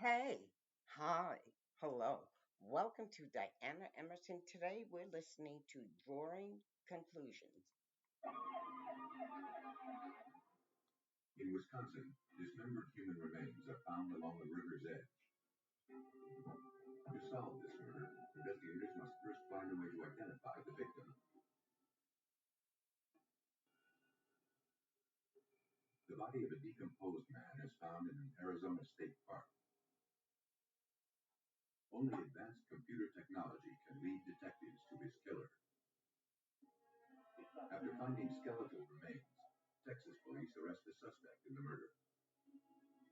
Hey, hi, hello. Welcome to Diana Emerson. Today we're listening to Drawing Conclusions. In Wisconsin, dismembered human remains are found along the river's edge. To solve this murder, investigators must first find a way to identify the victim. The body of a decomposed man is found in an Arizona state park. Only advanced computer technology can lead detectives to his killer. After finding skeletal remains, Texas police arrest the suspect in the murder.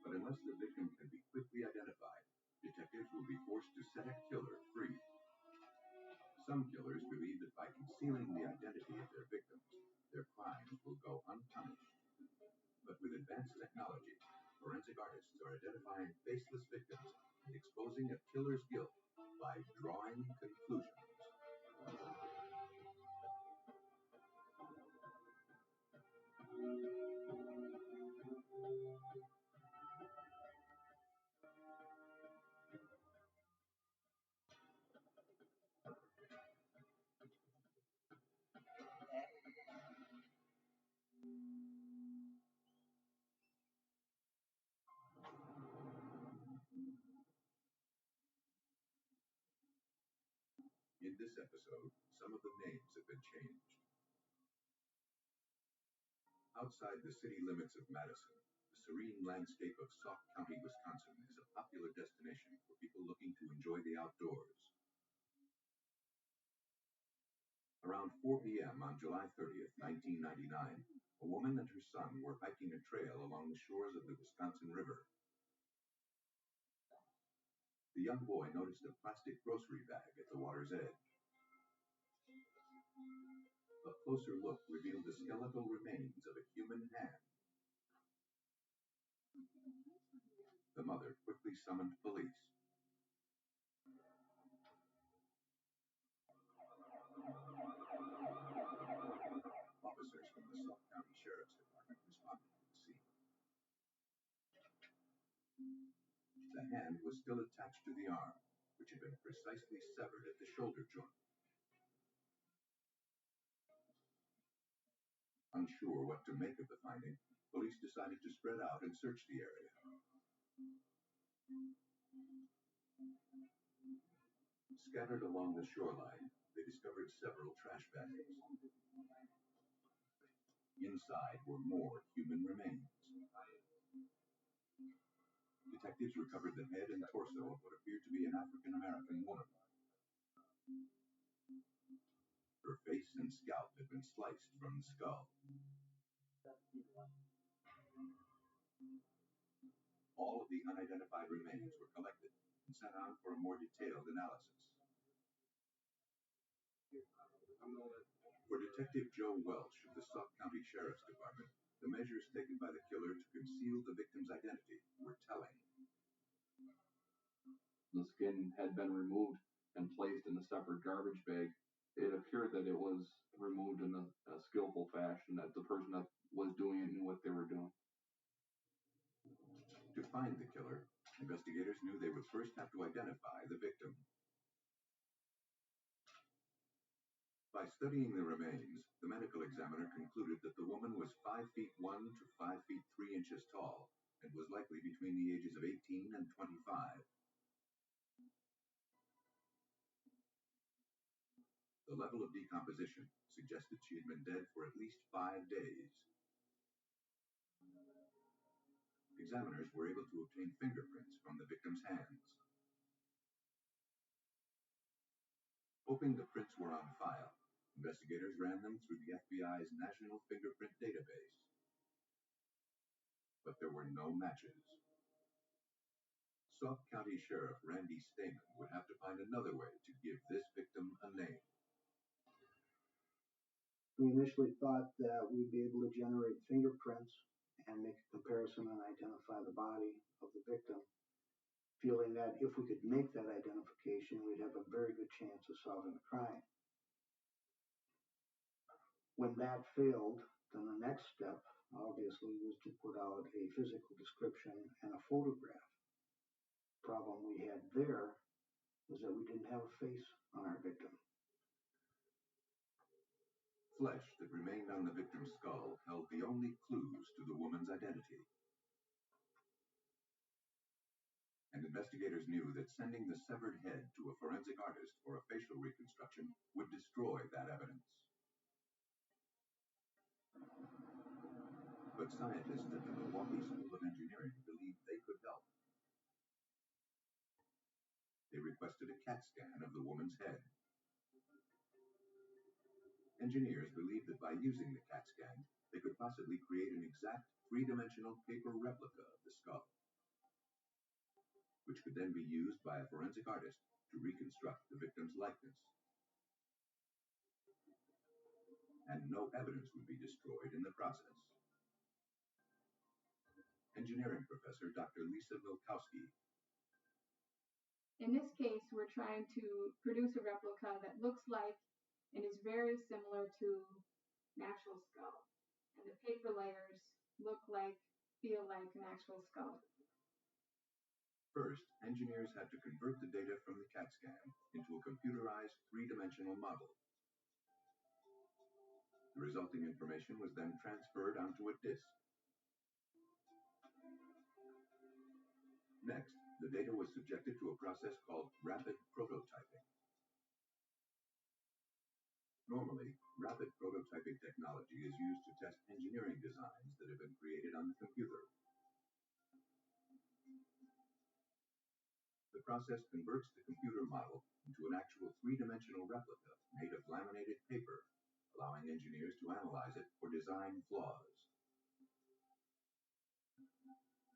But unless the victim can be quickly identified, detectives will be forced to set a killer free. Some killers believe that by concealing the identity of their victims, their crimes will go unpunished. But with advanced technology, forensic artists are identifying faceless victims and exposing a killer's guilt by drawing conclusions. In this episode, some of the names have been changed. Outside the city limits of Madison, the serene landscape of Sauk County, Wisconsin is a popular destination for people looking to enjoy the outdoors. Around 4 p.m. on July 30th, 1999, a woman and her son were hiking a trail along the shores of the Wisconsin River. The young boy noticed a plastic grocery bag at the water's edge. A closer look revealed the skeletal remains of a human hand. The mother quickly summoned police. Officers from the Sauk County Sheriff's Department responded to the scene. The hand was still attached to the arm, which had been precisely severed at the shoulder joint. Unsure what to make of the finding, police decided to spread out and search the area. Scattered along the shoreline, they discovered several trash bags. Inside were more human remains. Detectives recovered the head and torso of what appeared to be an African American woman. Her face and scalp had been sliced from the skull. All of the unidentified remains were collected and sent on for a more detailed analysis. For Detective Joe Welch of the Sauk County Sheriff's Department, the measures taken by the killer to conceal the victim's identity were telling. The skin had been removed and placed in a separate garbage bag. It appeared that it was removed in a skillful fashion, that the person that was doing it knew what they were doing. To find the killer, investigators knew they would first have to identify the victim. By studying the remains, the medical examiner concluded that the woman was 5 feet 1 to 5 feet 3 inches tall and was likely between the ages of 18 and 25. The level of decomposition suggested she had been dead for at least 5 days. Examiners were able to obtain fingerprints from the victim's hands. Hoping the prints were on file, investigators ran them through the FBI's National Fingerprint Database. But there were no matches. Sauk County Sheriff Randy Stamen would have to find another way to give this victim a name. We initially thought that we'd be able to generate fingerprints and make a comparison and identify the body of the victim, feeling that if we could make that identification, we'd have a very good chance of solving the crime. When that failed, then the next step, obviously, was to put out a physical description and a photograph. there was that we didn't have a face on our victim. Flesh that remained on the victim's skull held the only clues to the woman's identity. And investigators knew that sending the severed head to a forensic artist for a facial reconstruction would destroy that evidence. But scientists at the Milwaukee School of Engineering believed they could help. They requested a CAT scan of the woman's head. Engineers believed that by using the CAT scan, they could possibly create an exact three-dimensional paper replica of the skull, which could then be used by a forensic artist to reconstruct the victim's likeness. And no evidence would be destroyed in the process. Engineering professor Dr. Lisa Milkowski. In this case, we're trying to produce a replica that looks like and is very similar to an actual skull. And the paper layers look like, feel like an actual skull. First, engineers had to convert the data from the CAT scan into a computerized three-dimensional model. The resulting information was then transferred onto a disk. Next, the data was subjected to a process called rapid prototyping. Normally, rapid prototyping technology is used to test engineering designs that have been created on the computer. The process converts the computer model into an actual three-dimensional replica made of laminated paper, allowing engineers to analyze it for design flaws.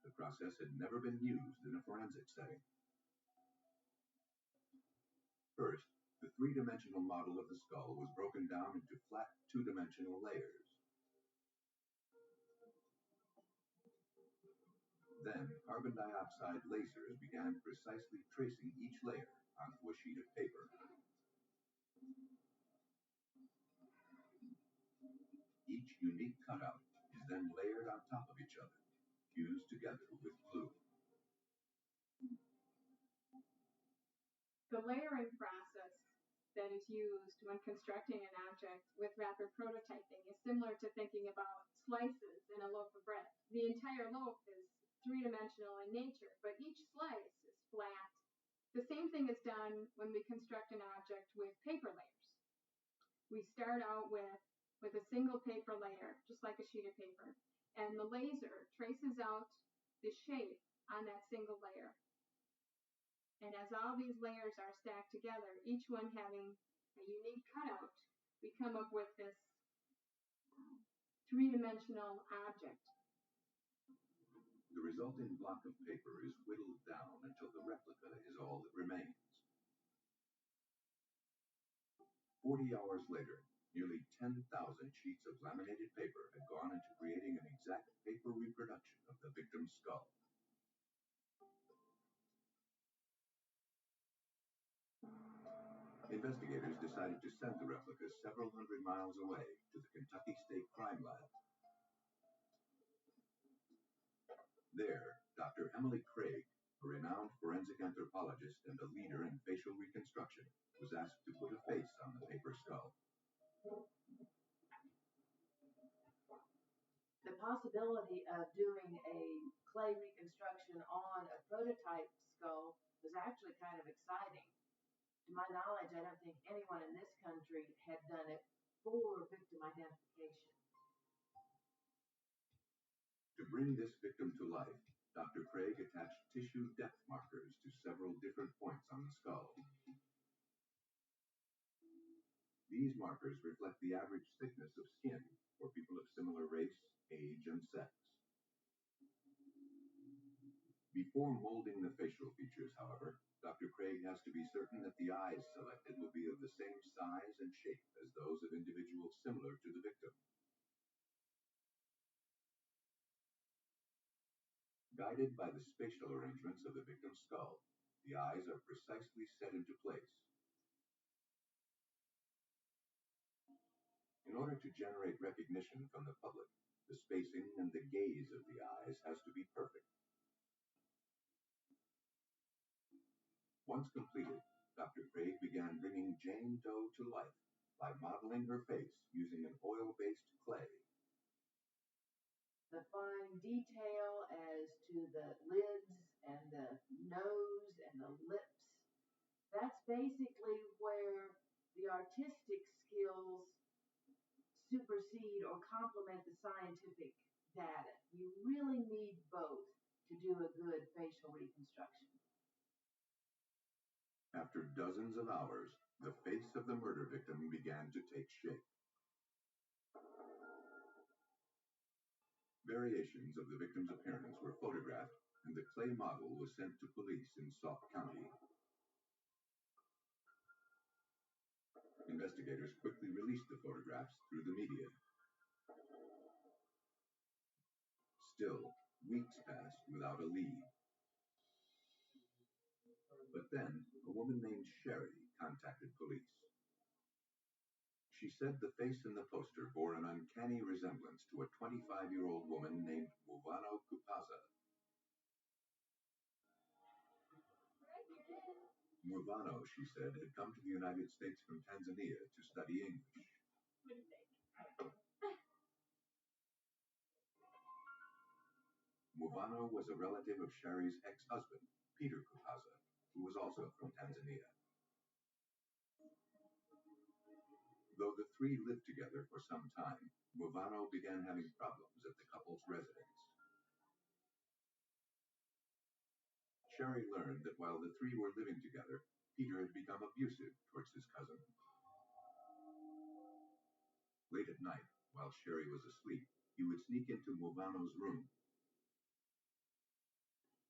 The process had never been used in a forensic setting. First, the three-dimensional model of the skull was broken down into flat two-dimensional layers. Then, carbon dioxide lasers began precisely tracing each layer onto a sheet of paper. Each unique cutout is then layered on top of each other, fused together with glue. The layering process that is used when constructing an object with rapid prototyping is similar to thinking about slices in a loaf of bread. The entire loaf is three-dimensional in nature, but each slice is flat. The same thing is done when we construct an object with paper layers. We start out with a single paper layer, just like a sheet of paper, and the laser traces out the shape on that single layer. And as all these layers are stacked together, each one having a unique cutout, we come up with this three-dimensional object. The resulting block of paper is whittled down until the replica is all that remains. 40 hours later, nearly 10,000 sheets of laminated paper had gone into creating an exact paper reproduction of the victim's skull. Investigators decided to send the replicas several hundred miles away to the Kentucky State Crime Lab. There, Dr. Emily Craig, a renowned forensic anthropologist and a leader in facial reconstruction, was asked to put a face on the paper skull. The possibility of doing a clay reconstruction on a prototype skull was actually kind of exciting. To my knowledge, I don't think anyone in this country had done it for victim identification. To bring this victim to life, Dr. Craig attached tissue depth markers to several different points on the skull. These markers reflect the average thickness of skin for people of similar race, age, and sex. Before molding the facial features, however, Dr. Craig has to be certain that the eyes selected will be of the same size and shape as those of individuals similar to the victim. Guided by the spatial arrangements of the victim's skull, the eyes are precisely set into place. In order to generate recognition from the public, the spacing and the gaze of the eyes has to be perfect. Once completed, Dr. Craig began bringing Jane Doe to life by modeling her face using an oil-based clay. The fine detail as to the lids and the nose and the lips, that's basically where the artistic skills supersede or complement the scientific data. You really need both to do a good facial reconstruction. After dozens of hours, the face of the murder victim began to take shape. Variations of the victim's appearance were photographed, and the clay model was sent to police in Sauk County. Investigators quickly released the photographs through the media. Still, weeks passed without a lead. But then, a woman named Sherry contacted police. She said the face in the poster bore an uncanny resemblance to a 25-year-old woman named Muvano Kupaza. Muvano, she said, had come to the United States from Tanzania to study English. What do you think? Muvano was a relative of Sherry's ex-husband, Peter Kupaza, who was also from Tanzania. Though the three lived together for some time, Muvano began having problems at the couple's residence. Sherry learned that while the three were living together, Peter had become abusive towards his cousin. Late at night, while Sherry was asleep, he would sneak into Muvano's room.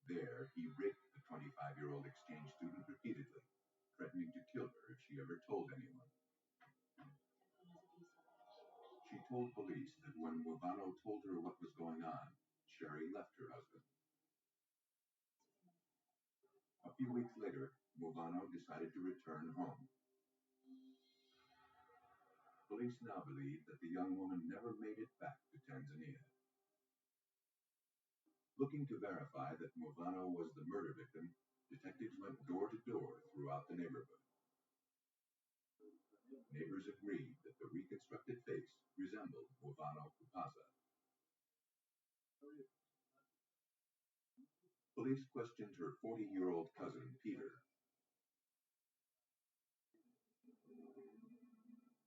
There, he raped the 25-year-old exchange student repeatedly, threatening to kill her if she ever told anyone. She told police that when Muvano told her what was going on, Sherry left her husband. A few weeks later, Muvano decided to return home. Police now believe that the young woman never made it back to Tanzania. Looking to verify that Muvano was the murder victim, detectives went door to door throughout the neighborhood. Neighbors agreed that the reconstructed face resembled Muvano Kupaza. Police questioned her 40-year-old cousin, Peter.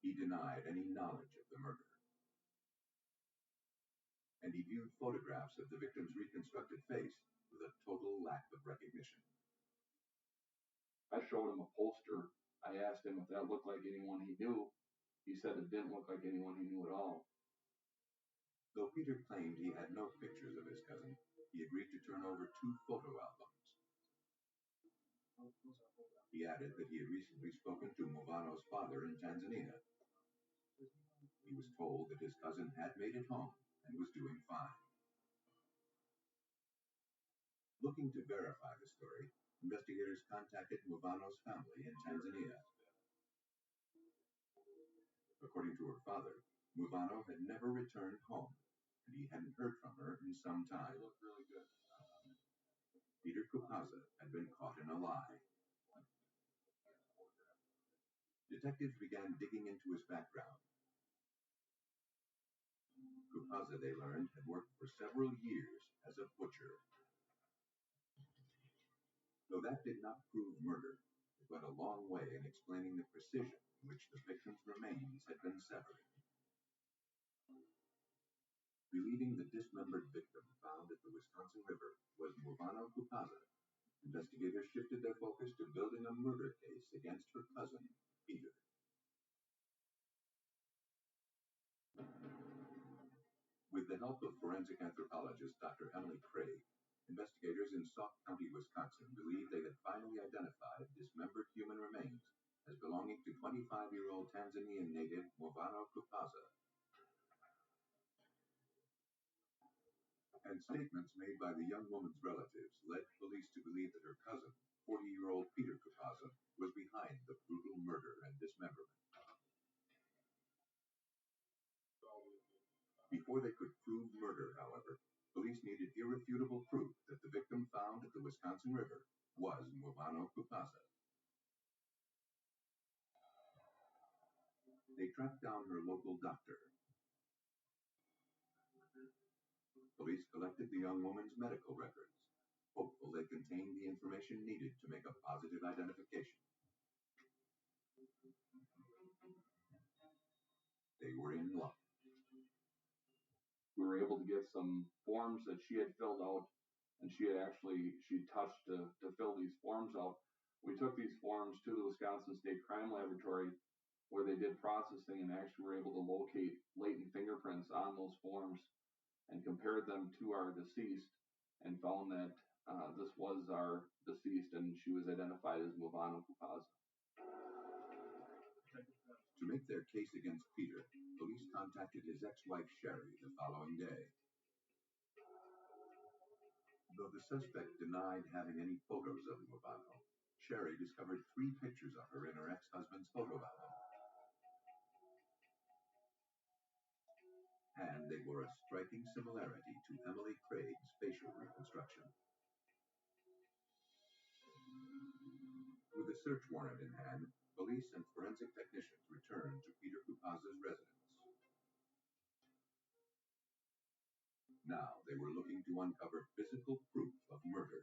He denied any knowledge of the murder. And he viewed photographs of the victim's reconstructed face with a total lack of recognition. I showed him a poster. I asked him if that looked like anyone he knew. He said it didn't look like anyone he knew at all. Though Peter claimed he had no pictures of his cousin, he agreed to turn over 2 photo albums. He added that he had recently spoken to Muvano's father in Tanzania. He was told that his cousin had made it home and was doing fine. Looking to verify the story, investigators contacted Muvano's family in Tanzania. According to her father, Muvano had never returned home, and he hadn't heard from her in some time. They look really good. Peter Kupaza had been caught in a lie. Detectives began digging into his background. Kupaza, they learned, had worked for several years as a butcher. Though that did not prove murder, it went a long way in explaining the precision in which the victim's remains had been severed. Believing the dismembered victim found at the Wisconsin River was Muvano Kupaza, investigators shifted their focus to building a murder case against her cousin, Peter. With the help of forensic anthropologist Dr. Emily Craig, investigators in Sauk County, Wisconsin, believed they had finally identified dismembered human remains as belonging to 25-year-old Tanzanian native Muvano Kupaza. And statements made by the young woman's relatives led police to believe that her cousin, 40-year-old Peter Kupaza, was behind the brutal murder and dismemberment. Before they could prove murder, however, police needed irrefutable proof that the victim found at the Wisconsin River was Muvano Kupaza. They tracked down her local doctor. Police collected the young woman's medical records, hopeful they contained the information needed to make a positive identification. They were in luck. We were able to get some forms that she had filled out, and she touched to fill these forms out. We took these forms to the Wisconsin State Crime Laboratory, where they did processing and actually were able to locate latent fingerprints on those forms and compared them to our deceased and found that this was our deceased, and she was identified as Movano Kupaza. To make their case against Peter, police contacted his ex-wife Sherry the following day. Though the suspect denied having any photos of Movano, Sherry discovered 3 pictures of her in her ex-husband's photo album. And they bore a striking similarity to Emily Craig's facial reconstruction. With a search warrant in hand, police and forensic technicians returned to Peter Kupaza's residence. Now they were looking to uncover physical proof of murder.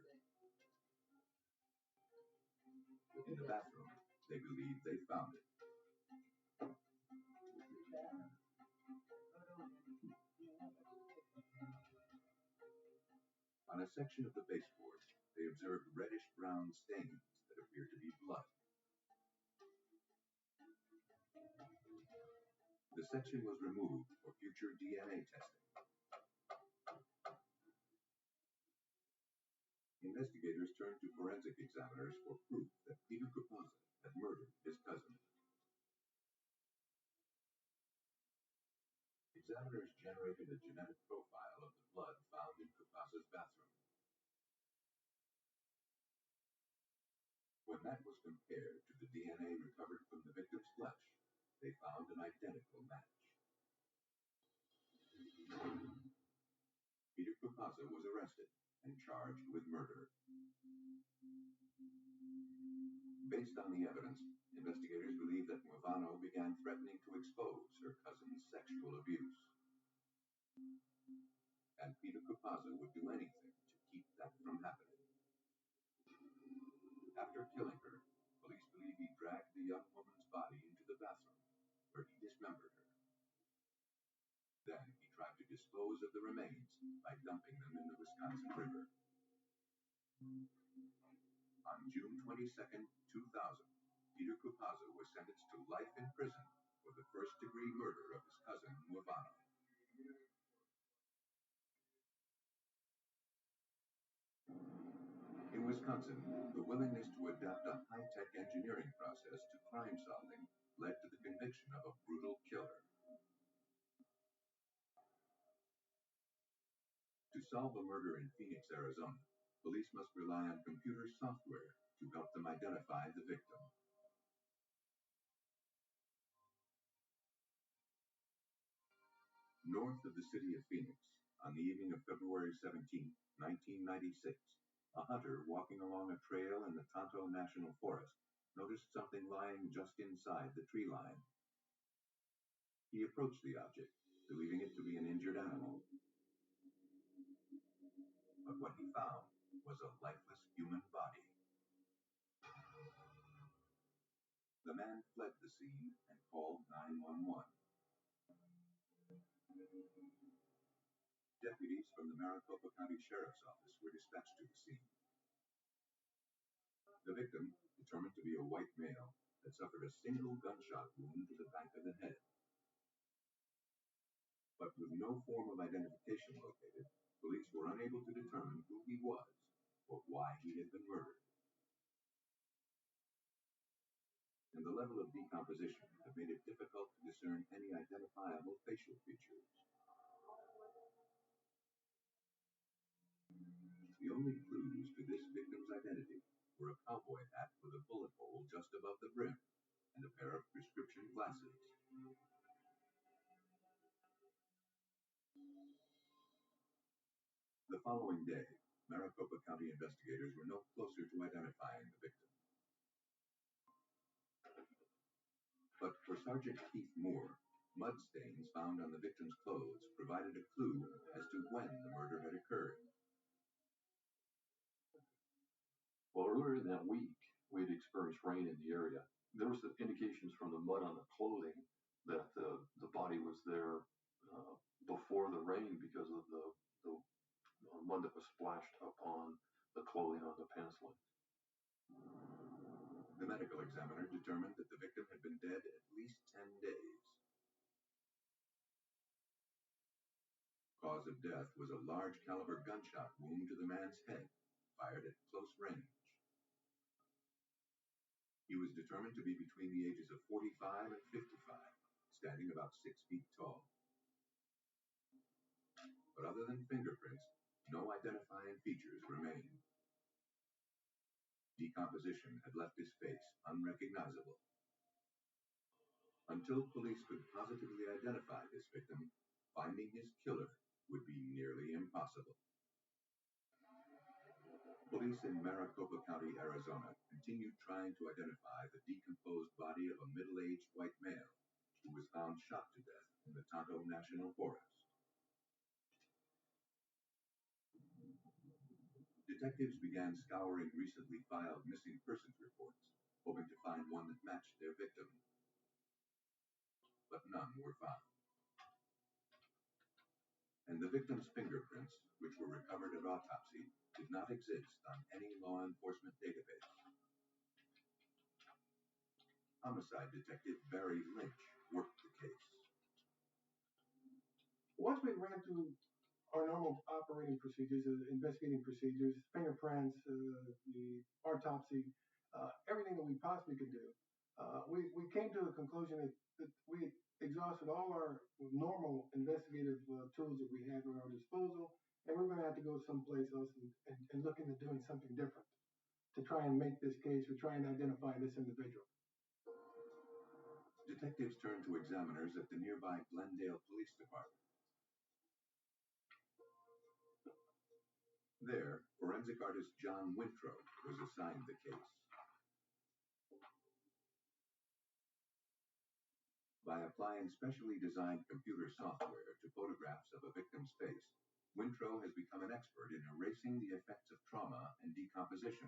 In the bathroom, they believed they found it. On a section of the baseboard, they observed reddish-brown stains that appeared to be blood. The section was removed for future DNA testing. Investigators turned to forensic examiners for proof that Peter Kupaza had murdered his cousin. Examiners generated a genetic profile of the blood found in Kupaza's bathroom. When that was compared to the DNA recovered from the victim's flesh, they found an identical match. Peter Kupaza was arrested and charged with murder. Based on the evidence, investigators believe that Movano began threatening to expose her cousin's sexual abuse. And Peter Kupaza would do anything to keep that from happening. After killing her, police believe he dragged the young woman's body into the bathroom, where he dismembered her. Then he tried to dispose of the remains by dumping them in the Wisconsin River. On June 22, 2000, Peter Kupaza was sentenced to life in prison for the first-degree murder of his cousin, Movano. In Wisconsin, the willingness to adapt a high-tech engineering process to crime solving led to the conviction of a brutal killer. To solve a murder in Phoenix, Arizona, police must rely on computer software to help them identify the victim. North of the city of Phoenix, on the evening of February 17, 1996, a hunter walking along a trail in the Tonto National Forest noticed something lying just inside the tree line. He approached the object, believing it to be an injured animal. But what he found was a lifeless human body. The man fled the scene and called 911. Deputies from the Maricopa County Sheriff's Office were dispatched to the scene. The victim, determined to be a white male, had suffered a single gunshot wound to the back of the head. But with no form of identification located, police were unable to determine who he was or why he had been murdered. And the level of decomposition had made it difficult to discern any identifiable facial features. The only clues to this victim's identity were a cowboy hat with a bullet hole just above the brim and a pair of prescription glasses. The following day, Maricopa County investigators were no closer to identifying the victim. But for Sergeant Keith Moore, mud stains found on the victim's clothes provided a clue as to when the murder had occurred. Well, earlier in that week, we had experienced rain in the area. There was indications from the mud on the clothing that the body was there before the rain because of the mud that was splashed upon the clothing on the pants leg. The medical examiner determined that the victim had been dead at least 10 days. Cause of death was a large caliber gunshot wound to the man's head, fired at close range. He was determined to be between the ages of 45 and 55, standing about 6 feet tall. But other than fingerprints, no identifying features remained. Decomposition had left his face unrecognizable. Until police could positively identify this victim, finding his killer would be nearly impossible. Police in Maricopa County, Arizona, continued trying to identify the decomposed body of a middle-aged white male who was found shot to death in the Tonto National Forest. Detectives began scouring recently filed missing persons reports, hoping to find one that matched their victim. But none were found. And the victim's fingerprints, which were recovered at autopsy, did not exist on any law enforcement database. Homicide detective Barry Lynch worked the case. Once we ran through our normal operating procedures, investigating procedures, fingerprints, the autopsy, everything that we possibly could do, we came to the conclusion that we exhausted all our normal investigative tools that we had at our disposal, and we're going to have to go someplace else and look into doing something different to try and make this case or try and identify this individual. Detectives turned to examiners at the nearby Glendale Police Department. There, forensic artist John Wintrow was assigned the case. By applying specially designed computer software to photographs of a victim's face, Wintrow has become an expert in erasing the effects of trauma and decomposition.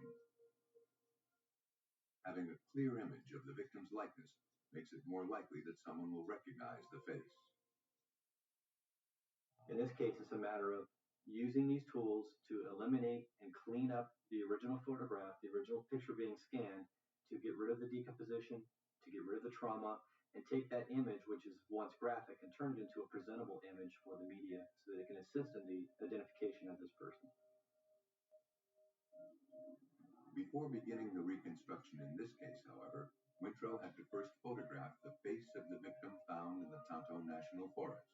Having a clear image of the victim's likeness makes it more likely that someone will recognize the face. In this case, it's a matter of using these tools to eliminate and clean up the original photograph, the original picture being scanned, to get rid of the decomposition, to get rid of the trauma, and take that image, which is once graphic, and turn it into a presentable image for the media so that it can assist in the identification of this person. Before beginning the reconstruction in this case, however, Wintrow had to first photograph the face of the victim found in the Tonto National Forest.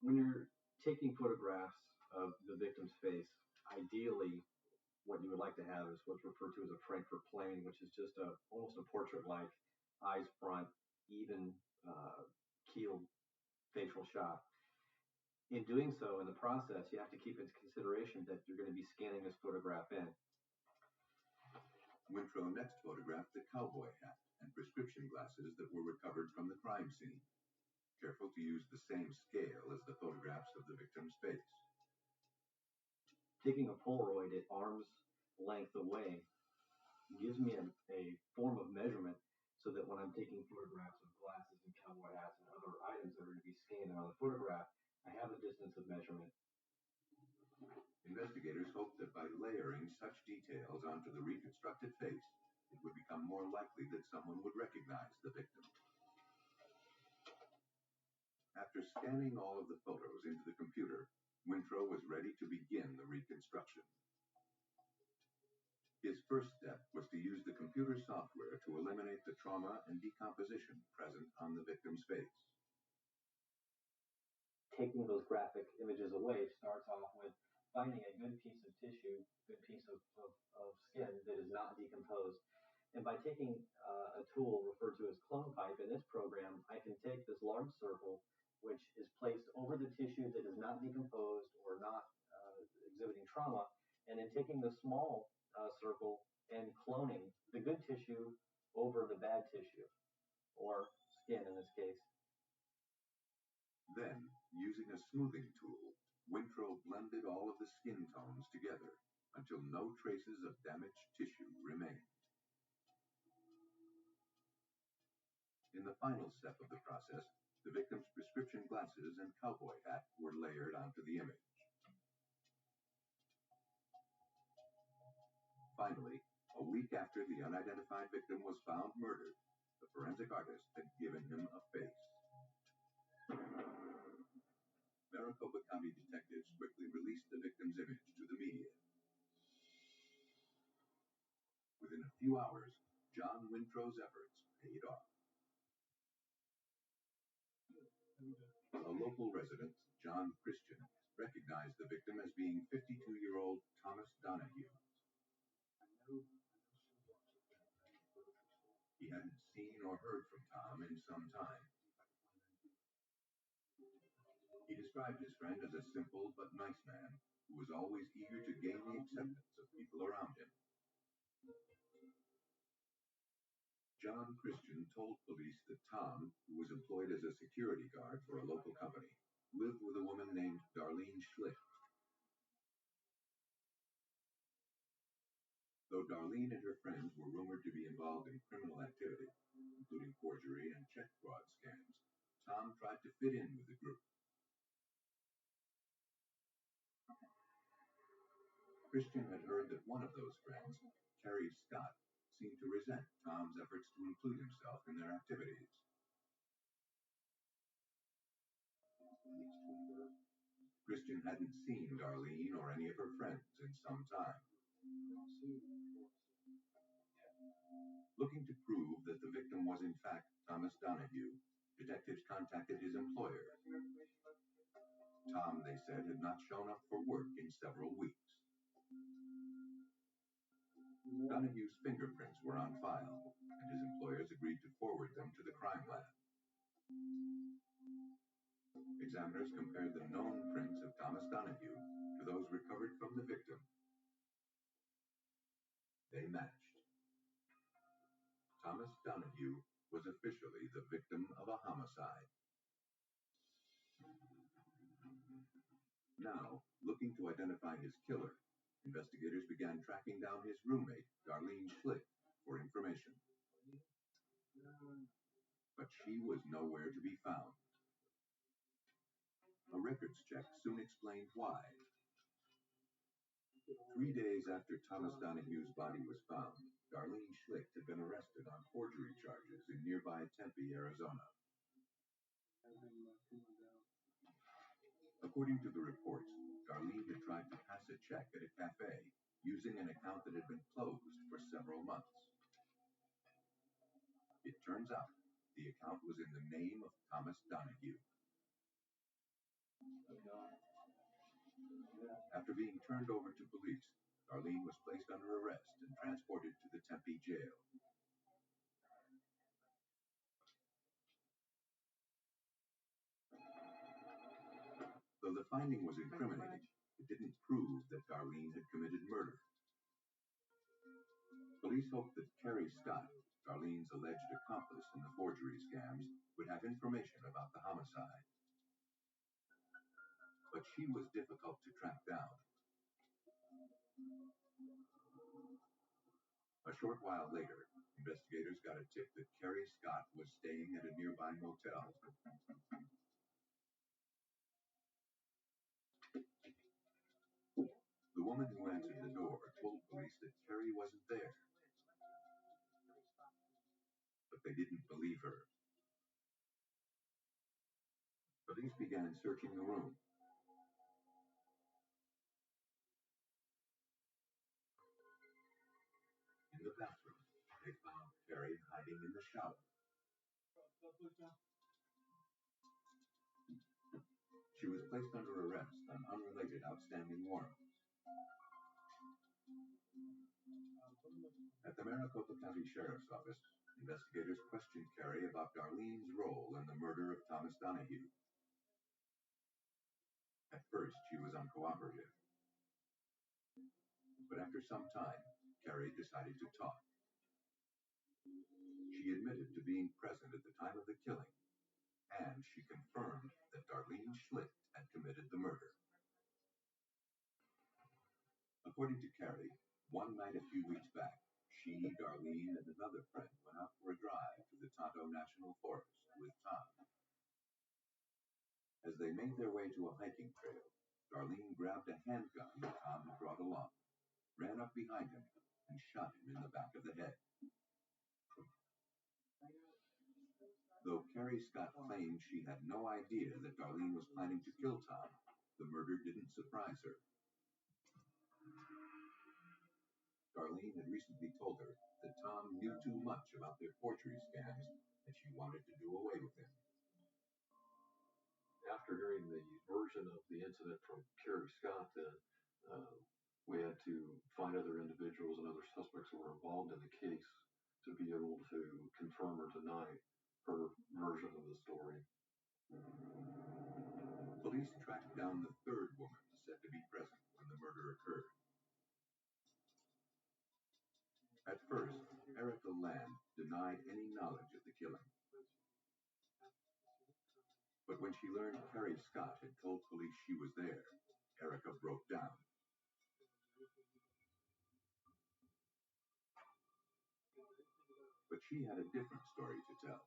When you're taking photographs of the victim's face, ideally what you would like to have is what's referred to as a Frankfurt plane, which is just almost a portrait-like, eyes front, even keeled facial shot. In doing so, in the process, you have to keep into consideration that you're going to be scanning this photograph in. Wintrow next photographed the cowboy hat and prescription glasses that were recovered from the crime scene, careful to use the same scale as the photographs of the victim's face. Taking a Polaroid at arm's length away gives me a form of measurement so that when I'm taking photographs of glasses and cowboy hats and other items that are going to be scanned on the photograph, I have a distance of measurement. Investigators hoped that by layering such details onto the reconstructed face, it would become more likely that someone would recognize the victim. After scanning all of the photos into the computer, Wintrow was ready to begin the reconstruction. His first step was to use the computer software to eliminate the trauma and decomposition present on the victim's face. Taking those graphic images away starts off with finding a good piece of tissue, good piece of skin that is not decomposed. And by taking a tool referred to as clone pipe in this program, I can take this large circle, which is placed over the tissue that is not decomposed or not exhibiting trauma, and then taking the small circle and cloning the good tissue over the bad tissue, or skin in this case. Then, using a smoothing tool, Wintrow blended all of the skin tones together until no traces of damaged tissue remained. In the final step of the process, the victim's prescription glasses and cowboy hat were layered onto the image. Finally, a week after the unidentified victim was found murdered, the forensic artist had given him a face. Maricopa County detectives quickly released the victim's image to the media. Within a few hours, John Wintrow's efforts paid off. A local resident, John Christian, recognized the victim as being 52-year-old Thomas Donahue. He hadn't seen or heard from Tom in some time. He described his friend as a simple but nice man who was always eager to gain the acceptance of people around him. John Christian told police that Tom, who was employed as a security guard for a local company, lived with a woman named Darlene Schlicht. Though Darlene and her friends were rumored to be involved in criminal activity, including forgery and check fraud scams, Tom tried to fit in with the group. Christian had heard that one of those friends, Carrie Scott, seemed to resent Tom's efforts to include himself in their activities. Christian hadn't seen Darlene or any of her friends in some time. Looking to prove that the victim was in fact Thomas Donahue, detectives contacted his employer. Tom, they said, had not shown up for work in several weeks. Donahue's fingerprints were on file, and his employers agreed to forward them to the crime lab. Examiners compared the known prints of Thomas Donahue to those recovered from the victim. They matched. Thomas Donahue was officially the victim of a homicide. Now, looking to identify his killer, investigators began tracking down his roommate, Darlene Schlicht, for information. But she was nowhere to be found. A records check soon explained why. 3 days after Thomas Donahue's body was found, Darlene Schlicht had been arrested on forgery charges in nearby Tempe, Arizona. According to the reports, Darlene had tried to pass a check at a cafe using an account that had been closed for several months. It turns out the account was in the name of Thomas Donahue. After being turned over to police, Darlene was placed under arrest and transported to the Tempe jail. Though the finding was incriminating, it didn't prove that Darlene had committed murder. Police hoped that Carrie Scott, Darlene's alleged accomplice in the forgery scams, would have information about the homicide. But she was difficult to track down. A short while later, investigators got a tip that Carrie Scott was staying at a nearby motel. The woman who answered the door told police that Carrie wasn't there. But they didn't believe her. Police began searching the room. In the bathroom, they found Carrie hiding in the shower. She was placed under arrest on unrelated outstanding warrants. At the Maricopa County Sheriff's Office, investigators questioned Carrie about Darlene's role in the murder of Thomas Donahue. At first, she was uncooperative. But after some time, Carrie decided to talk. She admitted to being present at the time of the killing, and she confirmed that Darlene Schlicht had committed the murder. According to Carrie, one night a few weeks back, she, Darlene, and another friend went out for a drive to the Tonto National Forest with Tom. As they made their way to a hiking trail, Darlene grabbed a handgun that Tom had brought along, ran up behind him, and shot him in the back of the head. Though Carrie Scott claimed she had no idea that Darlene was planning to kill Tom, the murder didn't surprise her. Darlene had recently told her that Tom knew too much about their forgery scams and she wanted to do away with him. After hearing the version of the incident from Carrie Scott, then we had to find other individuals and other suspects who were involved in the case to be able to confirm or deny her version of the story. Police tracked down the third woman said to be present when the murder occurred. At first, Erica Land denied any knowledge of the killing. But when she learned Carrie Scott had told police she was there, Erica broke down. But she had a different story to tell.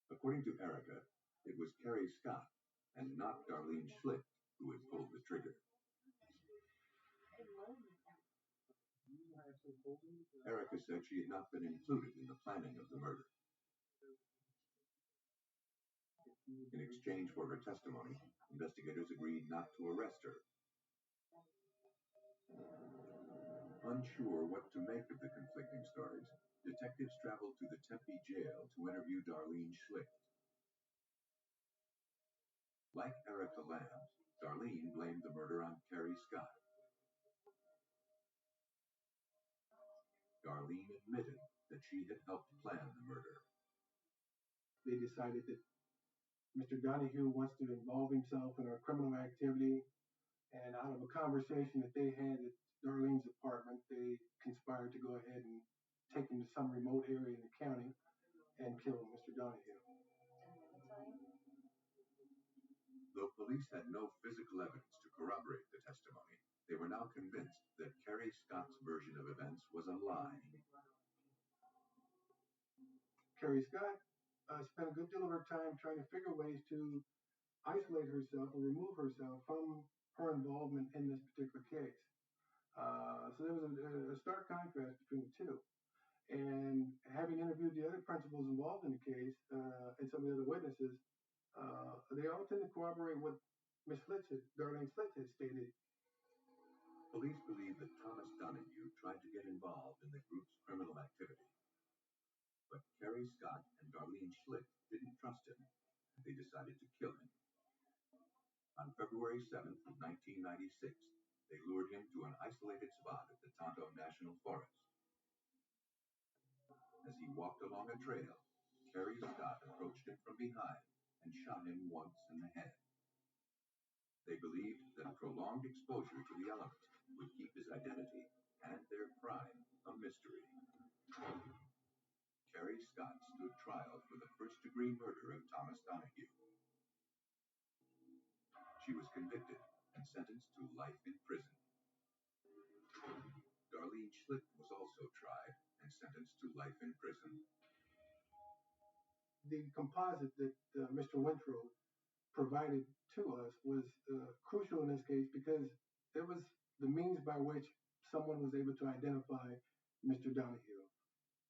According to Erica, it was Carrie Scott and not Darlene Schlicht who had pulled the trigger. Erica said she had not been included in the planning of the murder. In exchange for her testimony, investigators agreed not to arrest her. Unsure what to make of the conflicting stories, detectives traveled to the Tempe jail to interview Darlene Schlicht. Like Erica Land, Darlene blamed the murder on Carrie Scott. Darlene admitted that she had helped plan the murder. They decided that Mr. Donahue wants to involve himself in our criminal activity, and out of a conversation that they had at Darlene's apartment, they conspired to go ahead and take him to some remote area in the county and kill Mr. Donahue. Though police had no physical evidence to corroborate the testimony, they were now convinced that Carrie Scott's version of events was a lie. Carrie Scott spent a good deal of her time trying to figure ways to isolate herself or remove herself from her involvement in this particular case. So there was a stark contrast between the two. And having interviewed the other principals involved in the case and some of the other witnesses, they all tend to corroborate what Ms. Darlene Schlicht had stated. Police believe that Thomas Donahue tried to get involved in the group's criminal activity. But Carrie Scott and Darlene Schlicht didn't trust him, and they decided to kill him. On February 7th, 1996, they lured him to an isolated spot at the Tonto National Forest. As he walked along a trail, Carrie Scott approached him from behind and shot him once in the head. They believed that prolonged exposure to the elements would keep his identity and their crime a mystery. Carrie Scott stood trial for the first-degree murder of Thomas Donahue. She was convicted and sentenced to life in prison. Darlene Schlicht was also tried and sentenced to life in prison. The composite that Mr. Wintrow provided to us was crucial in this case because it was the means by which someone was able to identify Mr. Donahue.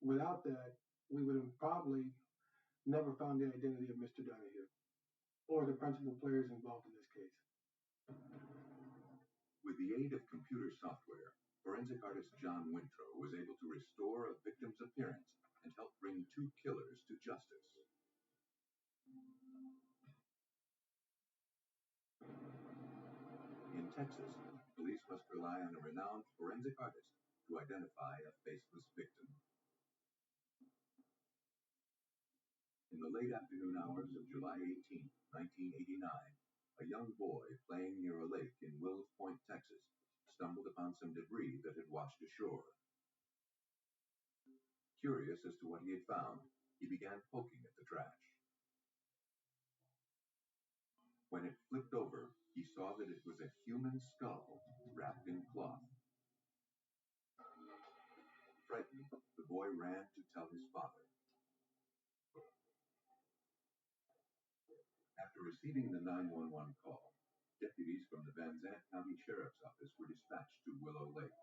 Without that, we would have probably never found the identity of Mr. Donahue or the principal players involved in this case. With the aid of computer software, forensic artist John Wintrow was able to restore a victim's appearance and help bring two killers to justice. In Texas, police must rely on a renowned forensic artist to identify a faceless victim. In the late afternoon hours of July 18, 1989, a young boy playing near a lake in Wills Point, Texas, stumbled upon some debris that had washed ashore. Curious as to what he had found, he began poking at the trash. When it flipped over, he saw that it was a human skull wrapped in cloth. Frightened, the boy ran to tell his father. After receiving the 911 call, deputies from the Van Zandt County Sheriff's Office were dispatched to Willow Lake.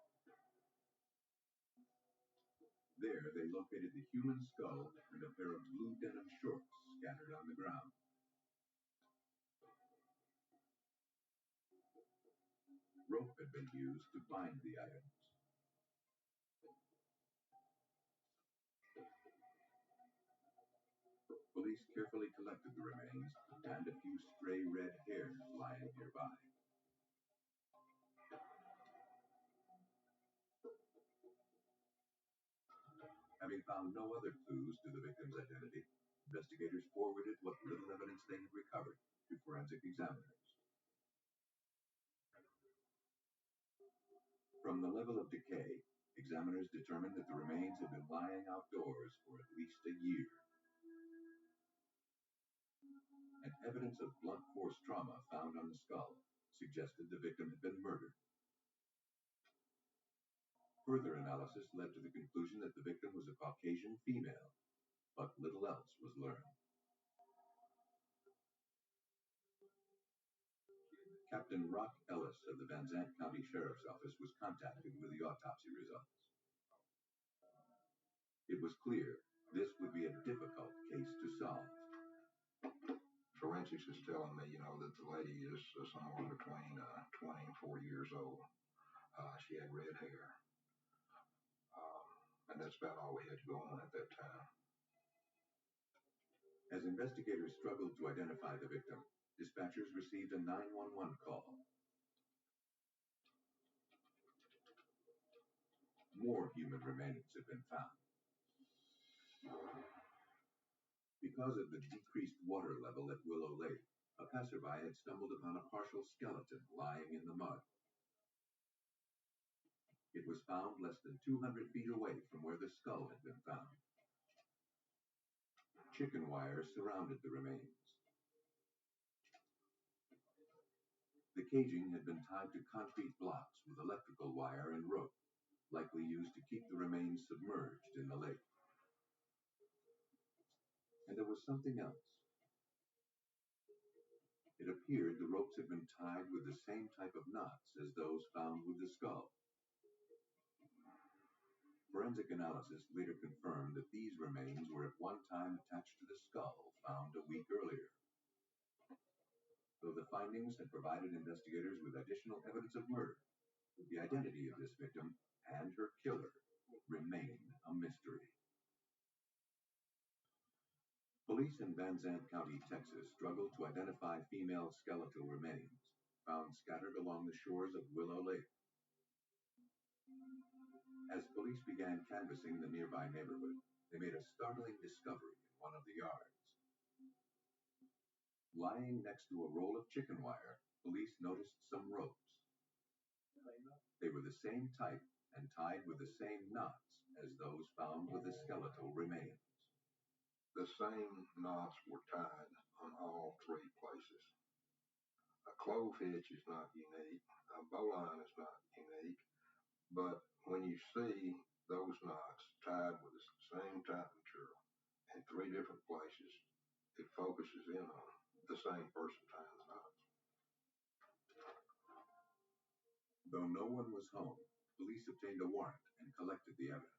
There, they located the human skull and a pair of blue denim shorts scattered on the ground. Rope had been used to bind the items. Police carefully collected the remains and a few stray red hairs lying nearby. Having found no other clues to the victim's identity, investigators forwarded what little evidence they had recovered to forensic examiners. From the level of decay, examiners determined that the remains had been lying outdoors for at least a year. And evidence of blunt force trauma found on the skull suggested the victim had been murdered. Further analysis led to the conclusion that the victim was a Caucasian female, but little else was learned. Captain Rock Ellis of the Van Zandt County Sheriff's Office was contacted with the autopsy results. It was clear this would be a difficult case to solve. Forensics is telling me, that the lady is somewhere between 20 and 40 years old. She had red hair. And that's about all we had to go on at that time. As investigators struggled to identify the victim, dispatchers received a 911 call. More human remains had been found. Because of the decreased water level at Willow Lake, a passerby had stumbled upon a partial skeleton lying in the mud. It was found less than 200 feet away from where the skull had been found. Chicken wire surrounded the remains. The caging had been tied to concrete blocks with electrical wire and rope, likely used to keep the remains submerged in the lake. And there was something else. It appeared the ropes had been tied with the same type of knots as those found with the skull. Forensic analysis later confirmed that these remains were at one time attached to the skull found a week earlier. Though the findings had provided investigators with additional evidence of murder, the identity of this victim and her killer remained a mystery. Police in Van Zandt County, Texas, struggled to identify female skeletal remains found scattered along the shores of Willow Lake. As police began canvassing the nearby neighborhood, they made a startling discovery in one of the yards. Lying next to a roll of chicken wire, police noticed some ropes. They were the same type and tied with the same knots as those found with the skeletal remains. The same knots were tied on all three places. A clove hitch is not unique. A bowline is not unique. But when you see those knots tied with the same type material in three different places, it focuses in on the same person tying the knots. Though no one was home, police obtained a warrant and collected the evidence.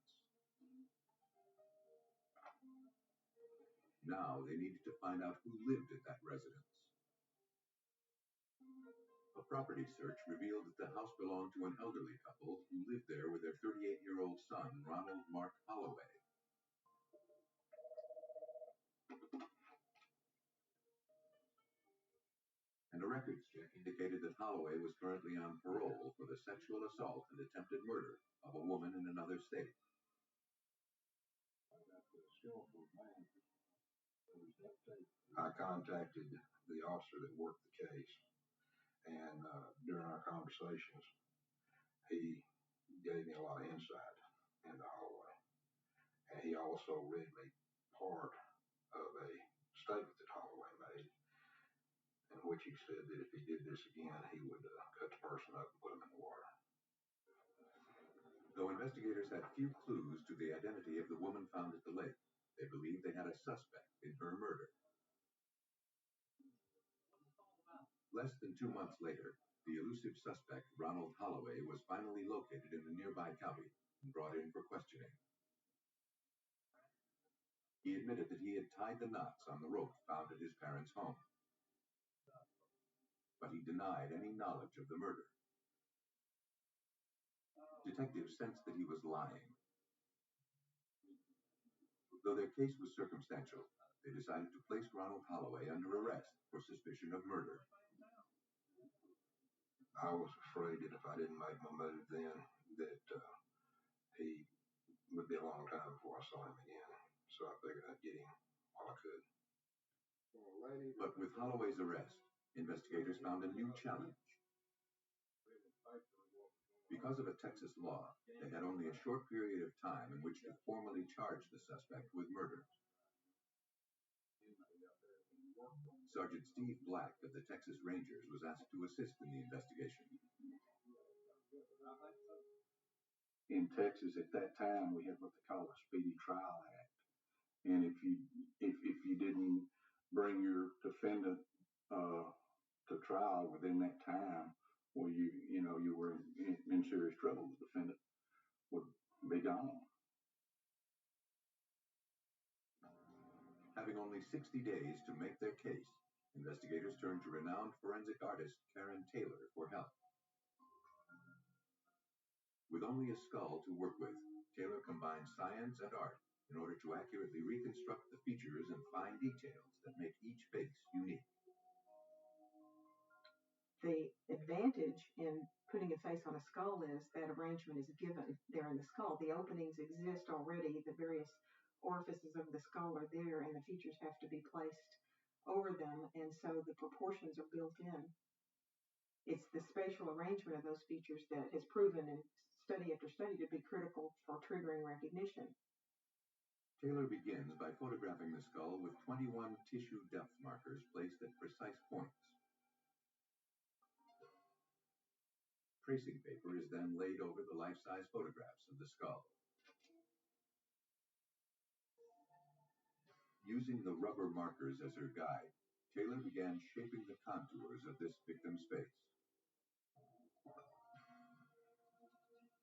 Now they needed to find out who lived at that residence. A property search revealed that the house belonged to an elderly couple who lived there with their 38-year-old son, Ronald Mark Holloway. And a records check indicated that Holloway was currently on parole for the sexual assault and attempted murder of a woman in another state. I contacted the officer that worked the case, and during our conversations, he gave me a lot of insight into Holloway. He also read me part of a statement that Holloway made, in which he said that if he did this again, he would cut the person up and put him in the water. Though investigators had few clues to the identity of the woman found at the lake, they believed they had a suspect in her murder. Less than 2 months later, the elusive suspect, Ronald Holloway, was finally located in the nearby county and brought in for questioning. He admitted that he had tied the knots on the rope found at his parents' home, but he denied any knowledge of the murder. Detectives sensed that he was lying. Though their case was circumstantial, they decided to place Ronald Holloway under arrest for suspicion of murder. I was afraid that if I didn't make my move then, that he would be a long time before I saw him again. So I figured I'd get him while I could. But with Holloway's arrest, investigators found a new challenge. Because of a Texas law, they had only a short period of time in which to formally charge the suspect with murder. Sergeant Steve Black of the Texas Rangers was asked to assist in the investigation. In Texas at that time, we had what they call a Speedy Trial Act, and if you didn't bring your defendant to trial within that time, well, you were in serious trouble. The defendant would be gone. Having only 60 days to make their case, investigators turned to renowned forensic artist Karen Taylor for help. With only a skull to work with, Taylor combined science and art in order to accurately reconstruct the features and fine details that make each face unique. The advantage in putting a face on a skull is that arrangement is given there in the skull. The openings exist already, the various orifices of the skull are there, and the features have to be placed over them, and so the proportions are built in. It's the spatial arrangement of those features that has proven in study after study to be critical for triggering recognition. Taylor begins by photographing the skull with 21 tissue depth markers placed at precise points. Tracing paper is then laid over the life-size photographs of the skull. Using the rubber markers as her guide, Taylor began shaping the contours of this victim's face.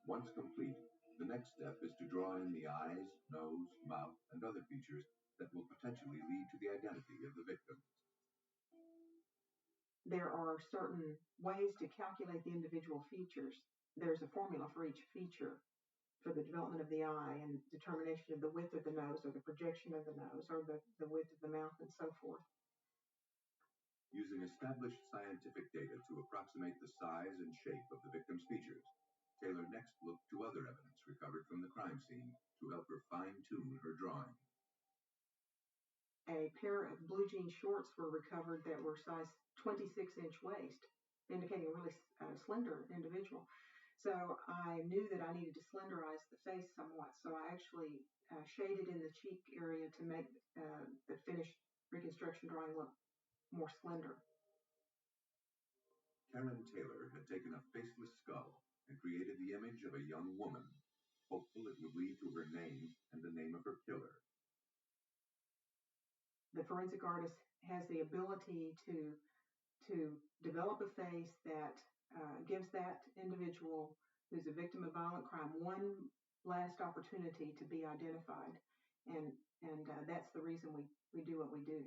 Once complete, the next step is to draw in the eyes, nose, mouth, and other features that will potentially lead to the identity of the victim. There are certain ways to calculate the individual features. There's a formula for each feature for the development of the eye and determination of the width of the nose or the projection of the nose or the width of the mouth and so forth. Using established scientific data to approximate the size and shape of the victim's features, Taylor next looked to other evidence recovered from the crime scene to help her fine-tune her drawing. A pair of blue jean shorts were recovered that were size 26-inch waist, indicating a really slender individual. So I knew that I needed to slenderize the face somewhat, so I actually shaded in the cheek area to make the finished reconstruction drawing look more slender. Karen Taylor had taken a faceless skull and created the image of a young woman, hopeful it would lead to her name and the name of her killer. The forensic artist has the ability to develop a face that gives that individual who's a victim of violent crime one last opportunity to be identified, and that's the reason we do what we do.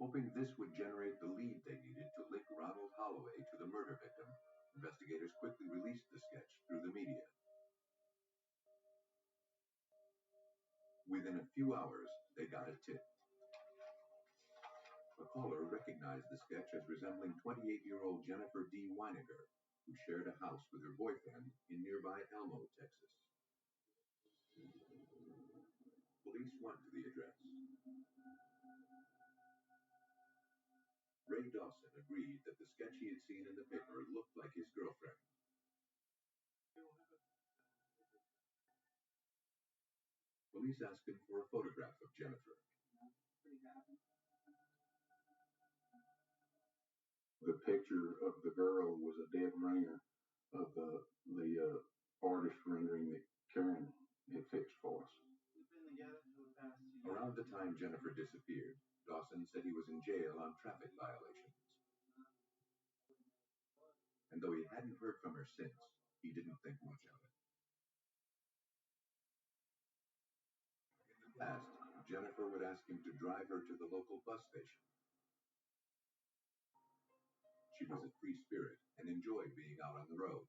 Hoping this would generate the lead they needed to link Ronald Holloway to the murder victim, investigators quickly released the sketch through the media. Within a few hours, they got a tip. A caller recognized the sketch as resembling 28-year-old Jennifer D. Weiniger, who shared a house with her boyfriend in nearby Elmo, Texas. Police went to the address. Ray Dawson agreed that the sketch he had seen in the paper looked like his girlfriend. Police asked him for a photograph of Jennifer. The picture of the girl was a dead ringer of the artist rendering that Karen had fixed for us. Around the time Jennifer disappeared, Dawson said he was in jail on traffic violations. And though he hadn't heard from her since, he didn't think much of it. In the past, Jennifer would ask him to drive her to the local bus station. She was a free spirit and enjoyed being out on the road.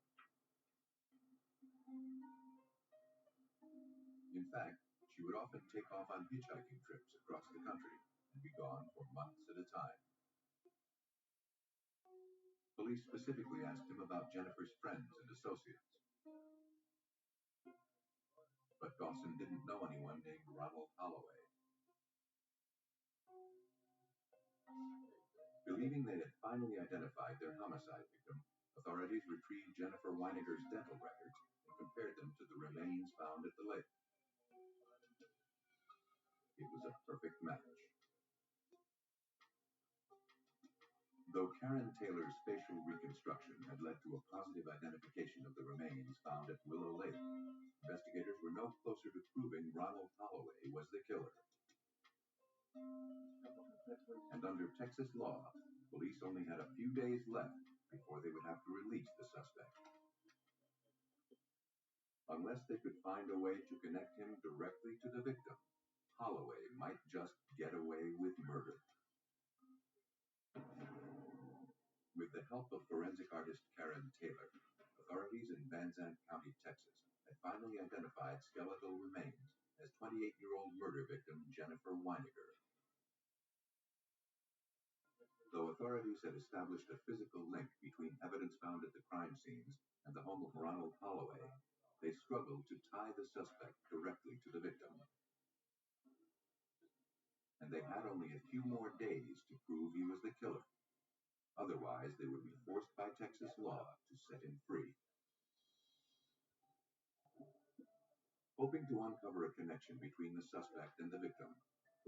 In fact, she would often take off on hitchhiking trips across the country and be gone for months at a time. Police specifically asked him about Jennifer's friends and associates. But Dawson didn't know anyone named Ronald Holloway. Believing they had finally identified their homicide victim, authorities retrieved Jennifer Weiniger's dental records and compared them to the remains found at the lake. It was a perfect match. Though Karen Taylor's facial reconstruction had led to a positive identification of the remains found at Willow Lake, investigators were no closer to proving Ronald Holloway was the killer. And under Texas law, police only had a few days left before they would have to release the suspect. Unless they could find a way to connect him directly to the victim, Holloway might just get away with murder. With the help of forensic artist Karen Taylor, authorities in Van Zandt County, Texas, had finally identified skeletal remains as 28-year-old murder victim Jennifer Weiniger. Though authorities had established a physical link between evidence found at the crime scenes and the home of Ronald Holloway, they struggled to tie the suspect directly to the victim. And they had only a few more days to prove he was the killer. Otherwise, they would be forced by Texas law to set him free. Hoping to uncover a connection between the suspect and the victim,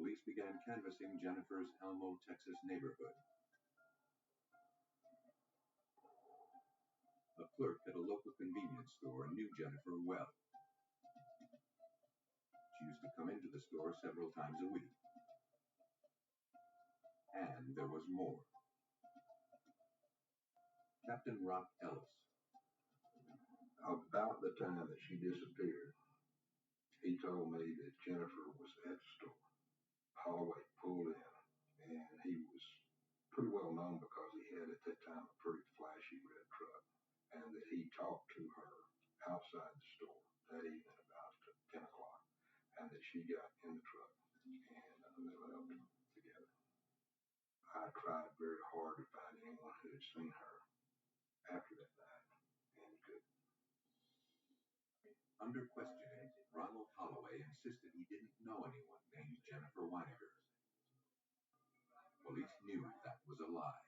police began canvassing Jennifer's Elmo, Texas neighborhood. A clerk at a local convenience store knew Jennifer well. She used to come into the store several times a week. And there was more. Captain Rock Ellis. About the time that she disappeared, he told me that Jennifer was at the store. Holloway pulled in, and he was pretty well known because he had at that time a pretty flashy red truck, and that he talked to her outside the store that evening about 10 o'clock, and that she got in the truck, and they left together. I tried very hard to find anyone who had seen her after that night, and couldn't. Under questioning, Ronald Holloway insisted he didn't know anyone named Jennifer Weiniger. Police knew that was a lie.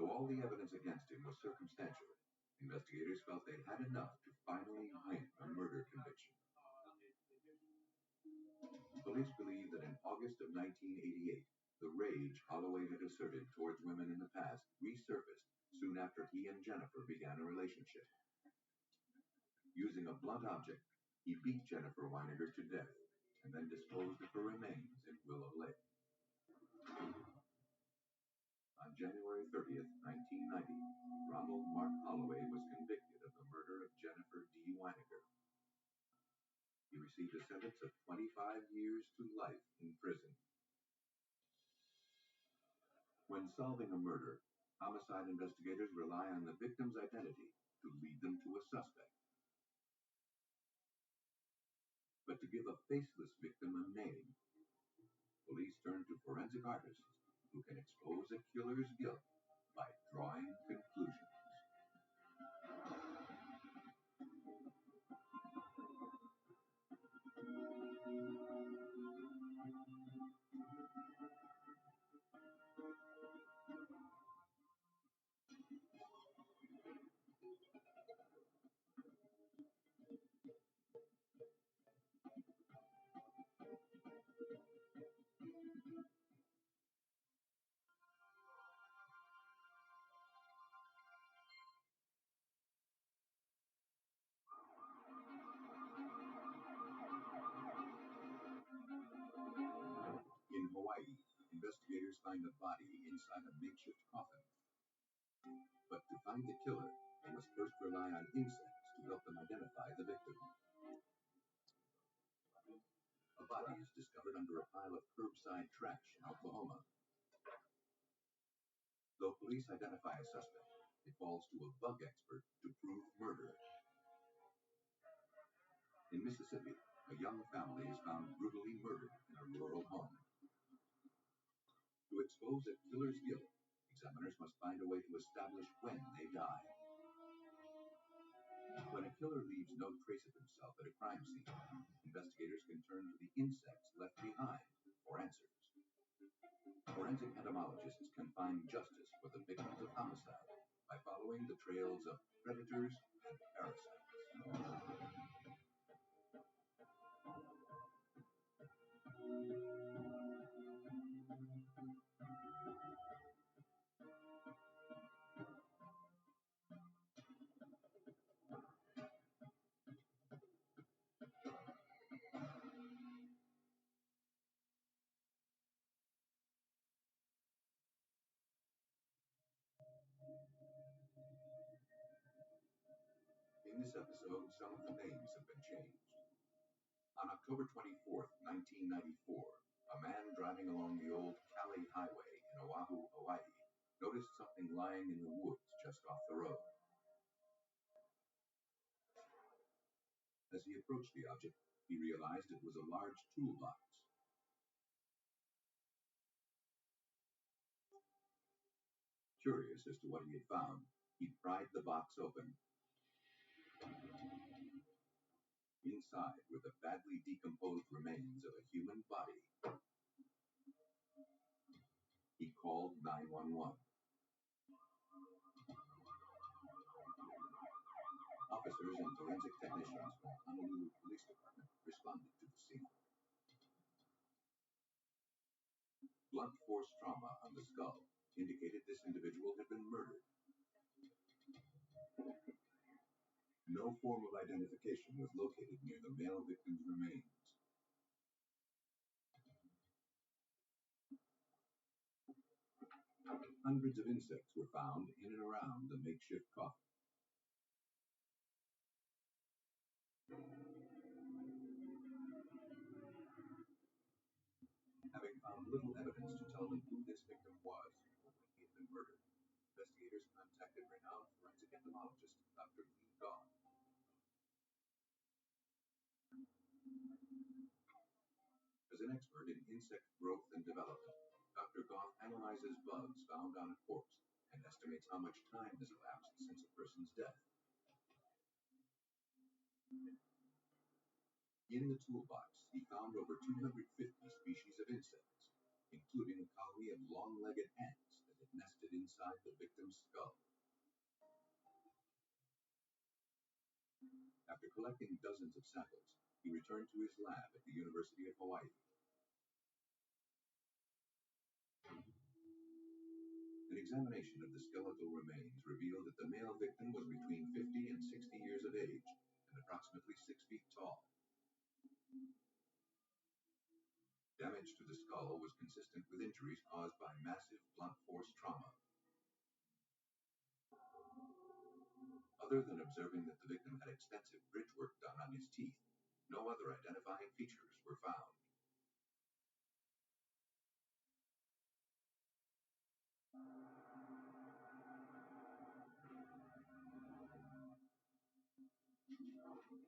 Though all the evidence against him was circumstantial, investigators felt they'd had enough to finally win a murder conviction. Police believe that in August of 1988, the rage Holloway had asserted towards women in the past resurfaced soon after he and Jennifer began a relationship. Using a blunt object, he beat Jennifer Weiniger to death and then disposed of her remains in Willow Lake. On January 30th, 1990, Ronald Mark Holloway was convicted of the murder of Jennifer D. Weiniger. He received a sentence of 25 years to life in prison. When solving a murder, homicide investigators rely on the victim's identity to lead them to a suspect. But to give a faceless victim a name, police turn to forensic artists who can expose a killer's guilt by drawing conclusions. Hawaii, investigators find a body inside a makeshift coffin. But to find the killer, they must first rely on insects to help them identify the victim. A body is discovered under a pile of curbside trash in Oklahoma. Though police identify a suspect, it falls to a bug expert to prove murder. In Mississippi, a young family is found brutally murdered in a rural home. To expose a killer's guilt, examiners must find a way to establish when they die. When a killer leaves no trace of himself at a crime scene, investigators can turn to the insects left behind for answers. Forensic entomologists can find justice for the victims of homicide by following the trails of predators and parasites. In this episode, some of the names have been changed. On October 24, 1994, a man driving along the old Cali Highway in Oahu, Hawaii, noticed something lying in the woods just off the road. As he approached the object, he realized it was a large toolbox. Curious as to what he had found, he pried the box open. Inside were the badly decomposed remains of a human body. He called 911. Officers and forensic technicians from Honolulu Police Department responded to the scene. Blunt force trauma on the skull indicated this individual had been murdered. No form of identification was located near the male victim's remains. Hundreds of insects were found in and around the makeshift coffin. Having found little evidence to tell them who this victim was or when he had been murdered, investigators contacted renowned forensic entomologist Dr. Lee Goff. As an expert in insect growth and development, Dr. Goff analyzes bugs found on a corpse and estimates how much time has elapsed since a person's death. In the toolbox, he found over 250 species of insects, including a colony of long-legged ants that had nested inside the victim's skull. After collecting dozens of samples, he returned to his lab at the University of Hawaii. An examination of the skeletal remains revealed that the male victim was between 50 and 60 years of age and approximately 6 feet tall. Damage to the skull was consistent with injuries caused by massive blunt force trauma. Other than observing that the victim had extensive bridge work done on his teeth, no other identifying features were found.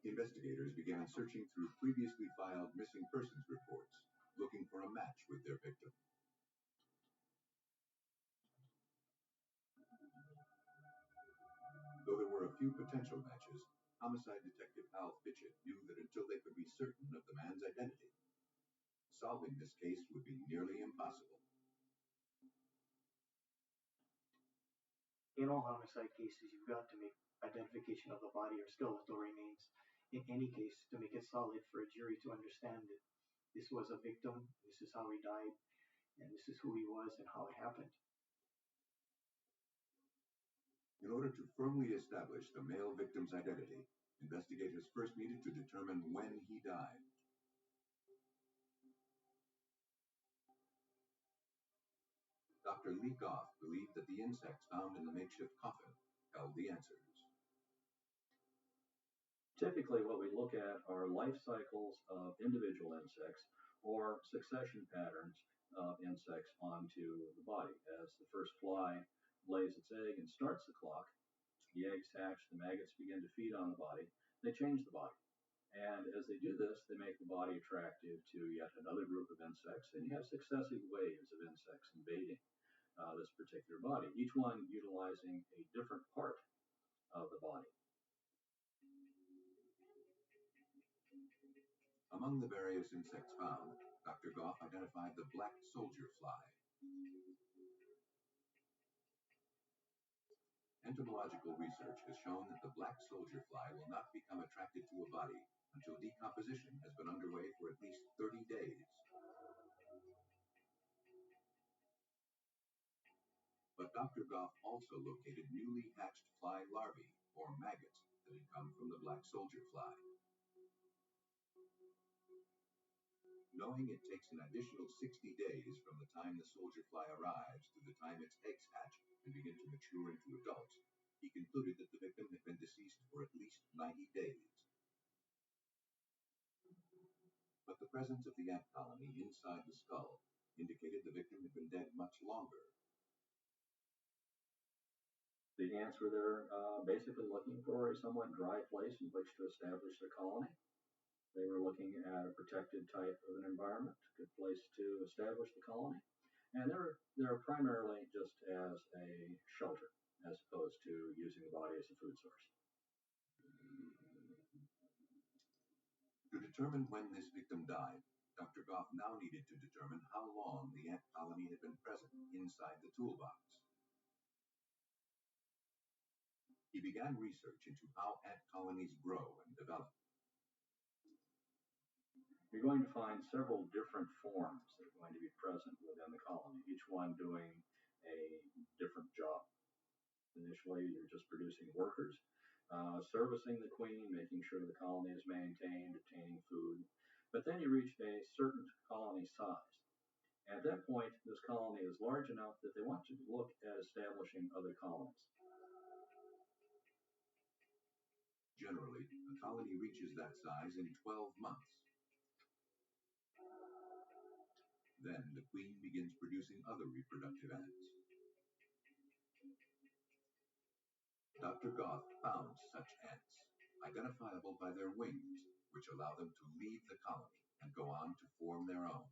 Investigators began searching through previously filed missing persons reports, looking for a match with their victim. Though there were a few potential matches, homicide detective Hal Fitchett knew that until they could be certain of the man's identity, solving this case would be nearly impossible. In all homicide cases, you've got to make identification of the body or skeletal remains in any case to make it solid for a jury to understand that this was a victim, this is how he died, and this is who he was and how it happened. In order to firmly establish the male victim's identity, investigators first needed to determine when he died. Dr. Lee Goff believed that the insects found in the makeshift coffin held the answers. Typically, what we look at are life cycles of individual insects or succession patterns of insects onto the body. As the first fly lays its egg and starts the clock, the eggs hatch, the maggots begin to feed on the body, they change the body. And as they do this, they make the body attractive to yet another group of insects, and you have successive waves of insects invading this particular body, each one utilizing a different part of the body. Among the various insects found, Dr. Goff identified the black soldier fly. Entomological research has shown that the black soldier fly will not become attracted to a body until decomposition has been underway for at least 30 days. But Dr. Goff also located newly hatched fly larvae, or maggots, that had come from the black soldier fly. Knowing it takes an additional 60 days from the time the soldier fly arrives to the time its eggs hatch and begin to mature into adults, he concluded that the victim had been deceased for at least 90 days. But the presence of the ant colony inside the skull indicated the victim had been dead much longer. The ants were there basically looking for a somewhat dry place in which to establish their colony. They were looking at a protected type of an environment, a good place to establish the colony. And they're primarily just as a shelter, as opposed to using the body as a food source. To determine when this victim died, Dr. Goff now needed to determine how long the ant colony had been present inside the toolbox. He began research into how ant colonies grow and develop. You're going to find several different forms that are going to be present within the colony, each one doing a different job. Initially, you're just producing workers, servicing the queen, making sure the colony is maintained, obtaining food. But then you reach a certain colony size. At that point, this colony is large enough that they want you to look at establishing other colonies. Generally, a colony reaches that size in 12 months. Then the queen begins producing other reproductive ants. Dr. Goff found such ants, identifiable by their wings, which allow them to leave the colony and go on to form their own.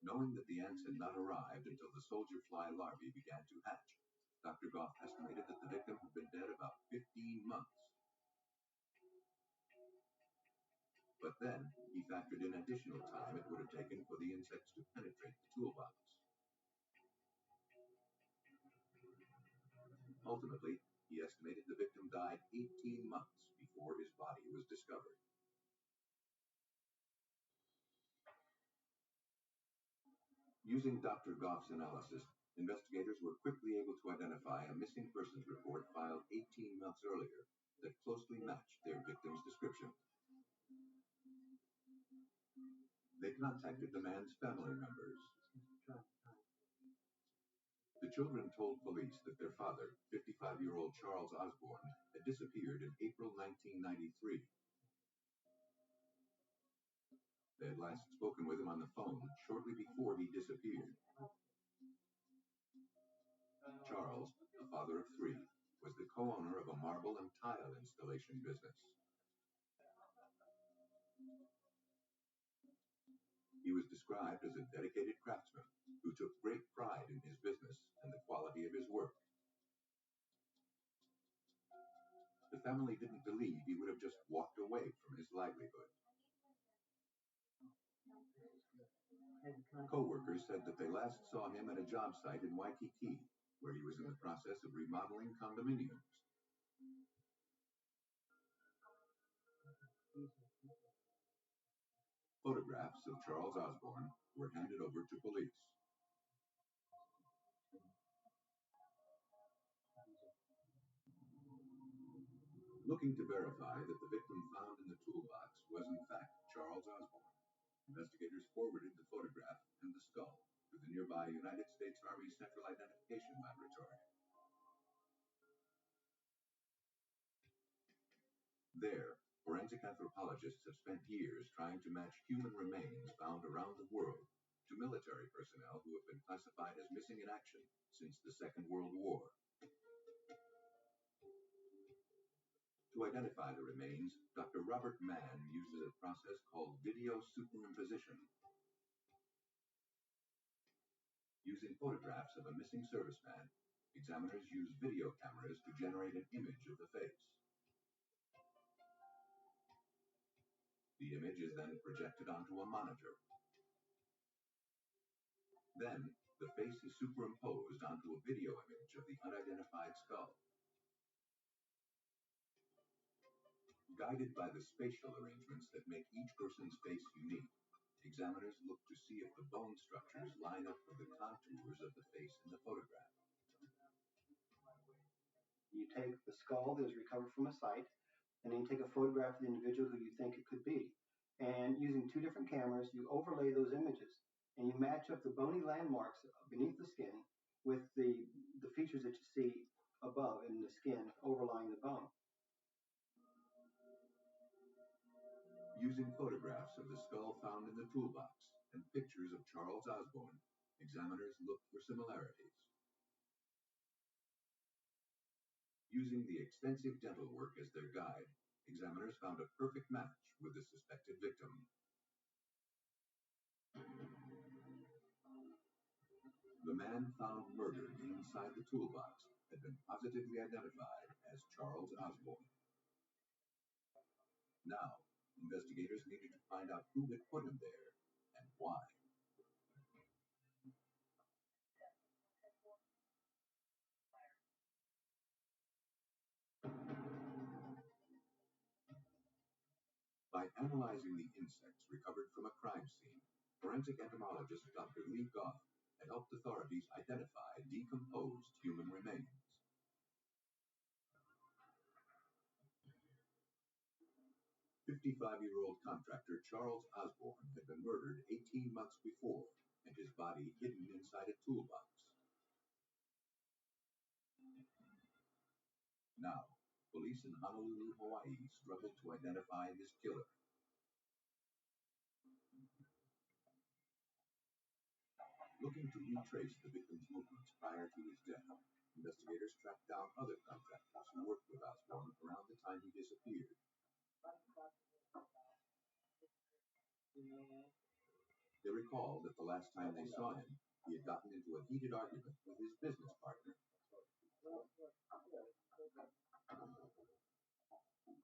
Knowing that the ants had not arrived until the soldier fly larvae began to hatch, Dr. Goff estimated that the victim had been dead about 15 months. But then, he factored in additional time it would have taken for the insects to penetrate the toolbox. Ultimately, he estimated the victim died 18 months before his body was discovered. Using Dr. Goff's analysis, investigators were quickly able to identify a missing persons report filed 18 months earlier that closely matched their victim's description. They contacted the man's family members. The children told police that their father, 55-year-old Charles Osborne, had disappeared in April 1993. They had last spoken with him on the phone shortly before he disappeared. Charles, a father of three, was the co-owner of a marble and tile installation business. He was described as a dedicated craftsman who took great pride in his business and the quality of his work. The family didn't believe he would have just walked away from his livelihood. Co-workers said that they last saw him at a job site in Waikiki, where he was in the process of remodeling condominiums. Photographs of Charles Osborne were handed over to police. Looking to verify that the victim found in the toolbox was in fact Charles Osborne, Investigators forwarded the photograph and the skull to the nearby United States Army Central Identification Laboratory. There, forensic anthropologists have spent years trying to match human remains found around the world to military personnel who have been classified as missing in action since the Second World War. To identify the remains, Dr. Robert Mann uses a process called video superimposition. Using photographs of a missing serviceman, examiners use video cameras to generate an image of the face. The image is then projected onto a monitor. Then, the face is superimposed onto a video image of the unidentified skull. Guided by the spatial arrangements that make each person's face unique, examiners look to see if the bone structures line up with the contours of the face in the photograph. You take the skull that was recovered from a site, and then you take a photograph of the individual who you think it could be. And using two different cameras, you overlay those images, and you match up the bony landmarks beneath the skin with the features that you see above in the skin overlying the bone. Using photographs of the skull found in the toolbox and pictures of Charles Osborne, examiners look for similarities. Using the extensive dental work as their guide, examiners found a perfect match with the suspected victim. The man found murdered inside the toolbox had been positively identified as Charles Osborne. Now, investigators needed to find out who had put him there and why. By analyzing the insects recovered from a crime scene, forensic entomologist Dr. Lee Goff had helped authorities identify decomposed human remains. 55-year-old contractor Charles Osborne had been murdered 18 months before and his body hidden inside a toolbox. Now, police in Honolulu, Hawaii struggled to identify this killer. Looking to retrace the victim's movements prior to his death, investigators tracked down other contractors who worked with Osborne around the time he disappeared. They recalled that the last time they saw him, he had gotten into a heated argument with his business partner.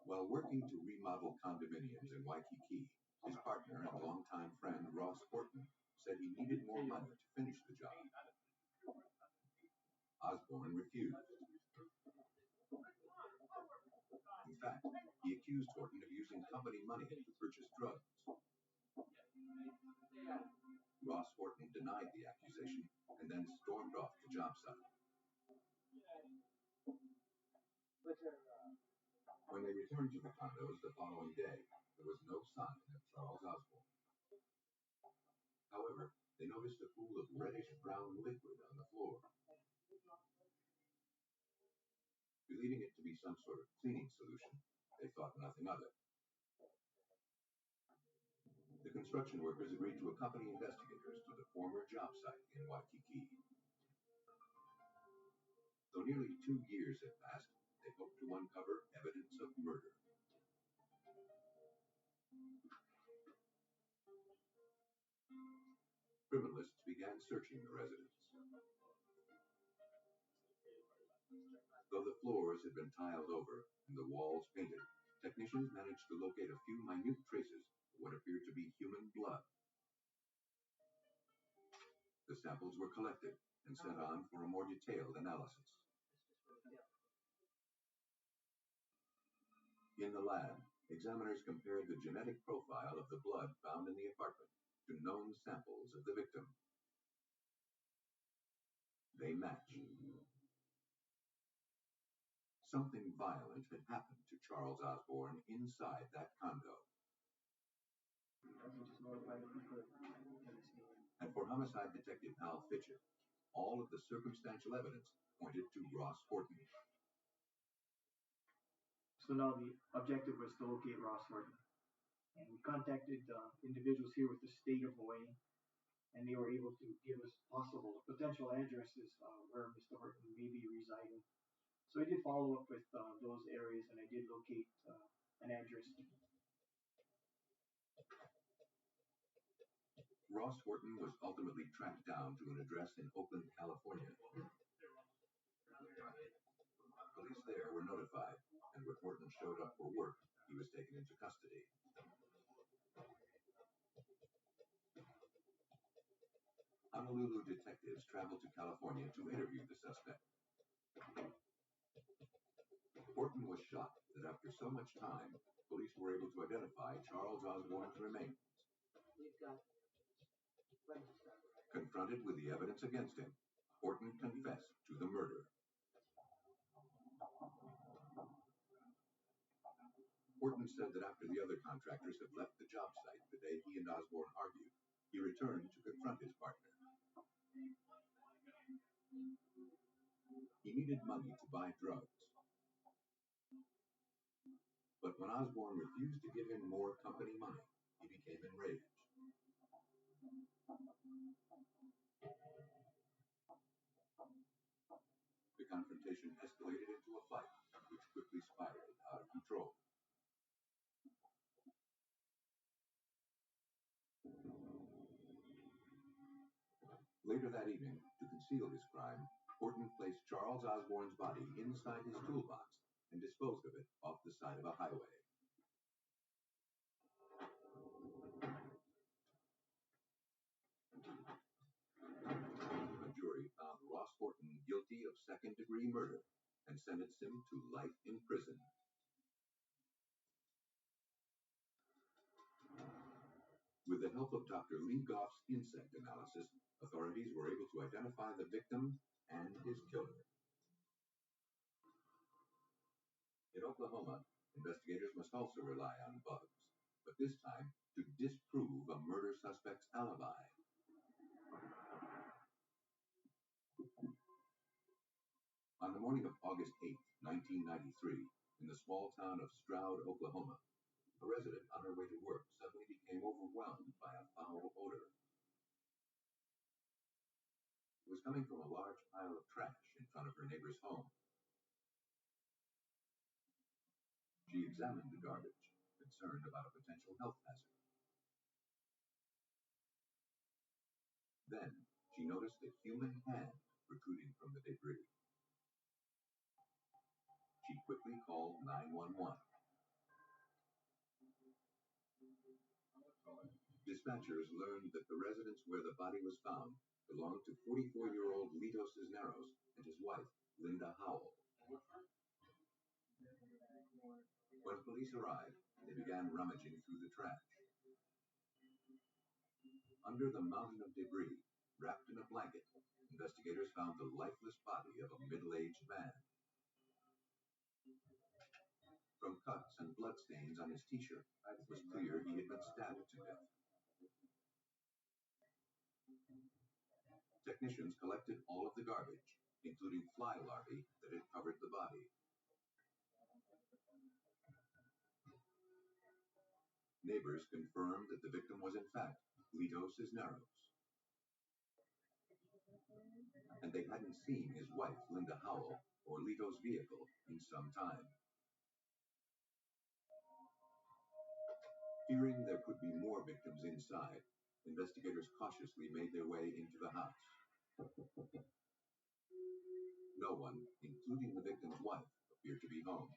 While working to remodel condominiums in Waikiki, his partner and longtime friend Ross Horton said he needed more money to finish the job. Osborne refused. In fact, he accused Horton of using company money to purchase drugs. Ross Horton denied the accusation and then stormed off the job site. When they returned to the condos the following day, there was no sign of Charles Osborne. However, they noticed a pool of reddish-brown liquid on the floor. Believing it to be some sort of cleaning solution, they thought nothing of it. The construction workers agreed to accompany investigators to the former job site in Waikiki. Though nearly 2 years had passed, they hoped to uncover evidence of murder. Criminalists began searching the residence. Though the floors had been tiled over and the walls painted, technicians managed to locate a few minute traces of what appeared to be human blood. The samples were collected and sent on for a more detailed analysis. In the lab, examiners compared the genetic profile of the blood found in the apartment to known samples of the victim. They matched. Something violent had happened to Charles Osborne inside that condo. doesn't just notify the people in the scene. And for homicide detective Hal Fitcher, all of the circumstantial evidence pointed to Ross Horton. So now the objective was to locate Ross Horton. And we contacted individuals here with the state of Hawaii, and they were able to give us possible potential addresses where Mr. Horton may be residing. So I did follow up with those areas, and I did locate an address. Ross Horton was ultimately tracked down to an address in Oakland, California. Police there were notified, and when Horton showed up for work, he was taken into custody. Honolulu detectives traveled to California to interview the suspect. Horton was shocked that after so much time, police were able to identify Charles Osborne's remains. Confronted with the evidence against him, Horton confessed to the murder. Horton said that after the other contractors had left the job site the day he and Osborne argued, he returned to confront his partner. He needed money to buy drugs. But when Osborne refused to give him more company money, he became enraged. The confrontation escalated into a fight, which quickly spiraled out of control. Later that evening, to conceal his crime, Horton placed Charles Osborne's body inside his toolbox and disposed of it off the side of a highway. A jury found Ross Horton guilty of second-degree murder and sentenced him to life in prison. With the help of Dr. Lee Goff's insect analysis, authorities were able to identify the victim and his killer. In Oklahoma, investigators must also rely on bugs, but this time to disprove a murder suspect's alibi. On the morning of August 8, 1993, in the small town of Stroud, Oklahoma, a resident on her way to work suddenly became overwhelmed by a foul odor. It was coming from a large pile of trash in front of her neighbor's home. She examined the garbage, concerned about a potential health hazard. Then, she noticed a human hand protruding from the debris. She quickly called 911. Dispatchers learned that the residence where the body was found belonged to 44-year-old Lito Cisneros and his wife, Linda Howell. When police arrived, they began rummaging through the trash. Under the mountain of debris, wrapped in a blanket, investigators found the lifeless body of a middle-aged man. From cuts and bloodstains on his t-shirt, it was clear he had been stabbed to death. Technicians collected all of the garbage, including fly larvae that had covered the body. Neighbors confirmed that the victim was in fact Lito Cisneros. And they hadn't seen his wife, Linda Howell, or Lito's vehicle in some time. Fearing there could be more victims inside, investigators cautiously made their way into the house. No one, including the victim's wife, appeared to be home.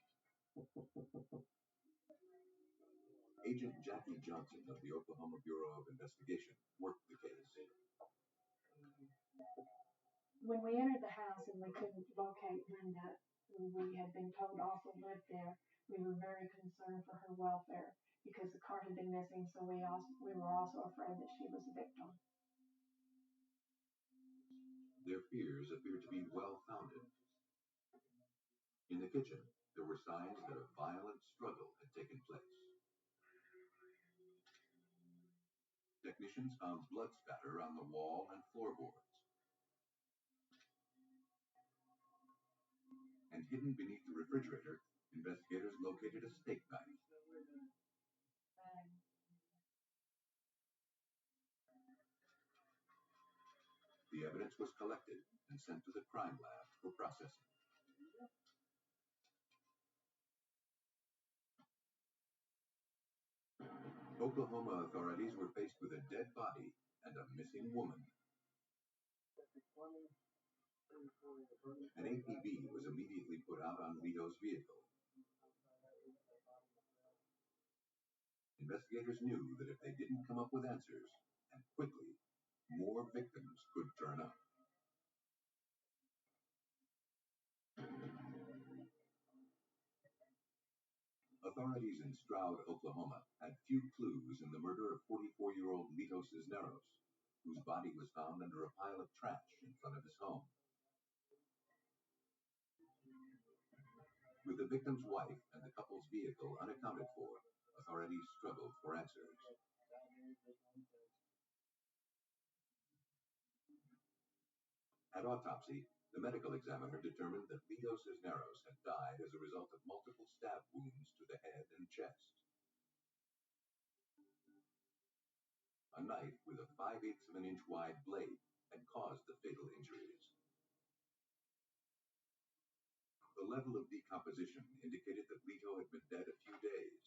Agent Jackie Johnson of the Oklahoma Bureau of Investigation worked the case. When we entered the house and we couldn't locate Linda, who we had been told also lived there, we were very concerned for her welfare because the car had been missing, so we were also afraid that she was a victim. Their fears appeared to be well-founded. In the kitchen, there were signs that a violent struggle had taken place. Technicians found blood spatter on the wall and floorboards. And hidden beneath the refrigerator, investigators located a steak knife. The evidence was collected and sent to the crime lab for processing. Oklahoma authorities were faced with a dead body and a missing woman. An APB was immediately put out on Lito's vehicle. Investigators knew that if they didn't come up with answers, and quickly, more victims could turn up. Authorities in Stroud, Oklahoma, had few clues in the murder of 44-year-old Lito Cisneros, whose body was found under a pile of trash in front of his home. With the victim's wife and the couple's vehicle unaccounted for, authorities struggled for answers. At autopsy, the medical examiner determined that Lito Cisneros had died as a result of multiple stab wounds to the head and chest. A knife with a 5/8 of an inch wide blade had caused the fatal injuries. The level of decomposition indicated that Lito had been dead a few days,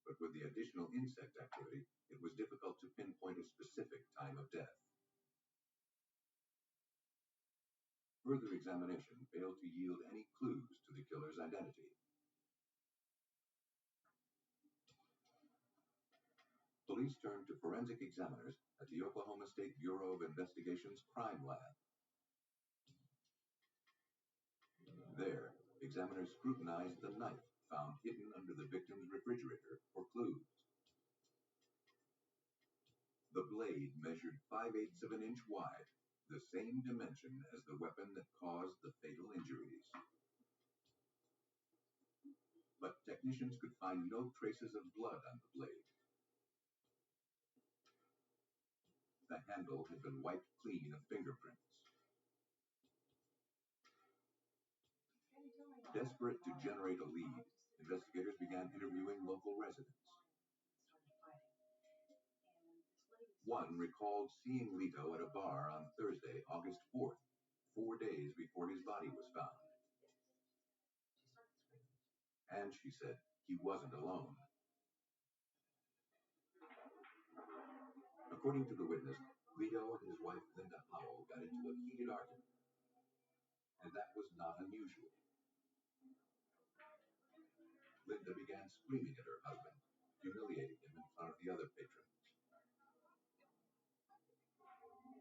but with the additional insect activity, it was difficult to pinpoint a specific time of death. Further examination failed to yield any clues to the killer's identity. Police turned to forensic examiners at the Oklahoma State Bureau of Investigation's crime lab. There, examiners scrutinized the knife found hidden under the victim's refrigerator for clues. The blade measured 5/8 of an inch wide, the same dimension as the weapon that caused the fatal injuries. But technicians could find no traces of blood on the blade. The handle had been wiped clean of fingerprints. Desperate to generate a lead, investigators began interviewing local residents. One recalled seeing Lito at a bar on Thursday, August 4th, 4 days before his body was found. And she said he wasn't alone. According to the witness, Lito and his wife Linda Howell got into a heated argument, and that was not unusual. Linda began screaming at her husband, humiliating him in front of the other patrons.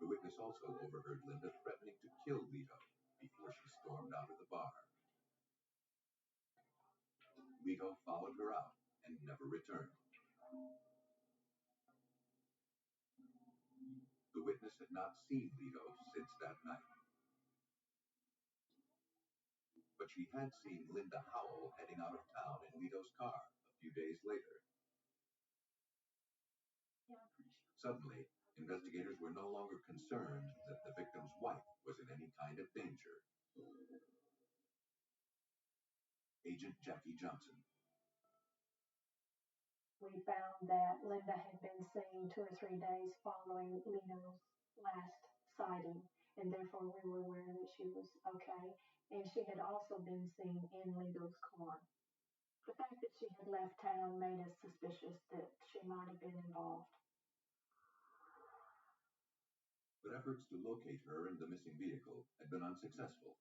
The witness also overheard Linda threatening to kill Lito before she stormed out of the bar. Lito followed her out and never returned. The witness had not seen Lito since that night. But she had seen Linda Howell heading out of town in Lito's car a few days later. Suddenly, investigators were no longer concerned that the victim's wife was in any kind of danger. Agent Jackie Johnson. We found that Linda had been seen 2 or 3 days following Lito's last sighting, and therefore we were aware that she was okay. And she had also been seen in Lito's car. The fact that she had left town made us suspicious that she might have been involved. But efforts to locate her and the missing vehicle had been unsuccessful.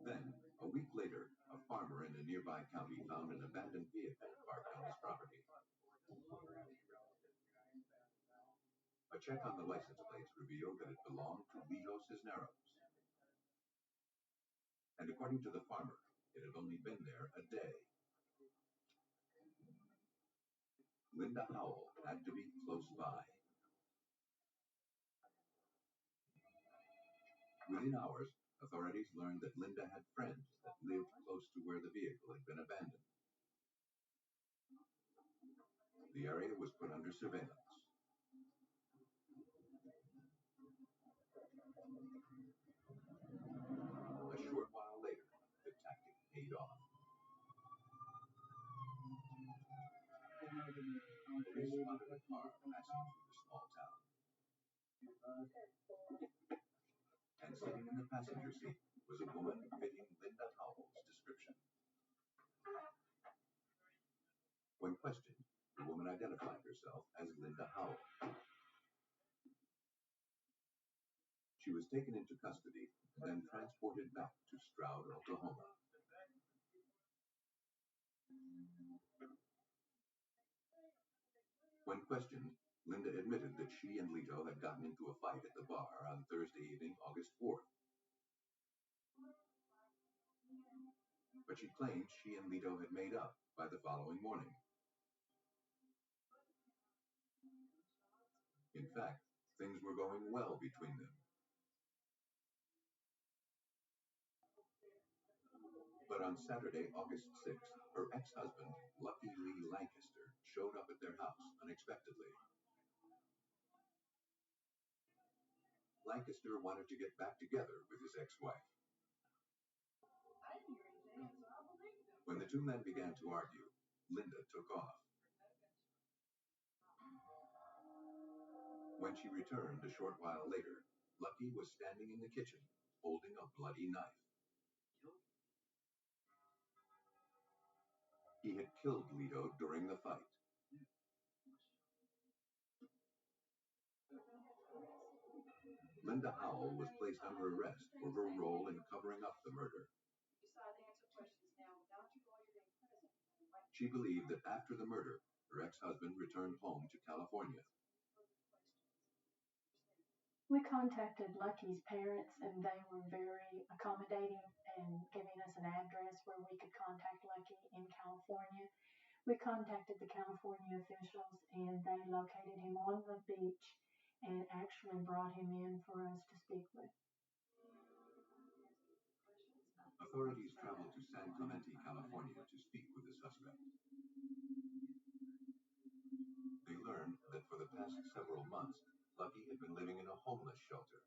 Then, a week later, a farmer in a nearby county found an abandoned vehicle parked on his property. A check on the license plates revealed that it belonged to Lito Cisneros. And according to the farmer, it had only been there a day. Linda Howell had to be close by. Within hours, authorities learned that Linda had friends that lived close to where the vehicle had been abandoned. The area was put under surveillance. A short while later, the tactic paid off. Police spotted a car passing through the small town. And sitting in the passenger seat was a woman fitting Linda Howell's description. When questioned, the woman identified herself as Linda Howell. She was taken into custody and then transported back to Stroud, Oklahoma. When questioned, Linda admitted that she and Lito had gotten into a fight at the bar on Thursday evening, August 4th. But she claimed she and Lito had made up by the following morning. In fact, things were going well between them. But on Saturday, August 6th, her ex-husband, Lucky Lee Lancaster, showed up at their house unexpectedly. Lancaster wanted to get back together with his ex-wife. When the two men began to argue, Linda took off. When she returned a short while later, Lucky was standing in the kitchen, holding a bloody knife. He had killed Lito during the fight. Linda Howell was placed under arrest for her role in covering up the murder. She believed that after the murder, her ex-husband returned home to California. We contacted Lucky's parents, and they were very accommodating and giving us an address where we could contact Lucky in California. We contacted the California officials, and they located him on the beach and actually brought him in for us to speak with. Authorities traveled to San Clemente, California to speak with the suspect. They learned that for the past several months, Lucky had been living in a homeless shelter.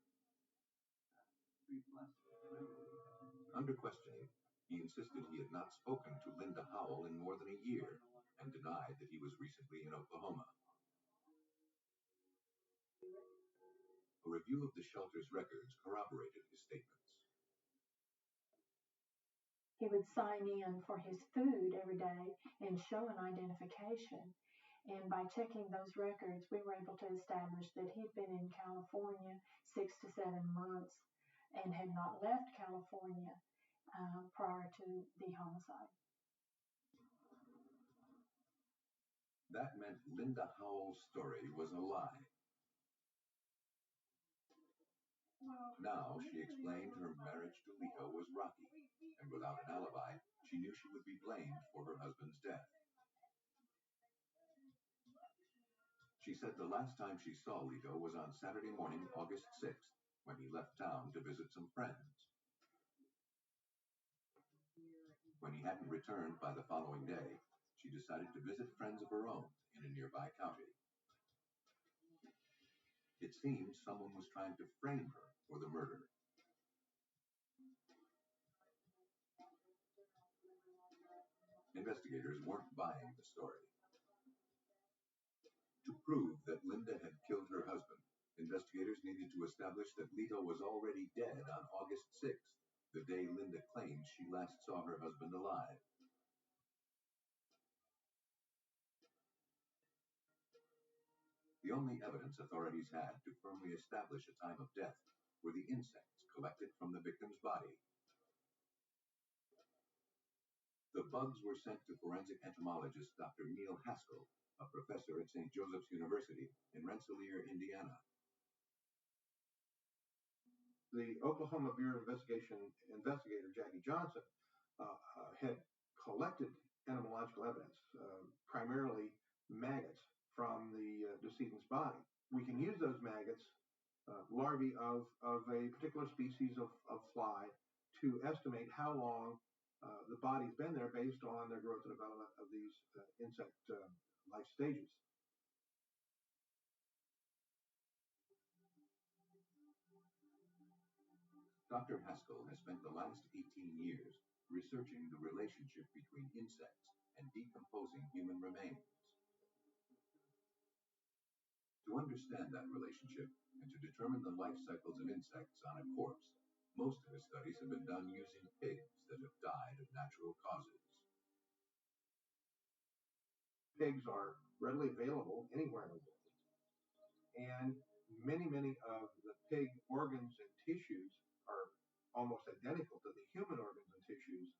Under questioning, he insisted he had not spoken to Linda Howell in more than a year and denied that he was recently in Oklahoma. A review of the shelter's records corroborated his statements. He would sign in for his food every day and show an identification. And by checking those records, we were able to establish that he'd been in California 6 to 7 months and had not left California prior to the homicide. That meant Linda Howell's story was a lie. Now, she explained her marriage to Lito was rocky, and without an alibi, she knew she would be blamed for her husband's death. She said the last time she saw Lito was on Saturday morning, August 6th, when he left town to visit some friends. When he hadn't returned by the following day, she decided to visit friends of her own in a nearby county. It seemed someone was trying to frame her for the murder. Investigators weren't buying the story. To prove that Linda had killed her husband, investigators needed to establish that Lito was already dead on August 6th, the day Linda claimed she last saw her husband alive. The only evidence authorities had to firmly establish a time of death were the insects collected from the victim's body. The bugs were sent to forensic entomologist Dr. Neil Haskell, a professor at St. Joseph's University in Rensselaer, Indiana. The Oklahoma Bureau of Investigation investigator, Jackie Johnson, had collected entomological evidence, primarily maggots from the decedent's body. We can use those maggots, larvae of a particular species of fly, to estimate how long the body's been there based on the growth and development of these insect life stages. Dr. Haskell has spent the last 18 years researching the relationship between insects and decomposing human remains. To understand that relationship and to determine the life cycles of insects on a corpse, most of his studies have been done using pigs that have died of natural causes. Pigs are readily available anywhere in the world, and many of the pig organs and tissues are almost identical to the human organs and tissues.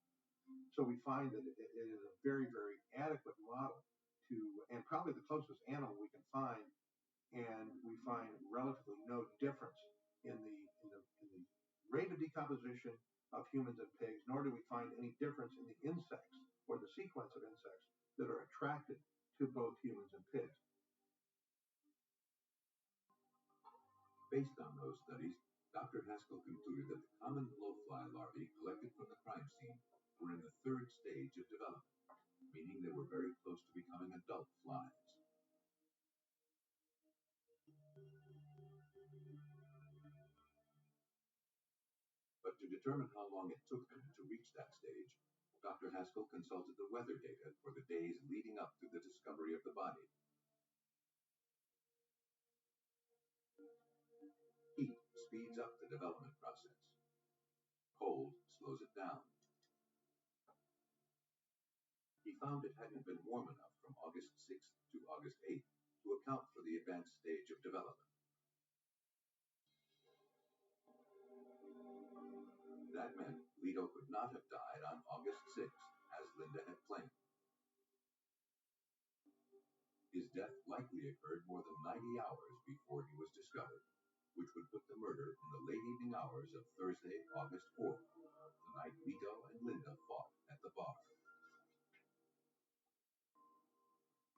So we find that it is a very adequate model to, and probably the closest animal we can find, and we find relatively no difference in the rate of decomposition of humans and pigs, nor do we find any difference in the insects or the sequence of insects that are attracted to both humans and pigs. Based on those studies, Dr. Haskell concluded that the common blowfly larvae collected from the crime scene were in the third stage of development, meaning they were very close to becoming adult flies. But to determine how long it took them to reach that stage, Dr. Haskell consulted the weather data for the days leading up to the discovery of the body. Heat speeds up the development process. Cold slows it down. He found it hadn't been warm enough from August 6th to August 8th to account for the advanced stage of development. That meant Lido could not have died on August 6th, as Linda had claimed. His death likely occurred more than 90 hours before he was discovered, which would put the murder in the late evening hours of Thursday, August 4th, the night Lido and Linda fought at the bar.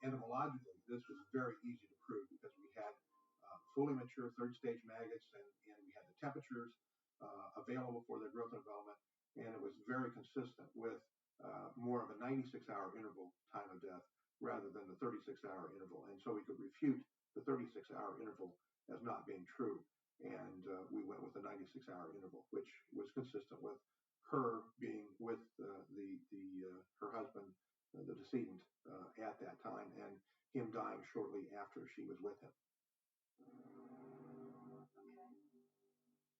Entomologically, this was very easy to prove because we had fully mature third stage maggots, and we had the temperatures available for their growth and development, and it was very consistent with more of a 96-hour interval time of death rather than the 36-hour interval. And so we could refute the 36-hour interval as not being true, and we went with the 96-hour interval, which was consistent with her being with her husband, the decedent, at that time, and him dying shortly after she was with him.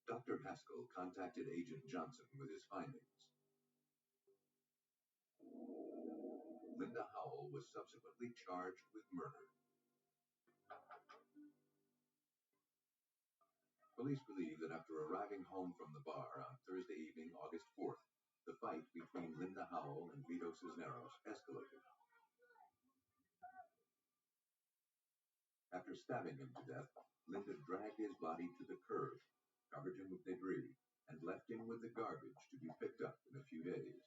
Dr. Haskell contacted Agent Johnson with his findings. Linda Howell was subsequently charged with murder. Police believe that after arriving home from the bar on Thursday evening, August 4th, the fight between Linda Howell and Vito Cisneros escalated. After stabbing him to death, Linda dragged his body to the curb, covered him with debris, and left him with the garbage to be picked up in a few days.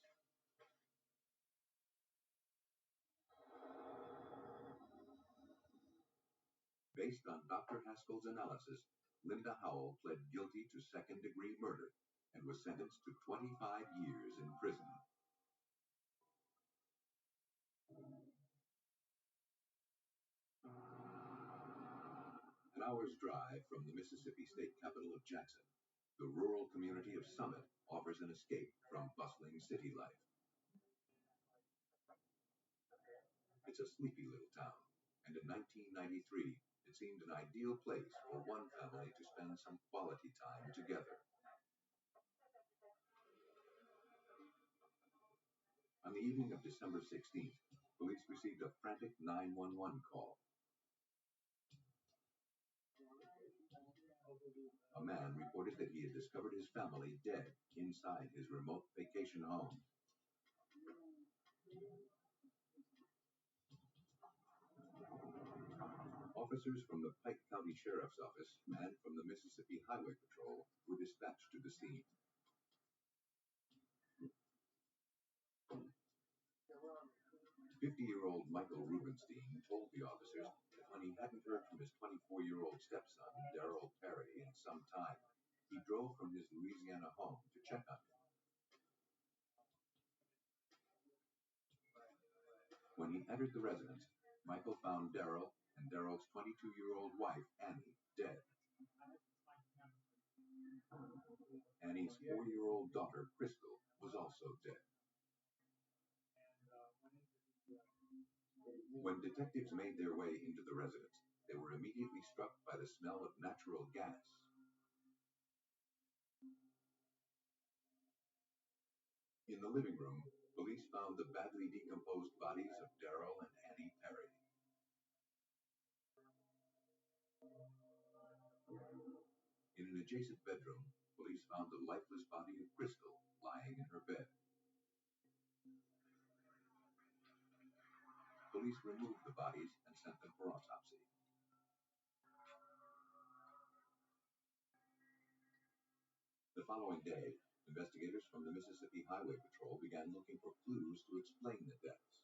Based on Dr. Haskell's analysis, Linda Howell pled guilty to second-degree murder and was sentenced to 25 years in prison. An hour's drive from the Mississippi state capital of Jackson, the rural community of Summit offers an escape from bustling city life. It's a sleepy little town, and in 1993, it seemed an ideal place for one family to spend some quality time together. On the evening of December 16th, police received a frantic 911 call. A man reported that he had discovered his family dead inside his remote vacation home. Officers from the Pike County Sheriff's Office and from the Mississippi Highway Patrol were dispatched to the scene. 50-year-old Michael Rubenstein told the officers that when he hadn't heard from his 24-year-old stepson, Darrell Perry, in some time, he drove from his Louisiana home to check on him. When he entered the residence, Michael found Daryl and Daryl's 22-year-old wife, Annie, dead. Annie's 4-year-old daughter, Crystal, was also dead. When detectives made their way into the residence, they were immediately struck by the smell of natural gas. In the living room, police found the badly decomposed bodies of Daryl and Annie Perry. In an adjacent bedroom, police found the lifeless body of Crystal lying in her bed. Police removed the bodies and sent them for autopsy. The following day, investigators from the Mississippi Highway Patrol began looking for clues to explain the deaths.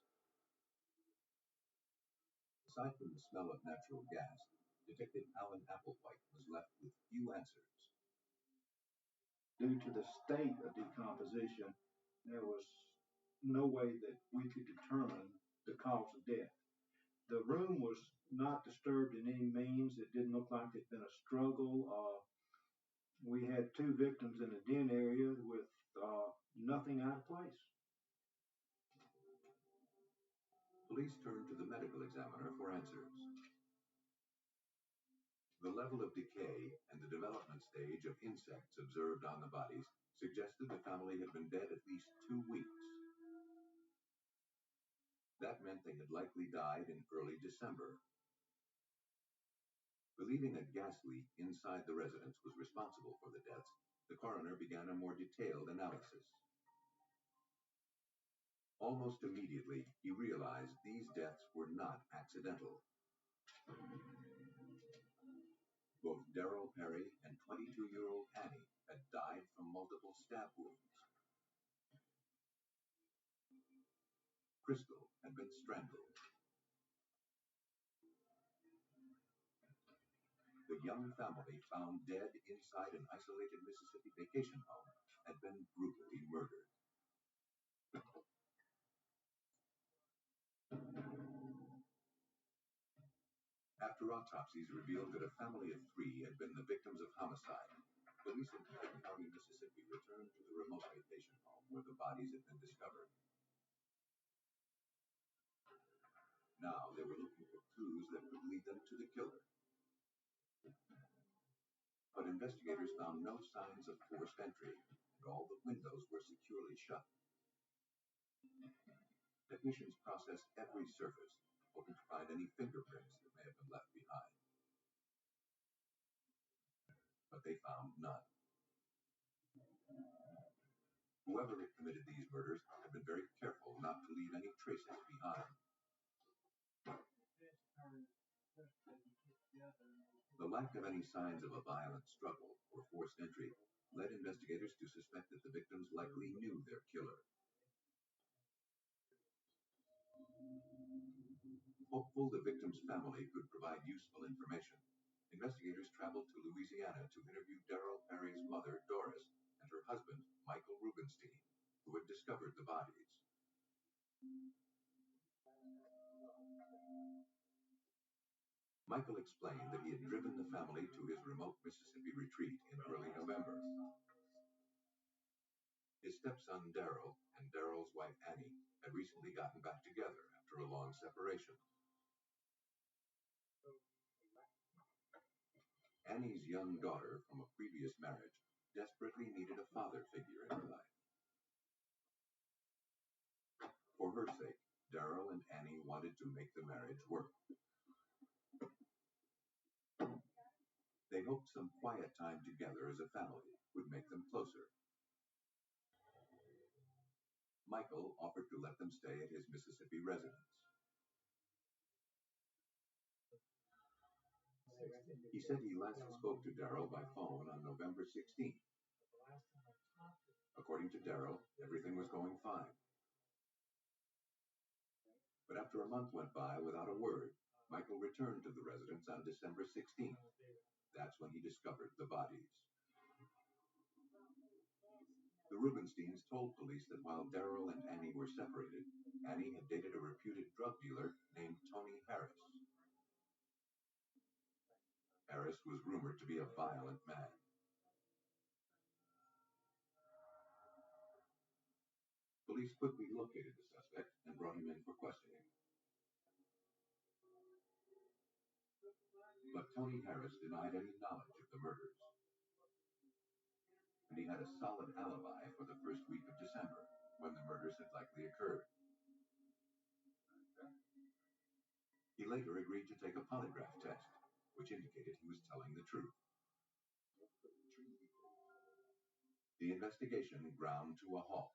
Aside from the smell of natural gas, Detective Alan Applewhite was left with few answers. Due to the state of decomposition, there was no way that we could determine the cause of death. The room was not disturbed in any means. It didn't look like there'd been a struggle. We had 2 victims in the den area with nothing out of place. Police turned to the medical examiner for answers. The level of decay and the development stage of insects observed on the bodies suggested the family had been dead at least 2 weeks. That meant they had likely died in early December. Believing a gas leak inside the residence was responsible for the deaths, the coroner began a more detailed analysis. Almost immediately, he realized these deaths were not accidental. Both Daryl Perry and 22-year-old Annie had died from multiple stab wounds. Crystal had been strangled. The young family found dead inside an isolated Mississippi vacation home had been brutally murdered. After autopsies revealed that a family of 3 had been the victims of homicide, police in Clayton County, Mississippi returned to the remote vacation home where the bodies had been discovered. Now they were looking for clues that could lead them to the killer. But investigators found no signs of forced entry, and all the windows were securely shut. Technicians processed every surface, hoping to find any fingerprints that may have been left behind. But they found none. Whoever had committed these murders had been very careful not to leave any traces behind. The lack of any signs of a violent struggle or forced entry led investigators to suspect that the victims likely knew their killer. Hopeful the victim's family could provide useful information, investigators traveled to Louisiana to interview Daryl Perry's mother, Doris, and her husband, Michael Rubenstein, who had discovered the bodies. Michael explained that he had driven the family to his remote Mississippi retreat in early November. His stepson, Daryl, and Daryl's wife, Annie, had recently gotten back together after a long separation. Annie's young daughter from a previous marriage desperately needed a father figure in her life. For her sake, Daryl and Annie wanted to make the marriage work. They hoped some quiet time together as a family would make them closer. Michael offered to let them stay at his Mississippi residence. He said he last spoke to Daryl by phone on November 16th. According to Daryl, everything was going fine. But after a month went by without a word, Michael returned to the residence on December 16th. That's when he discovered the bodies. The Rubensteins told police that while Daryl and Annie were separated, Annie had dated a reputed drug dealer named Tony Harris. Harris was rumored to be a violent man. Police quickly located the suspect and brought him in for questioning. But Tony Harris denied any knowledge of the murders. And he had a solid alibi for the first week of December, when the murders had likely occurred. He later agreed to take a polygraph test, which indicated he was telling the truth. The investigation ground to a halt.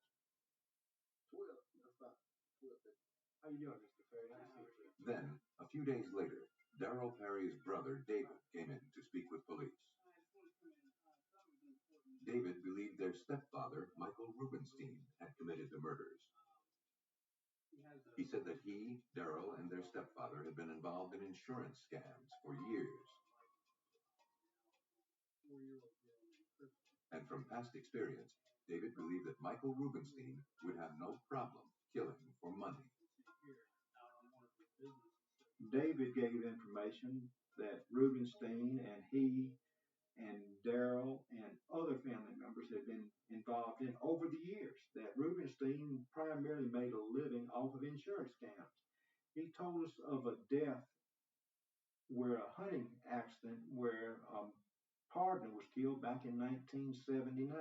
How you doing, Mr. Ferry? Nice to meet you. Then, a few days later, Daryl Perry's brother, David, came in to speak with police. David believed their stepfather, Michael Rubenstein, had committed the murders. He said that he, Daryl, and their stepfather had been involved in insurance scams for years. And from past experience, David believed that Michael Rubenstein would have no problem killing for money. David gave information that Rubenstein and he and Daryl and other family members had been involved in over the years, that Rubenstein primarily made a living off of insurance scams. He told us of a death where a hunting accident where a partner was killed back in 1979.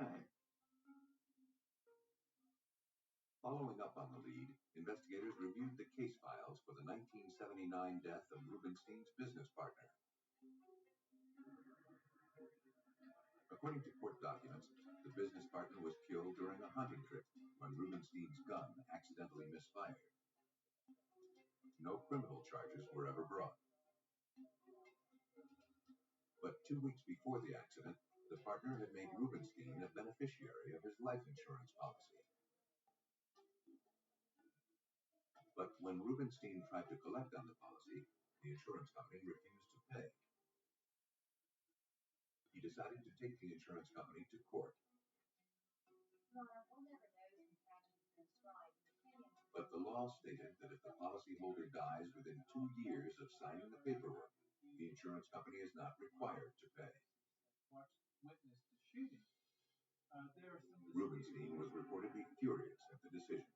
Following up on the lead, investigators reviewed the case files for the 1979 death of Rubenstein's business partner. According to court documents, the business partner was killed during a hunting trip when Rubenstein's gun accidentally misfired. No criminal charges were ever brought. But 2 weeks before the accident, the partner had made Rubenstein a beneficiary of his life insurance policy. But when Rubenstein tried to collect on the policy, the insurance company refused to pay. He decided to take the insurance company to court. But the law stated that if the policyholder dies within 2 years of signing the paperwork, the insurance company is not required to pay. Rubenstein was reportedly furious at the decision.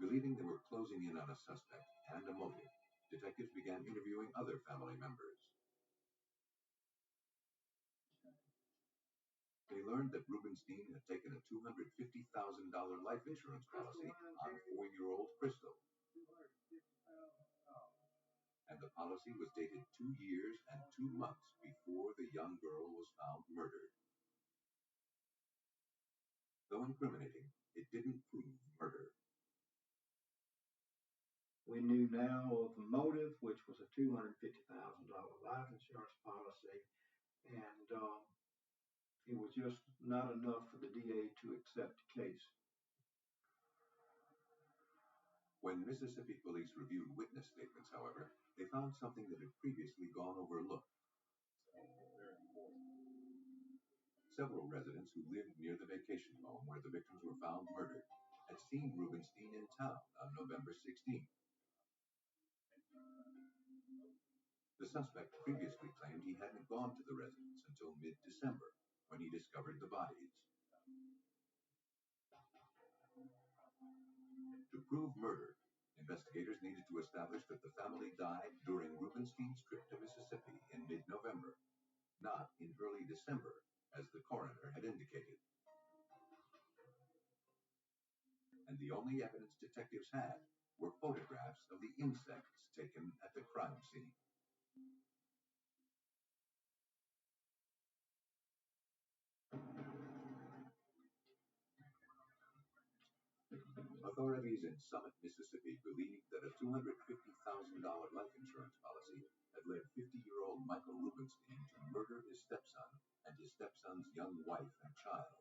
Believing they were closing in on a suspect and a motive, detectives began interviewing other family members. They learned that Rubenstein had taken a $250,000 life insurance policy on 4-year-old Crystal. And the policy was dated 2 years and 2 months before the young girl was found murdered. Though incriminating, it didn't prove murder. We knew now of the motive, which was a $250,000 life insurance policy, and it was just not enough for the DA to accept the case. When Mississippi police reviewed witness statements, however, they found something that had previously gone overlooked. Several residents who lived near the vacation home where the victims were found murdered had seen Rubenstein in town on November 16th. The suspect previously claimed he hadn't gone to the residence until mid-December, when he discovered the bodies. To prove murder, investigators needed to establish that the family died during Rubenstein's trip to Mississippi in mid-November, not in early December, as the coroner had indicated. And the only evidence detectives had were photographs of the insects taken at the crime scene. Authorities in Summit, Mississippi believed that a $250,000 life insurance policy had led 50-year-old Michael Rubenstein to murder his stepson and his stepson's young wife and child.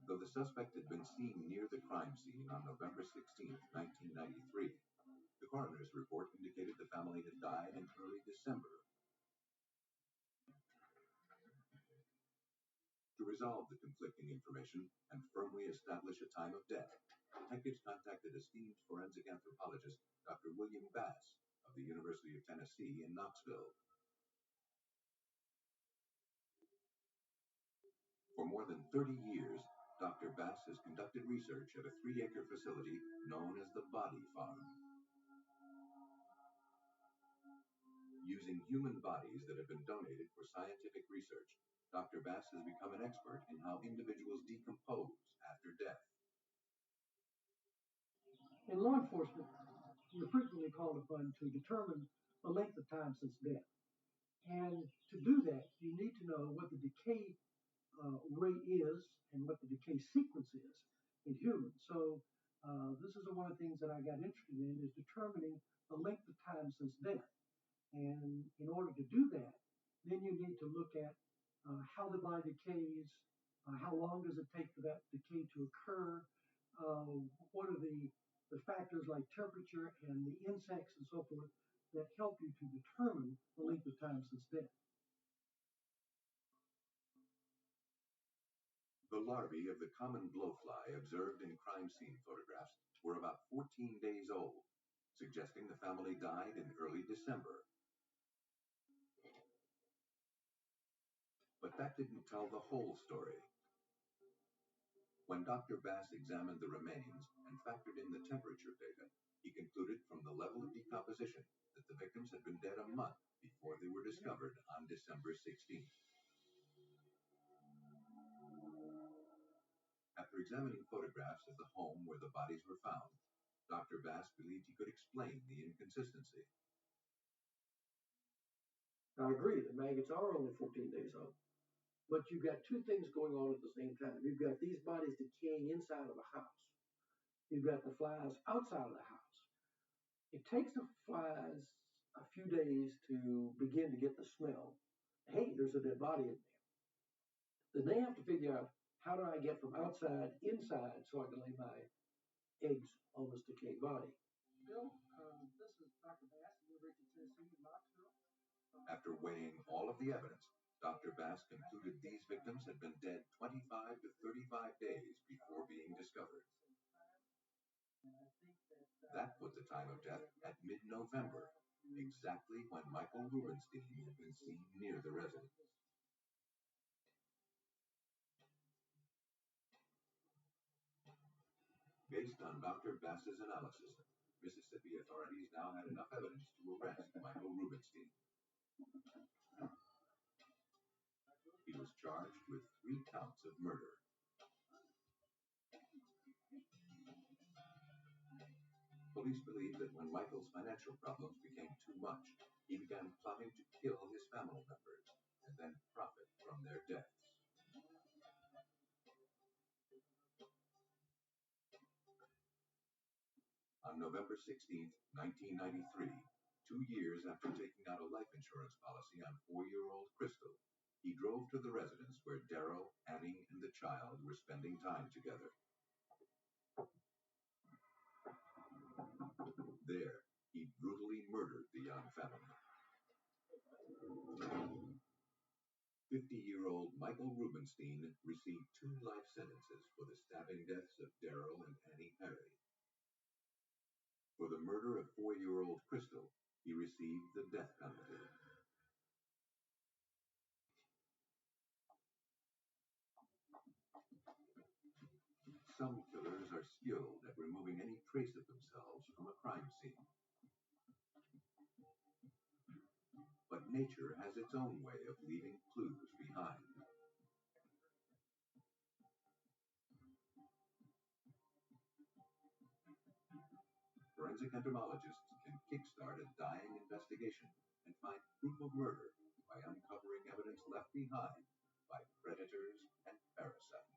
Though the suspect had been seen near the crime scene on November 16, 1993, The coroner's report indicated the family had died in early December. To resolve the conflicting information and firmly establish a time of death, detectives contacted esteemed forensic anthropologist Dr. William Bass of the University of Tennessee in Knoxville. For more than 30 years, Dr. Bass has conducted research at a 3-acre facility known as the Body Farm. Using human bodies that have been donated for scientific research, Dr. Bass has become an expert in how individuals decompose after death. In law enforcement, you're frequently called upon to determine the length of time since death. And to do that, you need to know what the decay rate is and what the decay sequence is in humans. So this is one of the things that I got interested in, is determining the length of time since death. And in order to do that, then you need to look at how the body decays, how long does it take for that decay to occur, what are the factors like temperature and the insects and so forth that help you to determine the length of time since death. The larvae of the common blowfly observed in crime scene photographs were about 14 days old, suggesting the family died in early December. But that didn't tell the whole story. When Dr. Bass examined the remains and factored in the temperature data, he concluded from the level of decomposition that the victims had been dead a month before they were discovered on December 16th. After examining photographs of the home where the bodies were found, Dr. Bass believed he could explain the inconsistency. I agree, the maggots are only 14 days old. But you've got two things going on at the same time. You've got these bodies decaying inside of a house. You've got the flies outside of the house. It takes the flies a few days to begin to get the smell. Hey, there's a dead body in there. Then they have to figure out, how do I get from outside inside so I can lay my eggs on this decayed body? Bill, this is Dr. Bass, University of Tennessee in Knoxville. After weighing all of the evidence, Dr. Bass concluded these victims had been dead 25 to 35 days before being discovered. That put the time of death at mid-November, exactly when Michael Rubenstein had been seen near the residence. Based on Dr. Bass's analysis, Mississippi authorities now had enough evidence to arrest Michael Rubenstein. He was charged with 3 counts of murder. Police believe that when Michael's financial problems became too much, he began plotting to kill his family members and then profit from their deaths. On November 16, 1993, 2 years after taking out a life insurance policy on 4-year-old Crystal, he drove to the residence where Darrell, Annie, and the child were spending time together. There, he brutally murdered the young family. 50-year-old Michael Rubenstein received 2 life sentences for the stabbing deaths of Darrell and Annie Perry. For the murder of 4-year-old Crystal, he received the death penalty. Some killers are skilled at removing any trace of themselves from a crime scene. But nature has its own way of leaving clues behind. Forensic entomologists can kickstart a dying investigation and find proof of murder by uncovering evidence left behind by predators and parasites.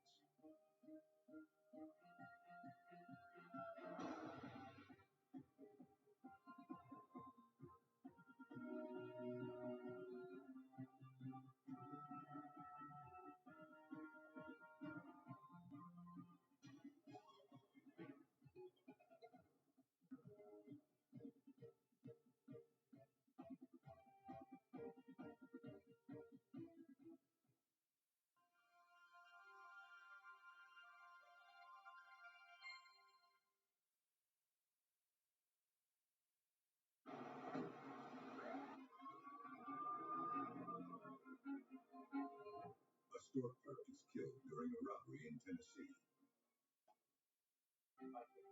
during a robbery in Tennessee.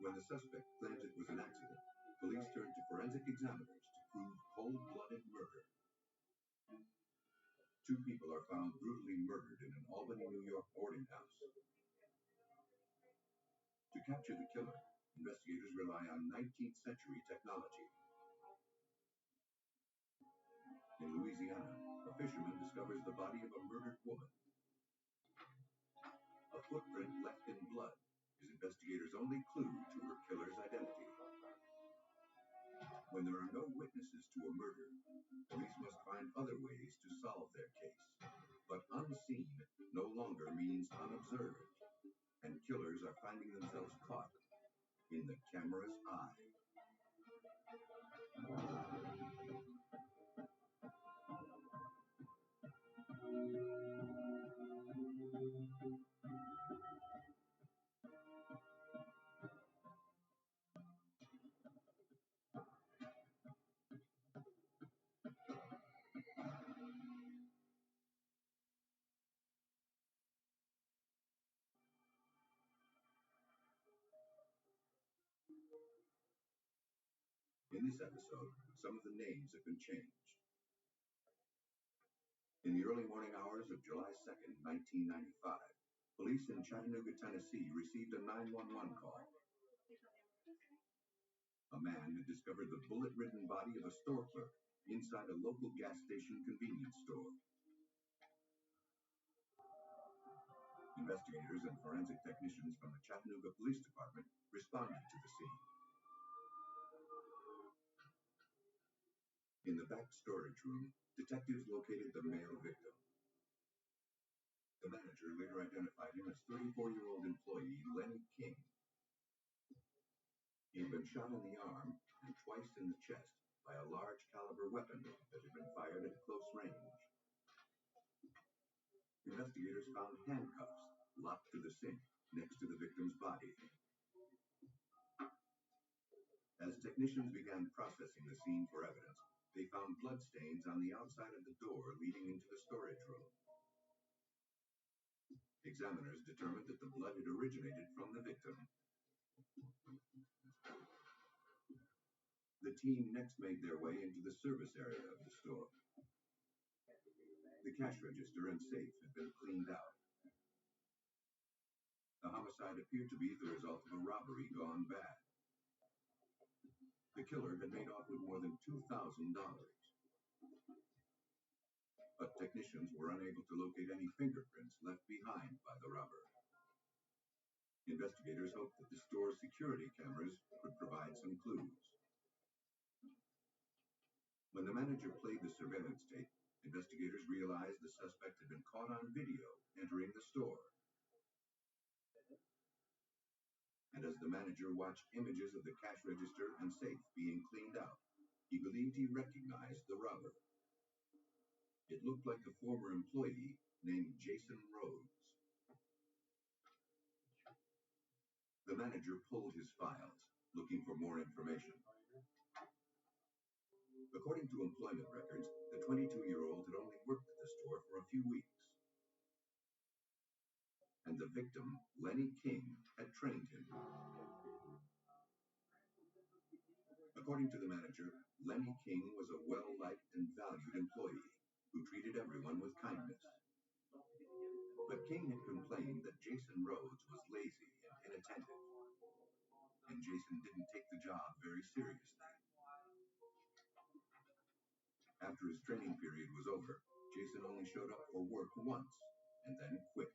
When the suspect claims it was an accident, police turned to forensic examiners to prove cold-blooded murder. 2 people are found brutally murdered in an Albany, New York boarding house. To capture the killer, investigators rely on 19th century technology. In Louisiana, a fisherman discovers the body of a murdered woman. A footprint left in blood is investigators' only clue to her killer's identity. When there are no witnesses to a murder, police must find other ways to solve their case. But unseen no longer means unobserved, and killers are finding themselves caught in the camera's eye. In this episode, some of the names have been changed. In the early morning hours of July 2nd, 1995, police in Chattanooga, Tennessee received a 911 call. A man had discovered the bullet-ridden body of a store clerk inside a local gas station convenience store. Investigators and forensic technicians from the Chattanooga Police Department responded to the scene. In the back storage room, detectives located the male victim. The manager later identified him as 34-year-old employee Lenny King. He had been shot in the arm and twice in the chest by a large caliber weapon that had been fired at close range. Investigators found handcuffs locked to the sink next to the victim's body. As technicians began processing the scene for evidence, they found bloodstains on the outside of the door leading into the storage room. Examiners determined that the blood had originated from the victim. The team next made their way into the service area of the store. The cash register and safe had been cleaned out. The homicide appeared to be the result of a robbery gone bad. The killer had made off with more than $2,000. But technicians were unable to locate any fingerprints left behind by the robber. Investigators hoped that the store's security cameras would provide some clues. When the manager played the surveillance tape, investigators realized the suspect had been caught on video entering the store. And as the manager watched images of the cash register and safe being cleaned out, he believed he recognized the robber. It looked like a former employee named Jason Rhodes. The manager pulled his files, looking for more information. According to employment records, the 22-year-old had only worked at the store for a few weeks. And the victim, Lenny King, had trained him. According to the manager, Lenny King was a well-liked and valued employee who treated everyone with kindness. But King had complained that Jason Rhodes was lazy and inattentive, and Jason didn't take the job very seriously. After his training period was over, Jason only showed up for work once and then quit.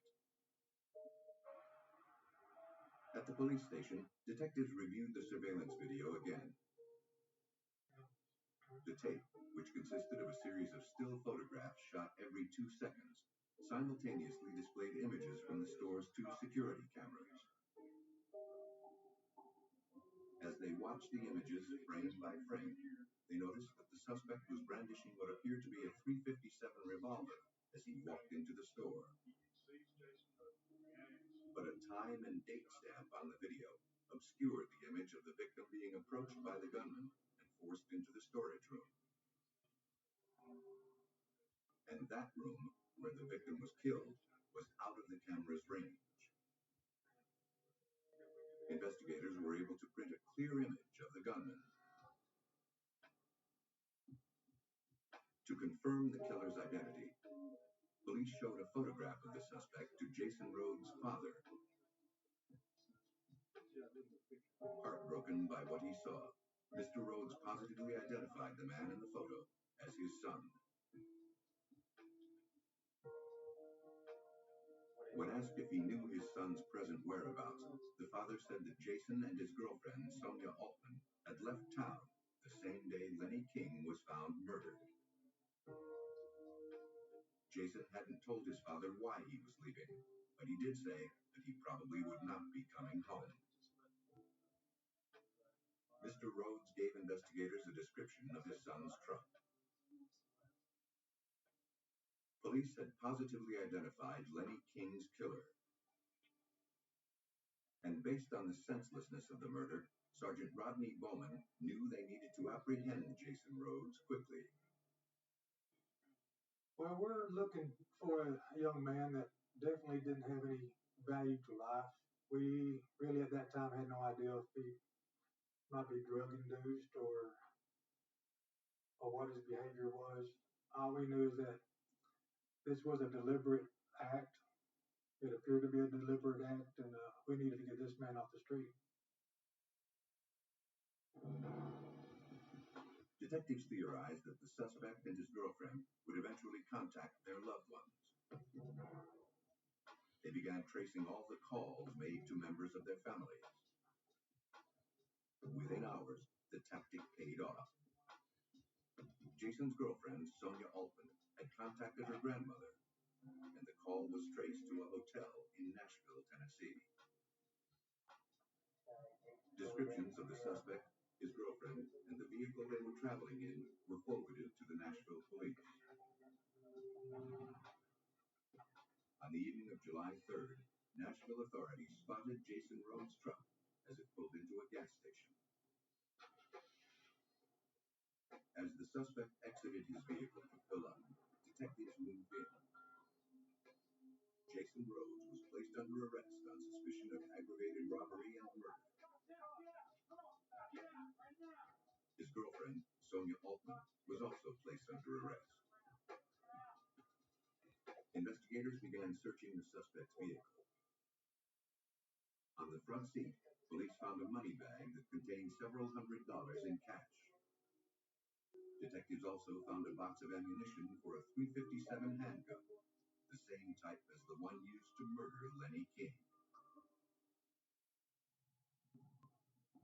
At the police station, detectives reviewed the surveillance video again. The tape, which consisted of a series of still photographs shot every 2 seconds, simultaneously displayed images from the store's 2 security cameras. As they watched the images frame by frame, they noticed that the suspect was brandishing what appeared to be a .357 revolver as he walked into the store. But a time and date stamp on the video obscured the image of the victim being approached by the gunman and forced into the storage room. And that room, where the victim was killed, was out of the camera's range. Investigators were able to print a clear image of the gunman. To confirm the killer's identity, police showed a photograph of the suspect to Jason Rhodes' father. Heartbroken by what he saw, Mr. Rhodes positively identified the man in the photo as his son. When asked if he knew his son's present whereabouts, the father said that Jason and his girlfriend, Sonia Altman, had left town the same day Lenny King was found murdered. Jason hadn't told his father why he was leaving, but he did say that he probably would not be coming home. Mr. Rhodes gave investigators a description of his son's truck. Police had positively identified Lenny King's killer. And based on the senselessness of the murder, Sergeant Rodney Bowman knew they needed to apprehend Jason Rhodes quickly. Well, we're looking for a young man that definitely didn't have any value to life. We really at that time had no idea if he might be drug induced or what his behavior was. All we knew is that this was a deliberate act. It appeared to be a deliberate act, and we needed to get this man off the street. Detectives theorized that the suspect and his girlfriend would eventually contact their loved ones. They began tracing all the calls made to members of their families. Within hours, the tactic paid off. Jason's girlfriend, Sonia Altman, had contacted her grandmother, and the call was traced to a hotel in Nashville, Tennessee. Descriptions of the suspect, his girlfriend, and the vehicle they were traveling in were forwarded to the Nashville police. On the evening of July 3rd, Nashville authorities spotted Jason Rhodes' truck as it pulled into a gas station. As the suspect exited his vehicle to fill up, detectives moved in. Jason Rhodes was placed under arrest on suspicion of aggravated robbery and murder. His girlfriend, Sonia Altman, was also placed under arrest. Investigators began searching the suspect's vehicle. On the front seat, police found a money bag that contained several $100s in cash. Detectives also found a box of ammunition for a .357 handgun, the same type as the one used to murder Lenny King.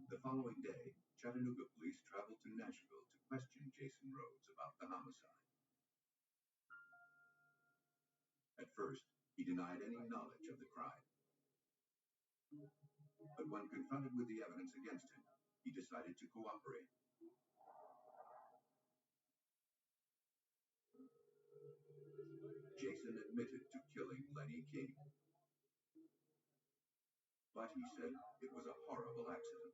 The following day, Chattanooga police traveled to Nashville to question Jason Rhodes about the homicide. At first, he denied any knowledge of the crime. But when confronted with the evidence against him, he decided to cooperate. Jason admitted to killing Lenny King. But he said it was a horrible accident.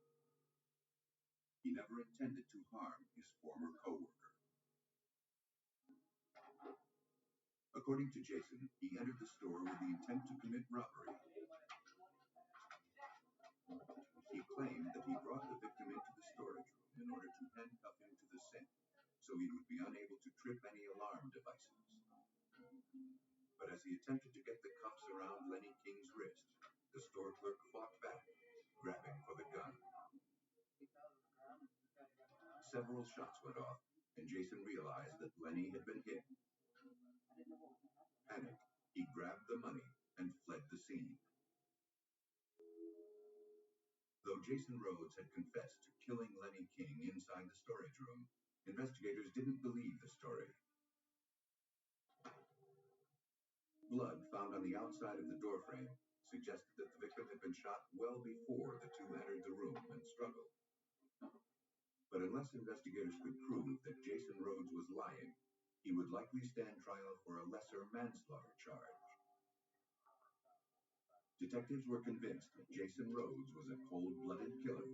He never intended to harm his former co-worker. According to Jason, he entered the store with the intent to commit robbery. He claimed that he brought the victim into the storage room in order to handcuff him to the sink, so he would be unable to trip any alarm devices. But as he attempted to get the cuffs around Lenny King's wrist, the store clerk fought back, grabbing for the gun. Several shots went off, and Jason realized that Lenny had been hit. Panicked, he grabbed the money and fled the scene. Though Jason Rhodes had confessed to killing Lenny King inside the storage room, investigators didn't believe the story. Blood found on the outside of the doorframe suggested that the victim had been shot well before the two entered the room and struggled. But unless investigators could prove that Jason Rhodes was lying, he would likely stand trial for a lesser manslaughter charge. Detectives were convinced that Jason Rhodes was a cold-blooded killer.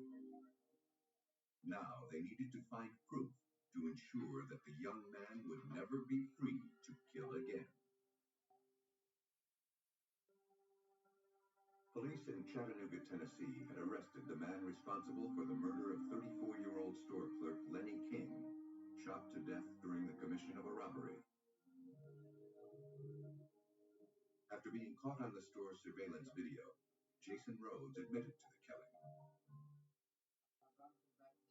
Now they needed to find proof to ensure that the young man would never be free to kill again. Chattanooga, Tennessee had arrested the man responsible for the murder of 34-year-old store clerk Lenny King, shot to death during the commission of a robbery. After being caught on the store's surveillance video, Jason Rhodes admitted to the killing.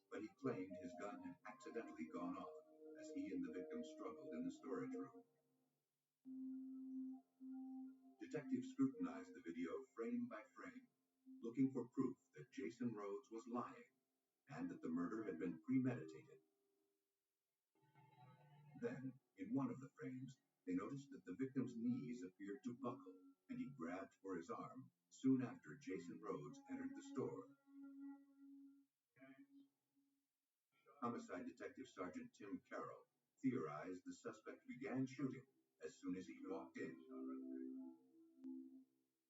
But he claimed his gun had accidentally gone off as he and the victim struggled in the storage room. Detectives scrutinized the video frame by frame, looking for proof that Jason Rhodes was lying and that the murder had been premeditated. Then, in one of the frames, they noticed that the victim's knees appeared to buckle, and he grabbed for his arm soon after Jason Rhodes entered the store. Homicide Detective Sergeant Tim Carroll theorized the suspect began shooting as soon as he walked in.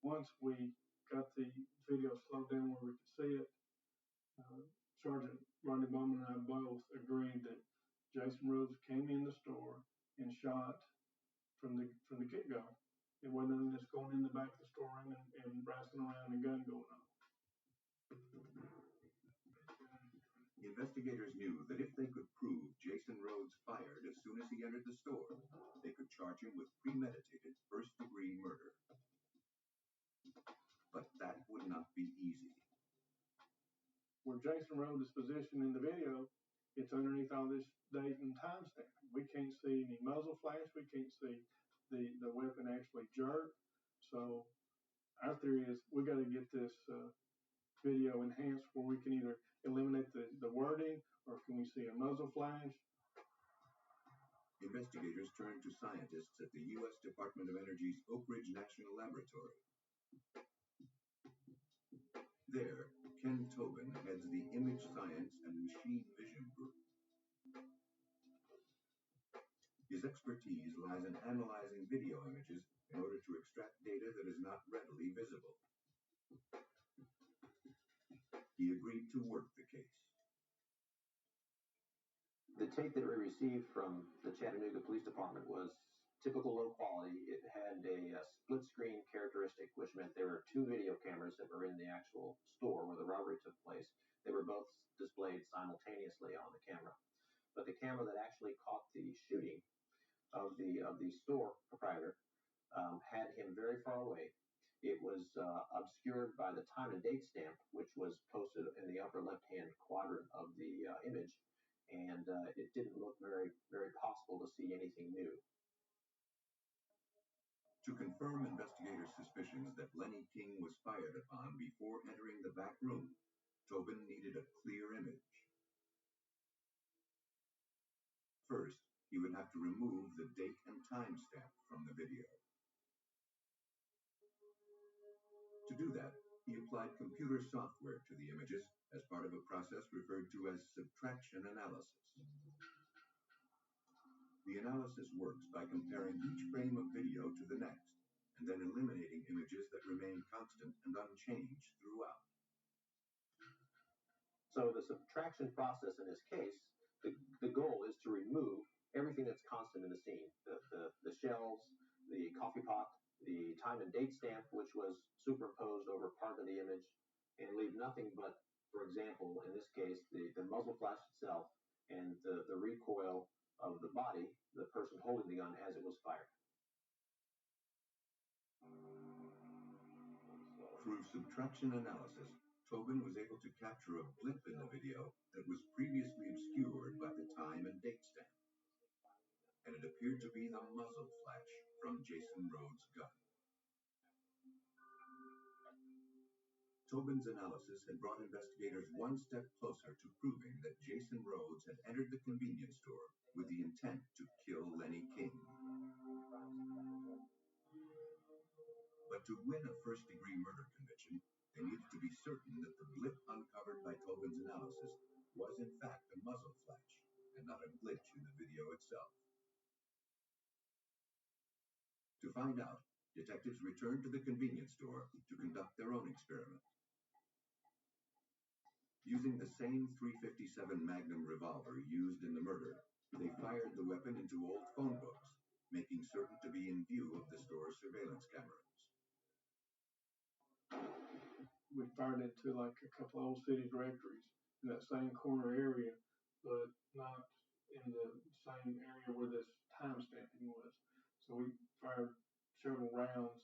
Once we got the video slowed down where we could see it, Sergeant Rodney Bowman and I both agreed that Jason Rhodes came in the store and shot from the get-go. It wasn't just going in the back of the storeroom and wrestling around and a gun going on. Investigators knew that if they could prove Jason Rhodes fired as soon as he entered the store, they could charge him with premeditated first-degree murder. But that would not be easy. Where Jason Rhodes is positioned in the video, it's underneath all this date and time stamp. We can't see any muzzle flash. We can't see the weapon actually jerk. So our theory is we got to get this video enhanced where we can either eliminate the wording or can we see a muzzle flash. Investigators turned to scientists at the U.S. Department of Energy's Oak Ridge National Laboratory. There, Ken Tobin heads the Image Science and Machine Vision Group. His expertise lies in analyzing video images in order to extract data that is not readily visible. He agreed to work the case. The tape that we received from the Chattanooga Police Department was typical low quality. It had a split screen characteristic, which meant there were two video cameras that were in the actual store where the robbery took place. They were both displayed simultaneously on the camera. But the camera that actually caught the shooting of the store proprietor had him very far away. It was obscured by the time and date stamp, which was posted in the upper left-hand quadrant of the image, and it didn't look very, very possible to see anything new. To confirm investigators' suspicions that Lenny King was fired upon before entering the back room, Tobin needed a clear image. First, he would have to remove the date and time stamp from the video. To do that, he applied computer software to the images as part of a process referred to as subtraction analysis. The analysis works by comparing each frame of video to the next, and then eliminating images that remain constant and unchanged throughout. So the subtraction process in this case, the goal is to remove everything that's constant in the scene. The shelves, the coffee pot, the time and date stamp, which was superimposed over part of the image, and leave nothing but, for example, in this case, the muzzle flash itself and the recoil of the body, the person holding the gun as it was fired. Through subtraction analysis, Tobin was able to capture a blip in the video that was previously obscured by the time and date stamp. And it appeared to be the muzzle flash from Jason Rhodes' gun. Tobin's analysis had brought investigators one step closer to proving that Jason Rhodes had entered the convenience store with the intent to kill Lenny King. But to win a first-degree murder conviction, they needed to be certain that the blip uncovered by Tobin's analysis was in fact a muzzle flash and not a glitch in the video itself. To find out, detectives returned to the convenience store to conduct their own experiment. Using the same .357 Magnum revolver used in the murder, they fired the weapon into old phone books, making certain to be in view of the store's surveillance cameras. we fired into like a couple of old city directories in that same corner area, but not in the same area where this time stamping was. So we fired several rounds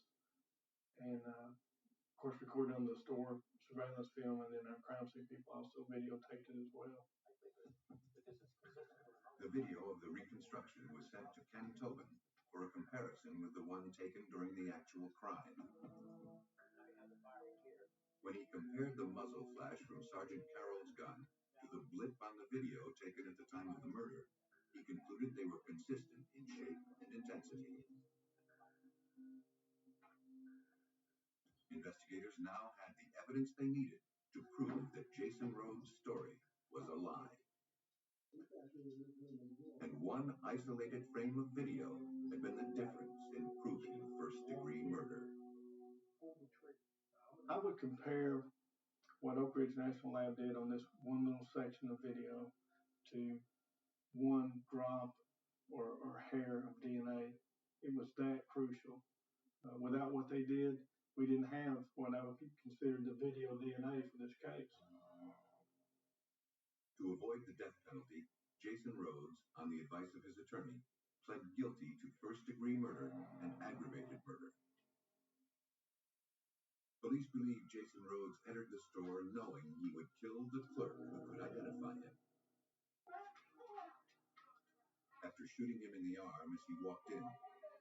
and, of course, recorded on the store surveillance film, and then our crime scene people also videotaped it as well. The video of the reconstruction was sent to Ken Tobin for a comparison with the one taken during the actual crime. When he compared the muzzle flash from Sergeant Carroll's gun to the blip on the video taken at the time of the murder, he concluded they were consistent in shape and intensity. Investigators now had the evidence they needed to prove that Jason Rhodes' story was a lie. And one isolated frame of video had been the difference in proving first-degree murder. I would compare what Oak Ridge National Lab did on this one little section of video to one drop or hair of DNA. It was that crucial. Without what they did, we didn't have what I would consider the video DNA for this case. To avoid the death penalty, Jason Rhodes, on the advice of his attorney, pled guilty to first-degree murder and aggravated murder. Police believe Jason Rhodes entered the store knowing he would kill the clerk who could identify him. After shooting him in the arm as he walked in,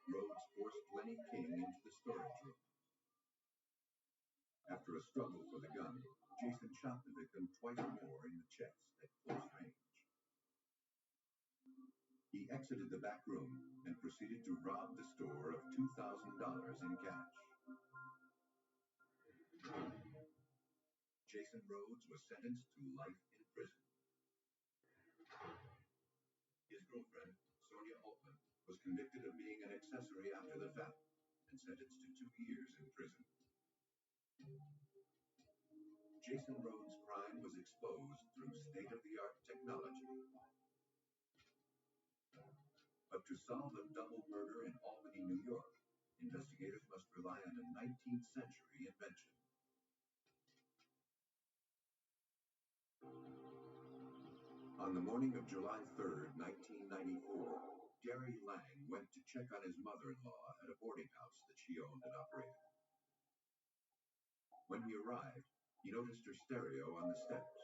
Rhodes forced Lenny King into the storage room. After a struggle for the gun, Jason shot the victim twice more in the chest at close range. He exited the back room and proceeded to rob the store of $2,000 in cash. Jason Rhodes was sentenced to life in prison. His girlfriend, Sonia Altman, was convicted of being an accessory after the fact and sentenced to 2 years in prison. Jason Rhodes' crime was exposed through state-of-the-art technology. But to solve a double murder in Albany, New York, investigators must rely on a 19th century invention. On the morning of July 3rd, 1994, Gary Lang went to check on his mother-in-law at a boarding house that she owned and operated. When he arrived, he noticed her stereo on the steps.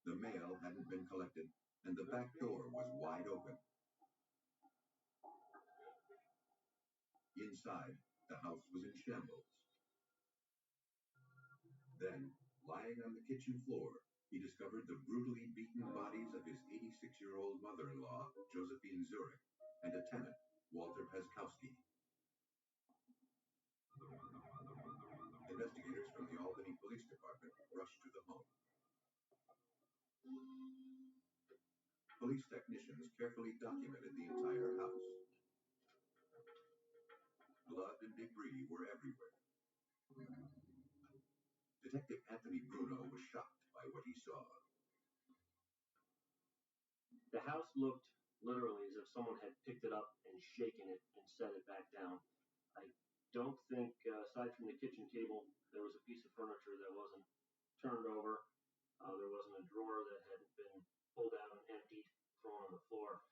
The mail hadn't been collected, and the back door was wide open. Inside, the house was in shambles. Then, lying on the kitchen floor, he discovered the brutally beaten bodies of his 86-year-old mother-in-law, Josephine Zurich, and a tenant, Walter Peskowski. Investigators from the Albany Police Department rushed to the home. Police technicians carefully documented the entire house. Blood and debris were everywhere. Detective Anthony Bruno was shocked by what he saw. The house looked literally as if someone had picked it up and shaken it and set it back down. I don't think, aside from the kitchen table, there was a piece of furniture that wasn't turned over. There wasn't a drawer that hadn't been pulled out and emptied, thrown on the floor.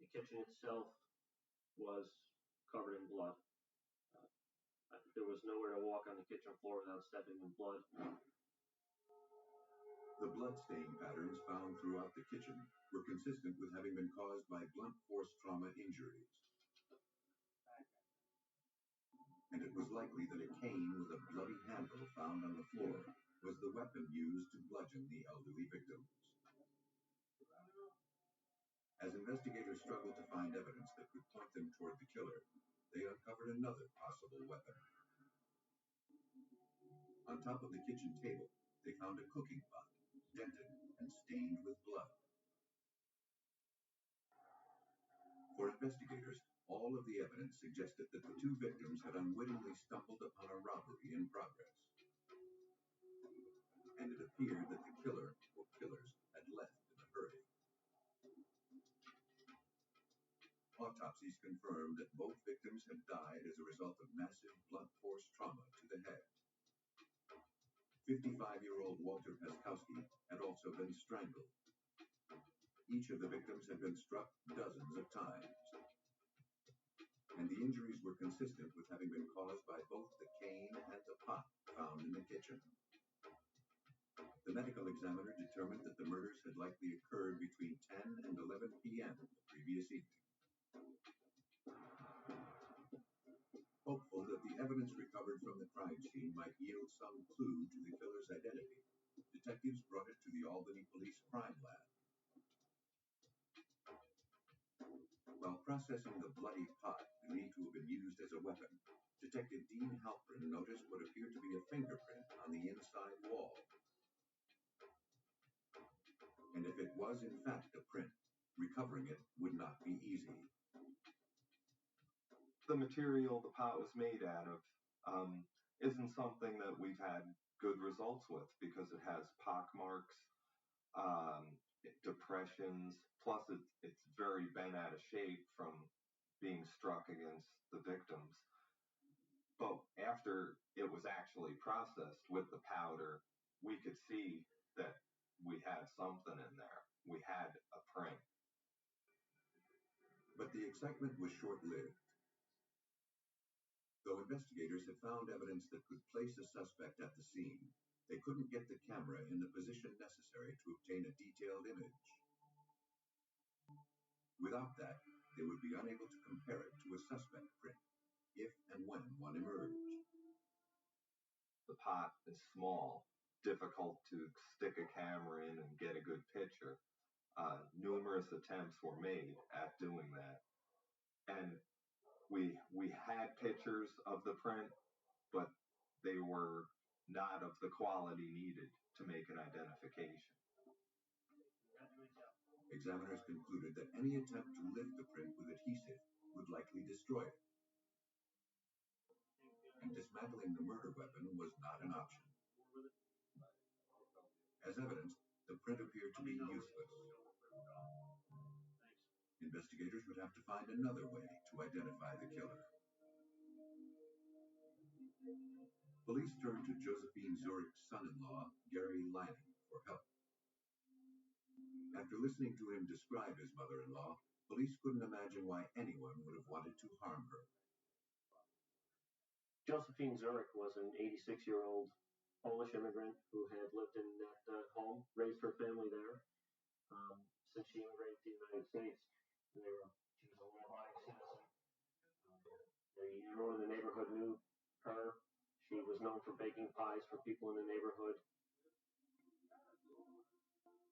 The kitchen itself was covered in blood. There was nowhere to walk on the kitchen floor without stepping in blood. The bloodstain patterns found throughout the kitchen were consistent with having been caused by blunt force trauma injuries. And it was likely that a cane with a bloody handle found on the floor was the weapon used to bludgeon the elderly victims. As investigators struggled to find evidence that could point them toward the killer, they uncovered another possible weapon. On top of the kitchen table, they found a cooking pot, dented and stained with blood. For investigators, all of the evidence suggested that the two victims had unwittingly stumbled upon a robbery in progress. And it appeared that the killer or killers had left in a hurry. Autopsies confirmed that both victims had died as a result of massive blunt force trauma to the head. 55-year-old Walter Paskowski had also been strangled. Each of the victims had been struck dozens of times, and the injuries were consistent with having been caused by both the cane and the pot found in the kitchen. The medical examiner determined that the murders had likely occurred between 10 and 11 p.m. the previous evening. Hopeful that the evidence recovered from the crime scene might yield some clue to the killer's identity, detectives brought it to the Albany Police Crime Lab. While processing the bloody pot believed to have been used as a weapon, Detective Dean Halpern noticed what appeared to be a fingerprint on the inside wall. And if it was in fact a print, recovering it would not be easy. The material the pot was made out of isn't something that we've had good results with because it has pock marks, depressions, plus it's very bent out of shape from being struck against the victims. But after it was actually processed with the powder, we could see that we had something in there. We had a print. But the excitement was short-lived. Though investigators had found evidence that could place a suspect at the scene, they couldn't get the camera in the position necessary to obtain a detailed image. Without that, they would be unable to compare it to a suspect print, if and when one emerged. The pot is small, difficult to stick a camera in and get a good picture. Numerous attempts were made at doing that. And we had pictures of the print, but they were not of the quality needed to make an identification. Examiners concluded that any attempt to lift the print with adhesive would likely destroy it, and dismantling the murder weapon was not an option. As evidence, the print appeared to be useless. Investigators would have to find another way to identify the killer. Police turned to Josephine Zurich's son-in-law, Gary Lanning, for help. After listening to him describe his mother-in-law, police couldn't imagine why anyone would have wanted to harm her. Josephine Zurich was an 86-year-old Polish immigrant who had lived in that home, raised her family there since she immigrated to the United States. And she was a law-abiding citizen. Everyone in the neighborhood knew her. She was known for baking pies for people in the neighborhood.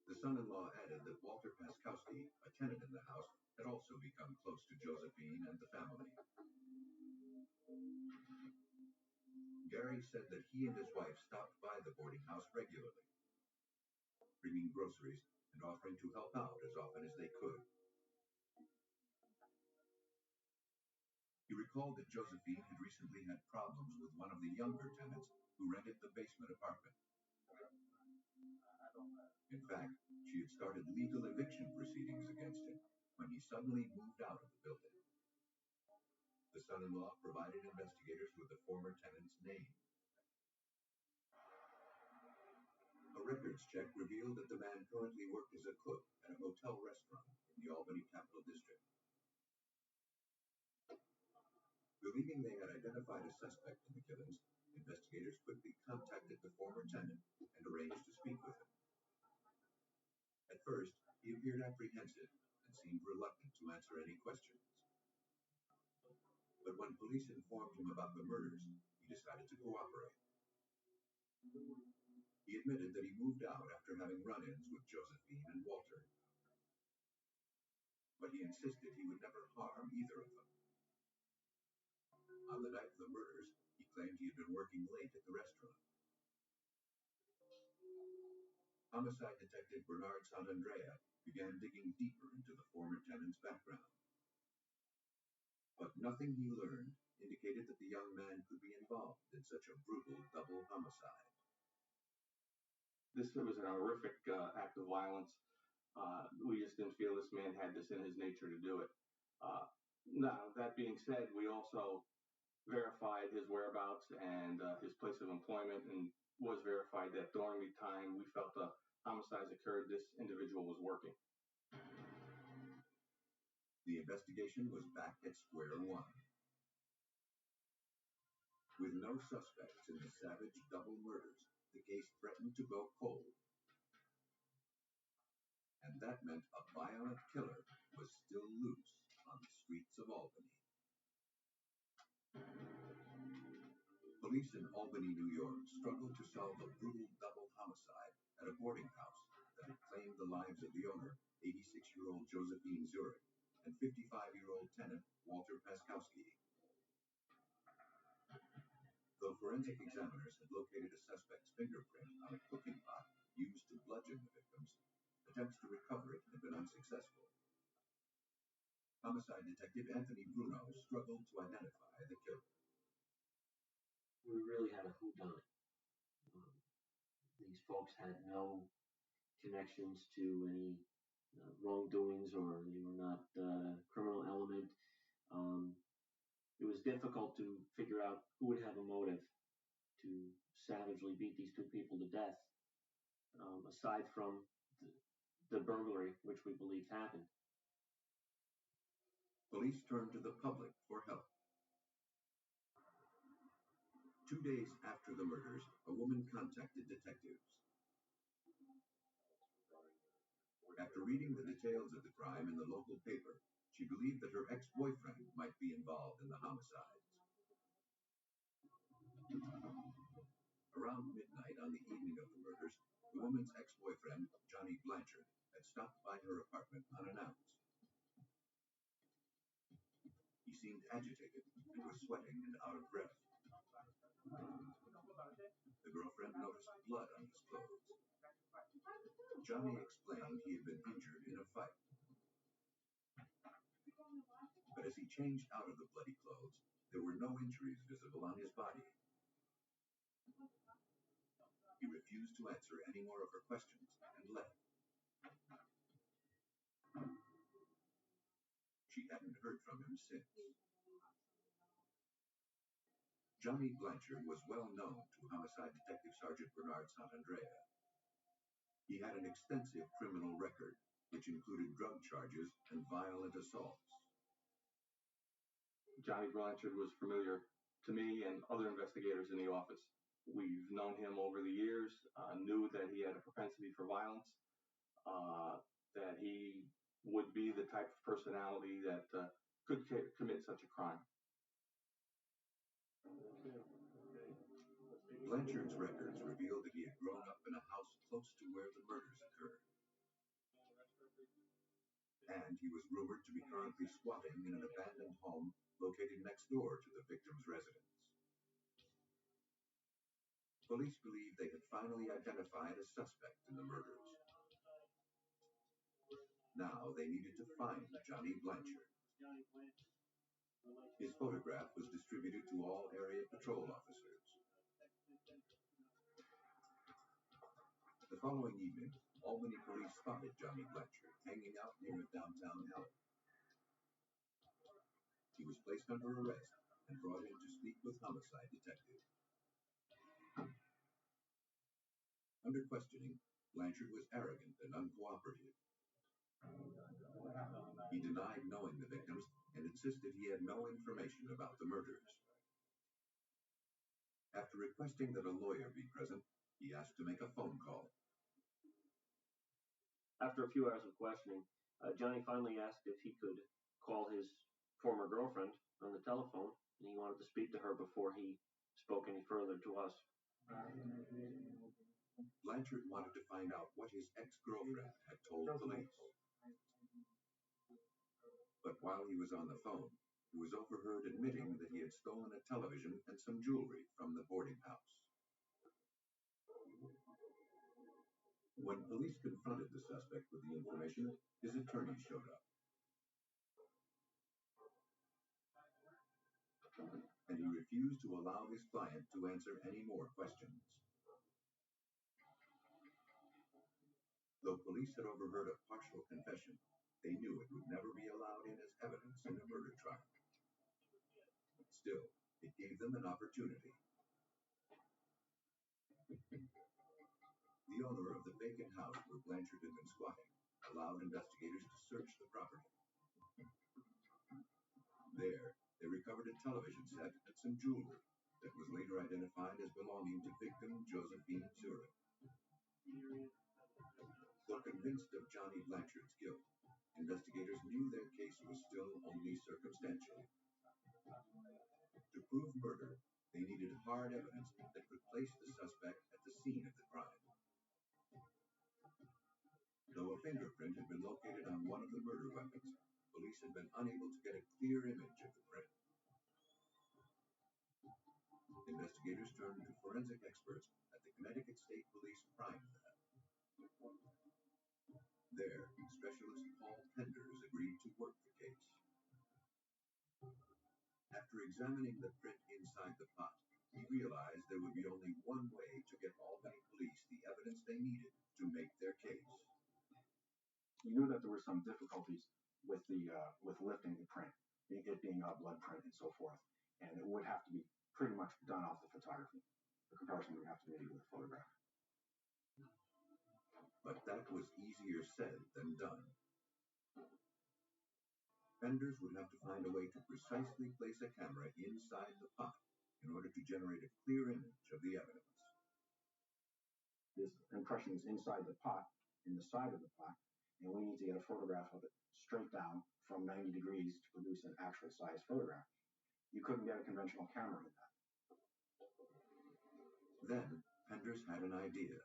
The son-in-law added that Walter Paskowski, a tenant in the house, had also become close to Josephine and the family. Gary said that he and his wife stopped by the boarding house regularly, bringing groceries and offering to help out as often as they could. He recalled that Josephine had recently had problems with one of the younger tenants who rented the basement apartment. In fact, she had started legal eviction proceedings against him when he suddenly moved out of the building. The son-in-law provided investigators with the former tenant's name. A records check revealed that the man currently worked as a cook at a hotel restaurant in the Albany Capital District. Believing they had identified a suspect in the killings, investigators quickly contacted the former tenant and arranged to speak with him. At first, he appeared apprehensive and seemed reluctant to answer any questions. But when police informed him about the murders, he decided to cooperate. He admitted that he moved out after having run-ins with Josephine and Walter. But he insisted he would never harm either of them. On the night of the murders, he claimed he had been working late at the restaurant. Homicide Detective Bernard Santandrea began digging deeper into the former tenant's background. But nothing he learned indicated that the young man could be involved in such a brutal double homicide. This was an horrific act of violence. We just didn't feel this man had this in his nature to do it. Now, that being said, we also verified his whereabouts and his place of employment, and was verified that during the time we felt the homicides occurred, this individual was working. The investigation was back at square one. With no suspects in the savage double murders, the case threatened to go cold. And that meant a violent killer was still loose on the streets of Albany. Police in Albany, New York, struggled to solve a brutal double homicide at a boarding house that had claimed the lives of the owner, 86-year-old Josephine Zurich, and 55-year-old tenant Walter Paskowski. Though forensic examiners had located a suspect's fingerprint on a cooking pot used to bludgeon the victims, attempts to recover it had been unsuccessful. Homicide detective Anthony Bruno struggled to identify the killer. We really had a whodunit. These folks had no connections to any wrongdoings, or they were not criminal element. It was difficult to figure out who would have a motive to savagely beat these two people to death, aside from the burglary, which we believe happened. Police turned to the public for help. 2 days after the murders, a woman contacted detectives. After reading the details of the crime in the local paper, she believed that her ex-boyfriend might be involved in the homicides. Around midnight on the evening of the murders, the woman's ex-boyfriend, Johnny Blanchard, had stopped by her apartment unannounced. He seemed agitated and was sweating and out of breath. The girlfriend noticed blood on his clothes. Johnny explained he had been injured in a fight. But as he changed out of the bloody clothes, there were no injuries visible on his body. He refused to answer any more of her questions and left. She hadn't heard from him since. Johnny Blanchard was well known to Homicide Detective Sergeant Bernard Santandrea. He had an extensive criminal record, which included drug charges and violent assaults. Johnny Blanchard was familiar to me and other investigators in the office. We've known him over the years, knew that he had a propensity for violence, that he would be the type of personality that could commit such a crime. Blanchard's records revealed that he had grown up in a house close to where the murders occurred. And he was rumored to be currently squatting in an abandoned home located next door to the victim's residence. Police believed they had finally identified a suspect in the murders. Now they needed to find Johnny Blanchard. His photograph was distributed to all area patrol officers. The following evening, Albany police spotted Johnny Blanchard hanging out near a downtown alley. He was placed under arrest and brought in to speak with homicide detectives. Under questioning, Blanchard was arrogant and uncooperative. He denied knowing the victims and insisted he had no information about the murders. After requesting that a lawyer be present, he asked to make a phone call. After a few hours of questioning, Johnny finally asked if he could call his former girlfriend on the telephone, and he wanted to speak to her before he spoke any further to us. Blanchard wanted to find out what his ex-girlfriend had told police. But while he was on the phone, he was overheard admitting that he had stolen a television and some jewelry from the boarding house. When police confronted the suspect with the information, his attorney showed up. And he refused to allow his client to answer any more questions. Though police had overheard a partial confession, they knew it would never be allowed in as evidence in a murder trial. Still, it gave them an opportunity. The owner of the vacant house where Blanchard had been squatting allowed investigators to search the property. There, they recovered a television set and some jewelry that was later identified as belonging to victim Josephine Zurich. Though convinced of Johnny Blanchard's guilt, investigators knew their case was still only circumstantial. To prove murder, they needed hard evidence that could place the suspect at the scene of the crime. Though a fingerprint had been located on one of the murder weapons, police had been unable to get a clear image of the print. Investigators turned to forensic experts at the Connecticut State Police Crime Lab. There, specialist Paul Penders agreed to work the case. After examining the print inside the pot, he realized there would be only one way to get Albany police the evidence they needed to make their case. You knew that there were some difficulties with lifting the print, it being a blood print and so forth, and it would have to be pretty much done off the photography. The comparison would have to be made with a photograph. But that was easier said than done. Penders would have to find a way to precisely place a camera inside the pot in order to generate a clear image of the evidence. This impression is inside the pot, in the side of the pot, and we need to get a photograph of it straight down from 90 degrees to produce an actual size photograph. You couldn't get a conventional camera in that. Then, Penders had an idea.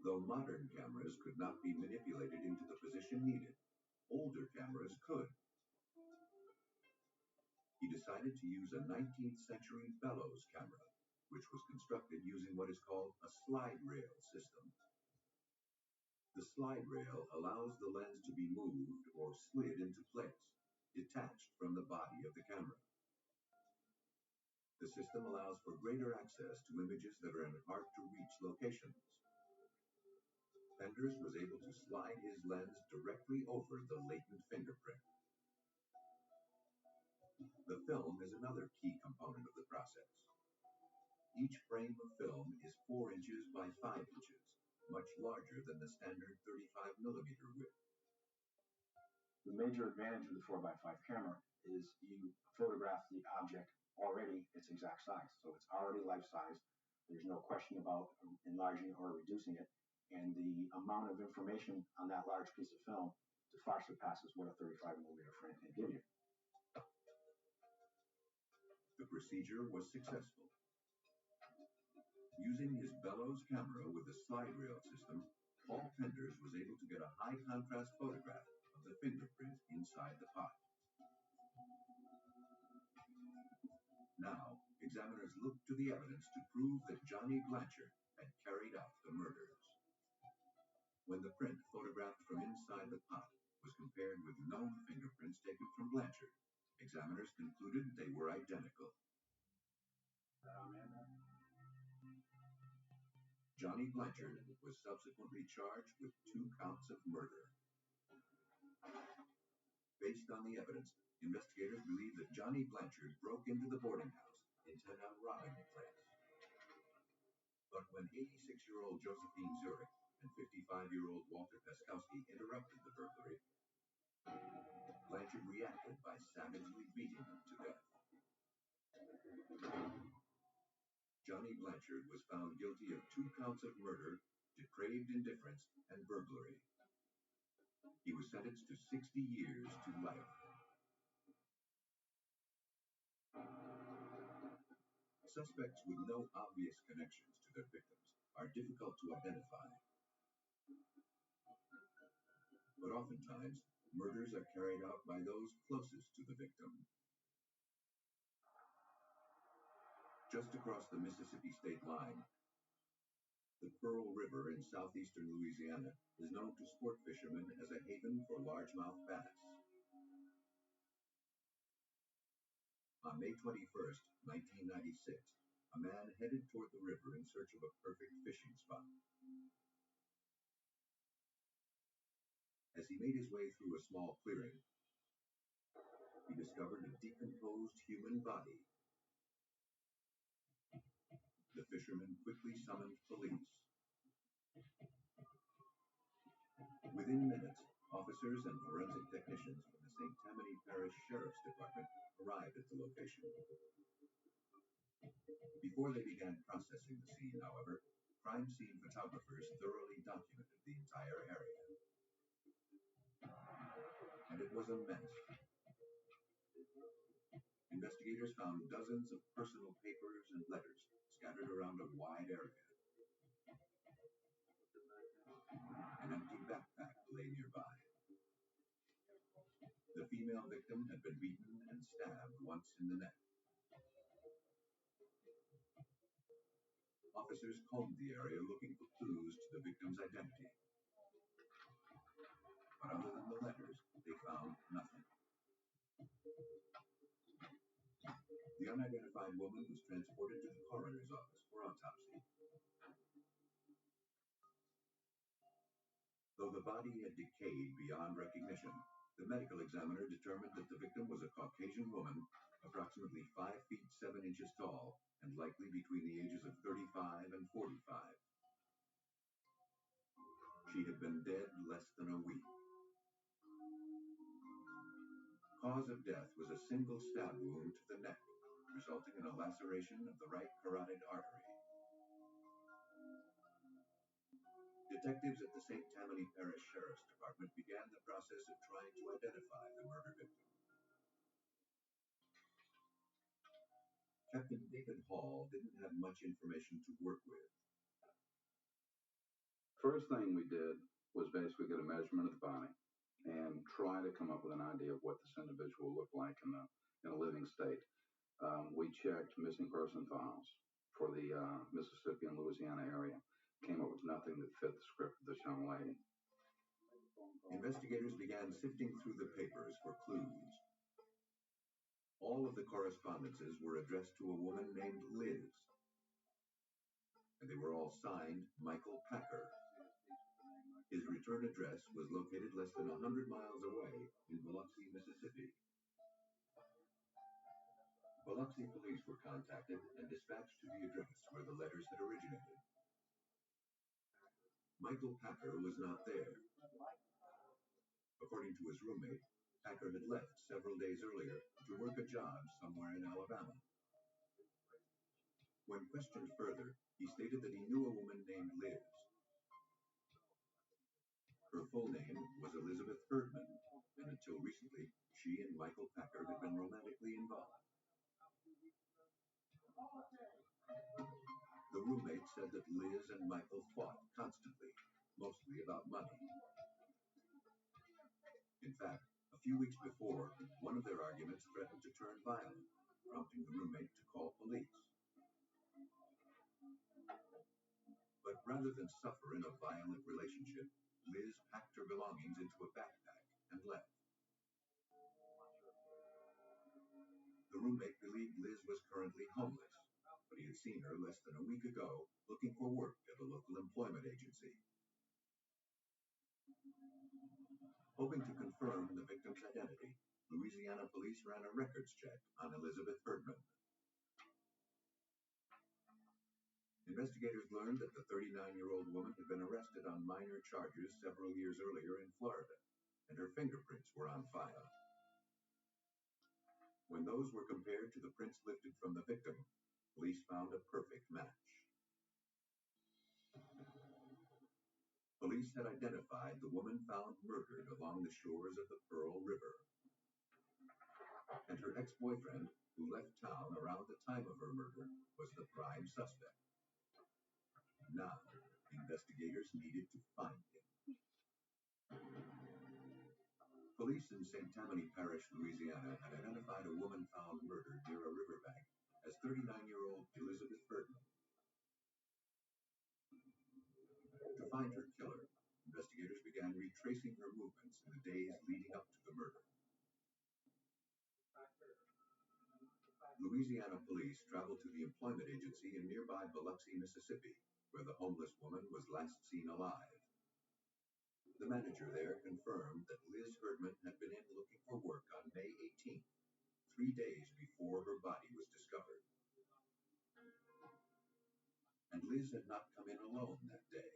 Though modern cameras could not be manipulated into the position needed, older cameras could. He decided to use a 19th century bellows camera, which was constructed using what is called a slide rail system. The slide rail allows the lens to be moved or slid into place, detached from the body of the camera. The system allows for greater access to images that are in hard-to-reach locations. Penders was able to slide his lens directly over the latent fingerprint. The film is another key component of the process. Each frame of film is 4 inches by 5 inches, much larger than the standard 35mm width. The major advantage of the 4x5 camera is you photograph the object already its exact size. So it's already life size. There's no question about enlarging or reducing it. And the amount of information on that large piece of film far surpasses what a 35mm frame can give you. The procedure was successful. Using his bellows camera with a slide rail system, Paul Penders was able to get a high-contrast photograph of the fingerprint inside the pot. Now, examiners looked to the evidence to prove that Johnny Blanchard had carried out the murders. When the print photographed from inside the pot was compared with known fingerprints taken from Blanchard, examiners concluded they were identical. Johnny Blanchard was subsequently charged with 2 counts of murder. Based on the evidence, investigators believe that Johnny Blanchard broke into the boarding house intent on robbing the place. But when 86-year-old Josephine Zurich and 55-year-old Walter Peskowski interrupted the burglary, Blanchard reacted by savagely beating them to death. Johnny Blanchard was found guilty of 2 counts of murder, depraved indifference, and burglary. He was sentenced to 60 years to life. Suspects with no obvious connections to their victims are difficult to identify. But oftentimes, murders are carried out by those closest to the victim. Just across the Mississippi state line, the Pearl River in southeastern Louisiana is known to sport fishermen as a haven for largemouth bass. On May 21st, 1996, a man headed toward the river in search of a perfect fishing spot. As he made his way through a small clearing, he discovered a decomposed human body The fishermen quickly summoned police. Within minutes, officers and forensic technicians from the St. Tammany Parish Sheriff's Department arrived at the location. Before they began processing the scene, however, crime scene photographers thoroughly documented the entire area. And it was a mess. Investigators found dozens of personal papers and letters scattered around a wide area. An empty backpack lay nearby. The female victim had been beaten and stabbed once in the neck. Officers combed the area looking for clues to the victim's identity. But other than the letters, they found nothing. The unidentified woman was transported to the coroner's office for autopsy. Though the body had decayed beyond recognition, the medical examiner determined that the victim was a Caucasian woman, approximately 5 feet 7 inches tall, and likely between the ages of 35 and 45. She had been dead less than a week. Cause of death was a single stab wound to the neck, resulting in a laceration of the right carotid artery. Detectives at the St. Tammany Parish Sheriff's Department began the process of trying to identify the murder victim. Captain David Hall didn't have much information to work with. First thing we did was basically get a measurement of the body and try to come up with an idea of what this individual looked like in a living state. We checked missing person files for the Mississippi and Louisiana area. Came up with nothing that fit the script of this young lady. Investigators began sifting through the papers for clues. All of the correspondences were addressed to a woman named Liz, and they were all signed Michael Packer. His return address was located less than 100 miles away in Biloxi, Mississippi. Biloxi police were contacted and dispatched to the address where the letters had originated. Michael Packer was not there. According to his roommate, Packer had left several days earlier to work a job somewhere in Alabama. When questioned further, he stated that he knew a woman named Liz. Her full name was Elizabeth Herdman, and until recently, she and Michael Packer had been romantically involved. The roommate said that Liz and Michael fought constantly, mostly about money. In fact, a few weeks before, one of their arguments threatened to turn violent, prompting the roommate to call police. But rather than suffer in a violent relationship, Liz packed her belongings into a backpack and left. The roommate believed Liz was currently homeless, but he had seen her less than a week ago looking for work at a local employment agency. Hoping to confirm the victim's identity, Louisiana police ran a records check on Elizabeth Herdman. Investigators learned that the 39-year-old woman had been arrested on minor charges several years earlier in Florida, and her fingerprints were on file. When those were compared to the prints lifted from the victim, police found a perfect match. Police had identified the woman found murdered along the shores of the Pearl River. And her ex-boyfriend, who left town around the time of her murder, was the prime suspect. Now, investigators needed to find him. Police in St. Tammany Parish, Louisiana, had identified a woman found murdered near a riverbank as 39-year-old Elizabeth Herdman. To find her killer, investigators began retracing her movements in the days leading up to the murder. Louisiana police traveled to the employment agency in nearby Biloxi, Mississippi, where the homeless woman was last seen alive. The manager there confirmed that Liz Herdman had been in looking for work on May 18th, 3 days before her body was discovered. and Liz had not come in alone that day.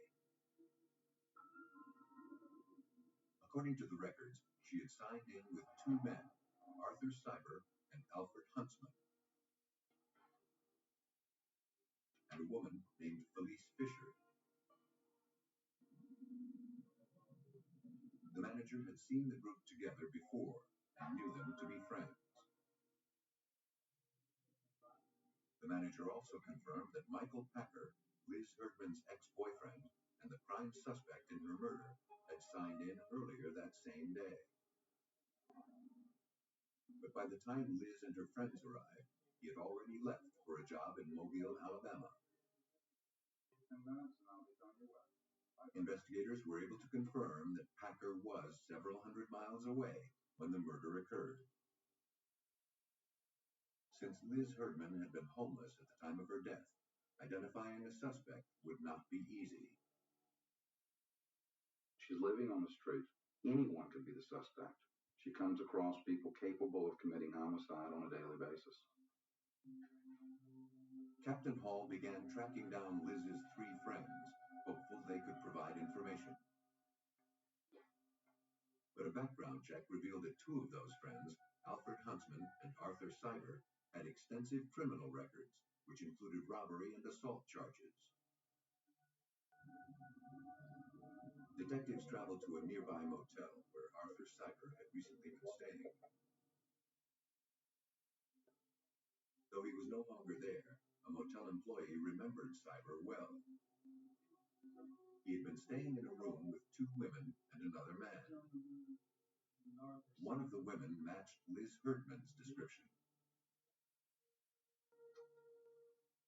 According to the records, she had signed in with two men, Arthur Cyber and Alfred Huntsman, and a woman named Felice Fisher. The manager had seen the group together before and knew them to be friends. The manager also confirmed that Michael Packer, Liz Herdman's ex-boyfriend and the prime suspect in her murder, had signed in earlier that same day. But by the time Liz and her friends arrived, he had already left for a job in Mobile, Alabama. Investigators were able to confirm that Packer was several hundred miles away when the murder occurred. Since Liz Herdman had been homeless at the time of her death, identifying a suspect would not be easy. She's living on the street. Anyone could be the suspect. She comes across people capable of committing homicide on a daily basis. Captain Hall began tracking down Liz's three friends, hopeful they could provide information. But a background check revealed that two of those friends, Alfred Huntsman and Arthur Cyber, had extensive criminal records, which included robbery and assault charges. Detectives traveled to a nearby motel where Arthur Cyber had recently been staying. Though he was no longer there, a motel employee remembered Cyber well. He had been staying in a room with two women and another man. One of the women matched Liz Herdman's description.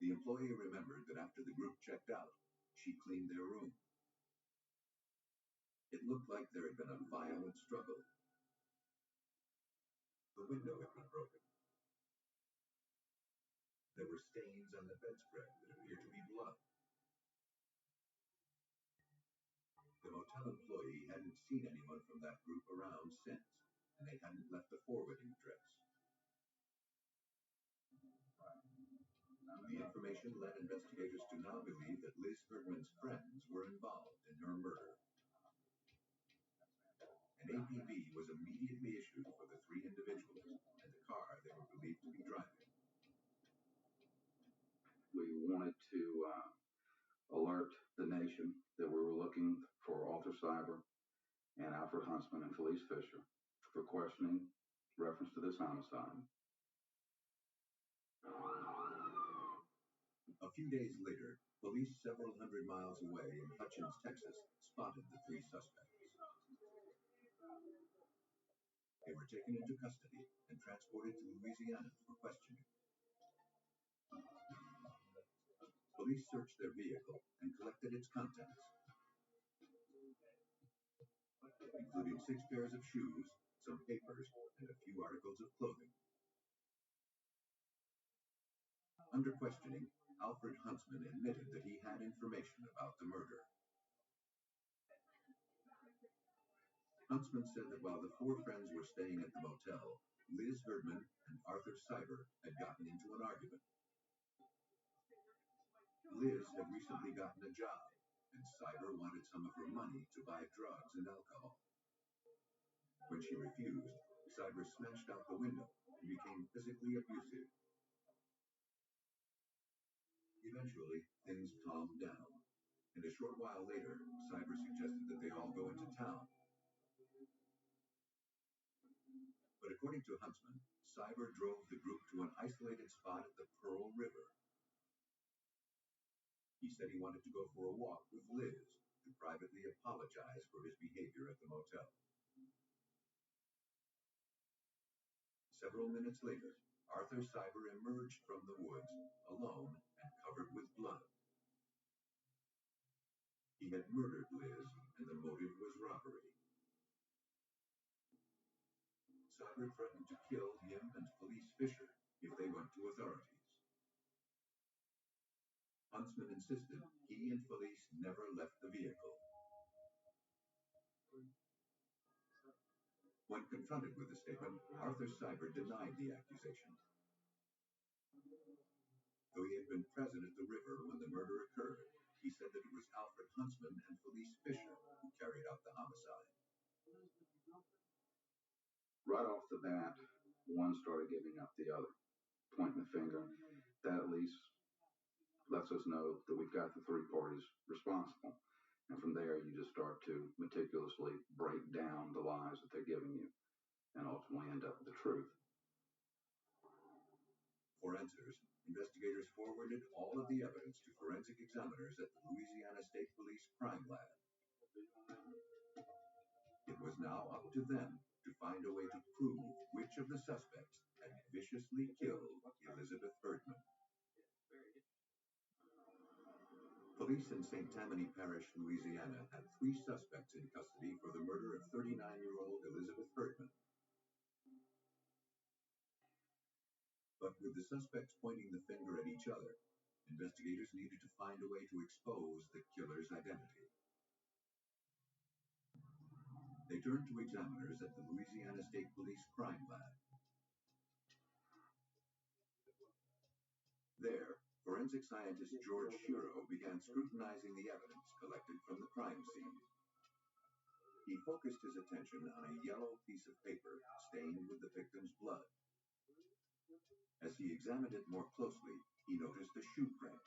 The employee remembered that after the group checked out, she cleaned their room. It looked like there had been a violent struggle. The window had been broken. There were stains on the bedspread that appeared to be blood. The motel employee hadn't seen anyone from that group around since, and they hadn't left the forwarding address. The information led investigators to now believe that Liz Herdman's friends were involved in her murder. An APB was immediately issued for the three individuals and the car they were believed to be driving. We wanted to alert the nation that we were looking for Arthur Cyber and Alfred Huntsman and Felice Fisher for questioning reference to this homicide. A few days later, police several hundred miles away in Hutchins, Texas, spotted the three suspects. They were taken into custody and transported to Louisiana for questioning. Police searched their vehicle and collected its contents, including 6 pairs of shoes, some papers, and a few articles of clothing. Under questioning, Alfred Huntsman admitted that he had information about the murder. Huntsman said that while the four friends were staying at the motel, Liz Herdman and Arthur Cyber had gotten into an argument. Liz had recently gotten a job, and Cyber wanted some of her money to buy drugs and alcohol. When she refused, Cyber smashed out the window and became physically abusive. Eventually, things calmed down, and a short while later, Cyber suggested that they all go into town. But according to Huntsman, Cyber drove the group to an isolated spot at the Pearl River. He said he wanted to go for a walk with Liz to privately apologize for his behavior at the motel. Several minutes later, Arthur Cyber emerged from the woods, alone and covered with blood. He had murdered Liz, and the motive was robbery. Cyber threatened to kill him and Felice Fisher if they went to authorities. Huntsman insisted he and Felice never left the vehicle. When confronted with the statement, Arthur Cyber denied the accusation. Though he had been present at the river when the murder occurred, he said that it was Alfred Huntsman and Felice Fisher who carried out the homicide. Right off the bat, one started giving up the other, pointing the finger. That at least lets us know that we've got the three parties responsible. And from there, you just start to meticulously break down the lies that they're giving you and ultimately end up with the truth. For answers, investigators forwarded all of the evidence to forensic examiners at the Louisiana State Police Crime Lab. It was now up to them to find a way to prove which of the suspects had viciously killed Elizabeth Erdman. Police in St. Tammany Parish, Louisiana, had 3 suspects in custody for the murder of 39-year-old Elizabeth Erdman. But with the suspects pointing the finger at each other, investigators needed to find a way to expose the killer's identity. They turned to examiners at the Louisiana State Police Crime Lab. There, forensic scientist George Shiro began scrutinizing the evidence collected from the crime scene. He focused his attention on a yellow piece of paper stained with the victim's blood. As he examined it more closely, he noticed a shoe print.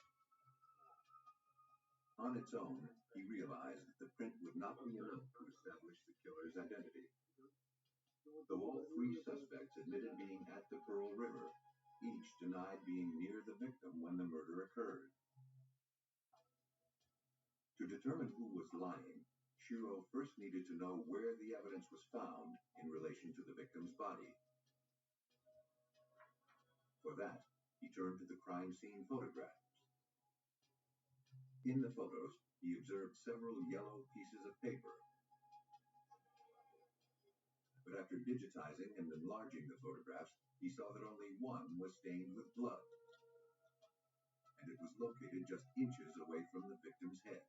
On its own, he realized that the print would not be enough to establish the killer's identity. Though all 3 suspects admitted being at the Pearl River, each denied being near the victim when the murder occurred. To determine who was lying, Shiro first needed to know where the evidence was found in relation to the victim's body. For that, he turned to the crime scene photographs. In the photos, he observed several yellow pieces of paper. But after digitizing and enlarging the photographs, he saw that only one was stained with blood, and it was located just inches away from the victim's head.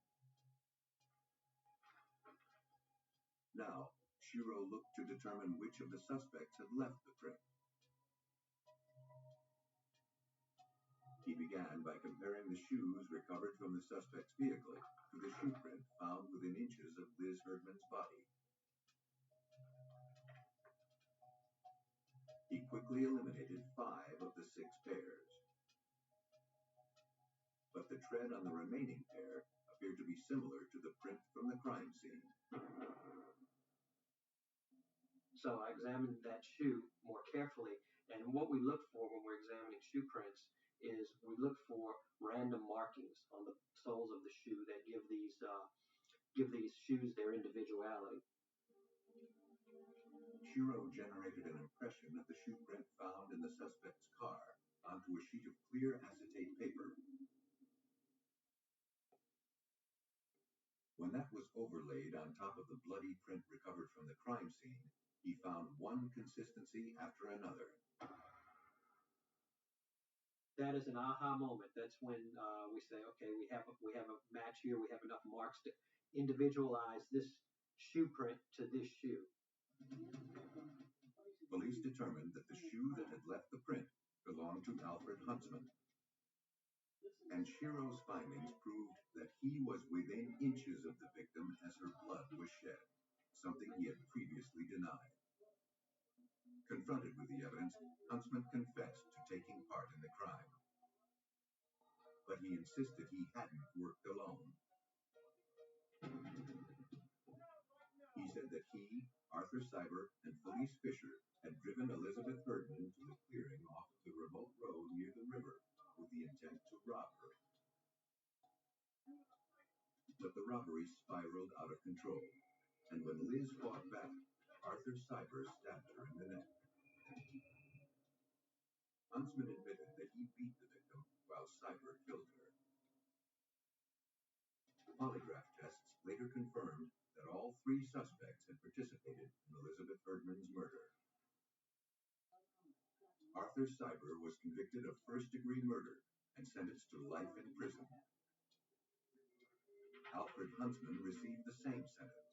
Now, Shiro looked to determine which of the suspects had left the print. He began by comparing the shoes recovered from the suspect's vehicle to the shoe print found within inches of Liz Erdman's body. He quickly eliminated 5 of the 6 pairs. But the tread on the remaining pair appeared to be similar to the print from the crime scene. So I examined that shoe more carefully, and what we look for when we're examining shoe prints is we look for random markings on the soles of the shoe that give these shoes their individuality. Shiro generated an impression of the shoe print found in the suspect's car onto a sheet of clear acetate paper. When that was overlaid on top of the bloody print recovered from the crime scene, he found one consistency after another. That is an aha moment. That's when we say, okay, we have a match here. We have enough marks to individualize this shoe print to this shoe. Police determined that the shoe that had left the print belonged to Alfred Huntsman. And Shiro's findings proved that he was within inches of the victim as her blood was shed, something he had previously denied. Confronted with the evidence, Huntsman confessed to taking part in the crime. But he insisted he hadn't worked alone. He said that he, Arthur Cyber, and Felice Fisher had driven Elizabeth Erdman to the clearing off of the remote road near the river with the intent to rob her. But the robbery spiraled out of control, and when Liz fought back, Arthur Cyber stabbed her in the neck. Huntsman admitted that he beat the victim while Cyber killed her. Polygraph tests later confirmed that all 3 suspects had participated in Elizabeth Erdman's murder. Arthur Cyber was convicted of first-degree murder and sentenced to life in prison. Alfred Huntsman received the same sentence.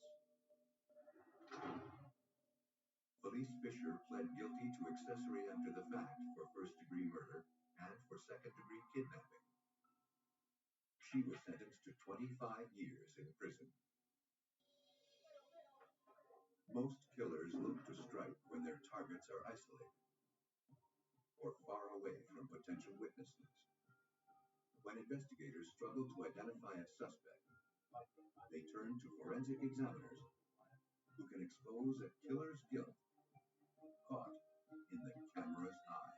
Felice Fisher pled guilty to accessory after the fact for first-degree murder and for second-degree kidnapping. She was sentenced to 25 years in prison. Most killers look to strike when their targets are isolated or far away from potential witnesses. When investigators struggle to identify a suspect, they turn to forensic examiners who can expose a killer's guilt caught in the camera's eye.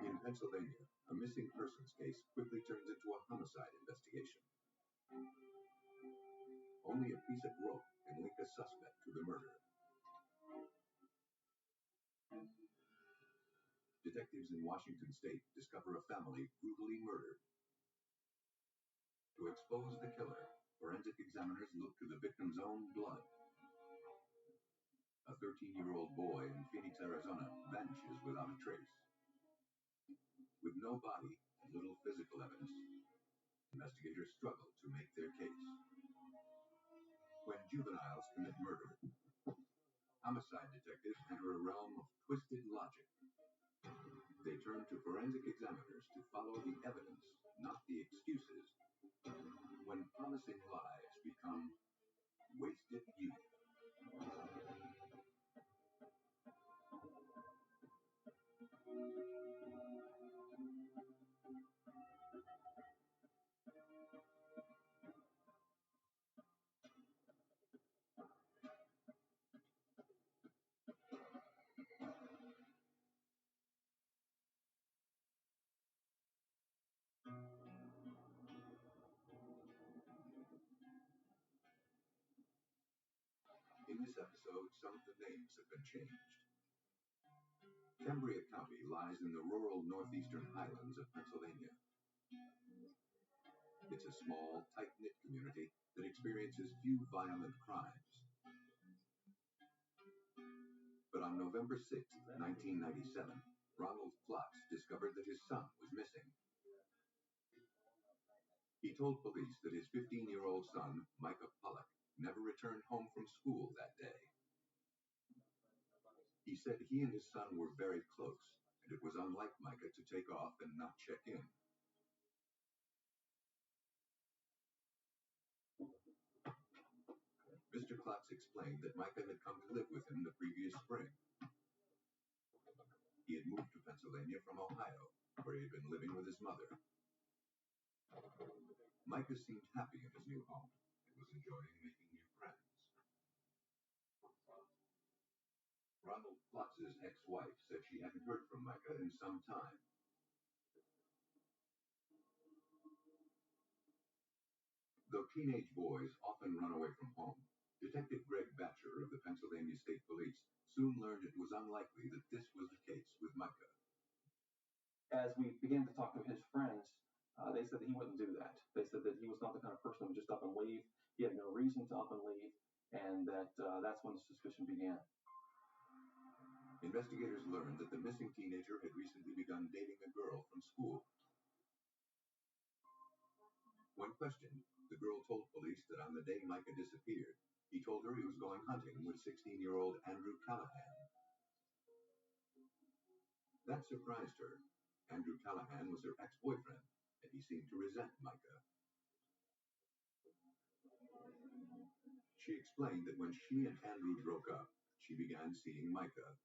In Pennsylvania, a missing persons case quickly turns into a homicide investigation. Only a piece of rope can link a suspect to the murder. Detectives in Washington state discover a family brutally murdered. To expose the killer, forensic examiners look to the victim's own blood. A 13-year-old boy in Phoenix, Arizona vanishes without a trace. With no body and little physical evidence, investigators struggle to make their case. When juveniles commit murder, homicide detectives enter a realm of twisted logic. They turn to forensic examiners to follow the evidence, not the excuses, when promising lives become wasted youth. In this episode, some of the names have been changed. Cambria County lies in the rural northeastern highlands of Pennsylvania. It's a small, tight-knit community that experiences few violent crimes. But on November 6, 1997, Ronald Klotz discovered that his son was missing. He told police that his 15-year-old son, Micah Pollock, never returned home from school that day. He said he and his son were very close, and it was unlike Micah to take off and not check in. Mr. Klotz explained that Micah had come to live with him the previous spring. He had moved to Pennsylvania from Ohio, where he had been living with his mother. Micah seemed happy in his new home and was enjoying making new friends. Ronald Klotz's ex-wife said she hadn't heard from Micah in some time. Though teenage boys often run away from home, Detective Greg Batcher of the Pennsylvania State Police soon learned it was unlikely that this was the case with Micah. As we began to talk to his friends, they said that he wouldn't do that. They said that he was not the kind of person who would just up and leave. He had no reason to up and leave, and that's when the suspicion began. Investigators learned that the missing teenager had recently begun dating a girl from school. When questioned, the girl told police that on the day Micah disappeared, he told her he was going hunting with 16-year-old Andrew Callahan. That surprised her. Andrew Callahan was her ex-boyfriend, and he seemed to resent Micah. She explained that when she and Andrew broke up, she began seeing Micah.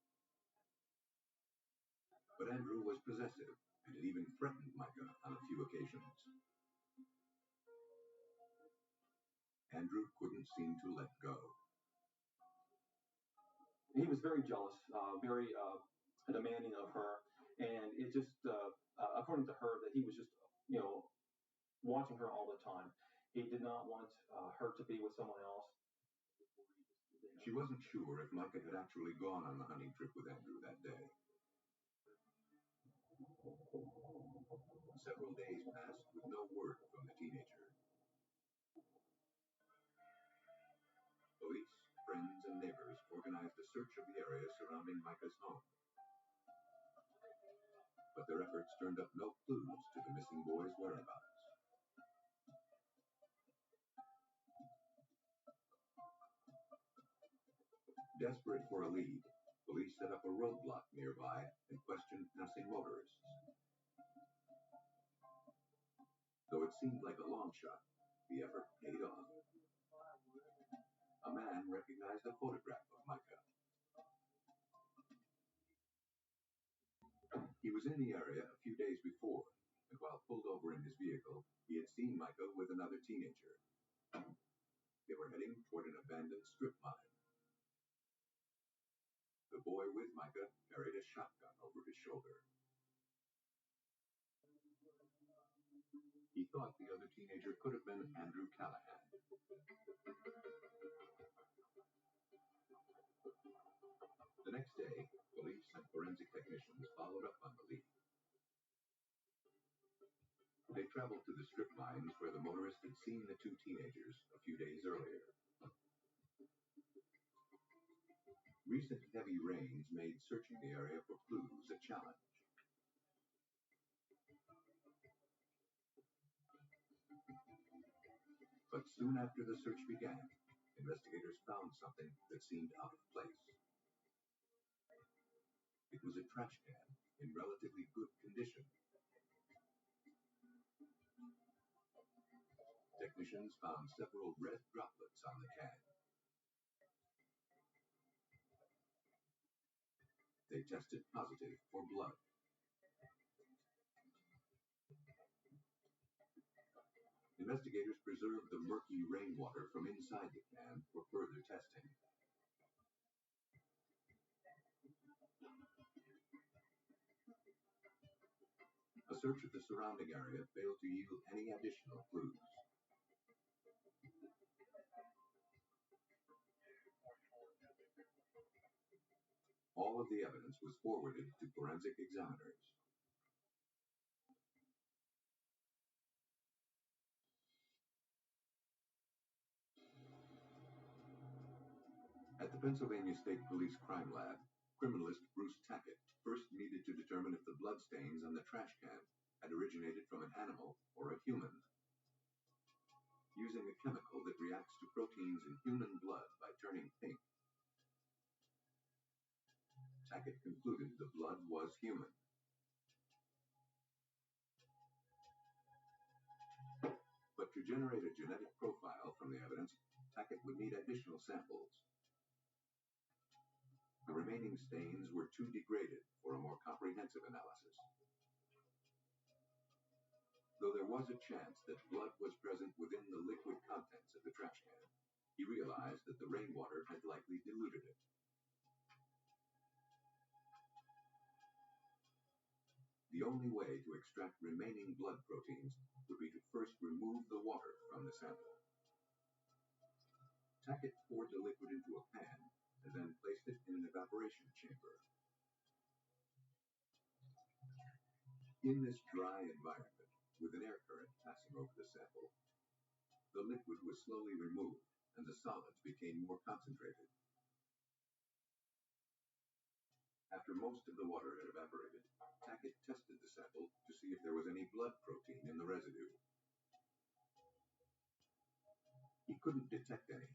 But Andrew was possessive and had even threatened Micah on a few occasions. Andrew couldn't seem to let go. He was very jealous, very demanding of her, and it just, according to her, that he was just, watching her all the time. He did not want her to be with someone else. She wasn't sure if Micah had actually gone on the hunting trip with Andrew that day. Several days passed with no word from the teenager. Police, friends, and neighbors organized a search of the area surrounding Micah's home. But their efforts turned up no clues to the missing boy's whereabouts. Desperate for a lead, police set up a roadblock nearby and questioned passing motorists. Though it seemed like a long shot, the effort paid off. A man recognized a photograph of Micah. He was in the area a few days before, and while pulled over in his vehicle, he had seen Micah with another teenager. They were heading toward an abandoned strip mine. The boy with Micah carried a shotgun over his shoulder. He thought the other teenager could have been Andrew Callahan. The next day, police and forensic technicians followed up on the lead. They traveled to the strip mines where the motorist had seen the two teenagers a few days earlier. Recent heavy rains made searching the area for clues a challenge. But soon after the search began, investigators found something that seemed out of place. It was a trash can in relatively good condition. Technicians found several red droplets on the can. They tested positive for blood. Investigators preserved the murky rainwater from inside the can for further testing. A search of the surrounding area failed to yield any additional clues. All of the evidence was forwarded to forensic examiners. At the Pennsylvania State Police Crime Lab, criminalist Bruce Tackett first needed to determine if the bloodstains on the trash can had originated from an animal or a human. Using a chemical that reacts to proteins in human blood by turning pink, Tackett concluded the blood was human. But to generate a genetic profile from the evidence, Tackett would need additional samples. The remaining stains were too degraded for a more comprehensive analysis. Though there was a chance that blood was present within the liquid contents of the trash can, he realized that the rainwater had likely diluted it. The only way to extract remaining blood proteins would be to first remove the water from the sample. Tackett poured the liquid into a pan and then placed it in an evaporation chamber. In this dry environment, with an air current passing over the sample, the liquid was slowly removed and the solids became more concentrated. After most of the water had evaporated, Tackett tested the sample to see if there was any blood protein in the residue. He couldn't detect any,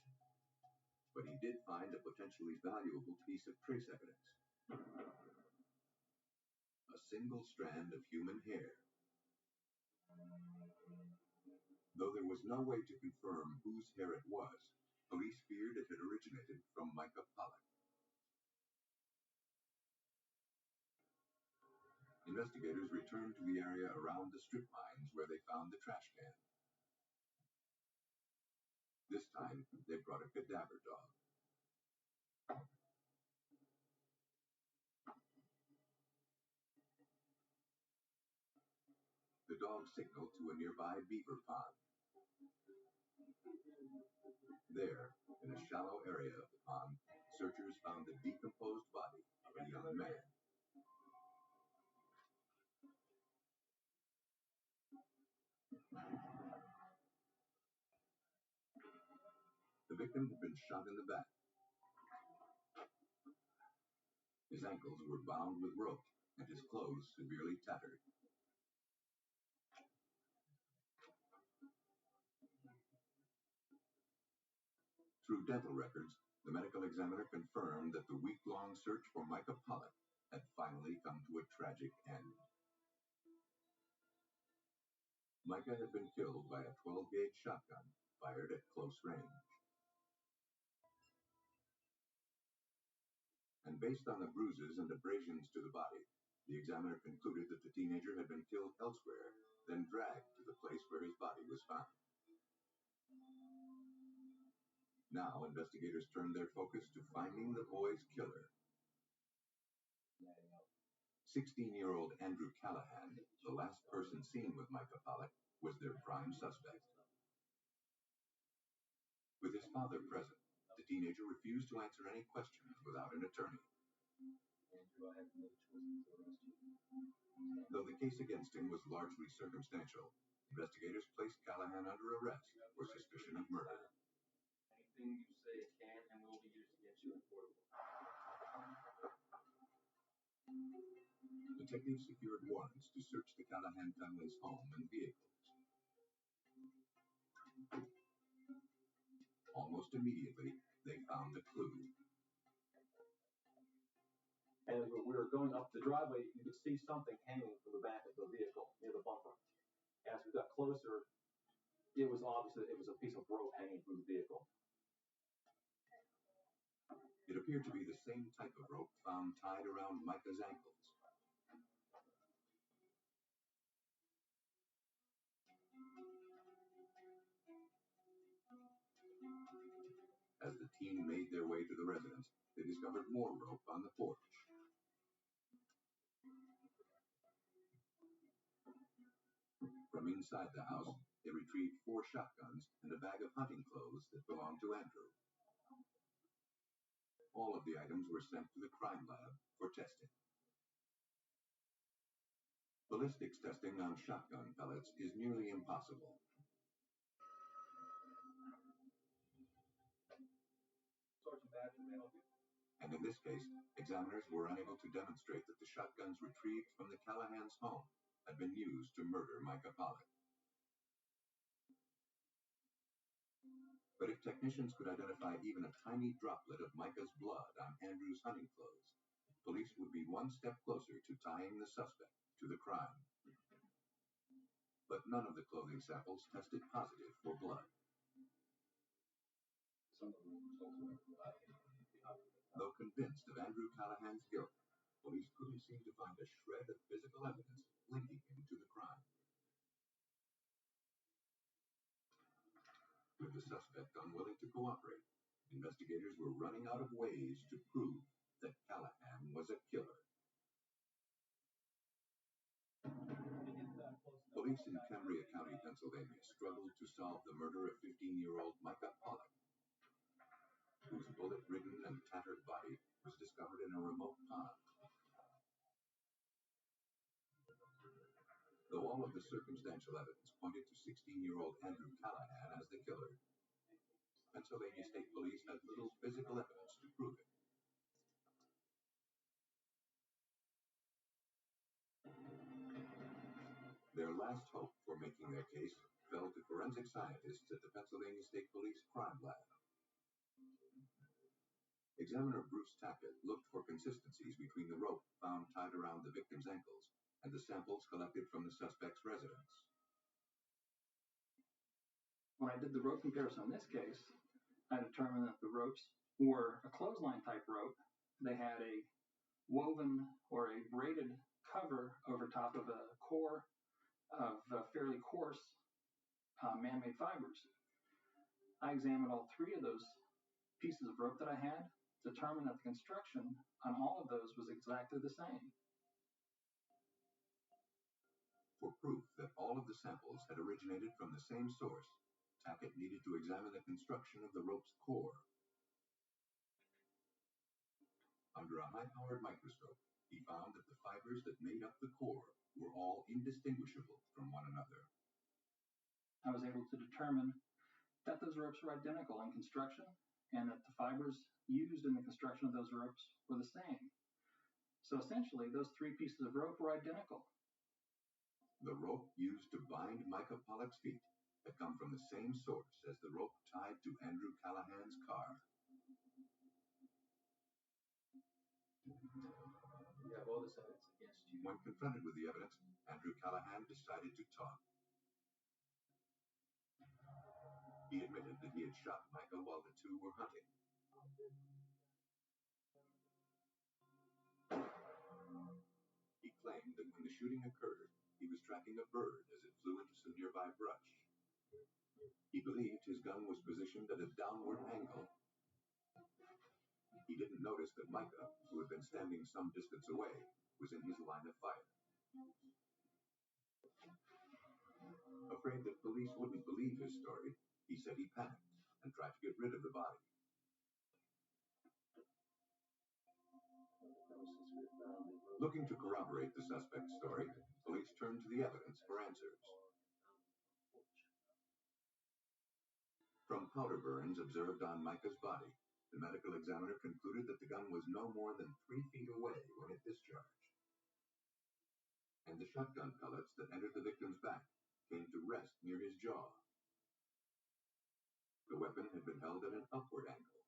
but he did find a potentially valuable piece of trace evidence. A single strand of human hair. Though there was no way to confirm whose hair it was, police feared it had originated from Micah Pollock. Investigators returned to the area around the strip mines where they found the trash can. This time, they brought a cadaver dog. The dog signaled to a nearby beaver pond. There, in a shallow area of the pond, searchers found the decomposed body of a young man. The victim had been shot in the back. His ankles were bound with rope and his clothes severely tattered. Through dental records, the medical examiner confirmed that the week-long search for Micah Pollock had finally come to a tragic end. Micah had been killed by a 12-gauge shotgun fired at close range. And based on the bruises and abrasions to the body, the examiner concluded that the teenager had been killed elsewhere, then dragged to the place where his body was found. Now, investigators turned their focus to finding the boy's killer. 16-year-old Andrew Callahan, the last person seen with Micah Pollock, was their prime suspect. With his father present, the teenager refused to answer any questions without an attorney. Though the case against him was largely circumstantial, investigators placed Callahan under arrest for suspicion of murder. Anything you say can and will be used against you in court. Detectives secured warrants to search the Callahan family's home and vehicles. Almost immediately, they found the clue. As we were going up the driveway, you could see something hanging from the back of the vehicle near the bumper. As we got closer, it was obvious that it was a piece of rope hanging from the vehicle. It appeared to be the same type of rope found tied around Micah's ankles. As the team made their way to the residence, they discovered more rope on the porch. From inside the house, they retrieved 4 shotguns and a bag of hunting clothes that belonged to Andrew. All of the items were sent to the crime lab for testing. Ballistics testing on shotgun pellets is nearly impossible. And in this case, examiners were unable to demonstrate that the shotguns retrieved from the Callahan's home had been used to murder Micah Pollock. But if technicians could identify even a tiny droplet of Micah's blood on Andrew's hunting clothes, police would be one step closer to tying the suspect to the crime. But none of the clothing samples tested positive for blood. Though convinced of Andrew Callahan's guilt, police couldn't seem to find a shred of physical evidence linking him to the crime. With the suspect unwilling to cooperate, investigators were running out of ways to prove that Callahan was a killer. Police in Cambria County, Pennsylvania, struggled to solve the murder of 15-year-old Micah Pollock, whose bullet-ridden and tattered body was discovered in a remote pond. Though all of the circumstantial evidence pointed to 16-year-old Andrew Callahan as the killer, Pennsylvania State Police had little physical evidence to prove it. Their last hope for making their case fell to forensic scientists at the Pennsylvania State Police Crime Lab. Examiner Bruce Tackett looked for consistencies between the rope found tied around the victim's ankles and the samples collected from the suspect's residence. When I did the rope comparison in this case, I determined that the ropes were a clothesline type rope. They had a woven or a braided cover over top of a core of fairly coarse man-made fibers. I examined all 3 of those pieces of rope that I had, determined that the construction on all of those was exactly the same. For proof that all of the samples had originated from the same source, Tackett needed to examine the construction of the rope's core. Under a high-powered microscope, he found that the fibers that made up the core were all indistinguishable from one another. I was able to determine that those ropes were identical in construction and that the fibers used in the construction of those ropes were the same. So essentially, those three pieces of rope were identical. The rope used to bind Micah Pollock's feet had come from the same source as the rope tied to Andrew Callahan's car. You have all this evidence against you. When confronted with the evidence, Andrew Callahan decided to talk. He admitted that he had shot Micah while the two were hunting. He claimed that when the shooting occurred, he was tracking a bird as it flew into some nearby brush. He believed his gun was positioned at a downward angle. He didn't notice that Micah, who had been standing some distance away, was in his line of fire. Afraid that police wouldn't believe his story, he said he panicked and tried to get rid of the body. Looking to corroborate the suspect's story, police turned to the evidence for answers. From powder burns observed on Micah's body, the medical examiner concluded that the gun was no more than 3 feet away when it discharged. And the shotgun pellets that entered the victim's back came to rest near his jaw. The weapon had been held at an upward angle,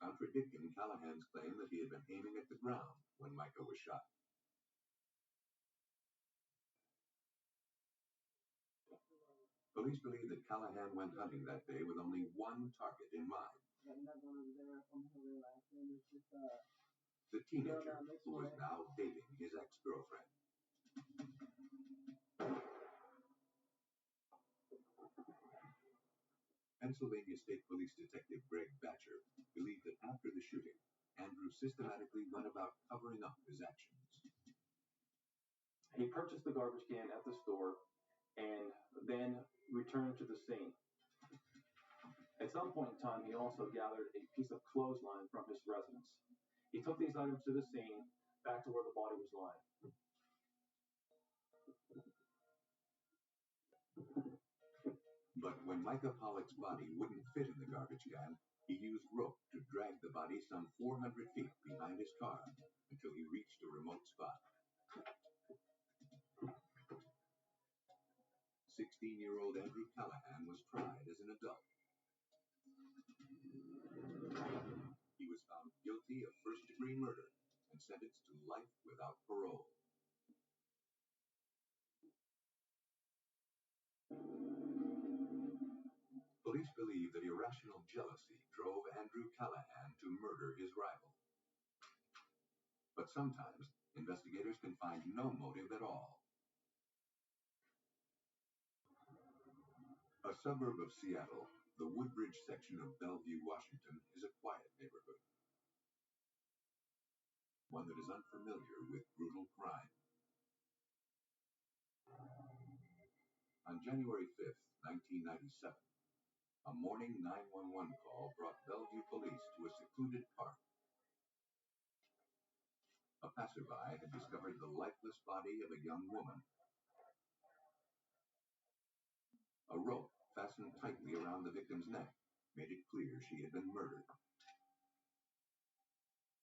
contradicting Callahan's claim that he had been aiming at the ground when Micah was shot. Police believe that Callahan went hunting that day with only one target in mind. The teenager who was now dating his ex-girlfriend. Pennsylvania State Police Detective Greg Batcher believed that after the shooting, Andrew systematically went about covering up his actions. He purchased the garbage can at the store and then returned to the scene. At some point in time, he also gathered a piece of clothesline from his residence. He took these items to the scene, back to where the body was lying. But when Micah Pollock's body wouldn't fit in the garbage can, he used rope to drag the body some 400 feet behind his car until he reached a remote spot. 16-year-old Andrew Callahan was tried as an adult. He was found guilty of first-degree murder and sentenced to life without parole. Police believe that irrational jealousy drove Andrew Callahan to murder his rival. But sometimes, investigators can find no motive at all. A suburb of Seattle, the Woodbridge section of Bellevue, Washington, is a quiet neighborhood. One that is unfamiliar with brutal crime. On January 5th, 1997, a morning 911 call brought Bellevue police to a secluded park. A passerby had discovered the lifeless body of a young woman. A rope fastened tightly around the victim's neck made it clear she had been murdered.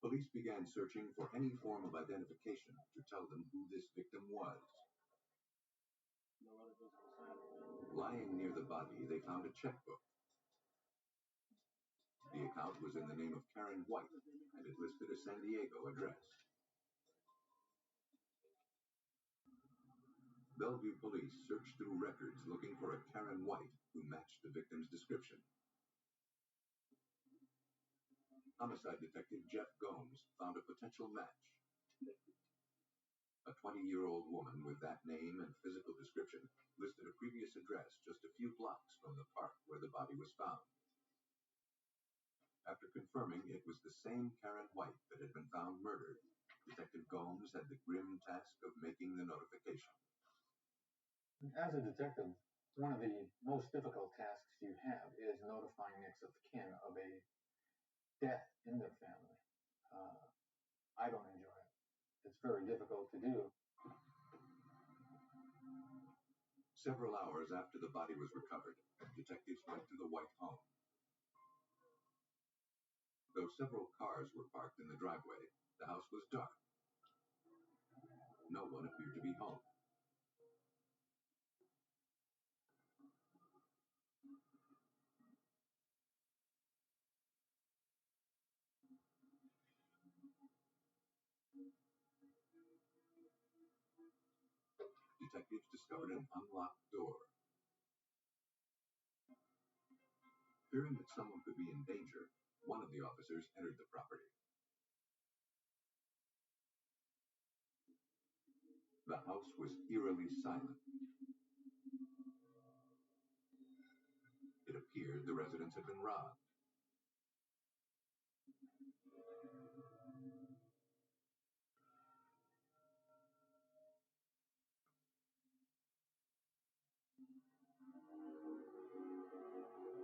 Police began searching for any form of identification to tell them who this victim was. Lying near the body, they found a checkbook. The account was in the name of Karen White, and it listed a San Diego address. Bellevue police searched through records looking for a Karen White who matched the victim's description. Homicide detective Jeff Gomes found a potential match. A 20-year-old woman with that name and physical description listed a previous address just a few blocks from the park where the body was found. After confirming it was the same Karen White that had been found murdered, Detective Gomes had the grim task of making the notification. As a detective, one of the most difficult tasks you have is notifying next of kin of a death in their family. I don't enjoy it. It's very difficult to do. Several hours after the body was recovered, detectives went to the White home. Though several cars were parked in the driveway, the house was dark. No one appeared to be home. Detectives discovered an unlocked door. Fearing that someone could be in danger, one of the officers entered the property. The house was eerily silent. It appeared the residents had been robbed.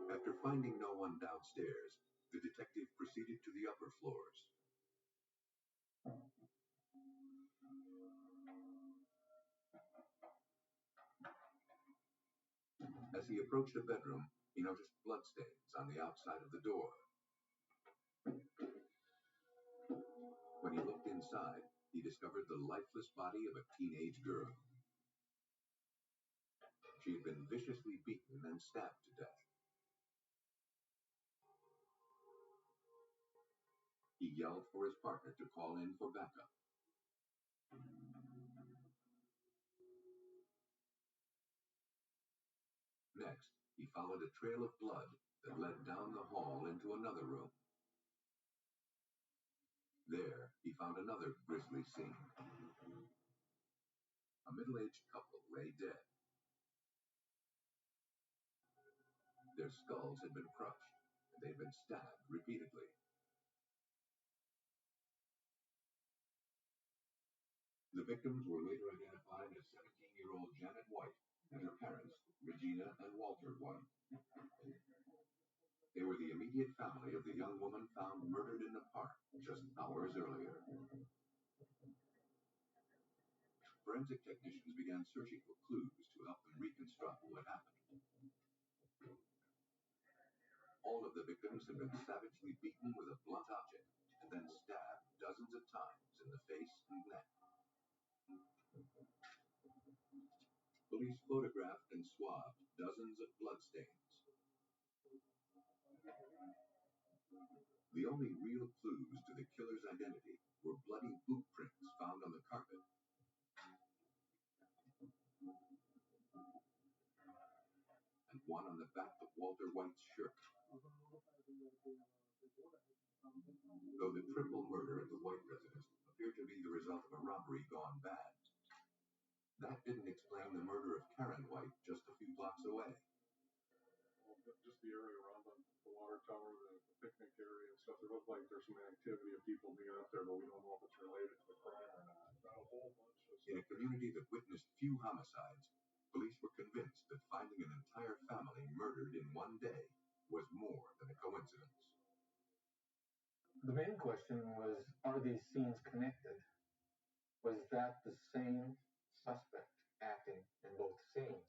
After finding no one downstairs, the detective proceeded to the upper floors. As he approached a bedroom, he noticed bloodstains on the outside of the door. When he looked inside, he discovered the lifeless body of a teenage girl. She had been viciously beaten and stabbed to death. He yelled for his partner to call in for backup. Next, he followed a trail of blood that led down the hall into another room. There, he found another grisly scene. A middle-aged couple lay dead. Their skulls had been crushed, and they had been stabbed repeatedly. The victims were later identified as 17-year-old Janet White and her parents, Regina and Walter White. They were the immediate family of the young woman found murdered in the park just hours earlier. Forensic technicians began searching for clues to help them reconstruct what happened. All of the victims had been savagely beaten with a blunt object and then stabbed dozens of times in the face and neck. Police photographed and swabbed dozens of bloodstains. The only real clues to the killer's identity were bloody boot prints found on the carpet. And one on the back of Walter White's shirt. Though the triple murder at the White residence appeared to be the result of a robbery gone bad, that didn't explain the murder of Karen White just a few blocks away. Just the area around the water tower, the picnic area and stuff, it looked like there's some activity of people being out there, but we don't know if it's related to the crime or not. About a whole bunch of stuff. In a community that witnessed few homicides, police were convinced that finding an entire family murdered in one day was more than a coincidence. The main question was, are these scenes connected? Was that the same suspect acting in both scenes?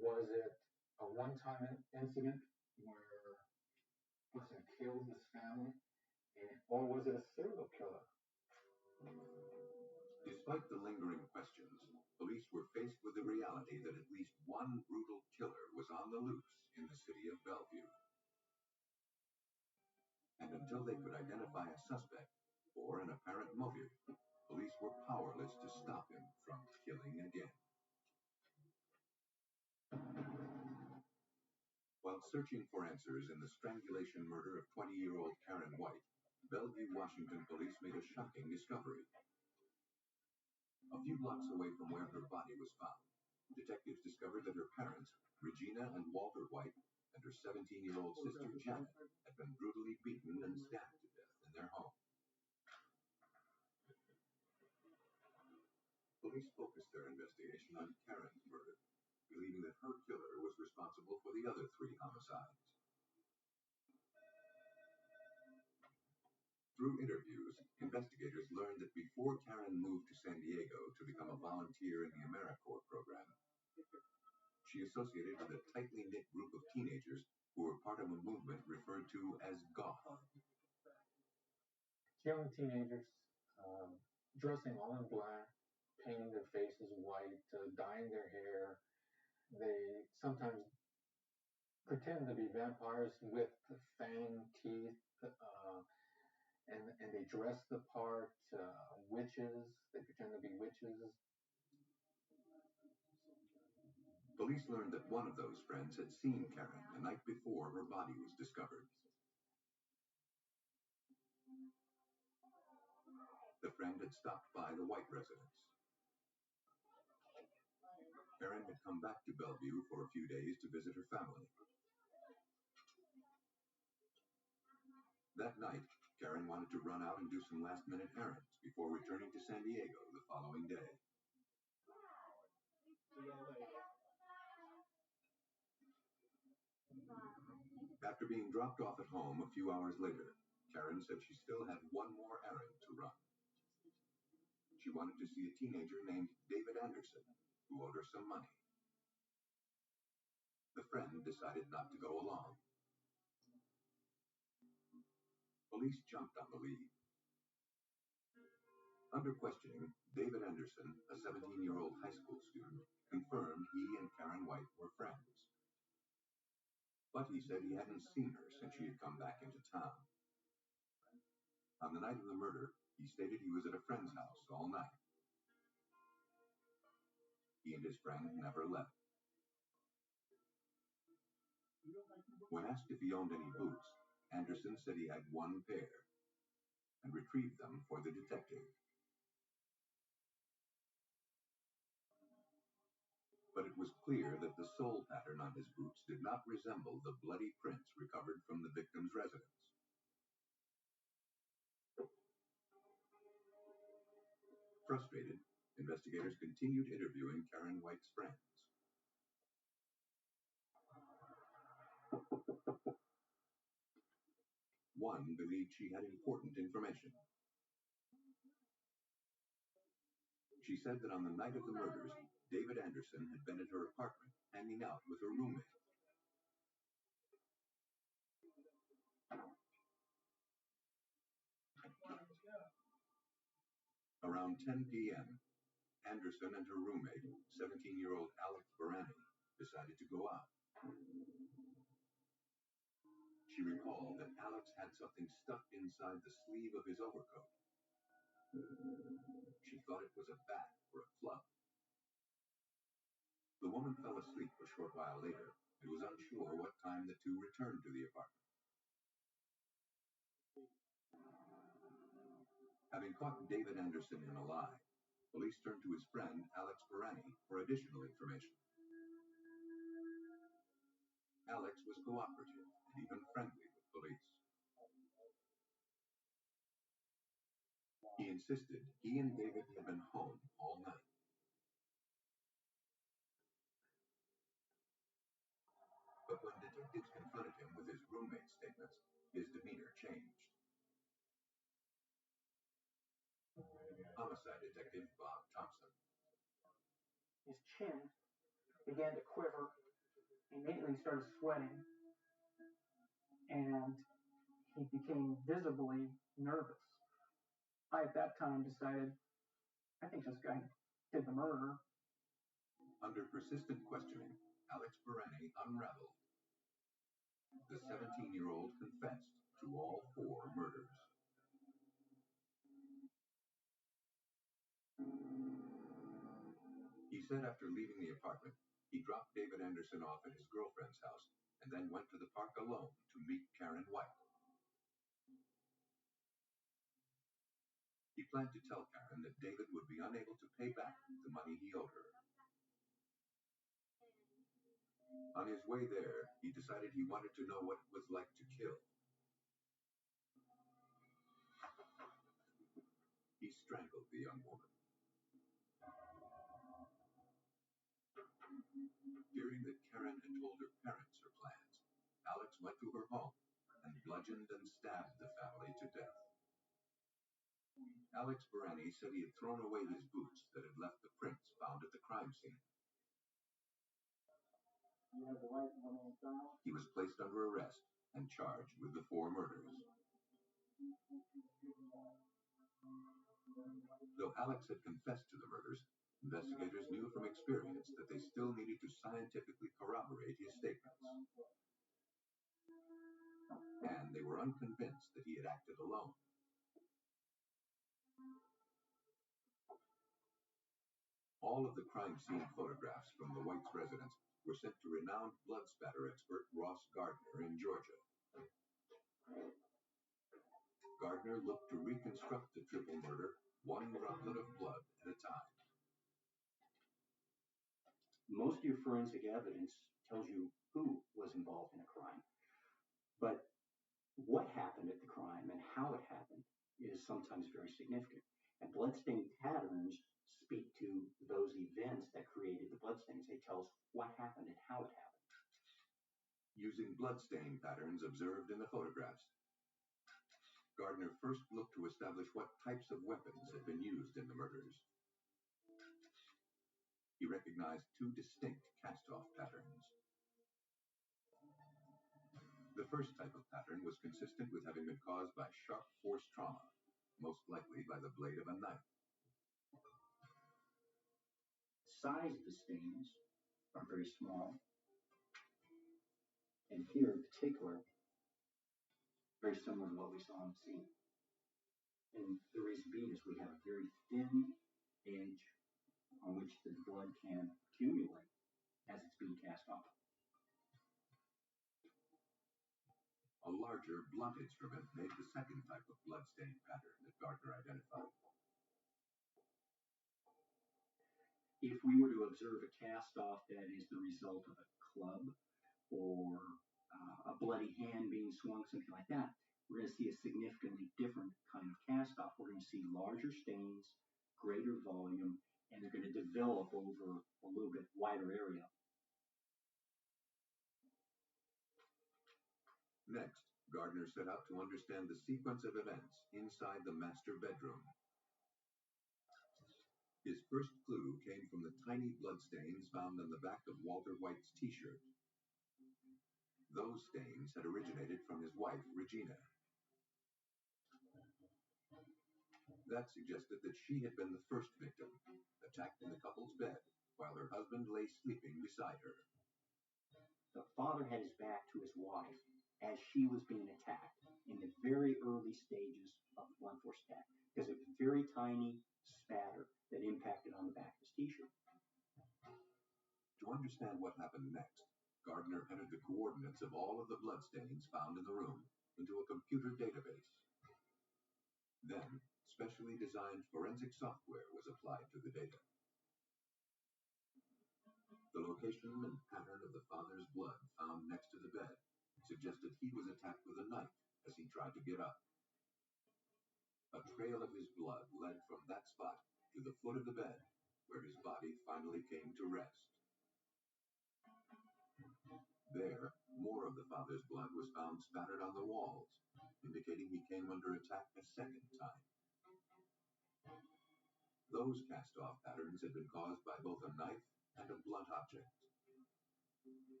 Was it a one-time incident where a person killed his family, or was it a serial killer? Despite the lingering questions, police were faced with the reality that at least one brutal killer was on the loose in the city of Bellevue. And until they could identify a suspect or an apparent motive, police were powerless to stop him from killing again. While searching for answers in the strangulation murder of 20-year-old Karen White, Bellevue, Washington police made a shocking discovery. A few blocks away from where her body was found, detectives discovered that her parents, Regina and Walter White, and her 17-year-old sister Janet, had been brutally beaten and stabbed to death in their home. Police focused their investigation on Karen's murder. believing that her killer was responsible for the other 3 homicides. Through interviews, investigators learned that before Karen moved to San Diego to become a volunteer in the AmeriCorps program, she associated with a tightly knit group of teenagers who were part of a movement referred to as goth. Young teenagers dressing all in black, painting their faces white, dyeing their hair. They sometimes pretend to be vampires with fang teeth, and they dress the part. Witches, they pretend to be witches. Police learned that one of those friends had seen Karen the night before her body was discovered. The friend had stopped by the White residence. Karen had come back to Bellevue for a few days to visit her family. That night, Karen wanted to run out and do some last-minute errands before returning to San Diego the following day. After being dropped off at home a few hours later, Karen said she still had one more errand to run. She wanted to see a teenager named David Anderson, who owed her some money. The friend decided not to go along. Police jumped on the lead. Under questioning, David Anderson, a 17-year-old high school student, confirmed he and Karen White were friends. But he said he hadn't seen her since she had come back into town. On the night of the murder, he stated he was at a friend's house all night. He and his friend never left. When asked if he owned any boots, Anderson said he had one pair and retrieved them for the detective. But it was clear that the sole pattern on his boots did not resemble the bloody prints recovered from the victim's residence. Frustrated, investigators continued interviewing Karen White's friends. One believed she had important information. She said that on the night of the murders, David Anderson had been at her apartment hanging out with her roommate. Around 10 p.m., Anderson and her roommate, 17-year-old Alex Barani, decided to go out. She recalled that Alex had something stuffed inside the sleeve of his overcoat. She thought it was a bat or a club. The woman fell asleep a short while later and was unsure what time the two returned to the apartment. Having caught David Anderson in a lie, police turned to his friend Alex Barani for additional information. Alex was cooperative and even friendly with police. He insisted he and David had been home all night. But when detectives confronted him with his roommate's statements, his demeanor changed. Homicide Detective Bob Thompson. His chin began to quiver. He immediately started sweating, and he became visibly nervous. I, at that time, decided, I think this guy did the murder. Under persistent questioning, Alex Barani unraveled. The 17-year-old confessed to all 4 murders. He said after leaving the apartment, he dropped David Anderson off at his girlfriend's house and then went to the park alone to meet Karen White. He planned to tell Karen that David would be unable to pay back the money he owed her. On his way there, he decided he wanted to know what it was like to kill. He strangled the young woman. Hearing that Karen had told her parents her plans, Alex went to her home and bludgeoned and stabbed the family to death. Alex Barani said he had thrown away his boots that had left the prints found at the crime scene. He was placed under arrest and charged with the 4 murders. Though Alex had confessed to the murders, investigators knew from experience that they still needed to scientifically corroborate his statements. And they were unconvinced that he had acted alone. All of the crime scene photographs from the White's residence were sent to renowned blood spatter expert Ross Gardner in Georgia. Gardner looked to reconstruct the triple murder, one droplet of blood at a time. Most of your forensic evidence tells you who was involved in a crime. But what happened at the crime and how it happened is sometimes very significant. And bloodstain patterns speak to those events that created the bloodstains. They tell us what happened and how it happened. Using bloodstain patterns observed in the photographs, Gardner first looked to establish what types of weapons had been used in the murders. He recognized 2 distinct cast-off patterns. The first type of pattern was consistent with having been caused by sharp force trauma, most likely by the blade of a knife. The size of the stains are very small. And here in particular, very similar to what we saw on the scene. And the reason being is we have a very thin edge on which the blood can accumulate as it's being cast off. A larger, blunt instrument made the second type of bloodstain pattern that Gardner identified. If we were to observe a cast-off that is the result of a club or a bloody hand being swung, something like that, we're going to see a significantly different kind of cast-off. We're going to see larger stains, greater volume, and they're going to develop over a little bit wider area. Next, Gardner set out to understand the sequence of events inside the master bedroom. His first clue came from the tiny bloodstains found on the back of Walter White's t-shirt. Those stains had originated from his wife, Regina. That suggested that she had been the first victim, attacked in the couple's bed while her husband lay sleeping beside her. The father had his back to his wife as she was being attacked in the very early stages of the blunt force attack, because it was a very tiny spatter that impacted on the back of his t-shirt. To understand what happened next, Gardner entered the coordinates of all of the bloodstains found in the room into a computer database. Then, specially designed forensic software was applied to the data. The location and pattern of the father's blood found next to the bed suggested he was attacked with a knife as he tried to get up. A trail of his blood led from that spot to the foot of the bed, where his body finally came to rest. There, more of the father's blood was found spattered on the walls, indicating he came under attack a second time. Those cast-off patterns had been caused by both a knife and a blunt object.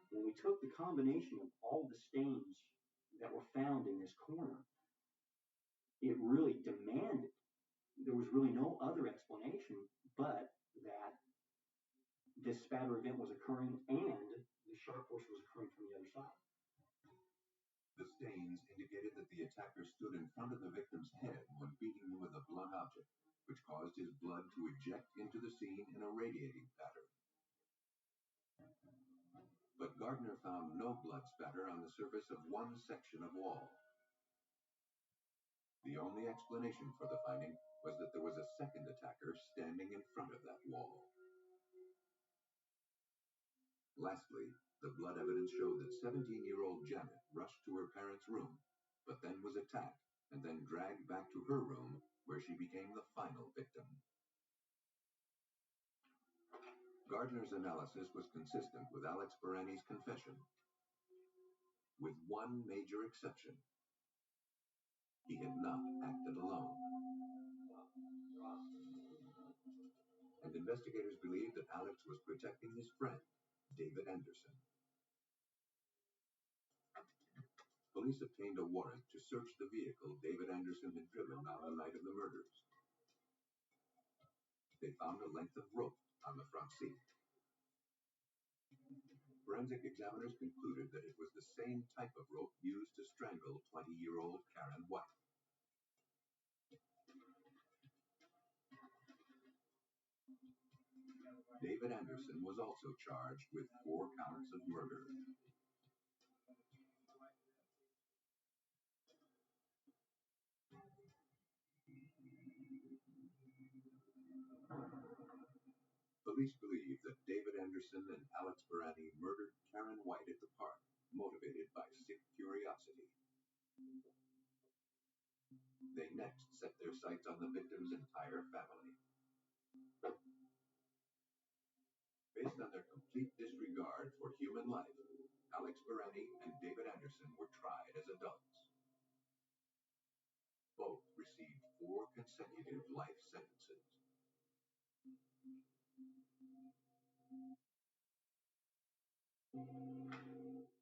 When we took the combination of all the stains that were found in this corner, it really demanded, there was really no other explanation but that this spatter event was occurring and the sharp force was occurring from the other side. The stains indicated that the attacker stood in front of the victim's head when beating him with a blunt object, which caused his blood to eject into the scene in a radiating pattern. But Gardner found no blood spatter on the surface of one section of wall. The only explanation for the finding was that there was a second attacker standing in front of that wall. Lastly, the blood evidence showed that 17-year-old Janet rushed to her parents' room, but then was attacked and then dragged back to her room, where she became the final victim. Gardner's analysis was consistent with Alex Berani's confession, with one major exception. He had not acted alone. And investigators believed that Alex was protecting his friend, David Anderson. Police obtained a warrant to search the vehicle David Anderson had driven on the night of the murders. They found a length of rope on the front seat. Forensic examiners concluded that it was the same type of rope used to strangle 20-year-old Karen White. David Anderson was also charged with 4 counts of murder. Police believe that David Anderson and Alex Berani murdered Karen White at the park, motivated by sick curiosity. They next set their sights on the victim's entire family. Based on their complete disregard for human life, Alex Berani and David Anderson were tried as adults. Both received 4 consecutive life sentences.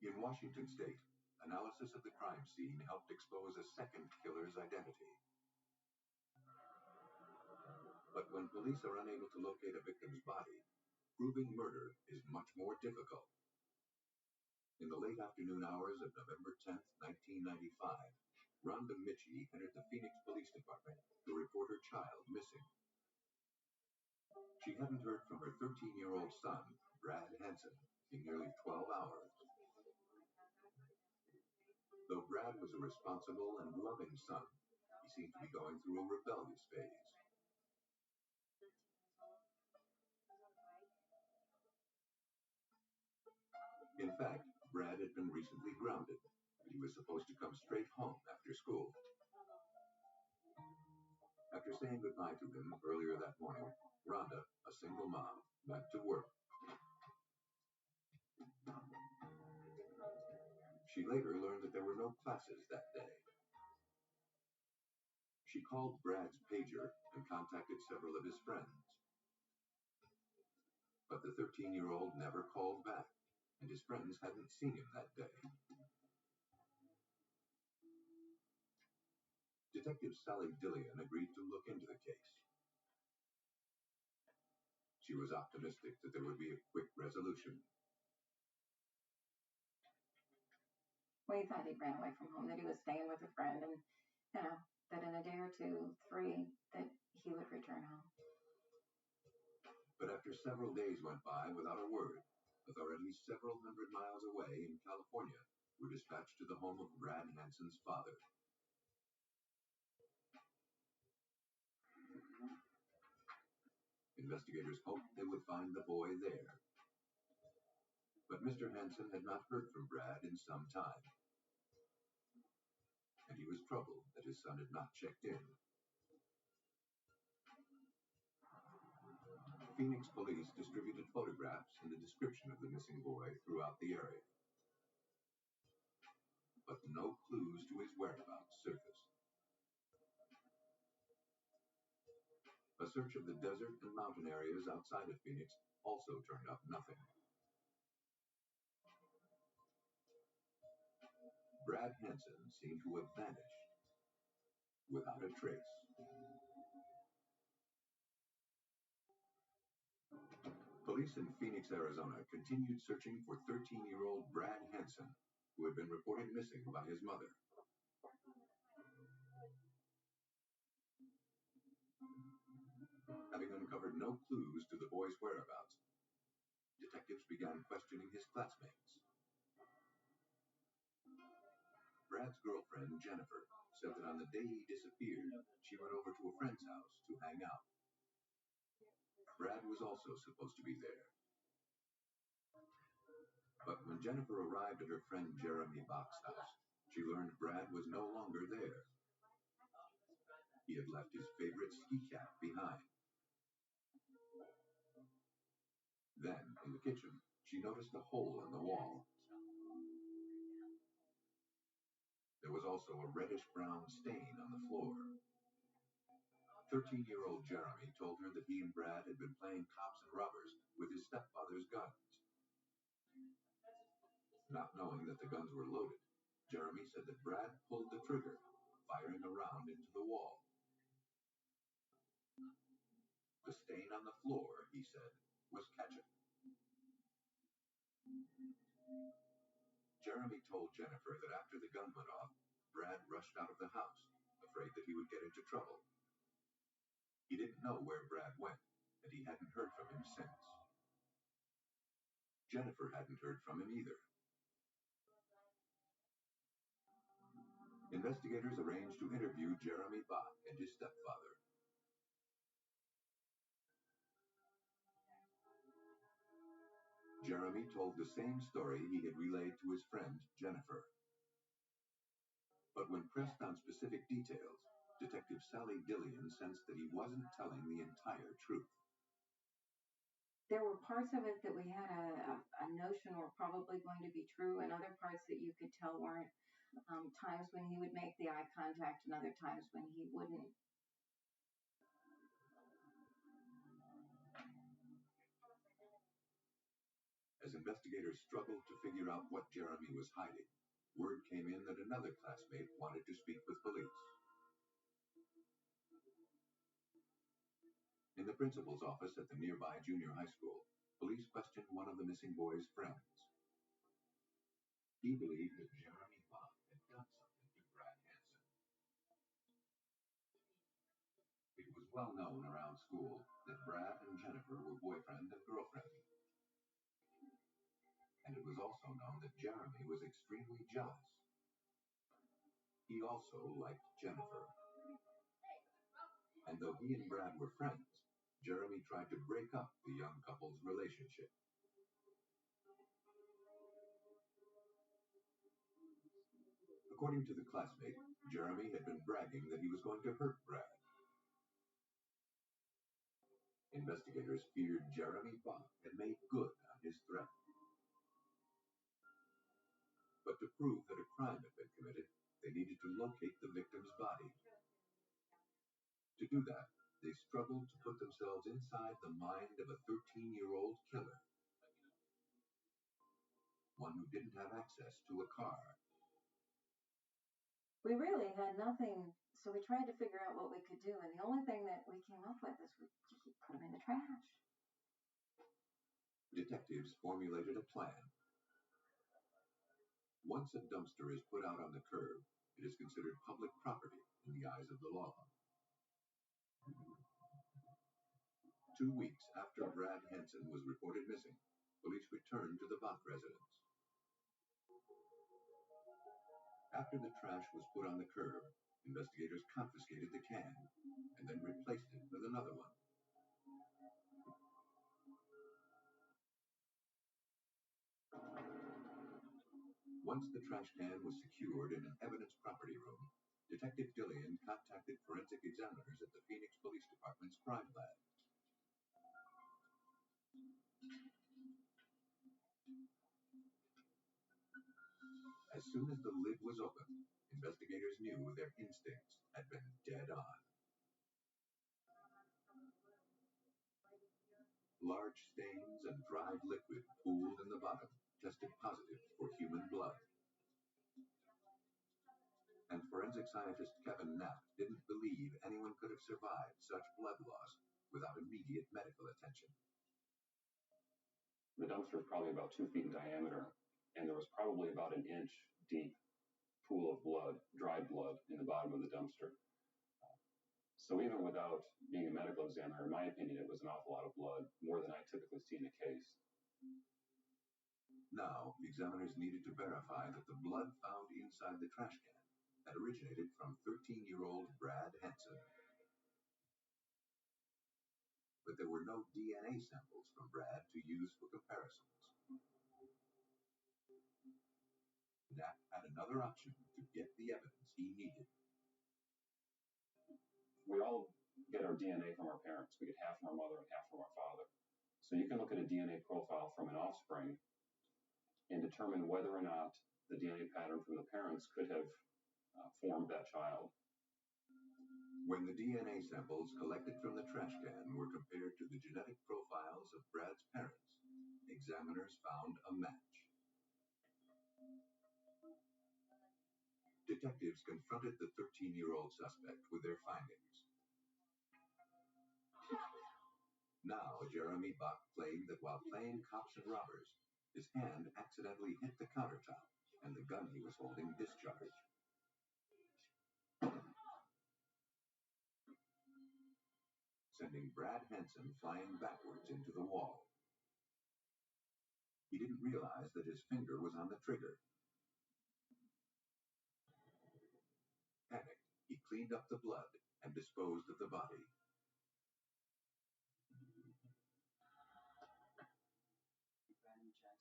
In Washington state, analysis of the crime scene helped expose a second killer's identity. But when police are unable to locate a victim's body, proving murder is much more difficult. In the late afternoon hours of November 10, 1995, Rhonda Mitchie entered the Phoenix Police Department to report her child missing. She hadn't heard from her 13-year-old son, Brad Hansen, in nearly 12 hours. Though Brad was a responsible and loving son, he seemed to be going through a rebellious phase. In fact, Brad had been recently grounded, and he was supposed to come straight home after school. After saying goodbye to him earlier that morning, Rhonda, a single mom, went to work. She later learned that there were no classes that day. She called Brad's pager and contacted several of his friends. But the 13-year-old never called back, and his friends hadn't seen him that day. Detective Sally Dillion agreed to look into the case. She was optimistic that there would be a quick resolution. We thought he ran away from home, that he was staying with a friend, and, that in a day or 2, 3, that he would return home. But after several days went by without a word, authorities several hundred miles away in California were dispatched to the home of Brad Hansen's father. Investigators hoped they would find the boy there. But Mr. Hansen had not heard from Brad in some time, and he was troubled that his son had not checked in. Phoenix police distributed photographs and a description of the missing boy throughout the area. But no clues to his whereabouts surfaced. A search of the desert and mountain areas outside of Phoenix also turned up nothing. Brad Hansen seemed to have vanished without a trace. Police in Phoenix, Arizona continued searching for 13-year-old Brad Hansen, who had been reported missing by his mother. Having uncovered no clues to the boy's whereabouts, detectives began questioning his classmates. Brad's girlfriend, Jennifer, said that on the day he disappeared, she went over to a friend's house to hang out. Brad was also supposed to be there. But when Jennifer arrived at her friend Jeremy Bach's house, she learned Brad was no longer there. He had left his favorite ski cap behind. Then, in the kitchen, she noticed a hole in the wall. There was also a reddish-brown stain on the floor. 13-year-old Jeremy told her that he and Brad had been playing cops and robbers with his stepfather's guns. Not knowing that the guns were loaded, Jeremy said that Brad pulled the trigger, firing a round into the wall. The stain on the floor, he said, was ketchup. Jeremy told Jennifer that after the gun went off, Brad rushed out of the house, afraid that he would get into trouble. He didn't know where Brad went, and he hadn't heard from him since. Jennifer hadn't heard from him either. Investigators arranged to interview Jeremy Bach and his stepfather. Jeremy told the same story he had relayed to his friend Jennifer. But when pressed on specific details, Detective Sally Dillian sensed that he wasn't telling the entire truth. There were parts of it that we had a notion were probably going to be true, and other parts that you could tell weren't. Times when he would make the eye contact, and other times when he wouldn't. As investigators struggled to figure out what Jeremy was hiding, word came in that another classmate wanted to speak with police. In the principal's office at the nearby junior high school, police questioned one of the missing boy's friends. He believed that Jeremy Bach had done something to Brad Hansen. It was well known around school that Brad and Jennifer were boyfriend and girlfriend. And it was also known that Jeremy was extremely jealous. He also liked Jennifer. And though he and Brad were friends, Jeremy tried to break up the young couple's relationship. According to the classmate, Jeremy had been bragging that he was going to hurt Brad. Investigators feared Jeremy Bach had made good on his threat. But to prove that a crime had been committed, they needed to locate the victim's body. To do that, they struggled to put themselves inside the mind of a 13-year-old killer. One who didn't have access to a car. We really had nothing, so we tried to figure out what we could do, and the only thing that we came up with is we put him in the trash. Detectives formulated a plan. Once a dumpster is put out on the curb, it is considered public property in the eyes of the law. 2 weeks after Brad Hansen was reported missing, police returned to the Bach residence. After the trash was put on the curb, investigators confiscated the can and then replaced it with another one. Once the trash can was secured in an evidence property room, Detective Dillian contacted forensic examiners at the Phoenix Police Department's crime lab. As soon as the lid was opened, investigators knew their instincts had been dead on. Large stains and dried liquid pooled in the bottom tested positive for human blood. And forensic scientist Kevin Knapp didn't believe anyone could have survived such blood loss without immediate medical attention. The dumpster is probably about 2 feet in diameter, and there was probably about an inch deep pool of blood, dried blood, in the bottom of the dumpster. So even without being a medical examiner, in my opinion, it was an awful lot of blood, more than I typically see in a case. Now, examiners needed to verify that the blood found inside the trash can had originated from 13-year-old Brad Hansen. But there were no DNA samples from Brad to use for comparisons. Knapp had another option to get the evidence he needed. We all get our DNA from our parents. We get half from our mother and half from our father. So So you can look at a DNA profile from an offspring and determine whether or not the DNA pattern from the parents could have formed that child. When the DNA samples collected from the trash can were compared to the genetic profiles of Brad's parents, examiners found a match. Detectives confronted the 13-year-old suspect with their findings. Now, Jeremy Buck claimed that while playing cops and robbers, his hand accidentally hit the countertop and the gun he was holding discharged. Sending Brad Hansen flying backwards into the wall. He didn't realize that his finger was on the trigger. Panicked, he cleaned up the blood and disposed of the body.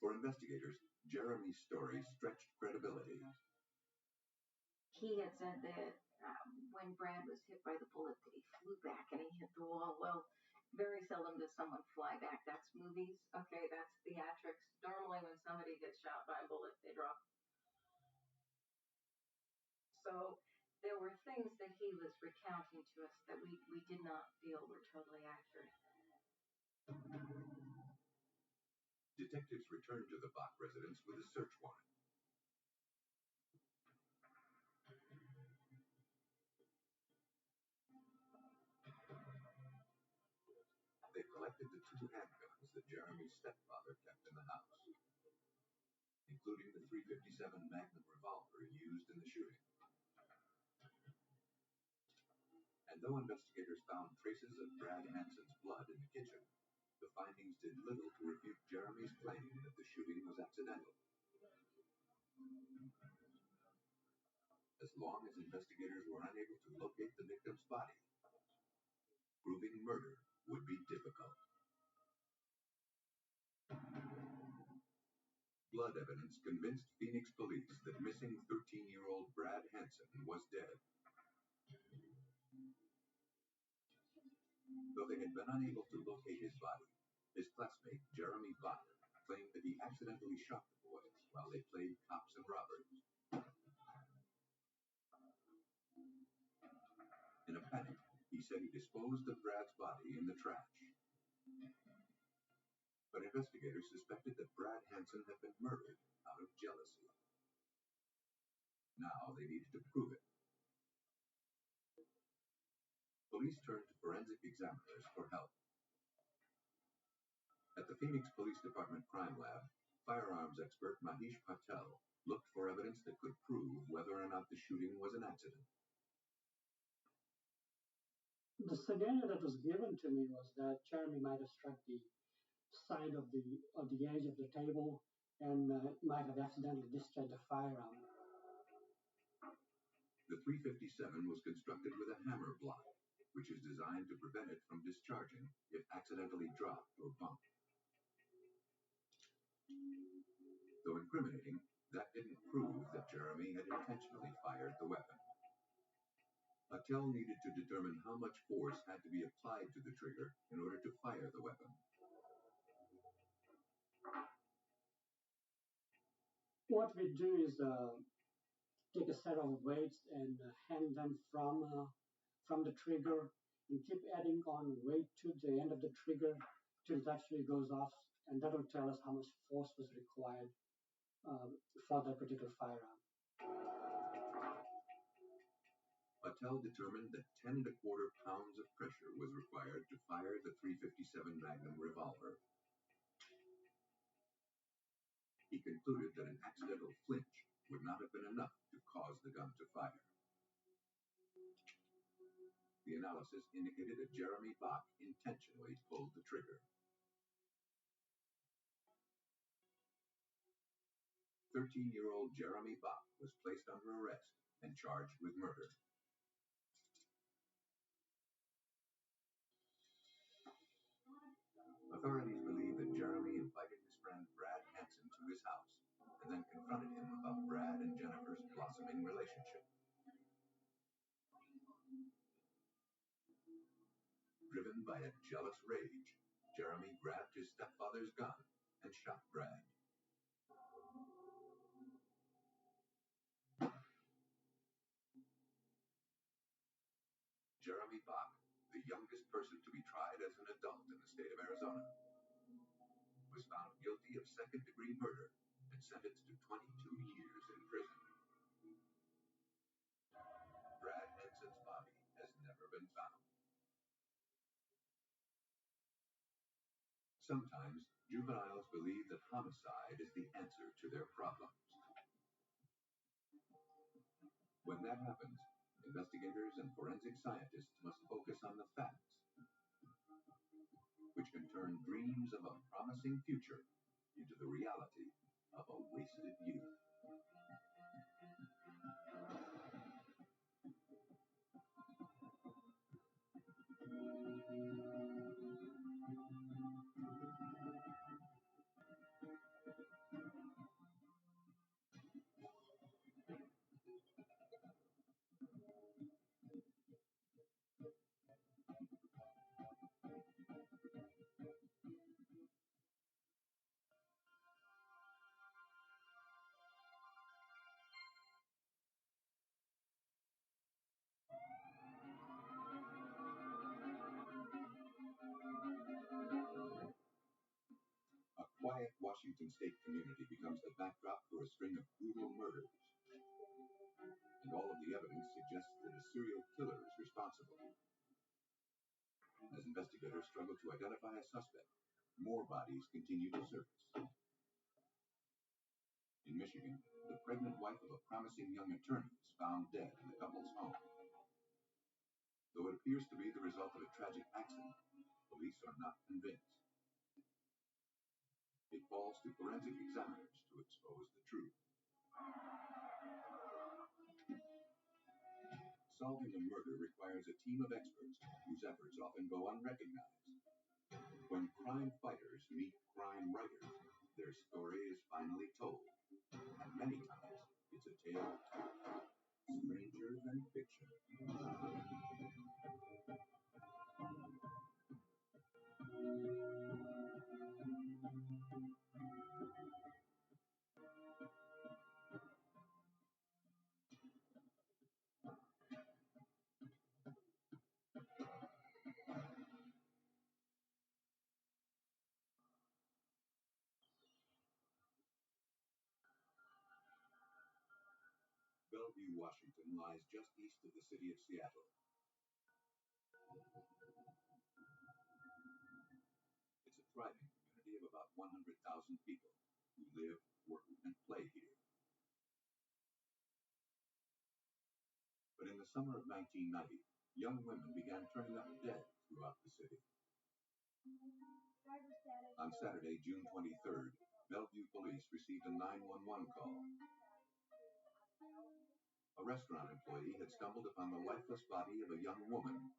For investigators, Jeremy's story stretched credibility. He had said that when Brad was hit by the bullet that he flew back and he hit the wall. Well, very seldom does someone fly back. That's movies. Okay, that's theatrics. Normally when somebody gets shot by a bullet, they drop. So there were things that he was recounting to us that we did not feel were totally accurate. Detectives returned to the Bach residence with a search warrant. They collected the 2 handguns that Jeremy's stepfather kept in the house, including the .357 Magnum revolver used in the shooting. And though investigators found traces of Brad Hansen's blood in the kitchen, the findings did little to refute Jeremy's claim that the shooting was accidental. As long as investigators were unable to locate the victim's body, proving murder would be difficult. Blood evidence convinced Phoenix police that missing 13-year-old Brad Hansen was dead. Though they had been unable to locate his body, his classmate Jeremy Buck claimed that he accidentally shot the boys while they played cops and robbers. In a panic, he said he disposed of Brad's body in the trash. But investigators suspected that Brad Hansen had been murdered out of jealousy. Now they needed to prove it. Police turned to forensic examiners for help. At the Phoenix Police Department Crime Lab, firearms expert Mahesh Patel looked for evidence that could prove whether or not the shooting was an accident. The scenario that was given to me was that Jeremy might have struck the side of the edge of the table and might have accidentally discharged a firearm. The .357 was constructed with a hammer block, which is designed to prevent it from discharging if accidentally dropped or bumped. Though incriminating, that didn't prove that Jeremy had intentionally fired the weapon. Patel needed to determine how much force had to be applied to the trigger in order to fire the weapon. What we do is take a set of weights and hang them from the trigger and keep adding on weight to the end of the trigger till it actually goes off, and that will tell us how much force was required for that particular firearm. Patel determined that 10 1/4 pounds of pressure was required to fire the .357 Magnum revolver. He concluded that an accidental flinch would not have been enough to cause the gun to fire. The analysis indicated that Jeremy Bach intentionally pulled the trigger. 13-year-old Jeremy Bach was placed under arrest and charged with murder. Authorities believe that Jeremy invited his friend Brad Hansen to his house and then confronted him about Brad and Jennifer's blossoming relationship. Driven by a jealous rage, Jeremy grabbed his stepfather's gun and shot Brad. Jeremy Bach, the youngest person to be tried as an adult in the state of Arizona, was found guilty of second-degree murder and sentenced to 22 years in prison. Brad Henson's body has never been found. Sometimes, juveniles believe that homicide is the answer to their problems. When that happens, investigators and forensic scientists must focus on the facts, which can turn dreams of a promising future into the reality of a wasted youth. A quiet Washington state community becomes the backdrop for a string of brutal murders. And all of the evidence suggests that a serial killer is responsible. As investigators struggle to identify a suspect, more bodies continue to surface. In Michigan, the pregnant wife of a promising young attorney is found dead in the couple's home. Though it appears to be the result of a tragic accident, police are not convinced. It falls to forensic examiners to expose the truth. Solving a murder requires a team of experts whose efforts often go unrecognized. When crime fighters meet crime writers, their story is finally told. And many times, it's a tale stranger than fiction. Bellevue, Washington lies just east of the city of Seattle. It's a thriving community of about 100,000 people who live, work, and play here. But in the summer of 1990, young women began turning up dead throughout the city. On Saturday, June 23rd, Bellevue police received a 911 call. A restaurant employee had stumbled upon the lifeless body of a young woman.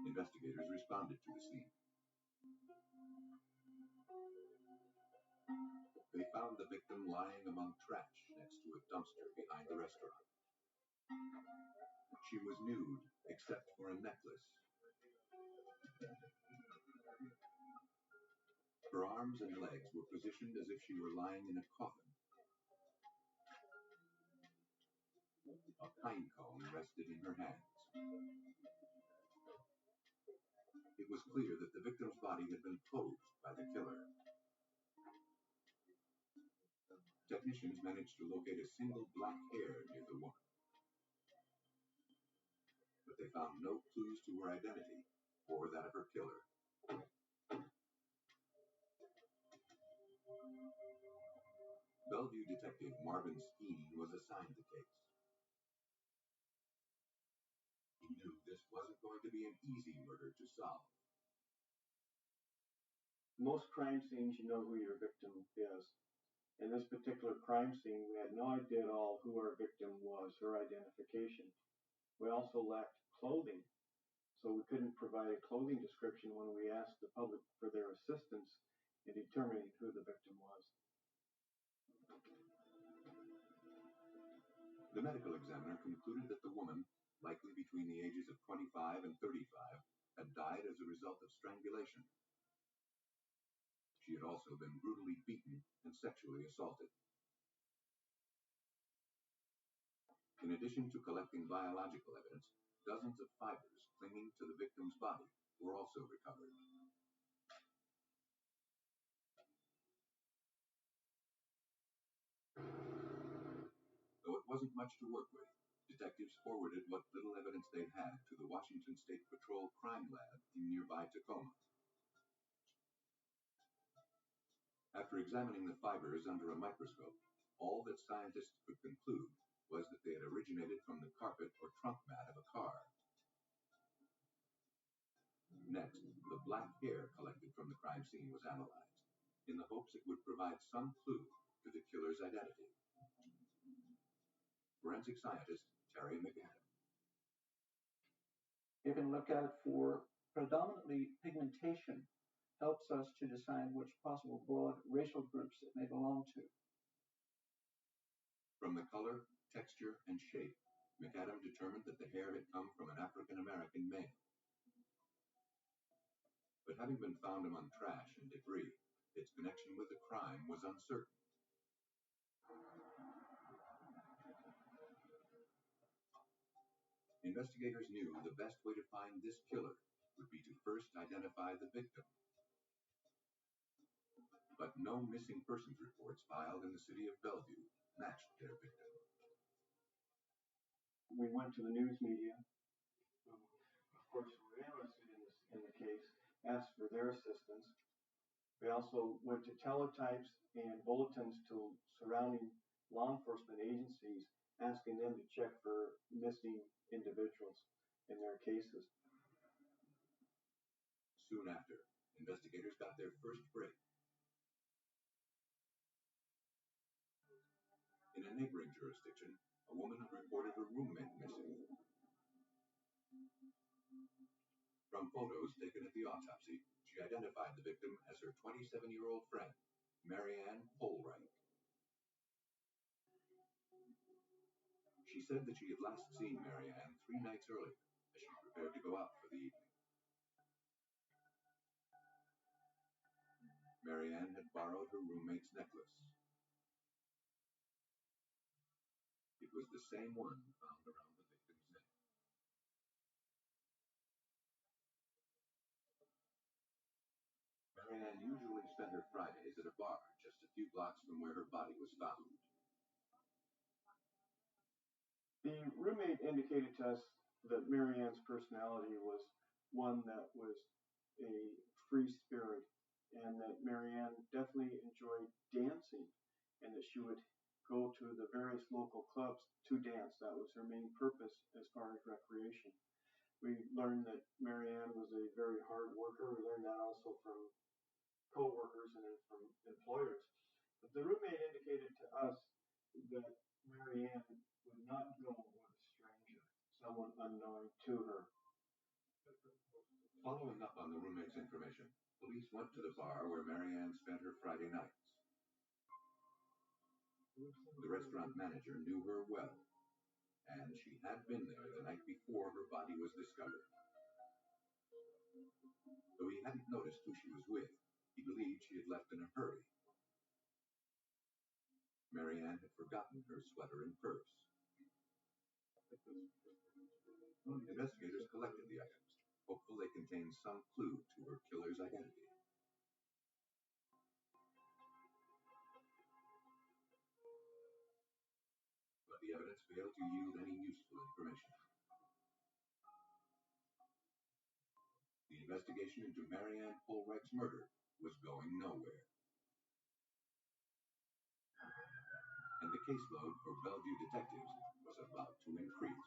Investigators responded to the scene. They found the victim lying among trash next to a dumpster behind the restaurant. She was nude, except for a necklace. Her arms and legs were positioned as if she were lying in a coffin. A pine cone rested in her hands. It was clear that the victim's body had been closed by the killer. Technicians managed to locate a single black hair near the woman. But they found no clues to her identity or that of her killer. Bellevue detective Marvin Skeen was assigned the case. He knew this wasn't going to be an easy murder to solve. Most crime scenes, you know who your victim is. In this particular crime scene, we had no idea at all who our victim was, her identification. We also lacked clothing, so we couldn't provide a clothing description when we asked the public for their assistance in determining who the victim was. The medical examiner concluded that the woman, likely between the ages of 25 and 35, had died as a result of strangulation. She had also been brutally beaten and sexually assaulted. In addition to collecting biological evidence, dozens of fibers clinging to the victim's body were also recovered. Though it wasn't much to work with, detectives forwarded what little evidence they had to the Washington State Patrol Crime Lab in nearby Tacoma. After examining the fibers under a microscope, all that scientists could conclude was that they had originated from the carpet or trunk mat of a car. Next, the black hair collected from the crime scene was analyzed, in the hopes it would provide some clue to the killer's identity. Forensic scientist Terry McAdam. You can look at it for predominantly pigmentation, helps us to decide which possible broad racial groups it may belong to. From the color, texture, and shape, McAdam determined that the hair had come from an African American male. But having been found among trash and debris, its connection with the crime was uncertain. Investigators knew the best way to find this killer would be to first identify the victim. But no missing persons reports filed in the city of Bellevue matched their victim. We went to the news media, who, of course, were interested in the case, asked for their assistance. We also went to teletypes and bulletins to surrounding law enforcement agencies, asking them to check for missing individuals in their cases. Soon after, investigators got their first break. In a neighboring jurisdiction, a woman reported her roommate missing. From photos taken at the autopsy, she identified the victim as her 27-year-old friend, Marianne Polreich. She said that she had last seen Marianne 3 nights earlier as she prepared to go out for the evening. Marianne had borrowed her roommate's necklace. It was the same one found around the victim's neck. Marianne usually spent her Fridays at a bar just a few blocks from where her body was found. The roommate indicated to us that Marianne's personality was one that was a free spirit, and that Marianne definitely enjoyed dancing, and that she would go to the various local clubs to dance. That was her main purpose as far as recreation. We learned that Marianne was a very hard worker. We learned that also from co-workers and from employers. But the roommate indicated to us that Marianne would not go with a stranger, someone unknown to her. Following up on the roommate's information, police went to the bar where Marianne spent her Friday nights. The restaurant manager knew her well, and she had been there the night before her body was discovered. Though he hadn't noticed who she was with, he believed she had left in a hurry. Marianne had forgotten her sweater and purse. Investigators collected the items, hopeful they contained some clue to her killer's identity. But the evidence failed to yield any useful information. The investigation into Marianne Polreich's murder was going nowhere. And the caseload for Bellevue detectives was about to increase.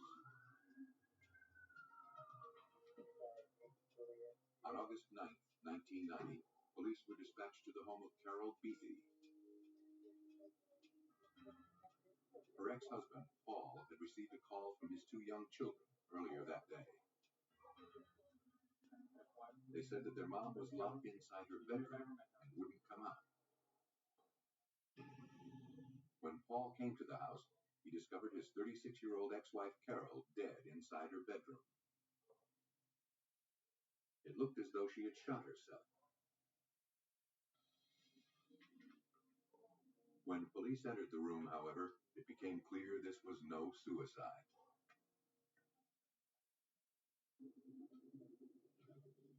On August 9th, 1990, police were dispatched to the home of Carol Beatty. Her ex-husband, Paul, had received a call from his 2 young children earlier that day. They said that their mom was locked inside her bedroom and wouldn't come out. When Paul came to the house, he discovered his 36-year-old ex-wife Carol dead inside her bedroom. It looked as though she had shot herself. When police entered the room, however, it became clear this was no suicide.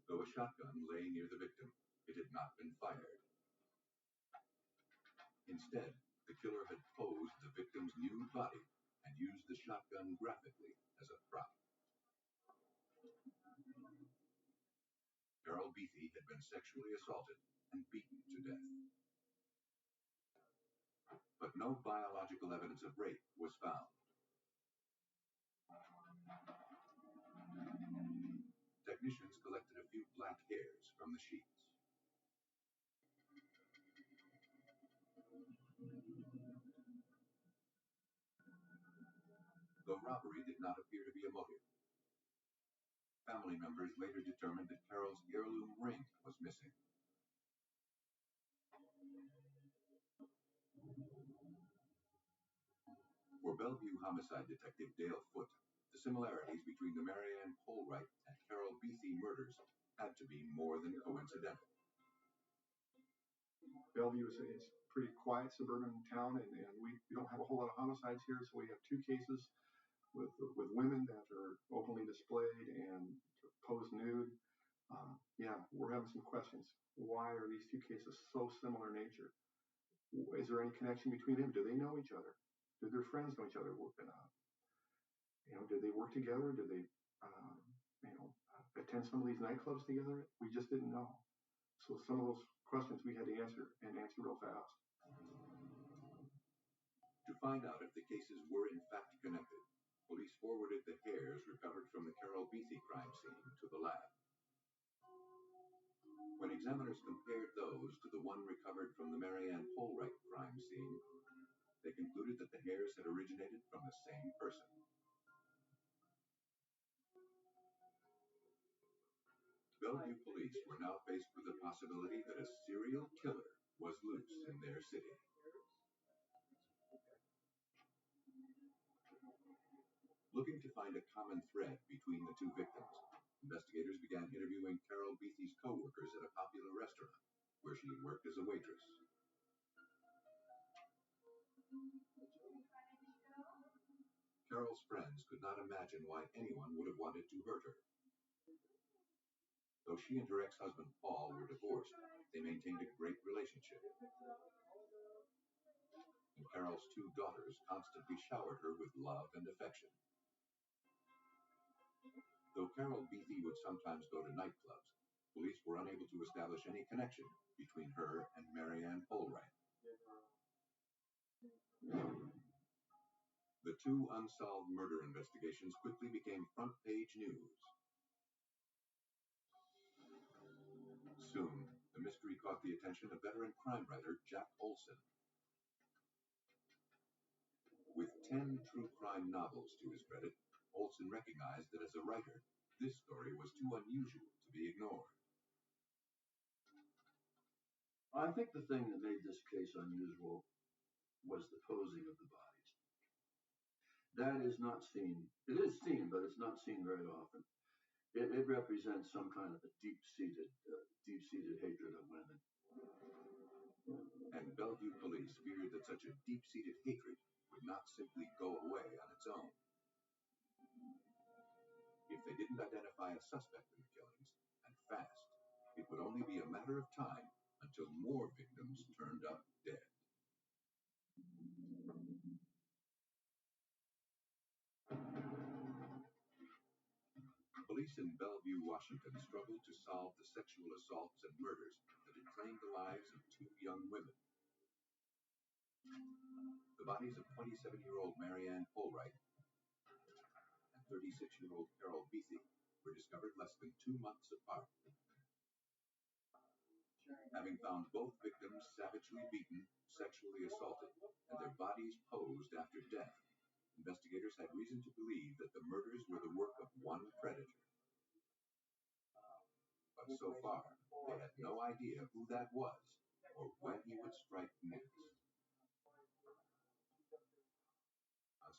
Though a shotgun lay near the victim, it had not been fired. Instead, the killer had posed the victim's nude body and used the shotgun graphically as a prop. Carol Beatty had been sexually assaulted and beaten to death. But no biological evidence of rape was found. Technicians collected a few black hairs from the sheets. Though robbery did not appear to be a motive, family members later determined that Carol's heirloom ring was missing. For Bellevue homicide detective Dale Foote, the similarities between the Marianne Polwright and Carol Beatty murders had to be more than coincidental. Bellevue is a pretty quiet suburban town, and we don't have a whole lot of homicides here, so we have two cases with women that are openly displayed and posed nude. Yeah, we're having some questions. Why are these two cases so similar in nature? Is there any connection between them? Do they know each other? Do their friends know each other? Did they work together? Did they, attend some of these nightclubs together? We just didn't know. So some of those questions we had to answer, and answer real fast. To find out if the cases were in fact connected, police forwarded the hairs recovered from the Carol Beatty crime scene to the lab. When examiners compared those to the one recovered from the Marianne Polwright crime scene, they concluded that the hairs had originated from the same person. Bellevue police were now faced with the possibility that a serial killer was loose in their city. Looking to find a common thread between the two victims, investigators began interviewing Carol Beatty's co-workers at a popular restaurant, where she had worked as a waitress. Carol's friends could not imagine why anyone would have wanted to hurt her. Though she and her ex-husband Paul were divorced, they maintained a great relationship. And Carol's two daughters constantly showered her with love and affection. Though Carol Beatty would sometimes go to nightclubs, police were unable to establish any connection between her and Marianne Polwright. The two unsolved murder investigations quickly became front-page news. Soon, the mystery caught the attention of veteran crime writer Jack Olson. With 10 true crime novels to his credit, Olson recognized that as a writer, this story was too unusual to be ignored. I think the thing that made this case unusual was the posing of the bodies. That is not seen. It is seen, but it's not seen very often. It represents some kind of a deep-seated hatred of women. And Bellevue police feared that such a deep-seated hatred would not simply go away on its own. If they didn't identify a suspect in the killings, and fast, it would only be a matter of time until more victims turned up dead. Police in Bellevue, Washington struggled to solve the sexual assaults and murders that had claimed the lives of two young women. The bodies of 27-year-old Marianne Polwright and 36-year-old Carol Beatty were discovered less than 2 months apart. Having found both victims savagely beaten, sexually assaulted, and their bodies posed after death, investigators had reason to believe that the murders were the work of one predator. But so far, they had no idea who that was or when he would strike next.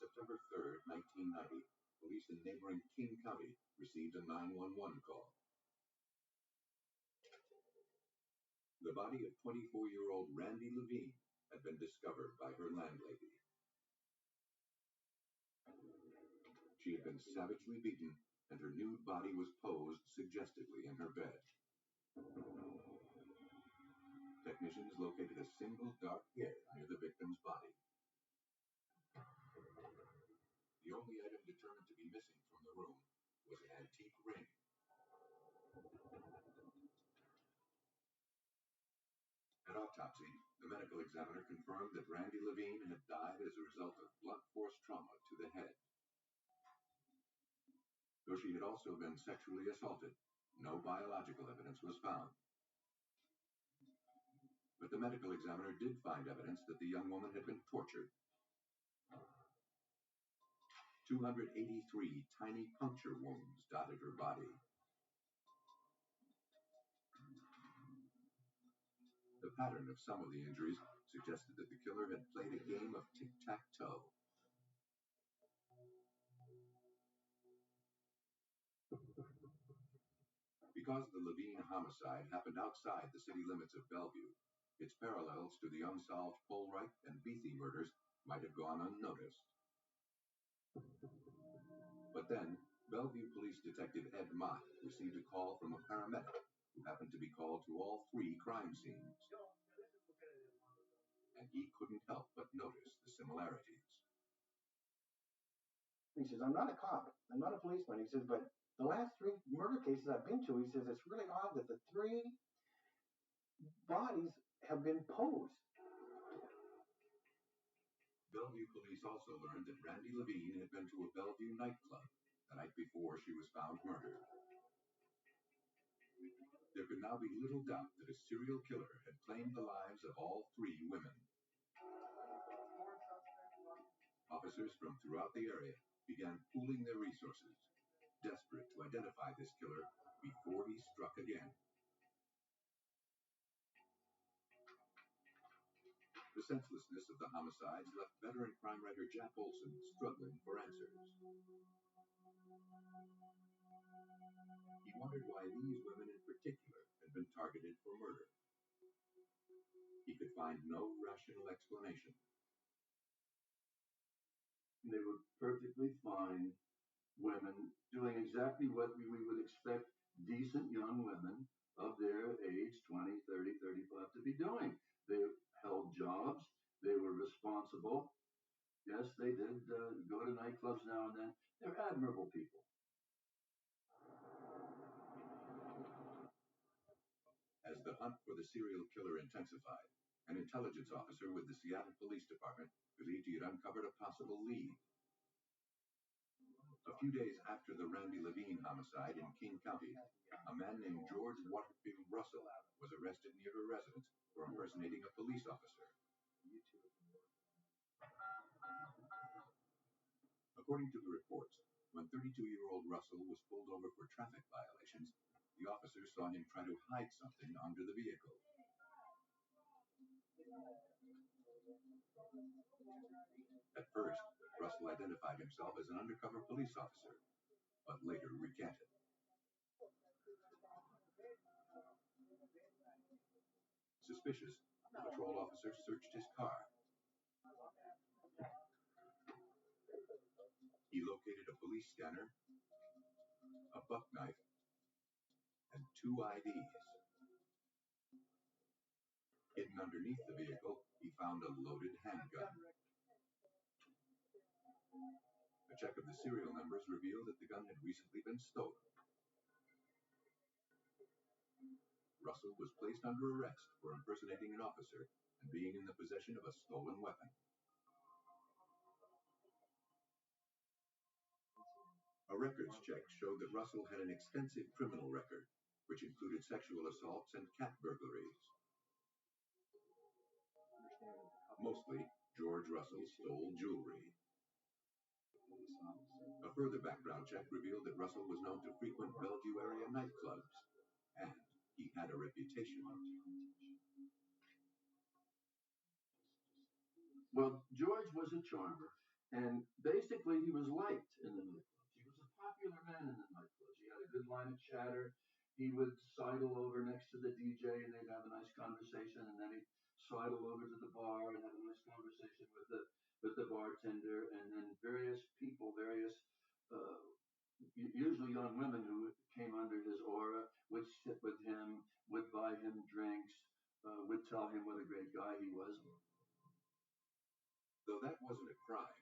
September 3rd, 1990, police in neighboring King County received a 911 call. The body of 24-year-old Randy Levine had been discovered by her landlady. She had been savagely beaten, and her nude body was posed suggestively in her bed. Technicians located a single dark hair near the victim's body. The only item determined to be missing from the room was an antique ring. At autopsy, the medical examiner confirmed that Randy Levine had died as a result of blunt force trauma to the head. Though she had also been sexually assaulted, no biological evidence was found. But the medical examiner did find evidence that the young woman had been tortured. 283 tiny puncture wounds dotted her body. The pattern of some of the injuries suggested that the killer had played a game of tic-tac-toe. Because the Levine homicide happened outside the city limits of Bellevue, its parallels to the unsolved Polright and Beathy murders might have gone unnoticed. But then, Bellevue Police Detective Ed Mott received a call from a paramedic who happened to be called to all 3 crime scenes. And he couldn't help but notice the similarities. He says, I'm not a cop. I'm not a policeman. He says, but the last 3 murder cases I've been to, he says, it's really odd that the 3 bodies have been posed. Bellevue police also learned that Randy Levine had been to a Bellevue nightclub the night before she was found murdered. There could now be little doubt that a serial killer had claimed the lives of all 3 women. Officers from throughout the area began pooling their resources, desperate to identify this killer before he struck again. The senselessness of the homicides left veteran crime writer Jack Olson struggling for answers. He wondered why these women in particular had been targeted for murder. He could find no rational explanation. They were perfectly fine women doing exactly what we would expect decent young women of their age, 20, 30, 35, to be doing. They held jobs. They were responsible. Yes, they did go to nightclubs now and then. They're admirable people. As the hunt for the serial killer intensified, an intelligence officer with the Seattle Police Department believed he had uncovered a possible lead. A few days after the Randy Levine homicide in King County, a man named George Waterfield Russell was arrested near a residence for impersonating a police officer. According to the reports, when 32-year-old Russell was pulled over for traffic violations, the officers saw him try to hide something under the vehicle. At first, Russell identified himself as an undercover police officer, but later recanted. Suspicious, the patrol officer searched his car. He located a police scanner, a buck knife, and 2 IDs. Hidden underneath the vehicle, he found a loaded handgun. A check of the serial numbers revealed that the gun had recently been stolen. Russell was placed under arrest for impersonating an officer and being in the possession of a stolen weapon. A records check showed that Russell had an extensive criminal record, which included sexual assaults and cat burglaries. Mostly, George Russell stole jewelry. A further background check revealed that Russell was known to frequent Bellevue area nightclubs, and he had a reputation. Well, George was a charmer. And basically, he was liked in the nightclubs. He was a popular man in the nightclubs. He had a good line of chatter. He would sidle over next to the DJ and they'd have a nice conversation, and then he'd sidle over to the bar and have a nice conversation with the bartender, and then various people, uh, usually young women who came under his aura would sit with him, would buy him drinks, would tell him what a great guy he was. Though that wasn't a crime,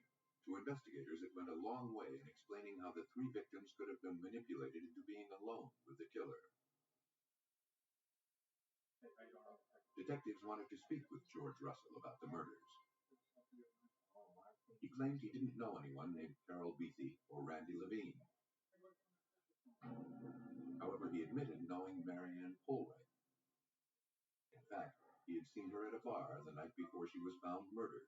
to investigators it went a long way in explaining how the three victims could have been manipulated into being alone with the killer. Detectives wanted to speak with George Russell about the murders. He claimed he didn't know anyone named Carol Beatty or Randy Levine. However, he admitted knowing Marianne Polwright. In fact, he had seen her at a bar the night before she was found murdered.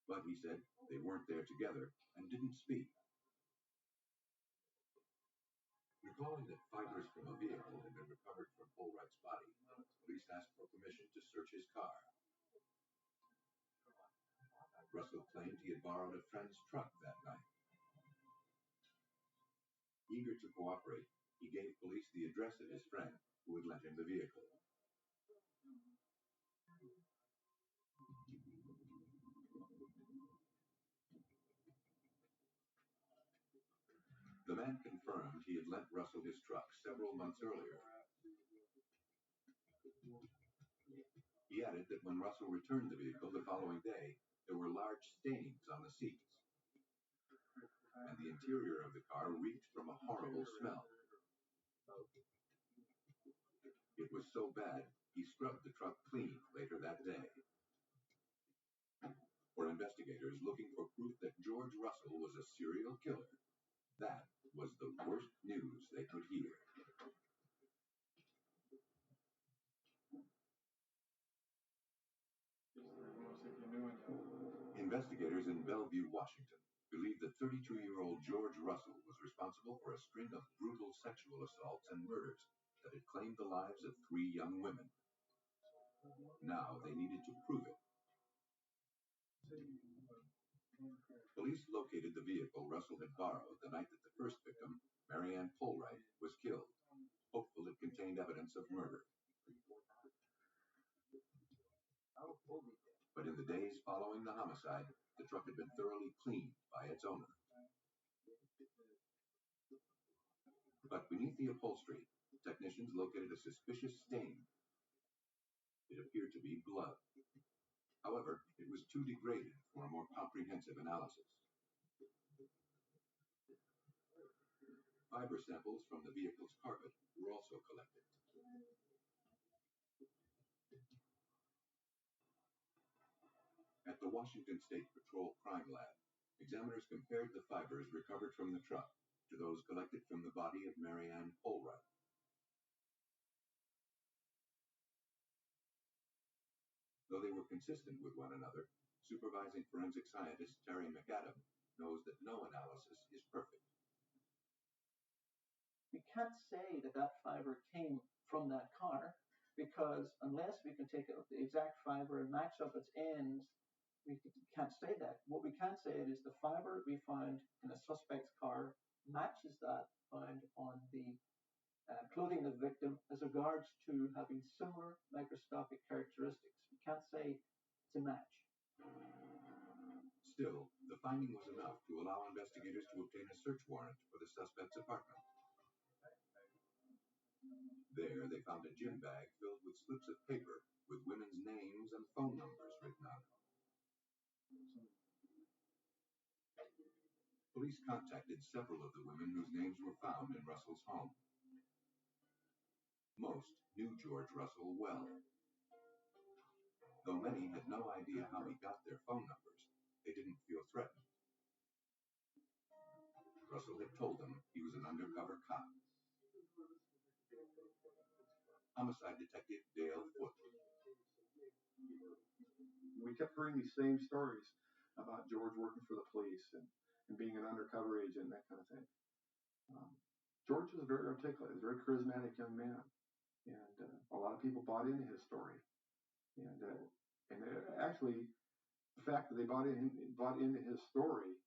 But he said they weren't there together and didn't speak. Recalling that fibers from a vehicle had been recovered from Polwright's body, police asked for permission to search his car. Russell claimed he had borrowed a friend's truck that night. Eager to cooperate, he gave police the address of his friend who had lent him the vehicle. The man confirmed he had lent Russell his truck several months earlier. He added that when Russell returned the vehicle the following day, there were large stains on the seats, and the interior of the car reeked from a horrible smell. It was so bad, he scrubbed the truck clean later that day. For investigators looking for proof that George Russell was a serial killer, that was the worst news they could hear. Investigators in Bellevue, Washington, believe that 32-year-old George Russell was responsible for a string of brutal sexual assaults and murders that had claimed the lives of 3 young women. Now they needed to prove it. Police located the vehicle Russell had borrowed the night that the first victim, Marianne Polwright, was killed, hopeful it contained evidence of murder. But in the days following the homicide, the truck had been thoroughly cleaned by its owner. But beneath the upholstery, technicians located a suspicious stain. It appeared to be blood. However, it was too degraded for a more comprehensive analysis. Fiber samples from the vehicle's carpet were also collected. At the Washington State Patrol Crime Lab, examiners compared the fibers recovered from the truck to those collected from the body of Marianne Polwright. Though they were consistent with one another, supervising forensic scientist Terry McAdam knows that no analysis is perfect. We can't say that that fiber came from that car, because unless we can take the exact fiber and match up its ends, we can't say that. What we can say is the fiber we found in a suspect's car matches that found on the clothing of the victim as regards to having similar microscopic characteristics. We can't say it's a match. Still, the finding was enough to allow investigators to obtain a search warrant for the suspect's apartment. There, they found a gym bag filled with slips of paper with women's names and phone numbers written on it. Police contacted several of the women whose names were found in Russell's home. Most knew George Russell well. Though many had no idea how he got their phone numbers, they didn't feel threatened. Russell had told them he was an undercover cop. Homicide Detective Dale Foote. We kept hearing these same stories about George working for the police and being an undercover agent and that kind of thing. George was very articulate, a very charismatic young man, and a lot of people bought into his story. And actually, the fact that they bought into his story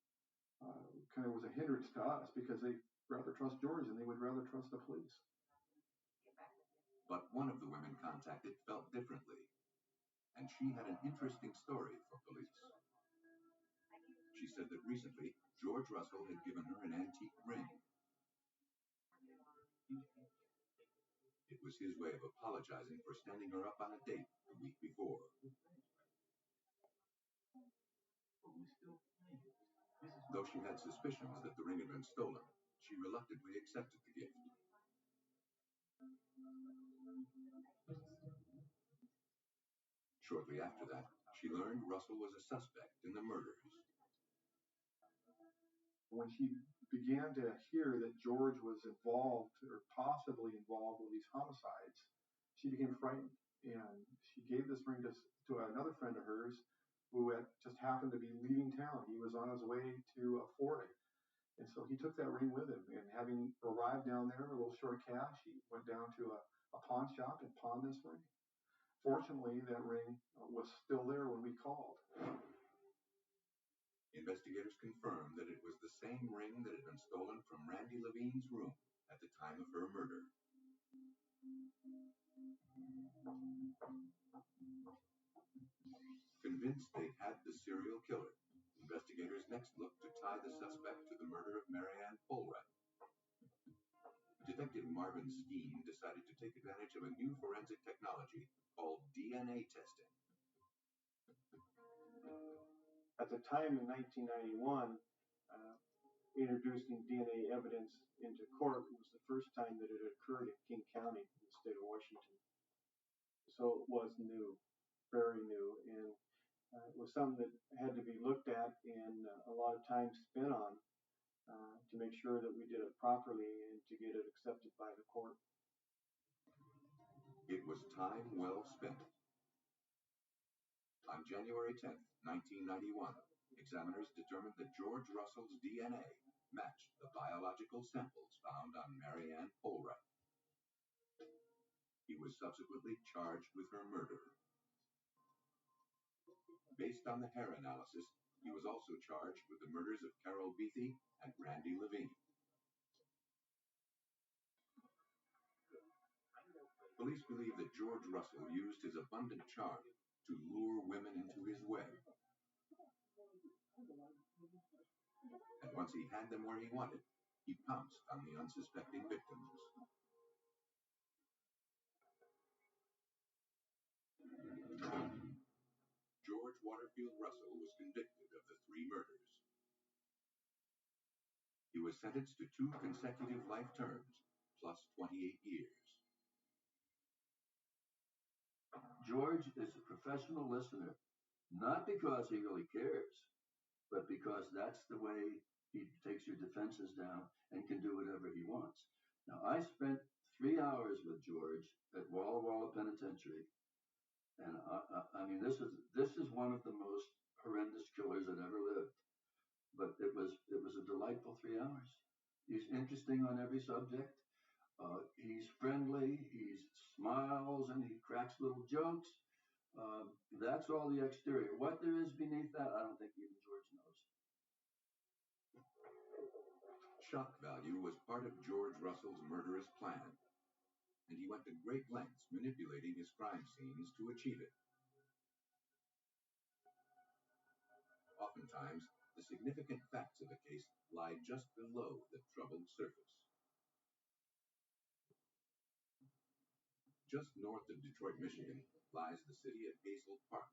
kind of was a hindrance to us because they rather trust George than they would rather trust the police. But one of the women contacted felt differently, and she had an interesting story for police. She said that recently George Russell had given her an antique ring. It was his way of apologizing for standing her up on a date the week before. Though she had suspicions that the ring had been stolen, she reluctantly accepted the gift. Shortly after that, she learned Russell was a suspect in the murders. When she began to hear that George was involved or possibly involved with these homicides, she became frightened. And she gave this ring to another friend of hers who had just happened to be leaving town. He was on his way to Florida. And so he took that ring with him. And having arrived down there, a little short of cash, he went down to a pawn shop and pawned this ring. Fortunately, that ring was still there when we called. Investigators confirmed that it was the same ring that had been stolen from Randy Levine's room at the time of her murder. Convinced they had the serial killer, investigators next looked to tie the suspect to the murder of Marianne Polwright. Detective Marvin Skeen decided to take advantage of a new forensic technology called DNA testing. At the time in 1991, introducing DNA evidence into court was the first time that it occurred in King County in the state of Washington. So it was new, very new, and it was something that had to be looked at and a lot of time spent on to make sure that we did it properly and to get it accepted by the court. It was time well spent. On January 10, 1991, examiners determined that George Russell's DNA matched the biological samples found on Marianne Polwright. He was subsequently charged with her murder. Based on the hair analysis, he was also charged with the murders of Carol Beatty and Randy Levine. Police believe that George Russell used his abundant charm to lure women into his web. And once he had them where he wanted, he pounced on the unsuspecting victims. George Waterfield Russell was convicted of the 3 murders. He was sentenced to 2 consecutive life terms, plus 28 years. George is a professional listener, not because he really cares, but because that's the way he takes your defenses down and can do whatever he wants. Now, I spent 3 hours with George at Walla Walla Penitentiary, and I mean, this is one of the most horrendous killers that ever lived. But it was a delightful 3 hours. He's interesting on every subject. He's friendly. He smiles and he cracks little jokes. That's all the exterior. What there is beneath that, I don't think even George knows. Shock value was part of George Russell's murderous plan, and he went to great lengths manipulating his crime scenes to achieve it. Oftentimes, the significant facts of a case lie just below the troubled surface. Just north of Detroit, Michigan, lies the city of Hazel Park.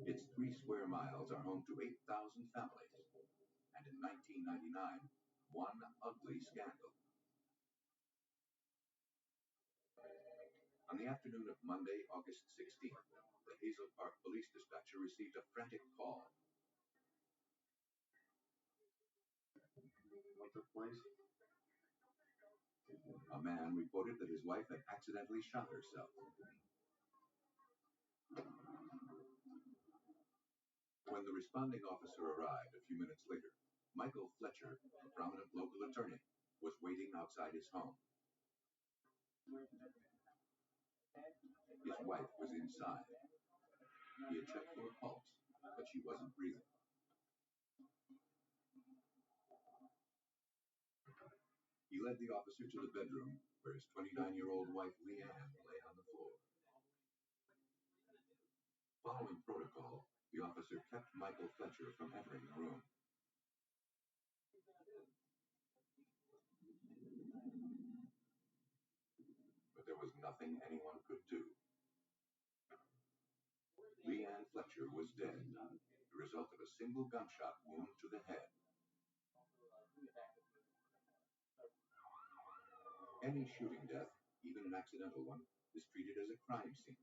Its 3 square miles are home to 8,000 families, and in 1999, one ugly scandal. On the afternoon of Monday, August 16th, the Hazel Park police dispatcher received a frantic call. What took place? A man reported that his wife had accidentally shot herself. When the responding officer arrived a few minutes later, Michael Fletcher, a prominent local attorney, was waiting outside his home. His wife was inside. He had checked for a pulse, but she wasn't breathing. He led the officer to the bedroom where his 29-year-old wife Leanne lay on the floor. Following protocol, the officer kept Michael Fletcher from entering the room. But there was nothing anyone could do. Leanne Fletcher was dead, the result of a single gunshot wound to the head. Any shooting death, even an accidental one, is treated as a crime scene.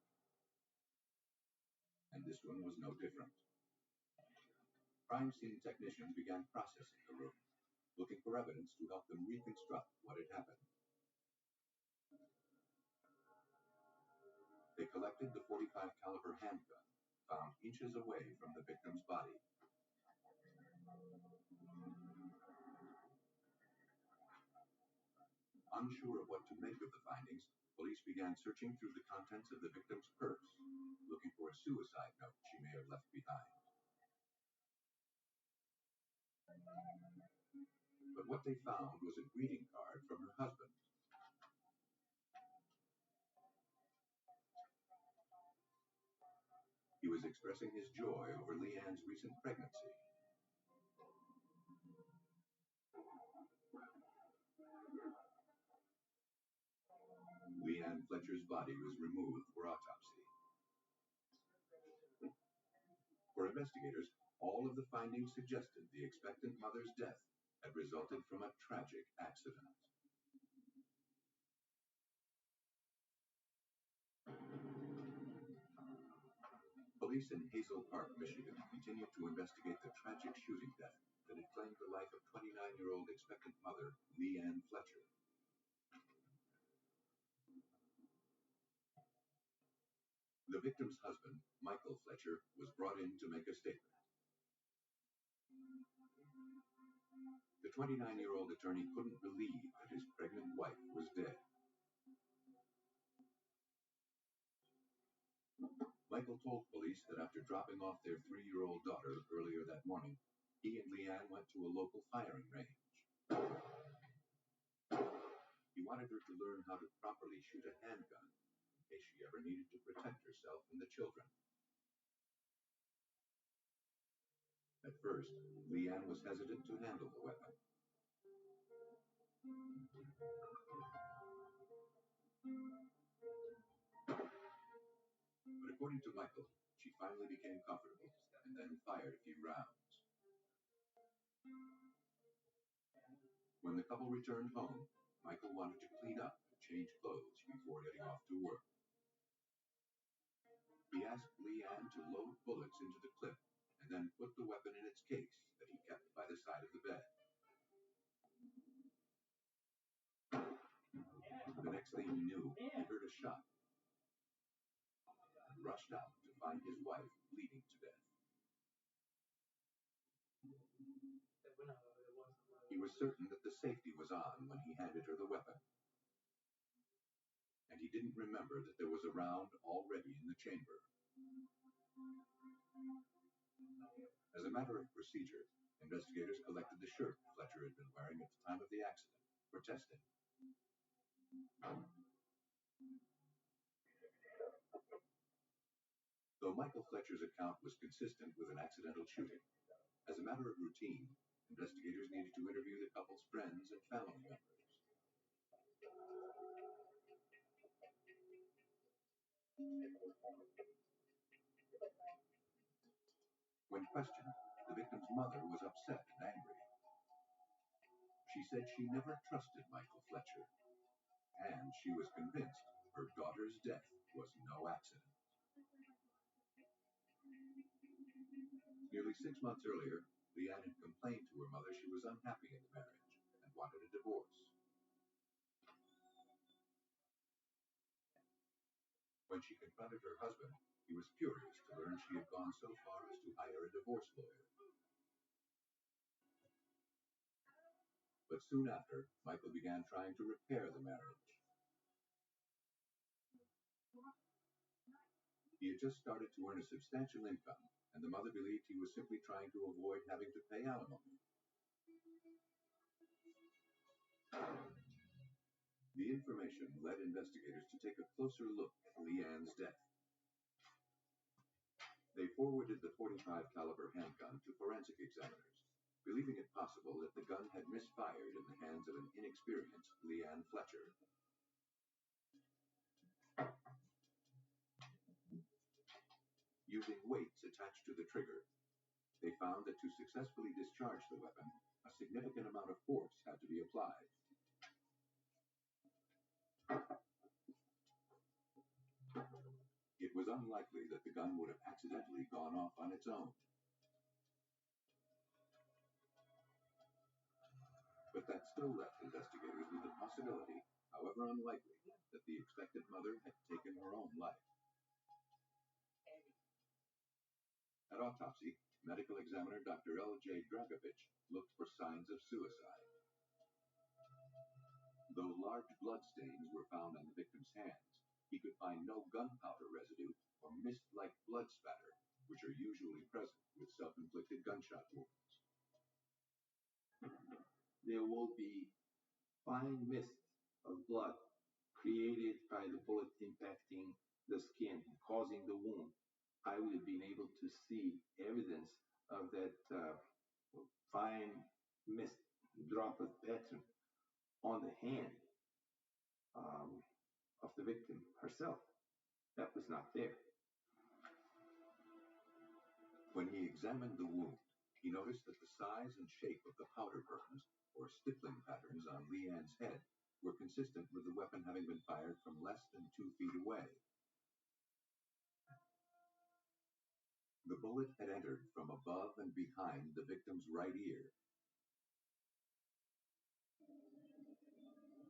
And this one was no different. Crime scene technicians began processing the room, looking for evidence to help them reconstruct what had happened. They collected the .45 caliber handgun found inches away from the victim's body. Unsure of what to make of the findings, police began searching through the contents of the victim's purse, looking for a suicide note she may have left behind. But what they found was a greeting card from her husband. He was expressing his joy over Leanne's recent pregnancy. Leanne Fletcher's body was removed for autopsy. For investigators, all of the findings suggested the expectant mother's death had resulted from a tragic accident. Police in Hazel Park, Michigan, continued to investigate the tragic shooting death that had claimed the life of 29-year-old expectant mother Leanne Fletcher. The victim's husband, Michael Fletcher, was brought in to make a statement. The 29-year-old attorney couldn't believe that his pregnant wife was dead. Michael told police that after dropping off their 3-year-old daughter earlier that morning, he and Leanne went to a local firing range. He wanted her to learn how to properly shoot a handgun in case she ever needed to protect herself and the children. At first, Leanne was hesitant to handle the weapon. But according to Michael, she finally became comfortable and then fired a few rounds. When the couple returned home, Michael wanted to clean up and change clothes before heading off to work. He asked Leanne to load bullets into the clip and then put the weapon in its case that he kept by the side of the bed. The next thing he knew, he heard a shot and rushed out to find his wife bleeding to death. He was certain that the safety was on when he handed her the weapon. And he didn't remember that there was a round already in the chamber. As a matter of procedure, investigators collected the shirt Fletcher had been wearing at the time of the accident for testing. Though Michael Fletcher's account was consistent with an accidental shooting, as a matter of routine, investigators needed to interview the couple's friends and family members. When questioned, the victim's mother was upset and angry. She said she never trusted Michael Fletcher, and she was convinced her daughter's death was no accident. Nearly 6 months earlier, Leanne had complained to her mother she was unhappy in the marriage and wanted a divorce. When she confronted her husband, he was furious to learn she had gone so far as to hire a divorce lawyer. But soon after, Michael began trying to repair the marriage. He had just started to earn a substantial income, and the mother believed he was simply trying to avoid having to pay alimony. The information led investigators to take a closer look at Leanne's death. They forwarded the .45 caliber handgun to forensic examiners, believing it possible that the gun had misfired in the hands of an inexperienced Leanne Fletcher. Using weights attached to the trigger, they found that to successfully discharge the weapon, a significant amount of force had to be applied. It was unlikely that the gun would have accidentally gone off on its own. But that still left investigators with the possibility, however unlikely, that the expected mother had taken her own life. At autopsy, medical examiner Dr. L.J. Dragovich looked for signs of suicide. Though large blood stains were found on the victim's hands, he could find no gunpowder residue or mist-like blood spatter, which are usually present with self-inflicted gunshot wounds. There will be fine mist of blood created by the bullet impacting the skin, causing the wound. I would have been able to see evidence of that fine mist droplet pattern on the hand of the victim herself. That was not there. When he examined the wound, he noticed that the size and shape of the powder burns, or stippling patterns on Leanne's head, were consistent with the weapon having been fired from less than 2 feet away. The bullet had entered from above and behind the victim's right ear.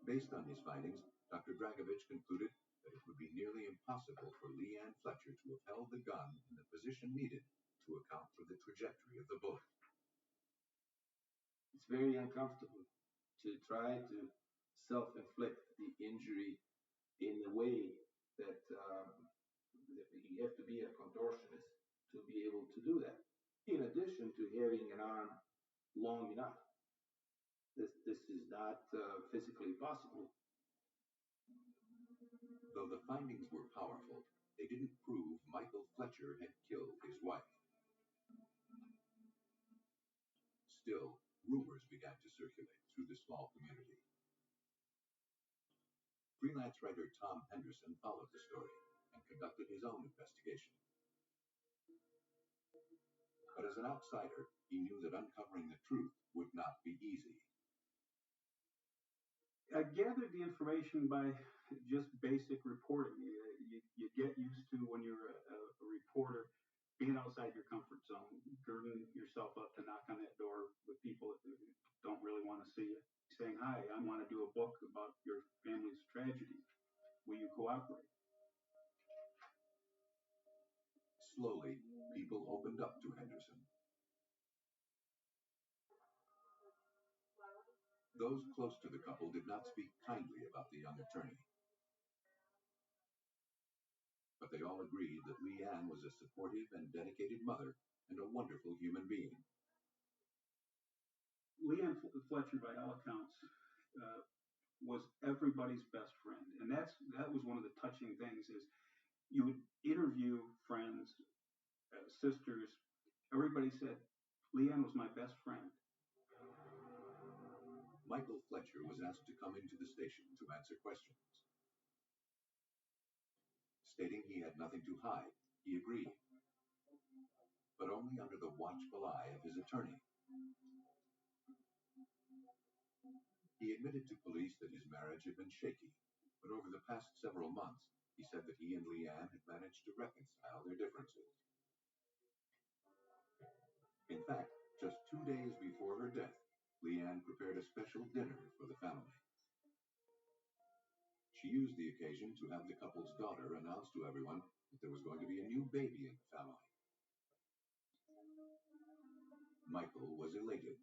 Based on his findings, Dr. Dragovich concluded that it would be nearly impossible for Leanne Fletcher to have held the gun in the position needed to account for the trajectory of the bullet. It's very uncomfortable to try to self-inflict the injury in a way that you have to be a contortionist to be able to do that. In addition to having an arm long enough, this is not physically possible. Though the findings were powerful, they didn't prove Michael Fletcher had killed his wife. Still, rumors began to circulate through the small community. Freelance writer Tom Henderson followed the story and conducted his own investigation. But as an outsider, he knew that uncovering the truth would not be easy. I gathered the information by just basic reporting. You get used to, when you're a reporter, being outside your comfort zone, girding yourself up to knock on that door with people that don't really want to see you, saying, "Hi, I want to do a book about your family's tragedy. Will you cooperate?" Slowly, people opened up to Henderson. Those close to the couple did not speak kindly about the young attorney. But they all agreed that Leanne was a supportive and dedicated mother and a wonderful human being. Leanne Fletcher, by all accounts, was everybody's best friend, and that was one of the touching things. Is you would interview friends, sisters. Everybody said Leanne was my best friend. Michael Fletcher was asked to come into the station to answer questions. Stating he had nothing to hide, he agreed, but only under the watchful eye of his attorney. He admitted to police that his marriage had been shaky, but over the past several months, he said that he and Leanne had managed to reconcile their differences. In fact, just 2 days before her death, Leanne prepared a special dinner for the family. She used the occasion to have the couple's daughter announce to everyone that there was going to be a new baby in the family. Michael was elated.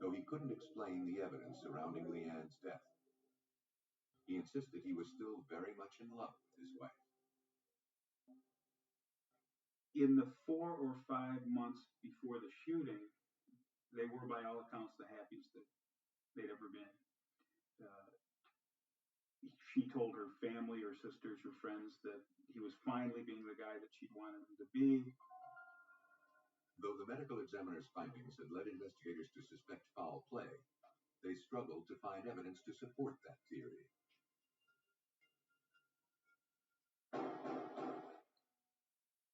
Though he couldn't explain the evidence surrounding Leanne's death. He insisted he was still very much in love with his wife. In the 4 or 5 months before the shooting, they were by all accounts the happiest that they'd ever been. She told her family, her sisters, her friends that he was finally being the guy that she'd wanted him to be. Though the medical examiner's findings had led investigators to suspect foul play, they struggled to find evidence to support that theory.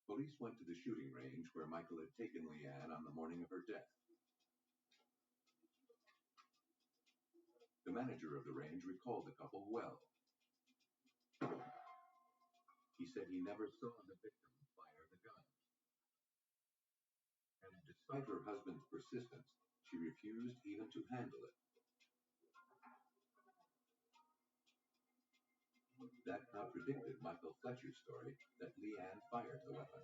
Police went to the shooting range where Michael had taken Leanne on the morning of her death. The manager of the range recalled the couple well. He said he never saw the victim fire the gun. And despite her husband's persistence, she refused even to handle it. That contradicted Michael Fletcher's story that Leanne fired the weapon.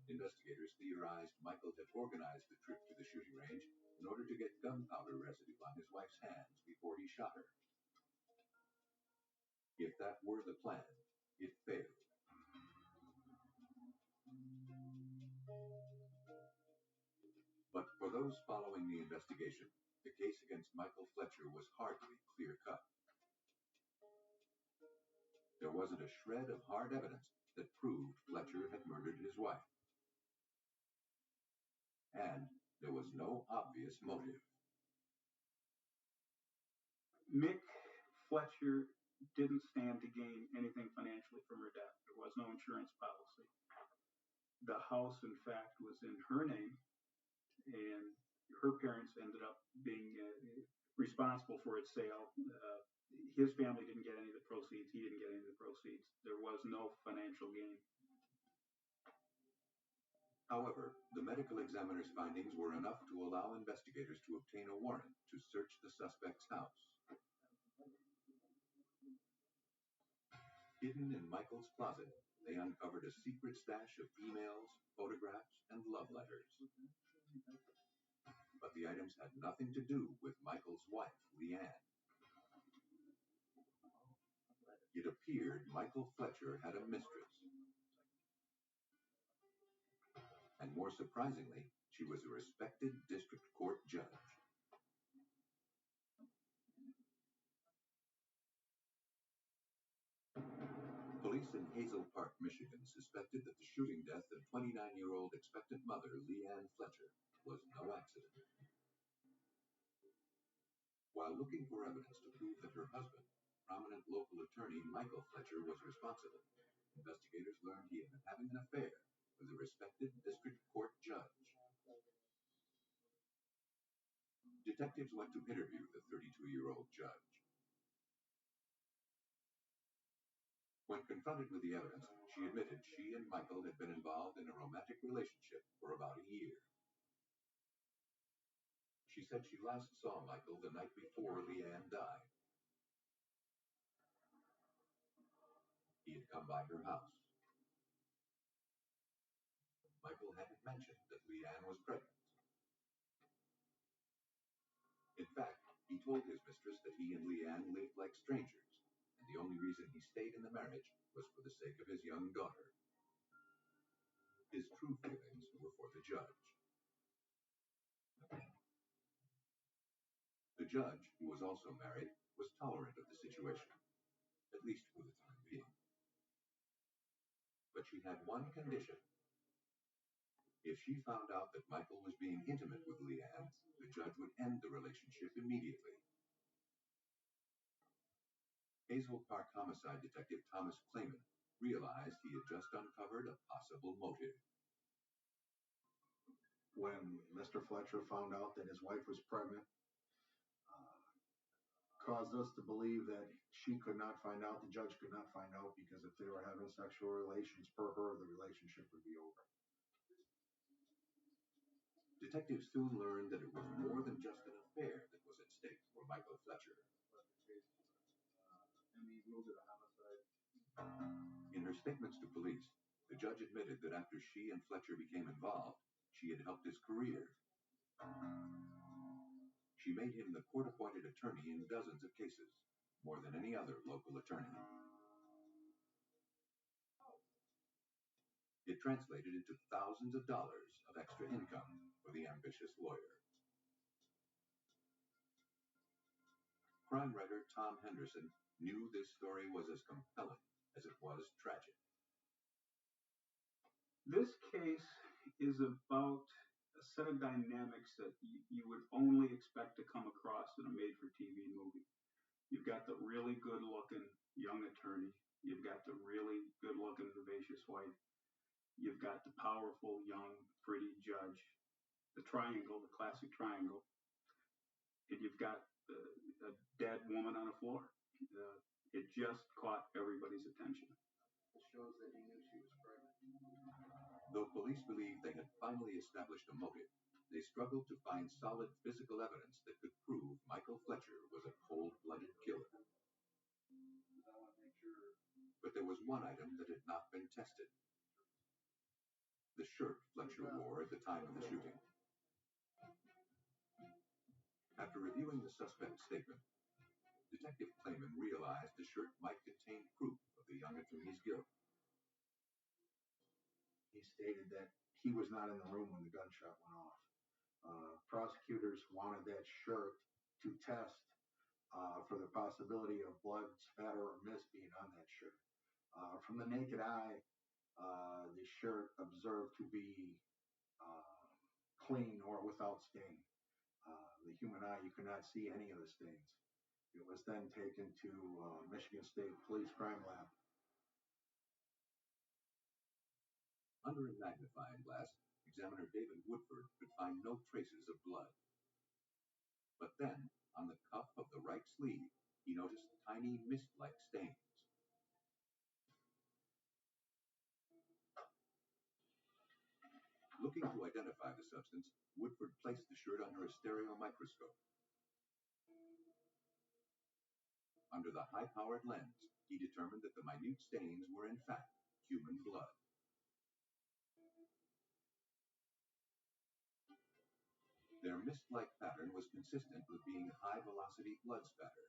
Investigators theorized Michael had organized the trip to the shooting range in order to get gunpowder residue on his wife's hands before he shot her. If that were the plan, it failed. But for those following the investigation, the case against Michael Fletcher was hardly clear-cut. There wasn't a shred of hard evidence that proved Fletcher had murdered his wife. And there was no obvious motive. Mick Fletcher didn't stand to gain anything financially from her death. There was no insurance policy. The house, in fact, was in her name, and her parents ended up being responsible for its sale. His family didn't get any of the proceeds. He didn't get any of the proceeds. There was no financial gain. However, the medical examiner's findings were enough to allow investigators to obtain a warrant to search the suspect's house. Hidden in Michael's closet, they uncovered a secret stash of emails, photographs, and love letters. But the items had nothing to do with Michael's wife, Leanne. It appeared Michael Fletcher had a mistress. And more surprisingly, she was a respected district court judge. Police in Hazel Park, Michigan suspected that the shooting death of 29-year-old expectant mother Leanne Fletcher was no accident. While looking for evidence to prove that her husband, prominent local attorney Michael Fletcher, was responsible, investigators learned he had been having an affair with a respected district court judge. Detectives went to interview the 32-year-old judge. When confronted with the evidence, she admitted she and Michael had been involved in a romantic relationship for about a year. She said she last saw Michael the night before Leanne died. He had come by her house. Michael hadn't mentioned that Leanne was pregnant. In fact, he told his mistress that he and Leanne lived like strangers, and the only reason he stayed in the marriage was for the sake of his young daughter. His true feelings were for the judge. The judge, who was also married, was tolerant of the situation, at least for the time being. But she had one condition. If she found out that Michael was being intimate with Leanne, the judge would end the relationship immediately. Hazel Park homicide detective Thomas Clayman realized he had just uncovered a possible motive. When Mr. Fletcher found out that his wife was pregnant, caused us to believe that she could not find out, the judge could not find out, because if they were having sexual relations per her, the relationship would be over. Detectives soon learned that it was more than just an affair that was at stake for Michael Fletcher. In her statements to police, the judge admitted that after she and Fletcher became involved, she had helped his career. She made him the court-appointed attorney in dozens of cases, more than any other local attorney. It translated into thousands of dollars of extra income for the ambitious lawyer. Crime writer Tom Henderson knew this story was as compelling as it was tragic. This case is about a set of dynamics that you would only expect to come across in a made-for-TV movie. You've got the really good-looking young attorney. You've got the really good-looking vivacious wife. You've got the powerful, young, pretty judge. The triangle, the classic triangle. And you've got a dead woman on the floor. It just caught everybody's attention. It shows that he knew she was pregnant. Though police believed they had finally established a motive, they struggled to find solid physical evidence that could prove Michael Fletcher was a cold-blooded killer. But there was one item that had not been tested. The shirt Fletcher wore at the time of the shooting. After reviewing the suspect's statement, Detective Clayman realized the shirt might contain proof of the young attorney's guilt. He stated that he was not in the room when the gunshot went off. Prosecutors wanted that shirt to test for the possibility of blood, spatter, or mist being on that shirt. From the naked eye, the shirt observed to be clean or without stain. The human eye, you could not see any of the stains. It was then taken to Michigan State Police Crime Lab. Under a magnifying glass, examiner David Woodford could find no traces of blood. But then, on the cuff of the right sleeve, he noticed tiny mist-like stains. Looking to identify the substance, Woodford placed the shirt under a stereo microscope. Under the high-powered lens, he determined that the minute stains were in fact human blood. Their mist-like pattern was consistent with being high-velocity blood spatter,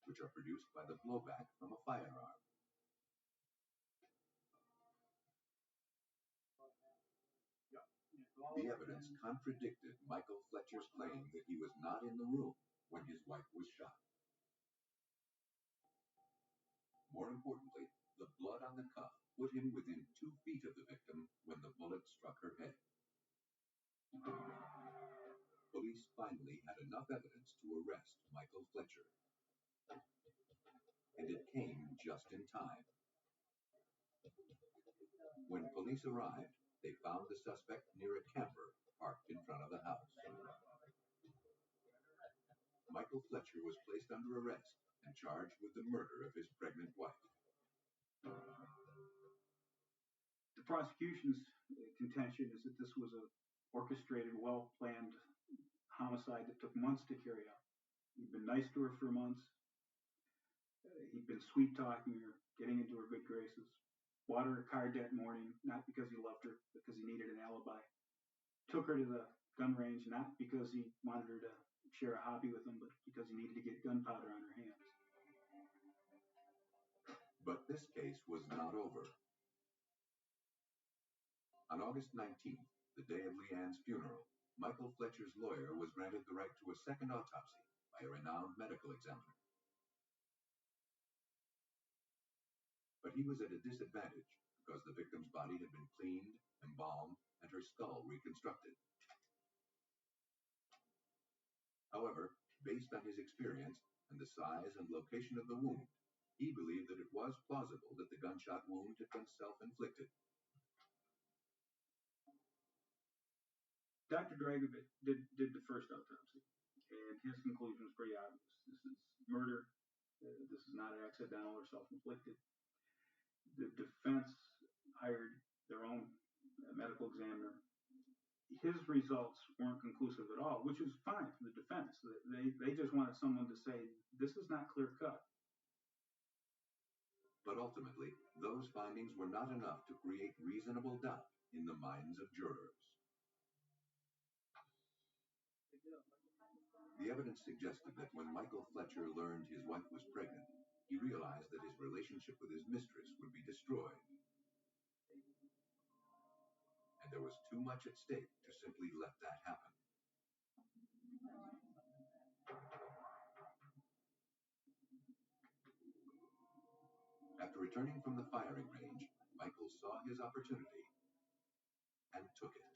which are produced by the blowback from a firearm. The evidence contradicted Michael Fletcher's claim that he was not in the room when his wife was shot. More importantly, the blood on the cuff put him within 2 feet of the victim when the bullet struck her head. Police finally had enough evidence to arrest Michael Fletcher. And it came just in time. When police arrived, they found the suspect near a camper parked in front of the house. Michael Fletcher was placed under arrest and charged with the murder of his pregnant wife. The prosecution's contention is that this was an orchestrated, well-planned homicide that took months to carry out. He'd been nice to her for months. He'd been sweet-talking her, getting into her good graces. Bought her a car that morning, not because he loved her, because he needed an alibi. Took her to the gun range, not because he wanted her to share a hobby with him, but because he needed to get gunpowder on her hands. But this case was not over. On August 19th, the day of Leanne's funeral, Michael Fletcher's lawyer was granted the right to a second autopsy by a renowned medical examiner. But he was at a disadvantage because the victim's body had been cleaned, embalmed, and her skull reconstructed. However, based on his experience and the size and location of the wound, he believed that it was plausible that the gunshot wound had been self-inflicted. Dr. Dragovich did the first autopsy, and his conclusion was pretty obvious. This is murder. This is not accidental or self-inflicted. The defense hired their own medical examiner. His results weren't conclusive at all, which is fine for the defense. They just wanted someone to say, this is not clear-cut. But ultimately, those findings were not enough to create reasonable doubt in the minds of jurors. The evidence suggested that when Michael Fletcher learned his wife was pregnant, he realized that his relationship with his mistress would be destroyed. And there was too much at stake to simply let that happen. After returning from the firing range, Michael saw his opportunity and took it.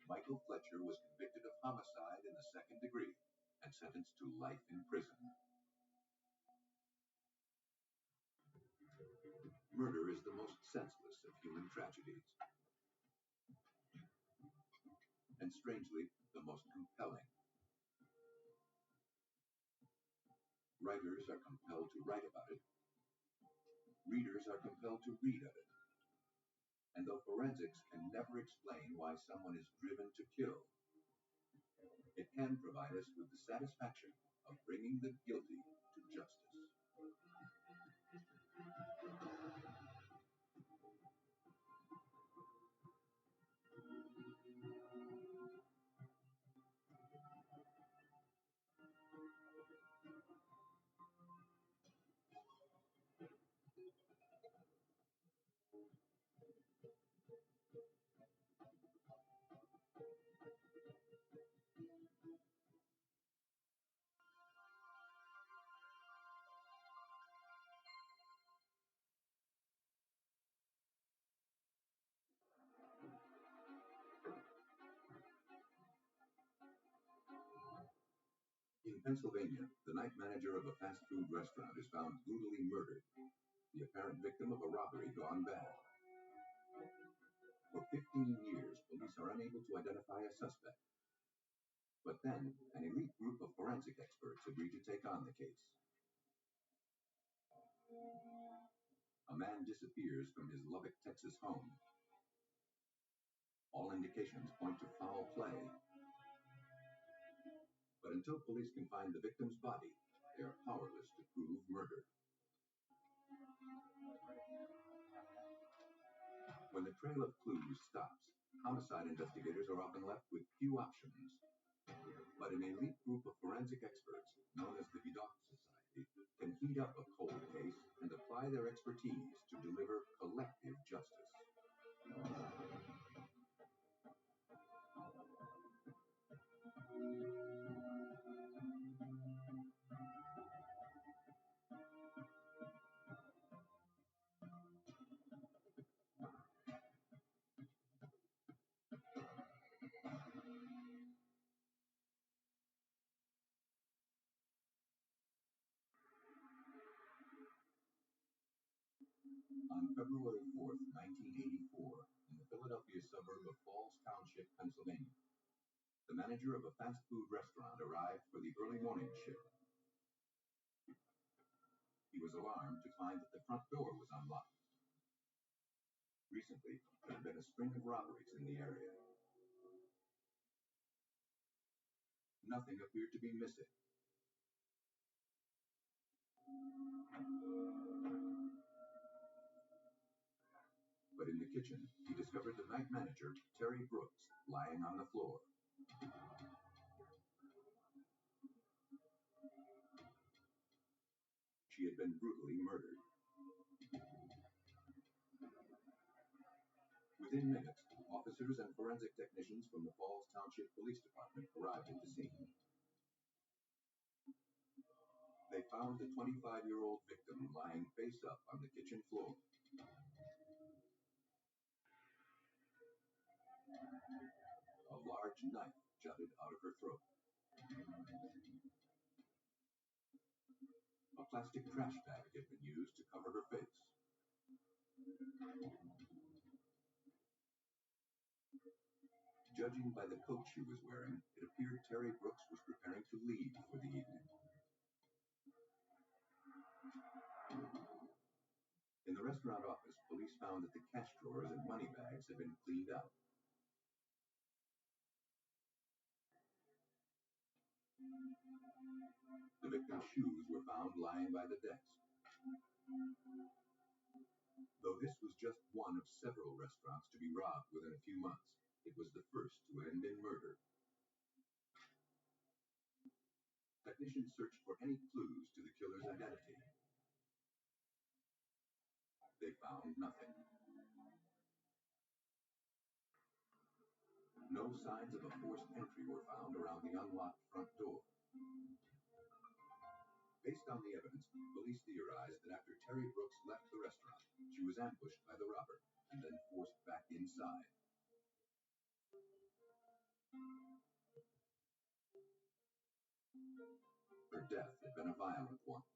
Michael Fletcher was convicted of homicide in the second degree and sentenced to life in prison. Murder is the most senseless of human tragedies, and strangely, the most compelling. Writers are compelled to write about it. Readers are compelled to read of it. And though forensics can never explain why someone is driven to kill, it can provide us with the satisfaction of bringing the guilty to justice. In Pennsylvania, the night manager of a fast food restaurant is found brutally murdered, the apparent victim of a robbery gone bad. For 15 years, police are unable to identify a suspect. But then, an elite group of forensic experts agreed to take on the case. A man disappears from his Lubbock, Texas home. All indications point to foul play. But until police can find the victim's body, they are powerless to prove murder. When the trail of clues stops, homicide investigators are often left with few options. But an elite group of forensic experts, known as the Vidocq Society, can heat up a cold case and apply their expertise to deliver collective justice. On February 4th, 1984, in the Philadelphia suburb of Falls Township, Pennsylvania, the manager of a fast food restaurant arrived for the early morning shift. He was alarmed to find that the front door was unlocked. Recently, there had been a string of robberies in the area. Nothing appeared to be missing. But in the kitchen, he discovered the night manager, Terry Brooks, lying on the floor. She had been brutally murdered. Within minutes, officers and forensic technicians from the Falls Township Police Department arrived at the scene. They found the 25-year-old victim lying face up on the kitchen floor. A large knife jutted out of her throat. A plastic trash bag had been used to cover her face. Judging by the coat she was wearing, it appeared Terry Brooks was preparing to leave for the evening. In the restaurant office, police found that the cash drawers and money bags had been cleaned out. The victim's shoes were found lying by the desk. Though this was just one of several restaurants to be robbed within a few months, it was the first to end in murder. Technicians searched for any clues to the killer's identity. They found nothing. No signs of a forced entry were found around the unlocked front door. Based on the evidence, police theorized that after Terry Brooks left the restaurant, she was ambushed by the robber and then forced back inside. Her death had been a violent one.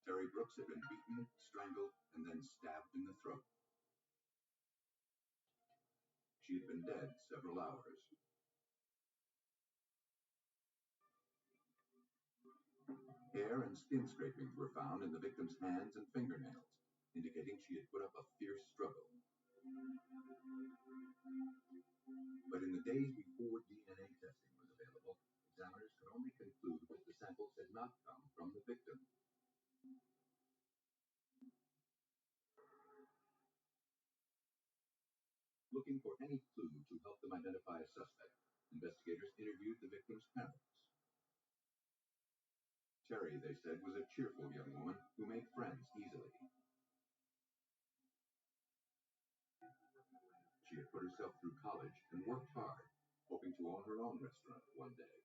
Terry Brooks had been beaten, strangled, and then stabbed in the throat. She had been dead several hours. Hair and skin scrapings were found in the victim's hands and fingernails, indicating she had put up a fierce struggle. But in the days before DNA testing was available, examiners could only conclude that the samples had not come from the victim. Looking for any clue to help them identify a suspect, investigators interviewed the victim's parents. Terry, they said, was a cheerful young woman who made friends easily. She had put herself through college and worked hard, hoping to own her own restaurant one day.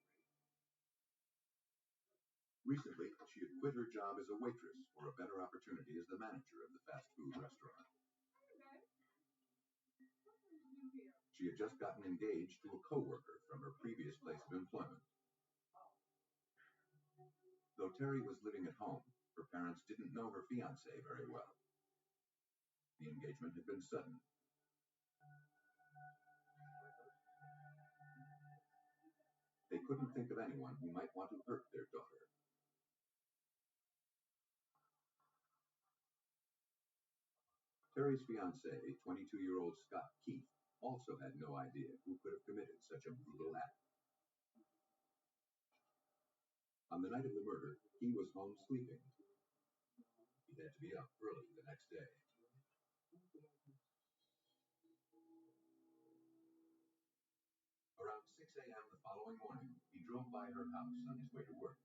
Recently, she had quit her job as a waitress for a better opportunity as the manager of the fast food restaurant. She had just gotten engaged to a co-worker from her previous place of employment. Though Terry was living at home, her parents didn't know her fiancé very well. The engagement had been sudden. They couldn't think of anyone who might want to hurt their daughter. Terry's fiancé, 22-year-old Scott Keith, also had no idea who could have committed such a brutal act. On the night of the murder, he was home sleeping. He had to be up early the next day. Around 6 a.m. the following morning, he drove by her house on his way to work.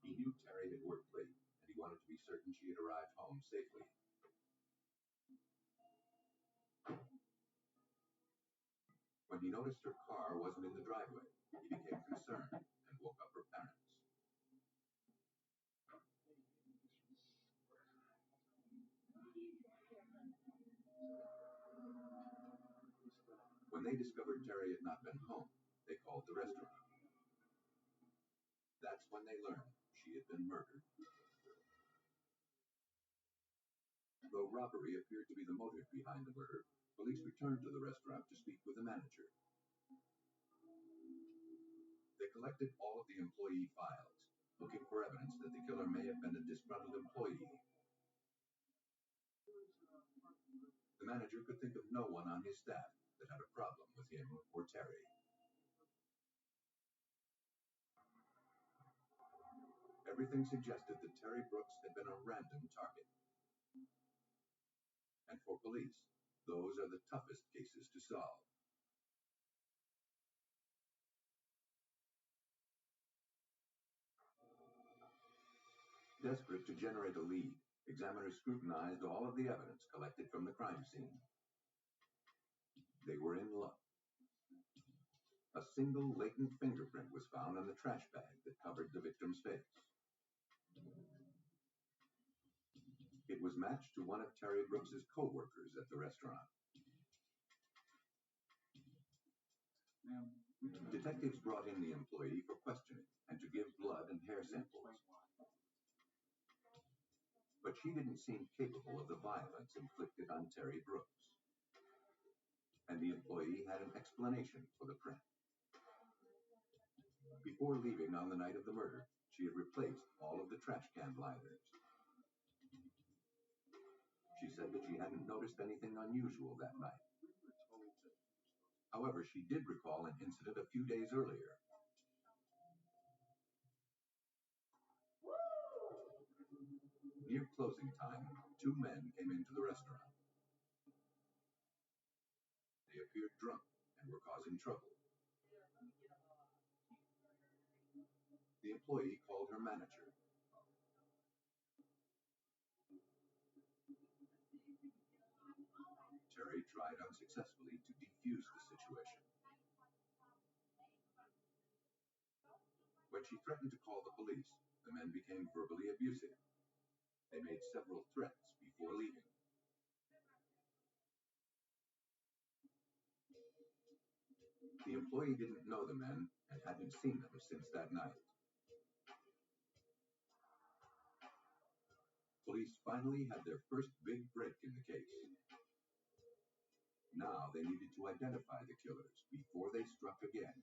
He knew Terry had worked late, and he wanted to be certain she had arrived home safely. When he noticed her car wasn't in the driveway, he became concerned and woke up her parents. When they discovered Terry had not been home, they called the restaurant. That's when they learned she had been murdered. Though robbery appeared to be the motive behind the murder, police returned to the restaurant to speak with the manager. They collected all of the employee files, looking for evidence that the killer may have been a disgruntled employee. The manager could think of no one on his staff that had a problem with him or Terry. Everything suggested that Terry Brooks had been a random target. And for police, those are the toughest cases to solve. Desperate to generate a lead, examiners scrutinized all of the evidence collected from the crime scene. They were in luck. A single latent fingerprint was found on the trash bag that covered the victim's face. It was matched to one of Terry Brooks's co-workers at the restaurant. Detectives brought in the employee for questioning and to give blood and hair samples. But she didn't seem capable of the violence inflicted on Terry Brooks. And the employee had an explanation for the print. Before leaving on the night of the murder, she had replaced all of the trash can liners. She said that she hadn't noticed anything unusual that night. However, she did recall an incident a few days earlier. Near closing time, two men came into the restaurant. They appeared drunk and were causing trouble. The employee called her manager. Terry tried unsuccessfully to defuse the situation. When she threatened to call the police, the men became verbally abusive. They made several threats before leaving. The employee didn't know the men and hadn't seen them since that night. Police finally had their first big break in the case. Now they needed to identify the killers before they struck again.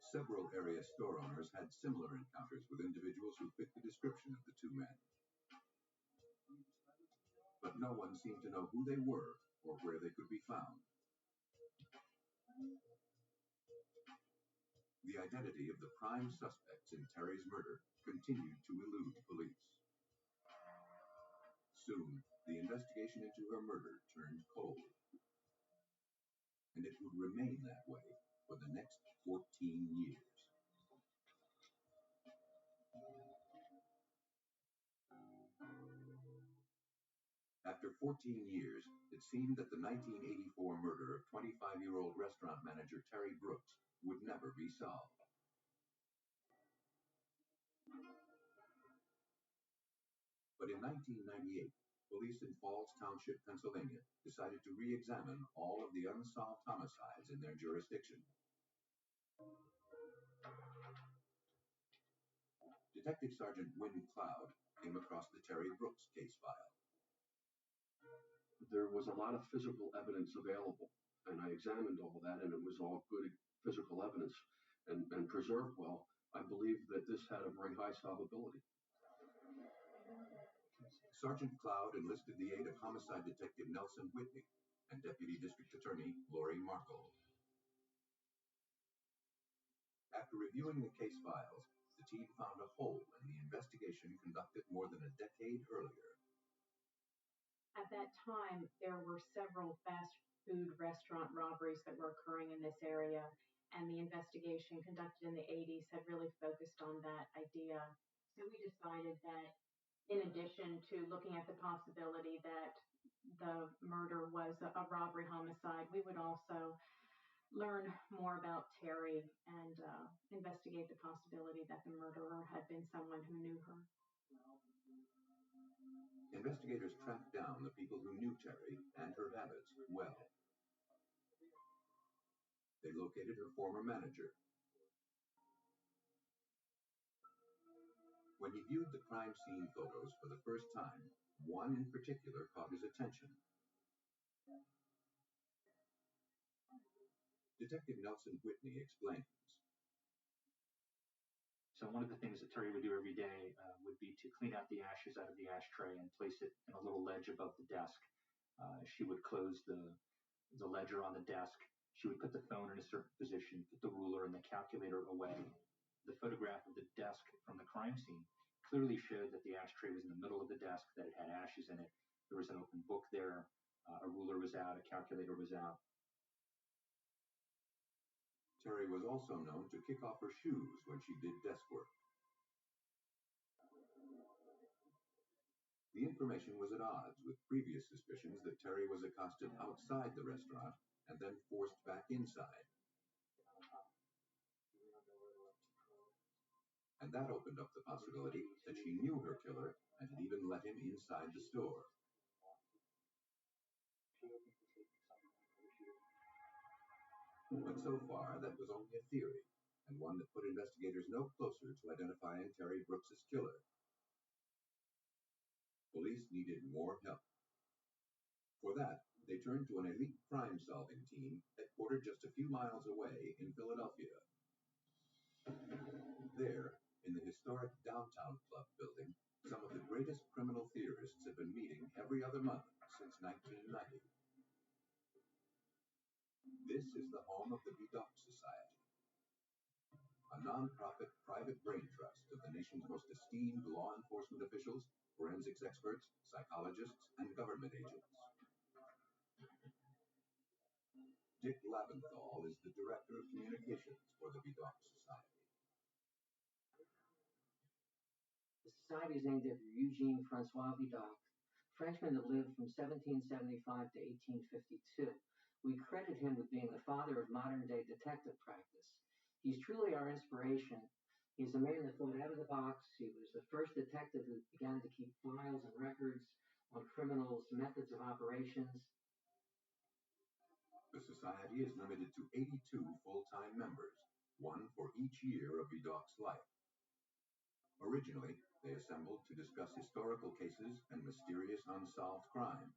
Several area store owners had similar encounters with individuals who fit the description of the two men. But no one seemed to know who they were or where they could be found. The identity of the prime suspects in Terry's murder continued to elude police. Soon, the investigation into her murder turned cold. And it would remain that way for the next 14 years. After 14 years, it seemed that the 1984 murder of 25-year-old restaurant manager Terry Brooks would never be solved. But in 1998, police in Falls Township, Pennsylvania, decided to re-examine all of the unsolved homicides in their jurisdiction. Detective Sergeant Wynne Cloud came across the Terry Brooks case file. There was a lot of physical evidence available, and I examined all that, and it was all good physical evidence and preserved well. I believe that this had a very high solvability. Sergeant Cloud enlisted the aid of homicide detective Nelson Whitney and Deputy District Attorney Lori Markle. After reviewing the case files, the team found a hole in the investigation conducted more than a decade earlier. At that time, there were several fast food restaurant robberies that were occurring in this area, and the investigation conducted in the 80s had really focused on that idea. So we decided that in addition to looking at the possibility that the murder was a robbery homicide, we would also learn more about Terry and investigate the possibility that the murderer had been someone who knew her. Investigators tracked down the people who knew Terry and her habits well. They located her former manager. When he viewed the crime scene photos for the first time, one in particular caught his attention. Detective Nelson Whitney explains. So one of the things that Terry would do every day would be to clean out the ashes out of the ashtray and place it in a little ledge above the desk. She would close the ledger on the desk. She would put the phone in a certain position, put the ruler and the calculator away. The photograph of the desk from the crime scene clearly showed that the ashtray was in the middle of the desk, that it had ashes in it. There was an open book there. A ruler was out. A calculator was out. Terry was also known to kick off her shoes when she did desk work. The information was at odds with previous suspicions that Terry was accosted outside the restaurant and then forced back inside. And that opened up the possibility that she knew her killer and had even let him inside the store. But so far, that was only a theory, and one that put investigators no closer to identifying Terry Brooks's killer. Police needed more help. For that, they turned to an elite crime-solving team headquartered just a few miles away in Philadelphia. There, in the historic Downtown Club building, some of the greatest criminal theorists have been meeting every other month since 1990. This is the home of the Vidocq Society. a non-profit private brain trust of the nation's most esteemed law enforcement officials, forensics experts, psychologists, and government agents. Dick Labenthal is the Director of Communications for the Vidocq Society. The society is named after Eugene Francois Vidocq, Frenchman that lived from 1775 to 1852. We credit him with being the father of modern-day detective practice. He's truly our inspiration. He's a man that thought out of the box. He was the first detective who began to keep files and records on criminals' methods of operations. The Society is limited to 82 full-time members, one for each year of Vidocq's life. Originally, they assembled to discuss historical cases and mysterious unsolved crimes.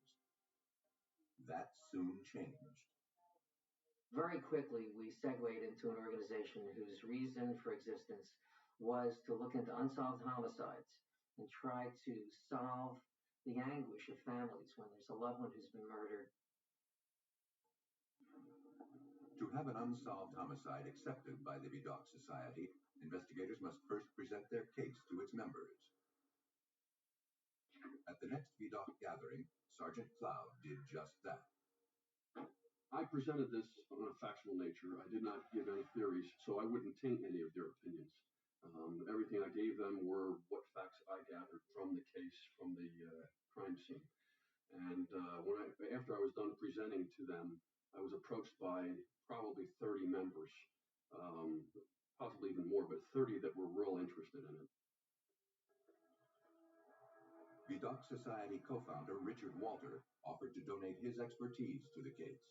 That soon changed. Very quickly, we segued into an organization whose reason for existence was to look into unsolved homicides and try to solve the anguish of families when there's a loved one who's been murdered. To have an unsolved homicide accepted by the Vidocq Society, investigators must first present their case to its members. At the next Vidocq gathering, Sergeant Cloud did just that. I presented this on a factual nature. I did not give any theories, so I wouldn't taint any of their opinions. Everything I gave them were what facts I gathered from the case, from the crime scene. And after I was done presenting to them, I was approached by probably 30 members, possibly even more, but 30 that were real interested in it. Vidocq Society co-founder Richard Walter offered to donate his expertise to the case.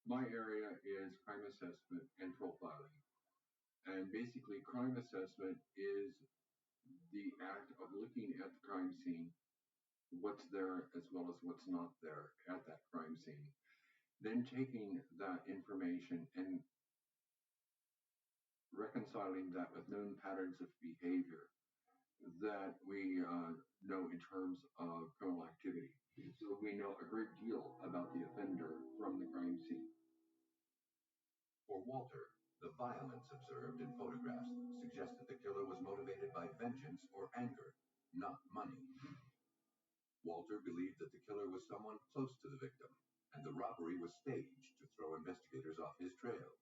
My area is crime assessment and profiling. And basically, crime assessment is the act of looking at the crime scene, what's there as well as what's not there at that crime scene. Then taking that information and reconciling that with known patterns of behavior that we know in terms of criminal activity. So we know a great deal about the offender from the crime scene. For Walter, the violence observed in photographs suggested the killer was motivated by vengeance or anger, not money. Walter believed that the killer was someone close to the victim, and the robbery was staged to throw investigators off his trail.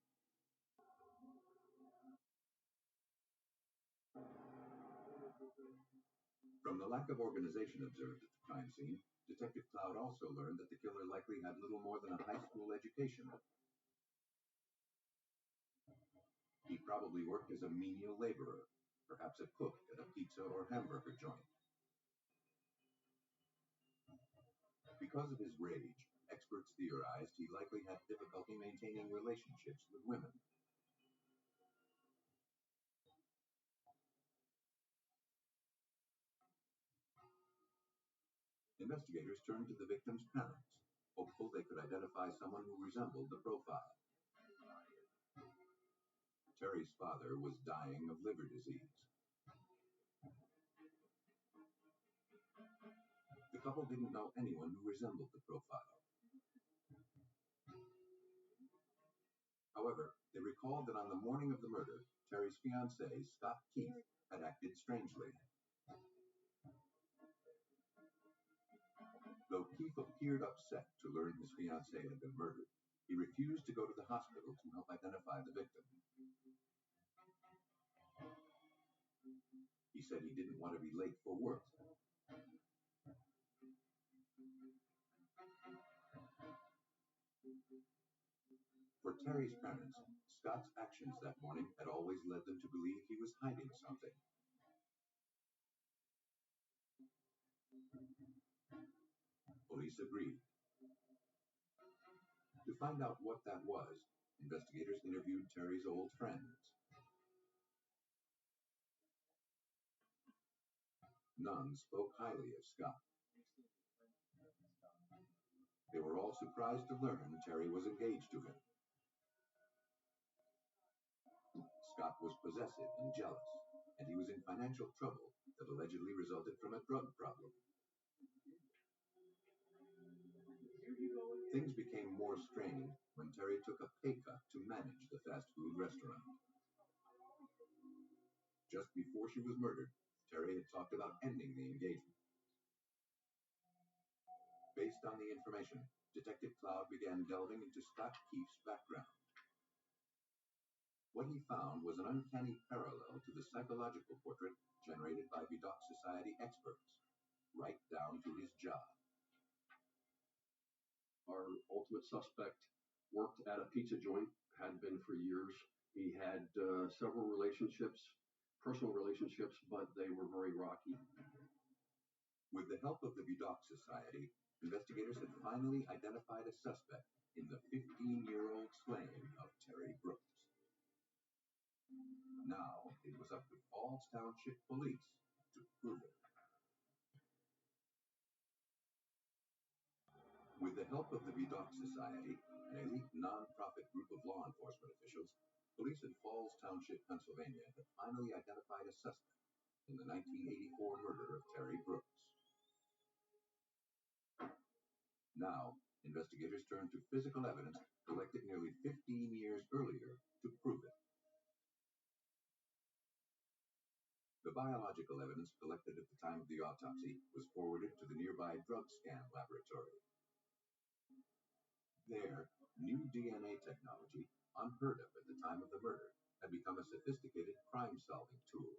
From the lack of organization observed at the crime scene, Detective Cloud also learned that the killer likely had little more than a high school education. He probably worked as a menial laborer, perhaps a cook at a pizza or hamburger joint. Because of his rage, experts theorized he likely had difficulty maintaining relationships with women. Investigators turned to the victim's parents, hopeful they could identify someone who resembled the profile. Terry's father was dying of liver disease. The couple didn't know anyone who resembled the profile. However, they recalled that on the morning of the murder, Terry's fiancé, Scott Keith, had acted strangely. Though Keith appeared upset to learn his fiancée had been murdered, he refused to go to the hospital to help identify the victim. He said he didn't want to be late for work. For Terry's parents, Scott's actions that morning had always led them to believe he was hiding something. Police agreed. To find out what that was, investigators interviewed Terry's old friends. None spoke highly of Scott. They were all surprised to learn Terry was engaged to him. Scott was possessive and jealous, and he was in financial trouble that allegedly resulted from a drug problem. Things became more strained when Terry took a pay cut to manage the fast food restaurant. Just before she was murdered, Terry had talked about ending the engagement. Based on the information, Detective Cloud began delving into Scott Keefe's background. What he found was an uncanny parallel to the psychological portrait generated by Vidocq Society experts, right down to his job. Our ultimate suspect worked at a pizza joint, had been for years. He had several relationships, personal relationships, but they were very rocky. With the help of the Vidocq Society, investigators had finally identified a suspect in the 15-year-old slaying of Terry Brooks. Now it was up to Falls Township Police to prove it. With the help of the Vidocq Society, an elite non-profit group of law enforcement officials, police in Falls Township, Pennsylvania, had finally identified a suspect in the 1984 murder of Terry Brooks. Now, investigators turned to physical evidence collected nearly 15 years earlier to prove it. The biological evidence collected at the time of the autopsy was forwarded to the nearby drug scan laboratory. There, new DNA technology, unheard of at the time of the murder, had become a sophisticated crime-solving tool.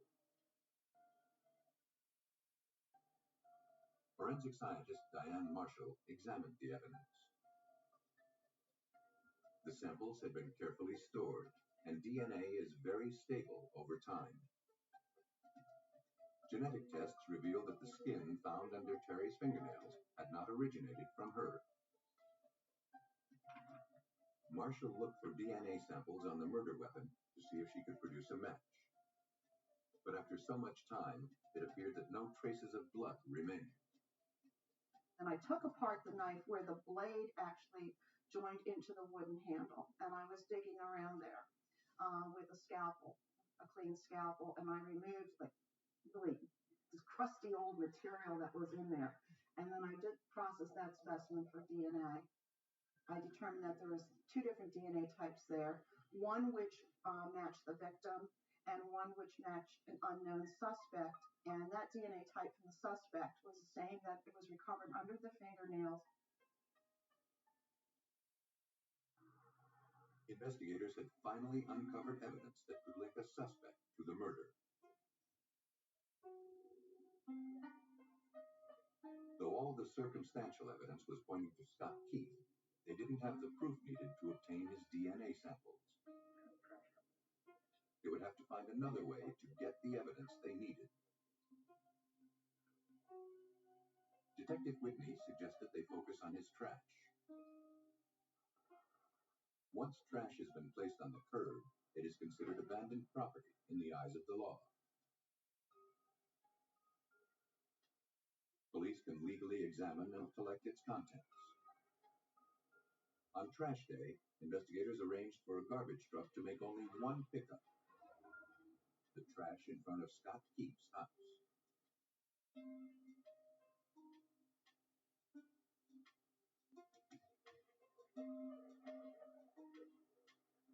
Forensic scientist Diane Marshall examined the evidence. The samples had been carefully stored, and DNA is very stable over time. Genetic tests revealed that the skin found under Terry's fingernails had not originated from her. Marshall looked for DNA samples on the murder weapon to see if she could produce a match. But after so much time, it appeared that no traces of blood remained. And I took apart the knife where the blade actually joined into the wooden handle, and I was digging around there with a scalpel, a clean scalpel, and I removed really this crusty old material that was in there. And then I did process that specimen for DNA. I determined that there was two different DNA types there, one which matched the victim and one which matched an unknown suspect. And that DNA type from the suspect was the same that it was recovered under the fingernails. Investigators had finally uncovered evidence that could link a suspect to the murder. Though all the circumstantial evidence was pointing to Scott Keefe, they didn't have the proof needed to obtain his DNA samples. They would have to find another way to get the evidence they needed. Detective Whitney suggested they focus on his trash. Once trash has been placed on the curb, it is considered abandoned property in the eyes of the law. Police can legally examine and collect its contents. On trash day, investigators arranged for a garbage truck to make only one pickup: the trash in front of Scott Keefe's house.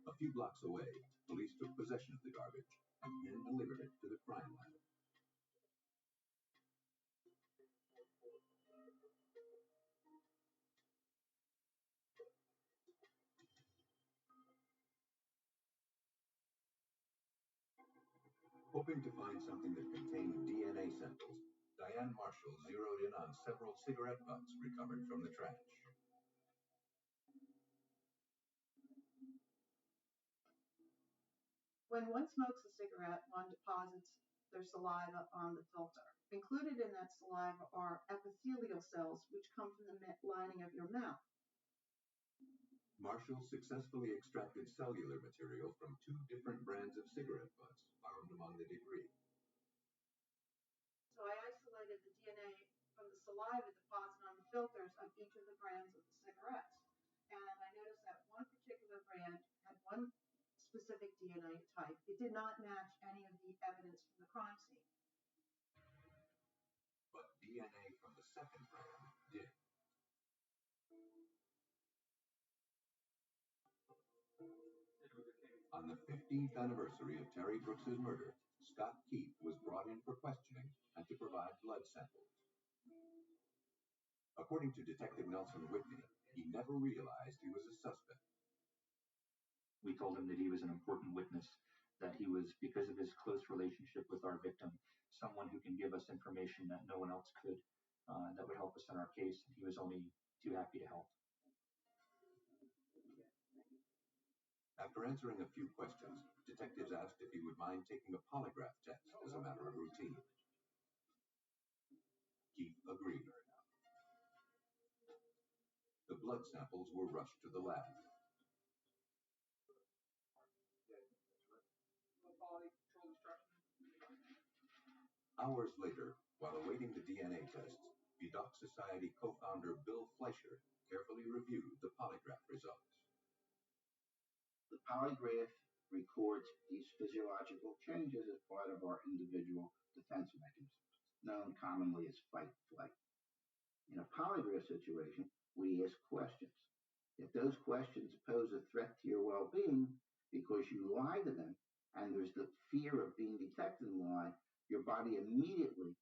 A few blocks away, police took possession of the garbage and then delivered it to the crime lab. Hoping to find something that contained DNA samples, Diane Marshall zeroed in on several cigarette butts recovered from the trash. When one smokes a cigarette, one deposits their saliva on the filter. Included in that saliva are epithelial cells, which come from the lining of your mouth. Marshall successfully extracted cellular material from two different brands of cigarette butts found among the debris. So I isolated the DNA from the saliva deposited on the filters of each of the brands of the cigarettes. And I noticed that one particular brand had one specific DNA type. It did not match any of the evidence from the crime scene. But DNA from the second brand did. On the 15th anniversary of Terry Brooks's murder, Scott Keith was brought in for questioning and to provide blood samples. According to Detective Nelson Whitney, he never realized he was a suspect. We told him that he was an important witness, that he was, because of his close relationship with our victim, someone who can give us information that no one else could, that would help us in our case, and he was only too happy to help. After answering a few questions, detectives asked if he would mind taking a polygraph test as a matter of routine. Keith agreed. The blood samples were rushed to the lab. Hours later, while awaiting the DNA tests, Vidocq Society co-founder Bill Fleischer carefully reviewed the polygraph results. The polygraph records these physiological changes as part of our individual defense mechanisms, known commonly as fight-flight. In a polygraph situation, we ask questions. If those questions pose a threat to your well-being because you lie to them and there's the fear of being detected in the lie, your body immediately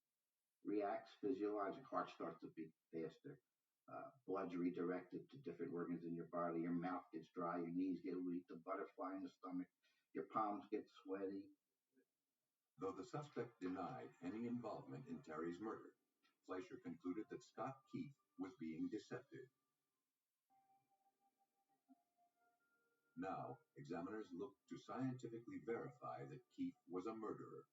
reacts physiologically. Heart starts to beat faster. Blood's redirected to different organs in your body. Your mouth gets dry. Your knees get weak. The butterfly in the stomach. Your palms get sweaty. Though the suspect denied any involvement in Terry's murder, Fleischer concluded that Scott Keith was being deceptive. Now, examiners looked to scientifically verify that Keith was a murderer.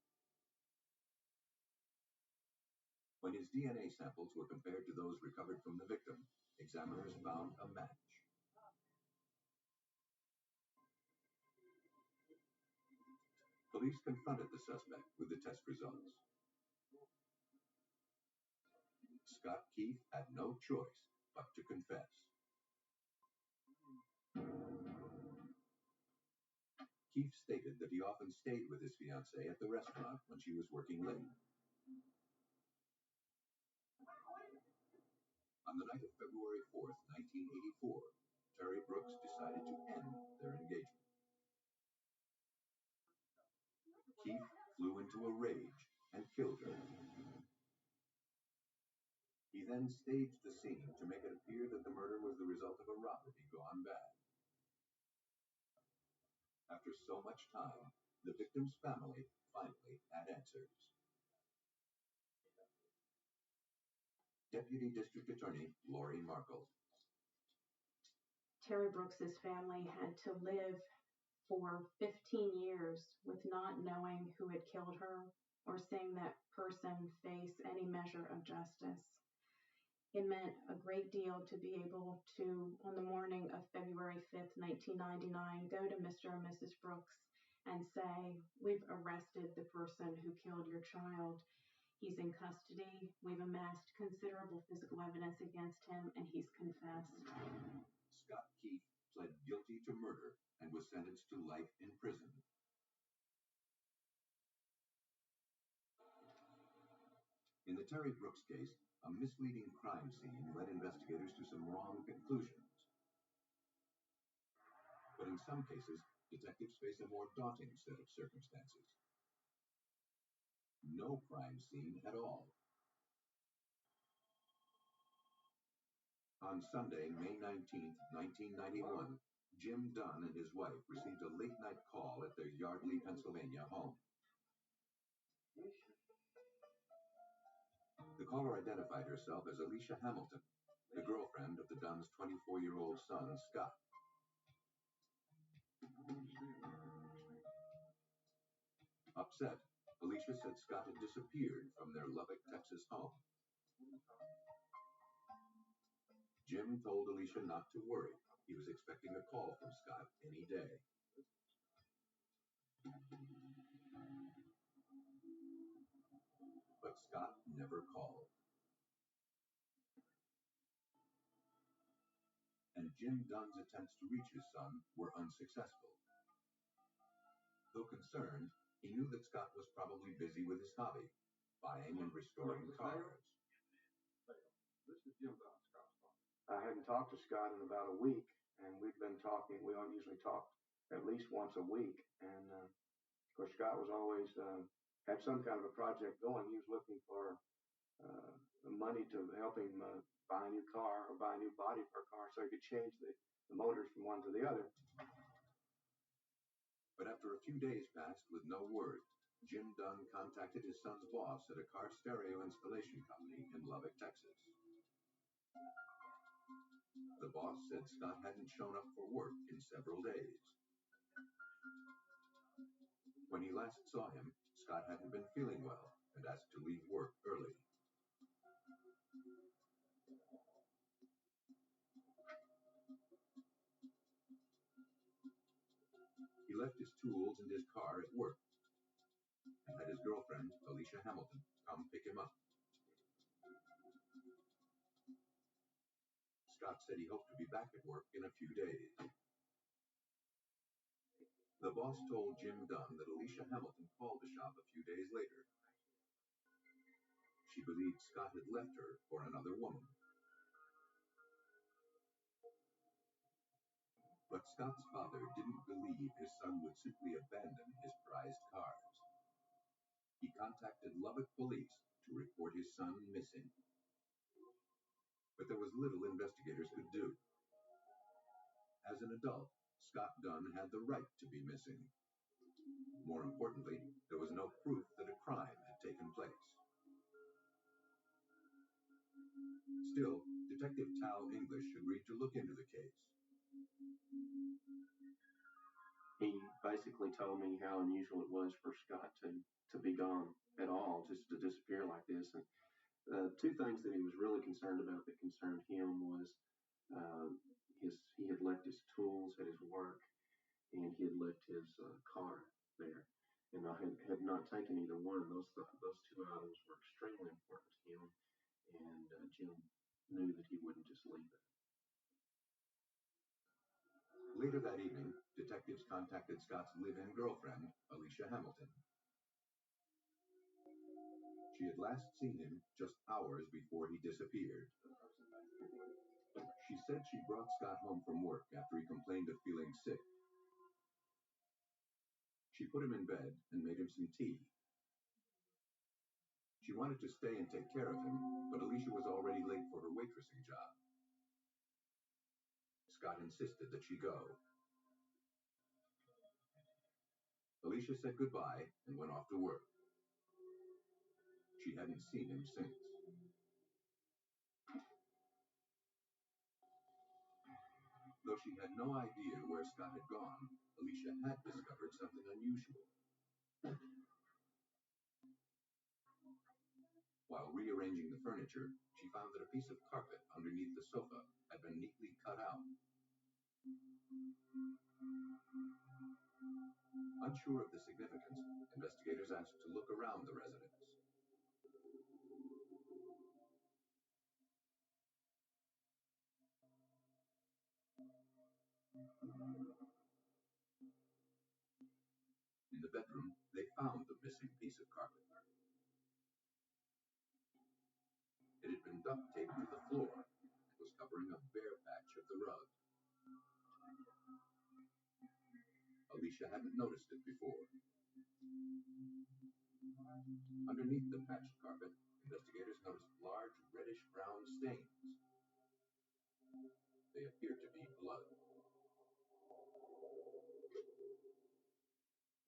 When his DNA samples were compared to those recovered from the victim, examiners found a match. Police confronted the suspect with the test results. Scott Keith had no choice but to confess. Keith stated that he often stayed with his fiancée at the restaurant when she was working late. On the night of February 4th, 1984, Terry Brooks decided to end their engagement. Keith flew into a rage and killed her. He then staged the scene to make it appear that the murder was the result of a robbery gone bad. After so much time, the victim's family finally had answers. Deputy District Attorney Lori Markle. Terry Brooks's family had to live for 15 years with not knowing who had killed her or seeing that person face any measure of justice. It meant a great deal to be able to, on the morning of February 5th, 1999, go to Mr. and Mrs. Brooks and say, "We've arrested the person who killed your child. He's in custody. We've amassed considerable physical evidence against him, and he's confessed." Scott Keith pled guilty to murder and was sentenced to life in prison. In the Terry Brooks case, a misleading crime scene led investigators to some wrong conclusions. But in some cases, detectives face a more daunting set of circumstances. No crime scene at all. On Sunday, May 19, 1991, Jim Dunn and his wife received a late-night call at their Yardley, Pennsylvania home. The caller identified herself as Alicia Hamilton, the girlfriend of the Dunn's 24-year-old son, Scott. Upset, Alicia said Scott had disappeared from their Lubbock, Texas home. Jim told Alicia not to worry. He was expecting a call from Scott any day. But Scott never called. And Jim Dunn's attempts to reach his son were unsuccessful. Though concerned, he knew that Scott was probably busy with his hobby, buying and restoring cars. This is Jim Dunn, Scott's father. I hadn't talked to Scott in about a week, and we'd been talking. We don't usually talk at least once a week, and Of course, Scott was always had some kind of a project going. He was looking for money to help him buy a new car or buy a new body for a car so he could change the motors from one to the other. But after a few days passed with no word, Jim Dunn contacted his son's boss at a car stereo installation company in Lubbock, Texas. The boss said Scott hadn't shown up for work in several days. When he last saw him, Scott hadn't been feeling well and asked to leave work early. He left his tools and his car at work and had his girlfriend, Alicia Hamilton, come pick him up. Scott said he hoped to be back at work in a few days. The boss told Jim Dunn that Alicia Hamilton called the shop a few days later. She believed Scott had left her for another woman. But Scott's father didn't believe his son would simply abandon his prized cars. He contacted Lubbock police to report his son missing. But there was little investigators could do. As an adult, Scott Dunn had the right to be missing. More importantly, there was no proof that a crime had taken place. Still, Detective Tal English agreed to look into the case. He basically told me how unusual it was for Scott to be gone at all, just to disappear like this. And two things that he was really concerned about that concerned him was he had left his tools at his work, and he had left his car there. And I had not taken either one. Those two items were extremely important to him, and Jim knew that he wouldn't just leave it. Later that evening, detectives contacted Scott's live-in girlfriend, Alicia Hamilton. She had last seen him just hours before he disappeared. She said she brought Scott home from work after he complained of feeling sick. She put him in bed and made him some tea. She wanted to stay and take care of him, but Alicia was already late for her waitressing job. Scott insisted that she go. Alicia said goodbye and went off to work. She hadn't seen him since. Though she had no idea where Scott had gone, Alicia had discovered something unusual. While rearranging the furniture, she found that a piece of carpet underneath the sofa had been neatly cut out. Unsure of the significance, investigators asked to look around the residence. In the bedroom, they found the missing piece of carpet. It had been duct taped to the floor and was covering a bare patch of the rug. Alicia hadn't noticed it before. Underneath the patched carpet, investigators noticed large reddish-brown stains. They appeared to be blood.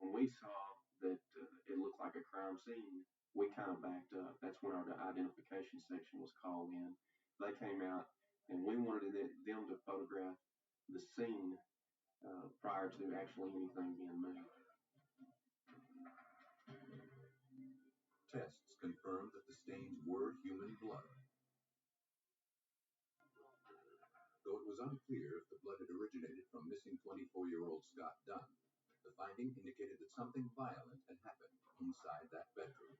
When we saw that it looked like a crime scene, we kind of backed up. That's when our identification section was called in. They came out, and we wanted them to photograph the scene prior to actually anything being moved. Tests confirmed that the stains were human blood. Though it was unclear if the blood had originated from missing 24-year-old Scott Dunn, the finding indicated that something violent had happened inside that bedroom.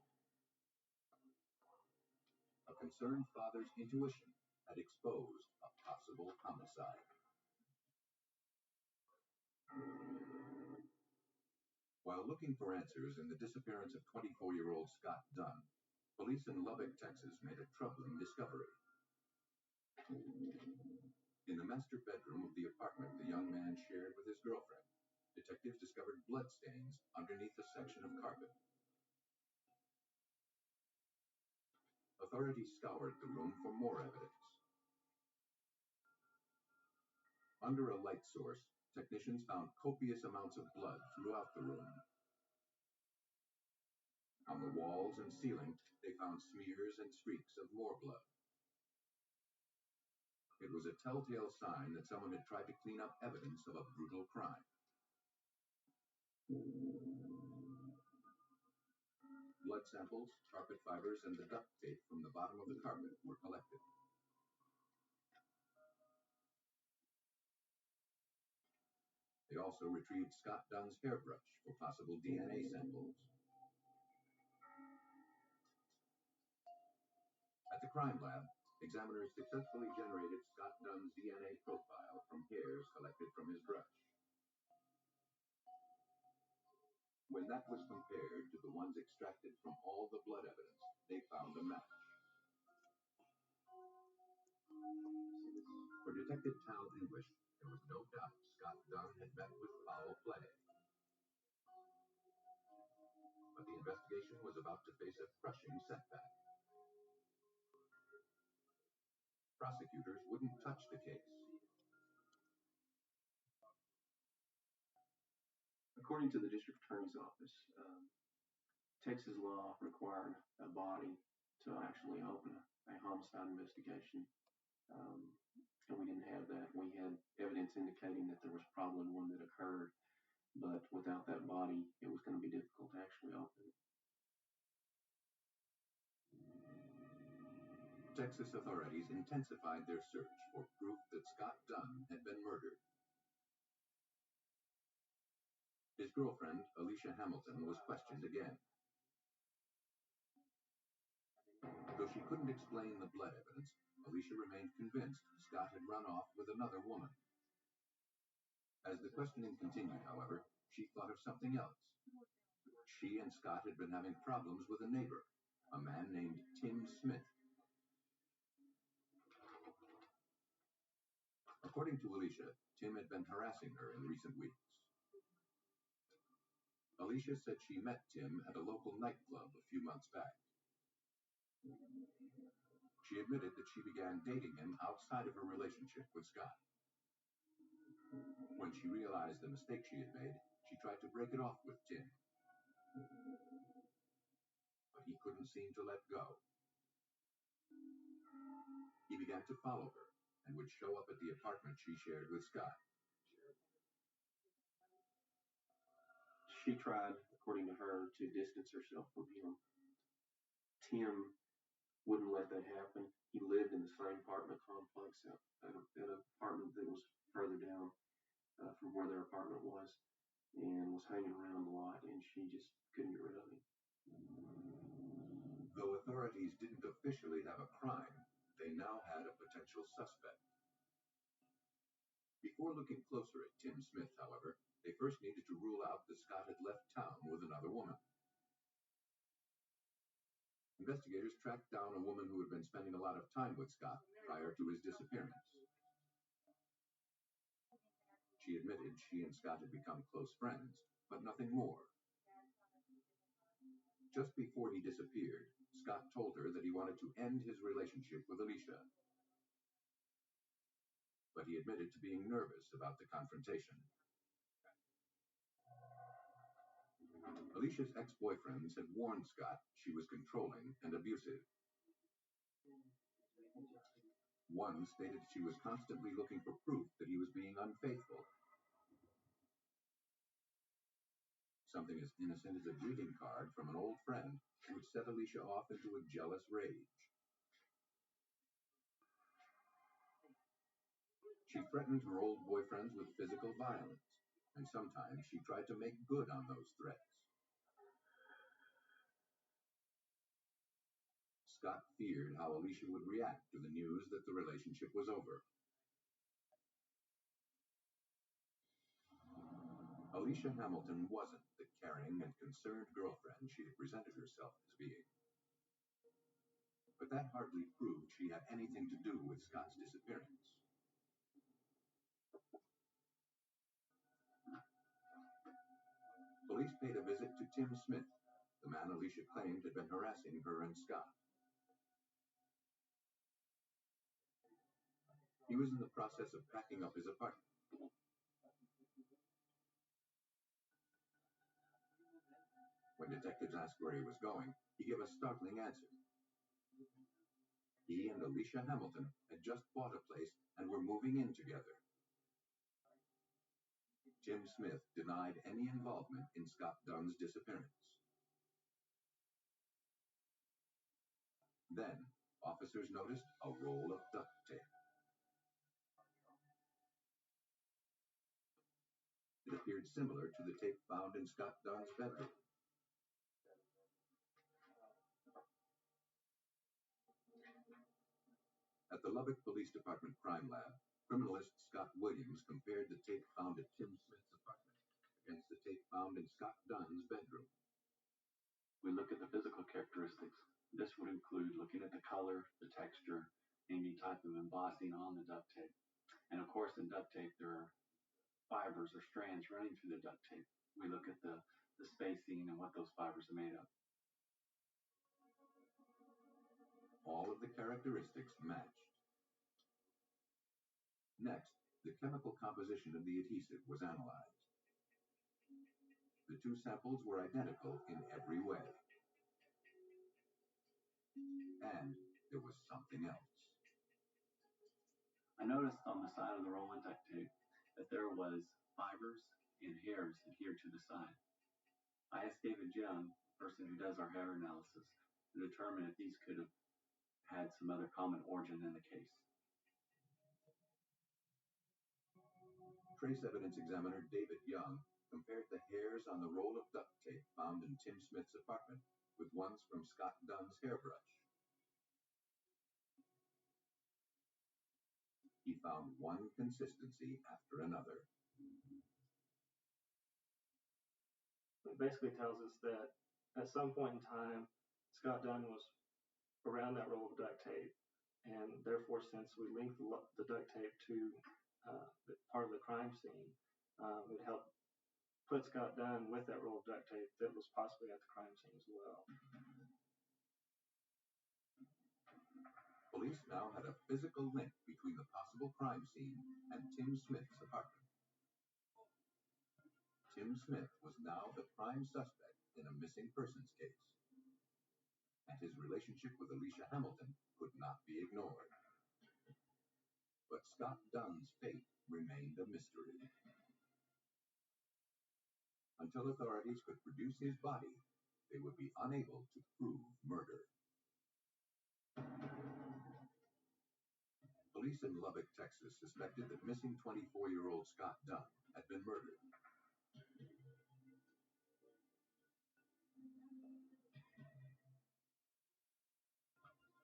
A concerned father's intuition had exposed a possible homicide. While looking for answers in the disappearance of 24-year-old Scott Dunn, police in Lubbock, Texas made a troubling discovery. In the master bedroom of the apartment the young man shared with his girlfriend, detectives discovered bloodstains underneath a section of carpet. Authorities scoured the room for more evidence. Under a light source, technicians found copious amounts of blood throughout the room. On the walls and ceiling, they found smears and streaks of more blood. It was a telltale sign that someone had tried to clean up evidence of a brutal crime. Blood samples, carpet fibers, and the duct tape from the bottom of the carpet were collected. They also retrieved Scott Dunn's hairbrush for possible DNA samples. At the crime lab, examiners successfully generated Scott Dunn's DNA profile from hairs collected from his brush. When that was compared to the ones extracted from all the blood evidence, they found a match. For Detective Tal English, there was no doubt Scott Dunn had met with foul play. But the investigation was about to face a crushing setback. Prosecutors wouldn't touch the case. According to the district attorney's office, Texas law required a body to actually open a homicide investigation, and we didn't have that. We had evidence indicating that there was probably one that occurred, but without that body, it was going to be difficult to actually open it. Texas authorities intensified their search for proof that Scott Dunn had been murdered. His girlfriend, Alicia Hamilton, was questioned again. Though she couldn't explain the blood evidence, Alicia remained convinced Scott had run off with another woman. As the questioning continued, however, she thought of something else. She and Scott had been having problems with a neighbor, a man named Tim Smith. According to Alicia, Tim had been harassing her in recent weeks. Alicia said she met Tim at a local nightclub a few months back. She admitted that she began dating him outside of her relationship with Scott. When she realized the mistake she had made, she tried to break it off with Tim. But he couldn't seem to let go. He began to follow her and would show up at the apartment she shared with Scott. She tried, according to her, to distance herself from him. Tim wouldn't let that happen. He lived in the same apartment complex at an apartment that was further down from where their apartment was, and was hanging around a lot, and she just couldn't get rid of him. Though authorities didn't officially have a crime, they now had a potential suspect. Before looking closer at Tim Smith, however, they first needed to rule out that Scott had left town with another woman. Investigators tracked down a woman who had been spending a lot of time with Scott prior to his disappearance. She admitted she and Scott had become close friends, but nothing more. Just before he disappeared, Scott told her that he wanted to end his relationship with Alicia. But he admitted to being nervous about the confrontation. Alicia's ex-boyfriends had warned Scott she was controlling and abusive. One stated she was constantly looking for proof that he was being unfaithful. Something as innocent as a greeting card from an old friend would set Alicia off into a jealous rage. She threatened her old boyfriends with physical violence, and sometimes she tried to make good on those threats. Scott feared how Alicia would react to the news that the relationship was over. Alicia Hamilton wasn't the caring and concerned girlfriend she had presented herself as being. But that hardly proved she had anything to do with Scott's disappearance. Tim Smith, the man Alicia claimed had been harassing her and Scott. He was in the process of packing up his apartment. When detectives asked where he was going, he gave a startling answer. He and Alicia Hamilton had just bought a place and were moving in together. Tim Smith denied any involvement in Scott Dunn's disappearance. Then, officers noticed a roll of duct tape. It appeared similar to the tape found in Scott Dunn's bedroom. At the Lubbock Police Department Crime Lab, criminalist Scott Williams compared the tape found at Tim Smith's apartment against the tape found in Scott Dunn's bedroom. We look at the physical characteristics. This would include looking at the color, the texture, any type of embossing on the duct tape. And of course, in duct tape, there are fibers or strands running through the duct tape. We look at the spacing and what those fibers are made of. All of the characteristics matched. Next, the chemical composition of the adhesive was analyzed. The two samples were identical in every way. And there was something else. I noticed on the side of the roll of duct tape that there was fibers and hairs adhered to the side. I asked David Young, the person who does our hair analysis, to determine if these could have had some other common origin in the case. Trace evidence examiner David Young compared the hairs on the roll of duct tape found in Tim Smith's apartment with ones from Scott Dunn's hairbrush. He found one consistency after another. It basically tells us that at some point in time, Scott Dunn was around that roll of duct tape, and therefore, since we linked the duct tape to part of the crime scene, it helped put Scott Dunn with that roll of duct tape that was possibly at the crime scene as well. Police now had a physical link between the possible crime scene and Tim Smith's apartment. Tim Smith was now the prime suspect in a missing persons case, and his relationship with Alicia Hamilton could not be ignored. But Scott Dunn's fate remained a mystery. Until authorities could produce his body, they would be unable to prove murder. Police in Lubbock, Texas suspected that missing 24-year-old Scott Dunn had been murdered.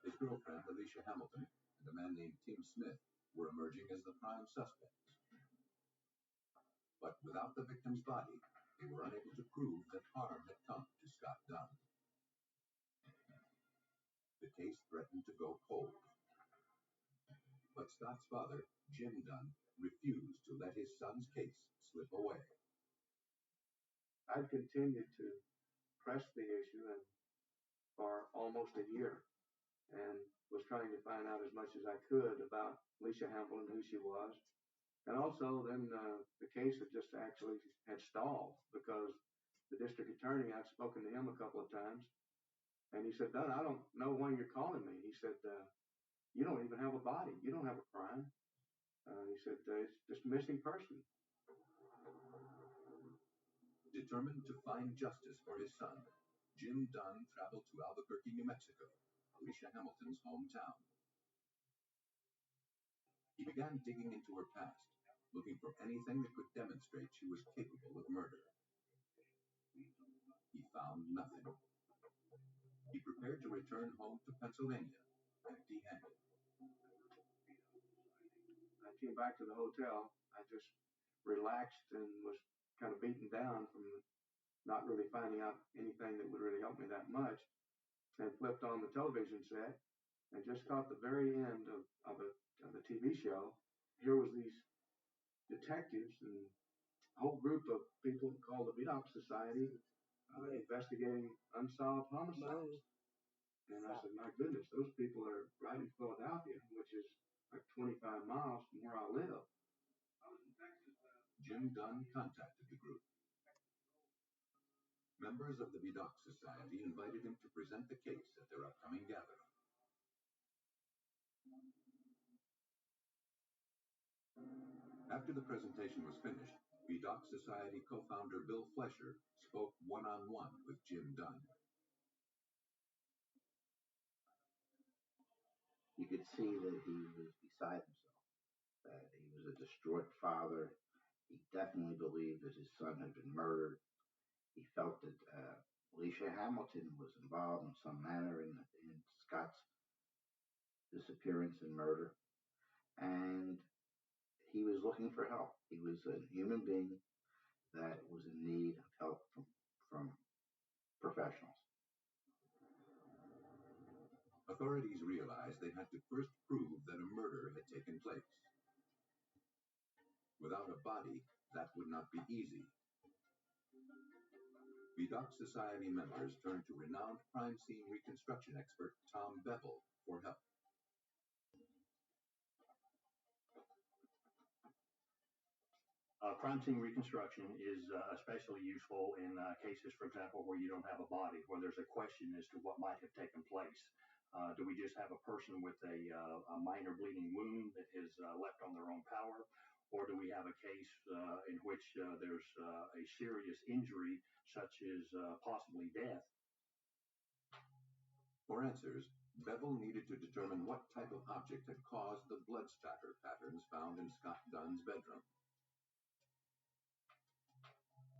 His girlfriend, Alicia Hamilton, and a man named Tim Smith were emerging as the prime suspects. But without the victim's body, they were unable to prove that harm had come to Scott Dunn. The case threatened to go cold. But Scott's father, Jim Dunn, refused to let his son's case slip away. I've continued to press the issue for almost a year and was trying to find out as much as I could about Alicia Hamilton, who she was. And also then the case had just actually had stalled because the district attorney, I'd spoken to him a couple of times, and he said, Dunn, I don't know why you're calling me. He said, you don't even have a body. You don't have a crime. He said, it's just a missing person. Determined to find justice for his son, Jim Dunn traveled to Albuquerque, New Mexico, Alicia Hamilton's hometown. He began digging into her past, looking for anything that could demonstrate she was capable of murder. He found nothing. He prepared to return home to Pennsylvania, empty-handed. I came back to the hotel. I just relaxed and was kind of beaten down from not really finding out anything that would really help me that much, and flipped on the television set and just caught the very end of the TV show. Here was these detectives and a whole group of people called the Beat Op Society investigating unsolved homicides. And I said, my goodness, those people are right in Philadelphia, which is like 25 miles from where I live. Jim Dunn contacted the group. Members of the Vidocq Society invited him to present the case at their upcoming gathering. After the presentation was finished, Vidocq Society co-founder Bill Flesher spoke one-on-one with Jim Dunn. You could see that he was beside himself, that he was a distraught father. He definitely believed that his son had been murdered. He felt that Alicia Hamilton was involved in some manner in Scott's disappearance and murder. And he was looking for help. He was a human being that was in need of help from professionals. Authorities realized they had to first prove that a murder had taken place. Without a body, that would not be easy. Vidocq Society members turned to renowned crime scene reconstruction expert Tom Bevel for help. Crime scene reconstruction is especially useful in cases, for example, where you don't have a body, where there's a question as to what might have taken place. Do we just have a person with a minor bleeding wound that is left on their own power? Or do we have a case in which there's a serious injury, such as possibly death? For answers, Bevel needed to determine what type of object had caused the blood spatter patterns found in Scott Dunn's bedroom.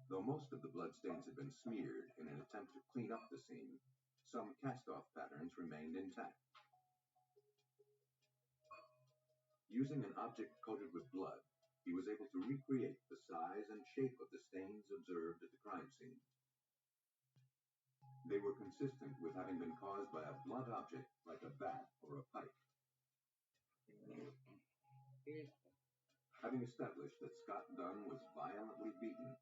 Though most of the bloodstains had been smeared in an attempt to clean up the scene, some cast-off patterns remained intact. Using an object coated with blood, he was able to recreate the size and shape of the stains observed at the crime scene. They were consistent with having been caused by a blunt object like a bat or a pipe. Having established that Scott Dunn was violently beaten,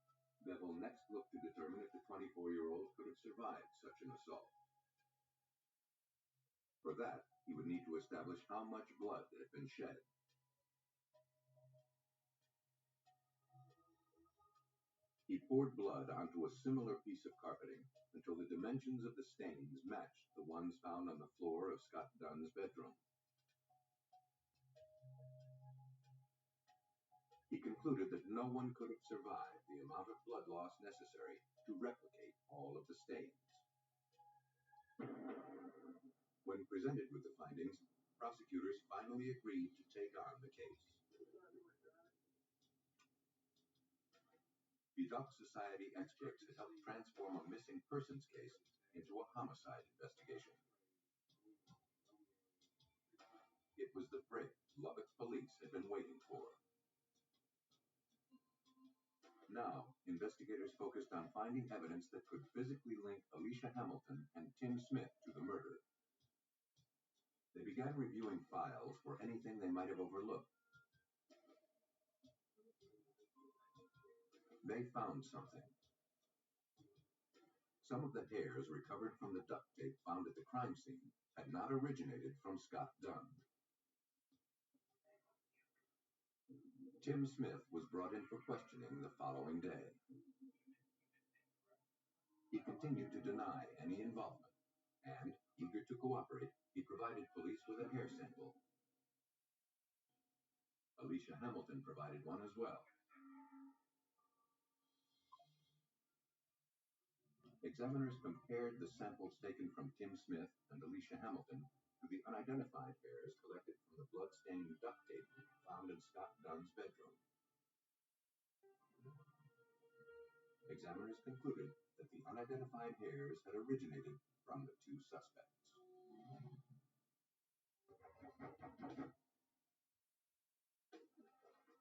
Bevel next looked to determine if the 24-year-old could have survived such an assault. For that, he would need to establish how much blood had been shed. He poured blood onto a similar piece of carpeting until the dimensions of the stains matched the ones found on the floor of Scott Dunn's bedroom. He concluded that no one could have survived the amount of blood loss necessary to replicate all of the stains. When presented with the findings, prosecutors finally agreed to take on the case. Vidocq Society experts had helped transform a missing persons case into a homicide investigation. It was the break Lubbock police had been waiting for. Now, investigators focused on finding evidence that could physically link Alicia Hamilton and Tim Smith to the murder. They began reviewing files for anything they might have overlooked. They found something. Some of the hairs recovered from the duct tape found at the crime scene had not originated from Scott Dunn. Tim Smith was brought in for questioning the following day. He continued to deny any involvement, and, eager to cooperate, he provided police with a hair sample. Alicia Hamilton provided one as well. Examiners compared the samples taken from Tim Smith and Alicia Hamilton to the unidentified hairs collected from the blood-stained duct tape found in Scott Dunn's bedroom. Examiners concluded that the unidentified hairs had originated from the two suspects.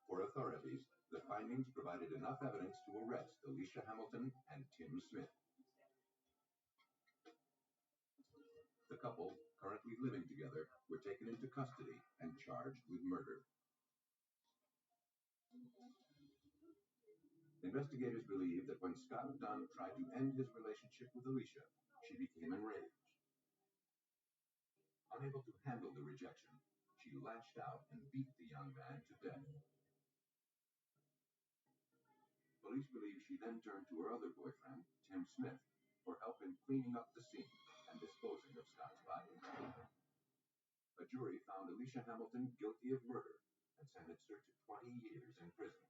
For authorities, the findings provided enough evidence to arrest Alicia Hamilton and Tim Smith. The couple, currently living together, were taken into custody and charged with murder. Investigators believe that when Scott Dunn tried to end his relationship with Alicia, she became enraged. Unable to handle the rejection, she lashed out and beat the young man to death. Police believe she then turned to her other boyfriend, Tim Smith, for help in cleaning up the scene and disposing of Scott's body. A jury found Alicia Hamilton guilty of murder and sentenced her to 20 years in prison.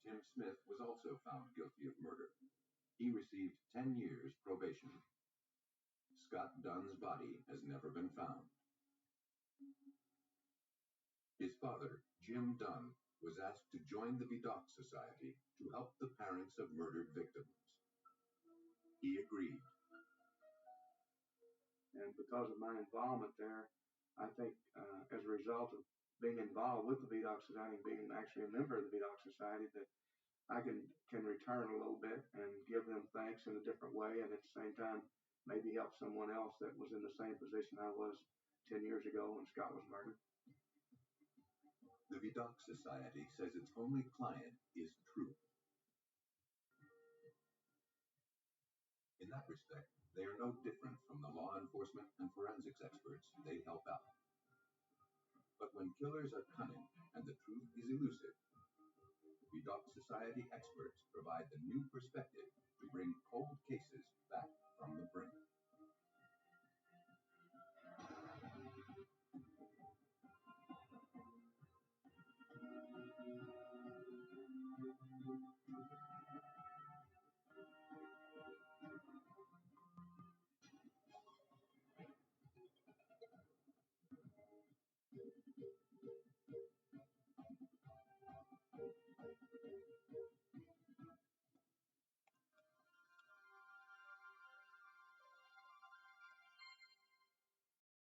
Tim Smith was also found guilty of murder. He received 10 years probation. Scott Dunn's body has never been found. His father, Jim Dunn, was asked to join the Vidocq Society to help the parents of murdered victims. He agreed. And because of my involvement there, I think as a result of being involved with the Vidocq Society and being actually a member of the Vidocq Society, that I can return a little bit and give them thanks in a different way, and at the same time maybe help someone else that was in the same position I was 10 years ago when Scott was murdered. The Vidocq Society says its only client is truth. In that respect, they are no different from the law enforcement and forensics experts they help out. But when killers are cunning and the truth is elusive, Vidocq Society experts provide the new perspective to bring cold cases back from the brink.